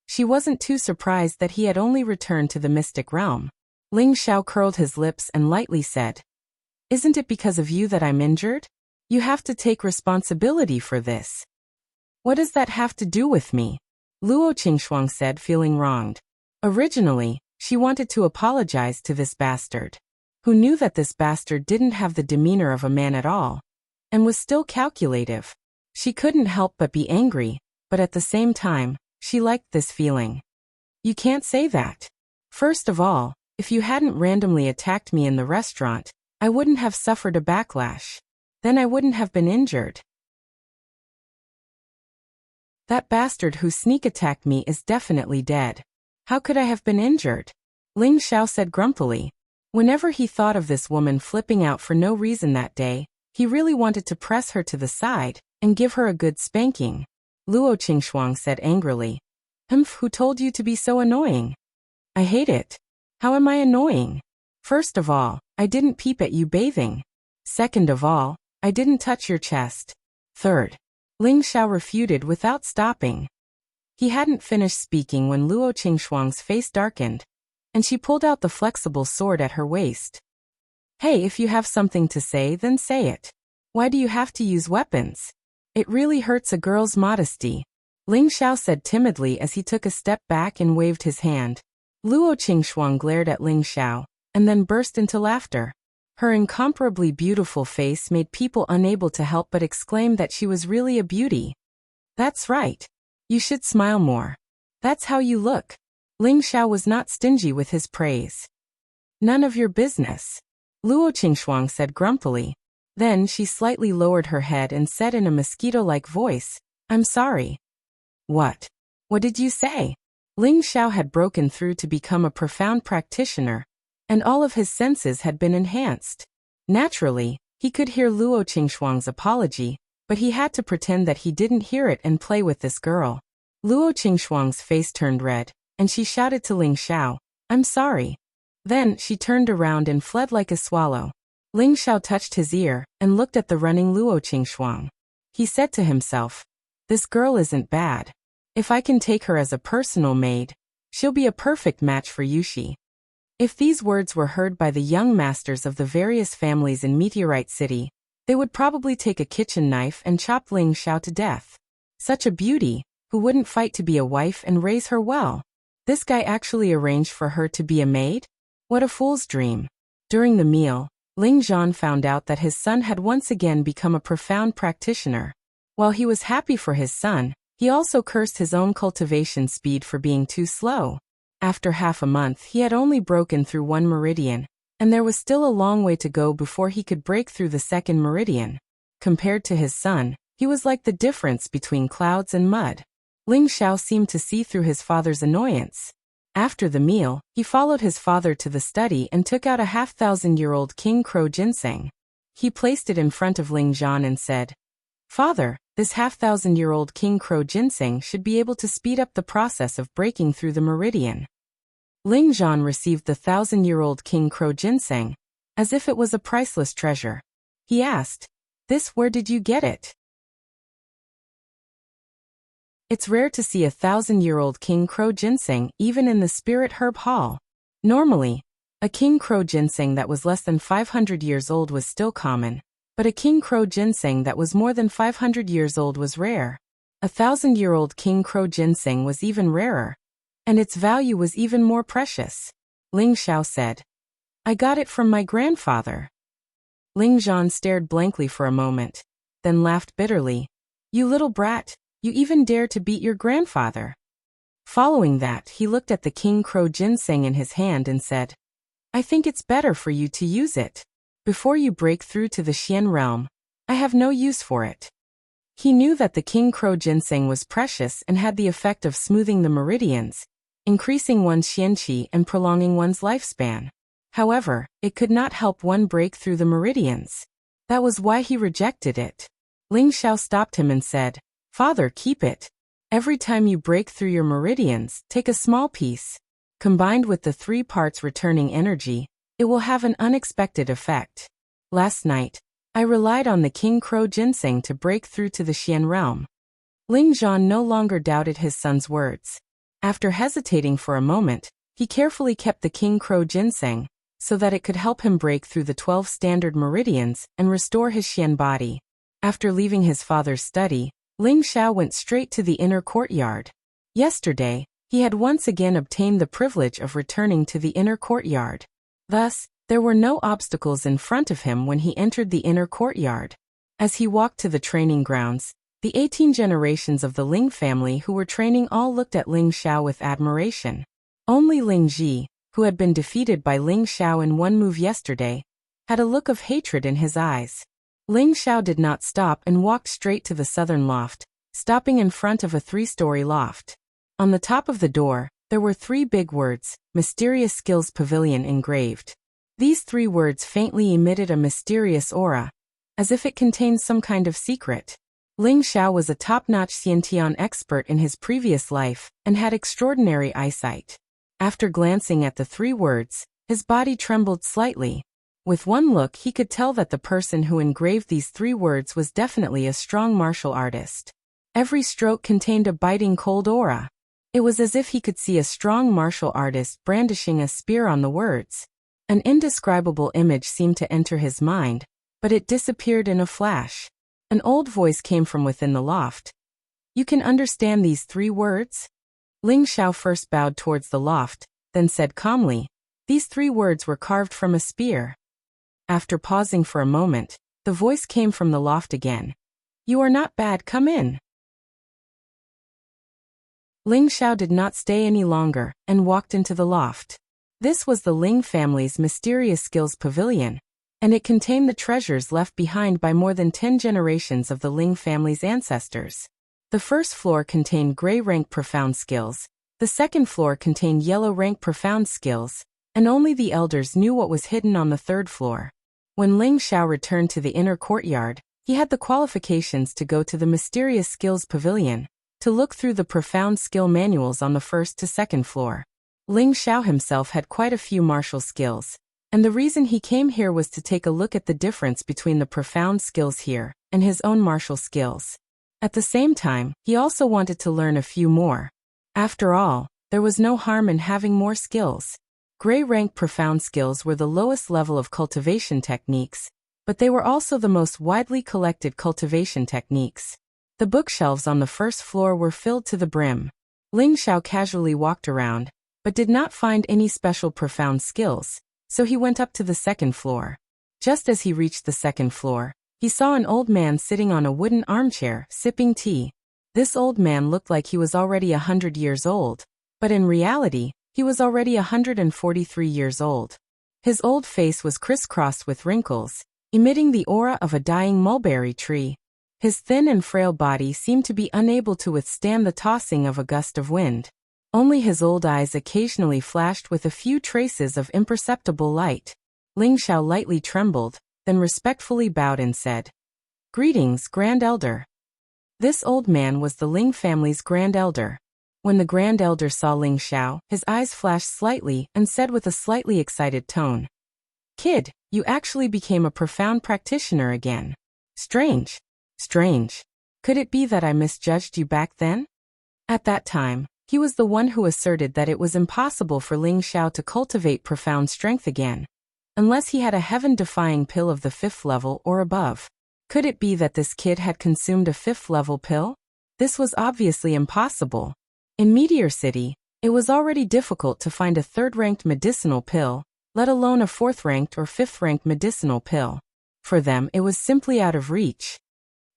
she wasn't too surprised that he had only returned to the mystic realm. Ling Xiao curled his lips and lightly said, "Isn't it because of you that I'm injured? You have to take responsibility for this." "What does that have to do with me?" Luo Qingxuang said, feeling wronged. Originally, she wanted to apologize to this bastard, who knew that this bastard didn't have the demeanor of a man at all, and was still calculative. She couldn't help but be angry, but at the same time, she liked this feeling. "You can't say that. First of all, if you hadn't randomly attacked me in the restaurant, I wouldn't have suffered a backlash. Then I wouldn't have been injured. That bastard who sneak attacked me is definitely dead. How could I have been injured?" Ling Xiao said grumpily. Whenever he thought of this woman flipping out for no reason that day, he really wanted to press her to the side and give her a good spanking. Luo Qingxuang said angrily, Who told you to be so annoying?" "I hate it. How am I annoying? First of all, I didn't peep at you bathing. Second of all, I didn't touch your chest. Third," Ling Xiao refuted without stopping. He hadn't finished speaking when Luo Qingxuang's face darkened, and she pulled out the flexible sword at her waist. "Hey, if you have something to say, then say it. Why do you have to use weapons? It really hurts a girl's modesty," Ling Xiao said timidly as he took a step back and waved his hand. Luo Qingxuang glared at Ling Xiao, and then burst into laughter. Her incomparably beautiful face made people unable to help but exclaim that she was really a beauty. "That's right. You should smile more. That's how you look." Ling Xiao was not stingy with his praise. "None of your business," Luo Qingxuang said grumpily. Then she slightly lowered her head and said in a mosquito-like voice, "I'm sorry." "What? What did you say?" Ling Xiao had broken through to become a profound practitioner, and all of his senses had been enhanced. Naturally, he could hear Luo Qingxuang's apology, but he had to pretend that he didn't hear it and play with this girl. Luo Qingxuang's face turned red, and she shouted to Ling Xiao, "I'm sorry." Then she turned around and fled like a swallow. Ling Xiao touched his ear and looked at the running Luo Qingxuang. He said to himself, "This girl isn't bad. If I can take her as a personal maid, she'll be a perfect match for Yushi." If these words were heard by the young masters of the various families in Meteorite City, they would probably take a kitchen knife and chop Ling Xiao to death. Such a beauty, who wouldn't fight to be a wife and raise her well. This guy actually arranged for her to be a maid? What a fool's dream. During the meal, Ling Zhan found out that his son had once again become a profound practitioner. While he was happy for his son, he also cursed his own cultivation speed for being too slow. After half a month, he had only broken through one meridian, and there was still a long way to go before he could break through the second meridian. Compared to his son, he was like the difference between clouds and mud. Ling Xiao seemed to see through his father's annoyance. After the meal, he followed his father to the study and took out a 5,000-year-old king crow ginseng. He placed it in front of Ling Zhan and said, "Father, this 5,000-year-old king crow ginseng should be able to speed up the process of breaking through the meridian." Ling Zhan received the 1,000-year-old king crow ginseng, as if it was a priceless treasure. He asked, Where did you get it?" It's rare to see a 1,000-year-old king crow ginseng even in the Spirit Herb Hall. Normally, a king crow ginseng that was less than 500 years old was still common, but a king crow ginseng that was more than 500 years old was rare. A 1,000-year-old king crow ginseng was even rarer, and its value was even more precious. Ling Xiao said. I got it from my grandfather. Ling Zhan stared blankly for a moment, then laughed bitterly. You little brat, you even dare to beat your grandfather. Following that, he looked at the king crow ginseng in his hand and said, I think it's better for you to use it. Before you break through to the Xian realm, I have no use for it. He knew that the king crow ginseng was precious and had the effect of smoothing the meridians, increasing one's xianqi and prolonging one's lifespan. However, it could not help one break through the meridians. That was why he rejected it. Ling Xiao stopped him and said, Father, keep it. Every time you break through your meridians, take a small piece. Combined with the 3 parts returning energy, it will have an unexpected effect. Last night, I relied on the king crow ginseng to break through to the Xian realm. Ling Zhan no longer doubted his son's words. After hesitating for a moment, he carefully kept the king crow ginseng, so that it could help him break through the 12 standard meridians and restore his Xian body. After leaving his father's study, Ling Xiao went straight to the inner courtyard. Yesterday, he had once again obtained the privilege of returning to the inner courtyard. Thus, there were no obstacles in front of him when he entered the inner courtyard. As he walked to the training grounds, the 18 generations of the Ling family who were training all looked at Ling Xiao with admiration. Only Ling Ji, who had been defeated by Ling Xiao in one move yesterday, had a look of hatred in his eyes. Ling Xiao did not stop and walked straight to the southern loft, stopping in front of a 3-story loft. On the top of the door, there were 3 big words, Mysterious Skills Pavilion engraved. These 3 words faintly emitted a mysterious aura, as if it contained some kind of secret. Ling Xiao was a top-notch Xiantian expert in his previous life and had extraordinary eyesight. After glancing at the 3 words, his body trembled slightly. With one look, he could tell that the person who engraved these 3 words was definitely a strong martial artist. Every stroke contained a biting cold aura. It was as if he could see a strong martial artist brandishing a spear on the words. An indescribable image seemed to enter his mind, but it disappeared in a flash. An old voice came from within the loft. You can understand these 3 words? Ling Xiao first bowed towards the loft, then said calmly, These 3 words were carved from a spear. After pausing for a moment, the voice came from the loft again. You are not bad, come in. Ling Xiao did not stay any longer and walked into the loft. This was the Ling family's Mysterious Skills Pavilion, and it contained the treasures left behind by more than 10 generations of the Ling family's ancestors. The first floor contained gray rank profound skills, the second floor contained yellow rank profound skills, and only the elders knew what was hidden on the 3rd floor. When Ling Xiao returned to the inner courtyard, he had the qualifications to go to the Mysterious Skills Pavilion, to look through the profound skill manuals on the 1st to 2nd floor. Ling Xiao himself had quite a few martial skills, and the reason he came here was to take a look at the difference between the profound skills here and his own martial skills. At the same time, he also wanted to learn a few more. After all, there was no harm in having more skills. Gray rank profound skills were the lowest level of cultivation techniques, but they were also the most widely collected cultivation techniques. The bookshelves on the 1st floor were filled to the brim. Ling Xiao casually walked around, but did not find any special profound skills, so he went up to the 2nd floor. Just as he reached the 2nd floor, he saw an old man sitting on a wooden armchair, sipping tea. This old man looked like he was already 100 years old, but in reality, he was already 143 years old. His old face was crisscrossed with wrinkles, emitting the aura of a dying mulberry tree. His thin and frail body seemed to be unable to withstand the tossing of a gust of wind. Only his old eyes occasionally flashed with a few traces of imperceptible light. Ling Xiao lightly trembled, then respectfully bowed and said, Greetings, Grand Elder. This old man was the Ling family's Grand Elder. When the Grand Elder saw Ling Xiao, his eyes flashed slightly and said with a slightly excited tone, Kid, you actually became a profound practitioner again. Strange. Strange. Could it be that I misjudged you back then? At that time, he was the one who asserted that it was impossible for Ling Xiao to cultivate profound strength again, unless he had a heaven-defying pill of the 5th level or above. Could it be that this kid had consumed a 5th level pill? This was obviously impossible. In Meteor City, It was already difficult to find a third-ranked medicinal pill, let alone a fourth-ranked or fifth-ranked medicinal pill. For them, it was simply out of reach.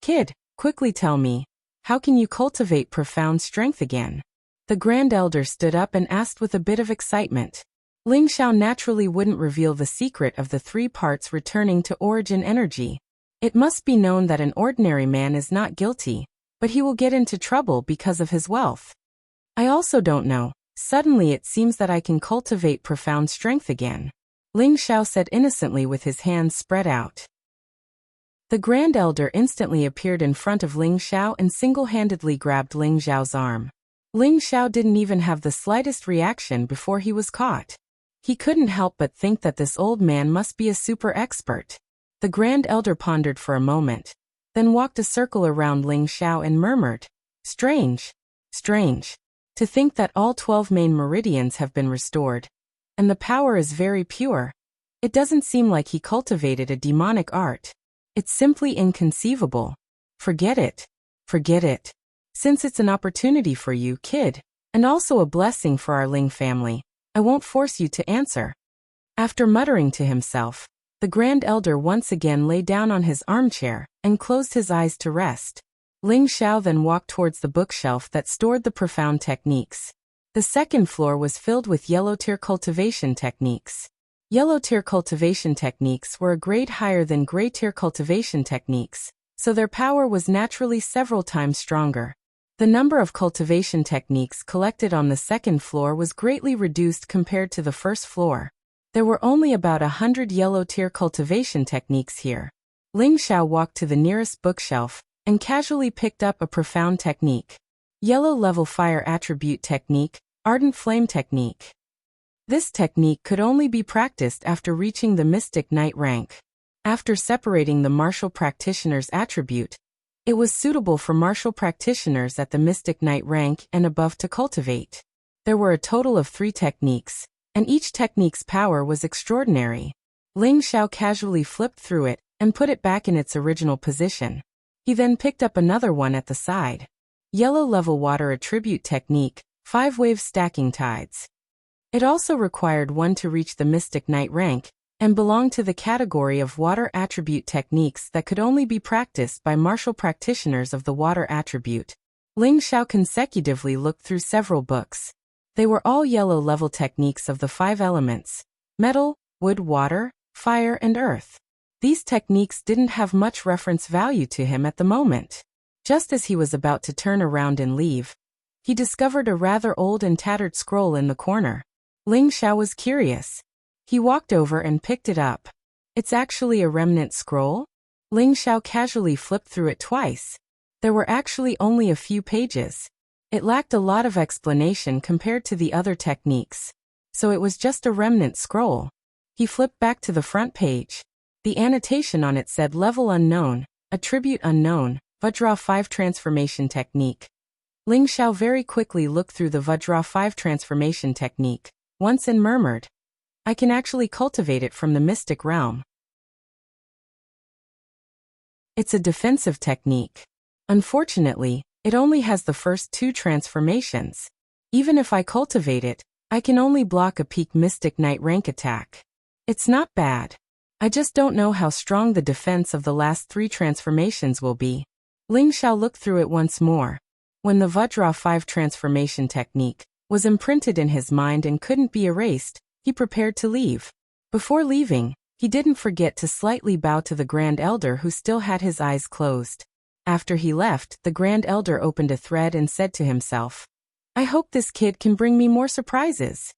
Kid, quickly tell me, how can you cultivate profound strength again? The Grand Elder stood up and asked with a bit of excitement. Ling Xiao naturally wouldn't reveal the secret of the 3 parts returning to origin energy. It must be known that an ordinary man is not guilty, but he will get into trouble because of his wealth. I also don't know. Suddenly it seems that I can cultivate profound strength again. Ling Xiao said innocently with his hands spread out. The Grand Elder instantly appeared in front of Ling Xiao and single-handedly grabbed Ling Xiao's arm. Ling Xiao didn't even have the slightest reaction before he was caught. He couldn't help but think that this old man must be a super expert. The Grand Elder pondered for a moment, then walked a circle around Ling Xiao and murmured, "Strange. Strange. To think that all 12 main meridians have been restored. And the power is very pure. It doesn't seem like he cultivated a demonic art. It's simply inconceivable. Forget it. Forget it. Since it's an opportunity for you, kid, and also a blessing for our Ling family, I won't force you to answer." After muttering to himself, the Grand Elder once again lay down on his armchair and closed his eyes to rest. Ling Xiao then walked towards the bookshelf that stored the profound techniques. The second floor was filled with yellow-tier cultivation techniques. Yellow-tier cultivation techniques were a grade higher than gray-tier cultivation techniques, so their power was naturally several times stronger. The number of cultivation techniques collected on the second floor was greatly reduced compared to the first floor. There were only about 100 yellow-tier cultivation techniques here. Ling Xiao walked to the nearest bookshelf and casually picked up a profound technique. Yellow-level fire attribute technique, ardent flame technique. This technique could only be practiced after reaching the Mystic Knight rank. After separating the martial practitioner's attribute, it was suitable for martial practitioners at the Mystic Knight rank and above to cultivate. There were a total of 3 techniques, and each technique's power was extraordinary. Ling Xiao casually flipped through it and put it back in its original position. He then picked up another one at the side. Yellow-level water attribute technique, 5-wave stacking tides. It also required 1 to reach the Mystic Knight rank, and belonged to the category of water attribute techniques that could only be practiced by martial practitioners of the water attribute. Ling Xiao consecutively looked through several books. They were all yellow-level techniques of the 5 elements: metal, wood, water, fire, and earth. These techniques didn't have much reference value to him at the moment. Just as he was about to turn around and leave, he discovered a rather old and tattered scroll in the corner. Ling Xiao was curious. He walked over and picked it up. It's actually a remnant scroll? Ling Xiao casually flipped through it twice. There were actually only a few pages. It lacked a lot of explanation compared to the other techniques. So it was just a remnant scroll. He flipped back to the front page. The annotation on it said level unknown, attribute unknown, Vajra 5 transformation technique. Ling Xiao very quickly looked through the Vajra 5 transformation technique once and murmured, "I can actually cultivate it from the mystic realm. It's a defensive technique. Unfortunately, it only has the first 2 transformations. Even if I cultivate it, I can only block a peak Mystic Knight rank attack. It's not bad. I just don't know how strong the defense of the last 3 transformations will be." Ling Xiao looked through it once more. When the Vajra 5 transformation technique was imprinted in his mind and couldn't be erased, he prepared to leave. Before leaving, he didn't forget to slightly bow to the Grand Elder who still had his eyes closed. After he left, the Grand Elder opened a thread and said to himself, "I hope this kid can bring me more surprises."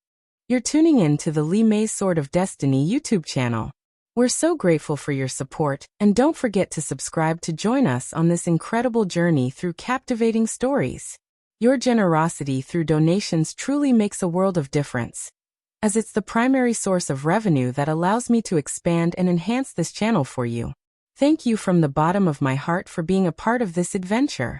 You're tuning in to the Li Mei's Sword of Destiny YouTube channel. We're so grateful for your support, and don't forget to subscribe to join us on this incredible journey through captivating stories. Your generosity through donations truly makes a world of difference, as it's the primary source of revenue that allows me to expand and enhance this channel for you. Thank you from the bottom of my heart for being a part of this adventure.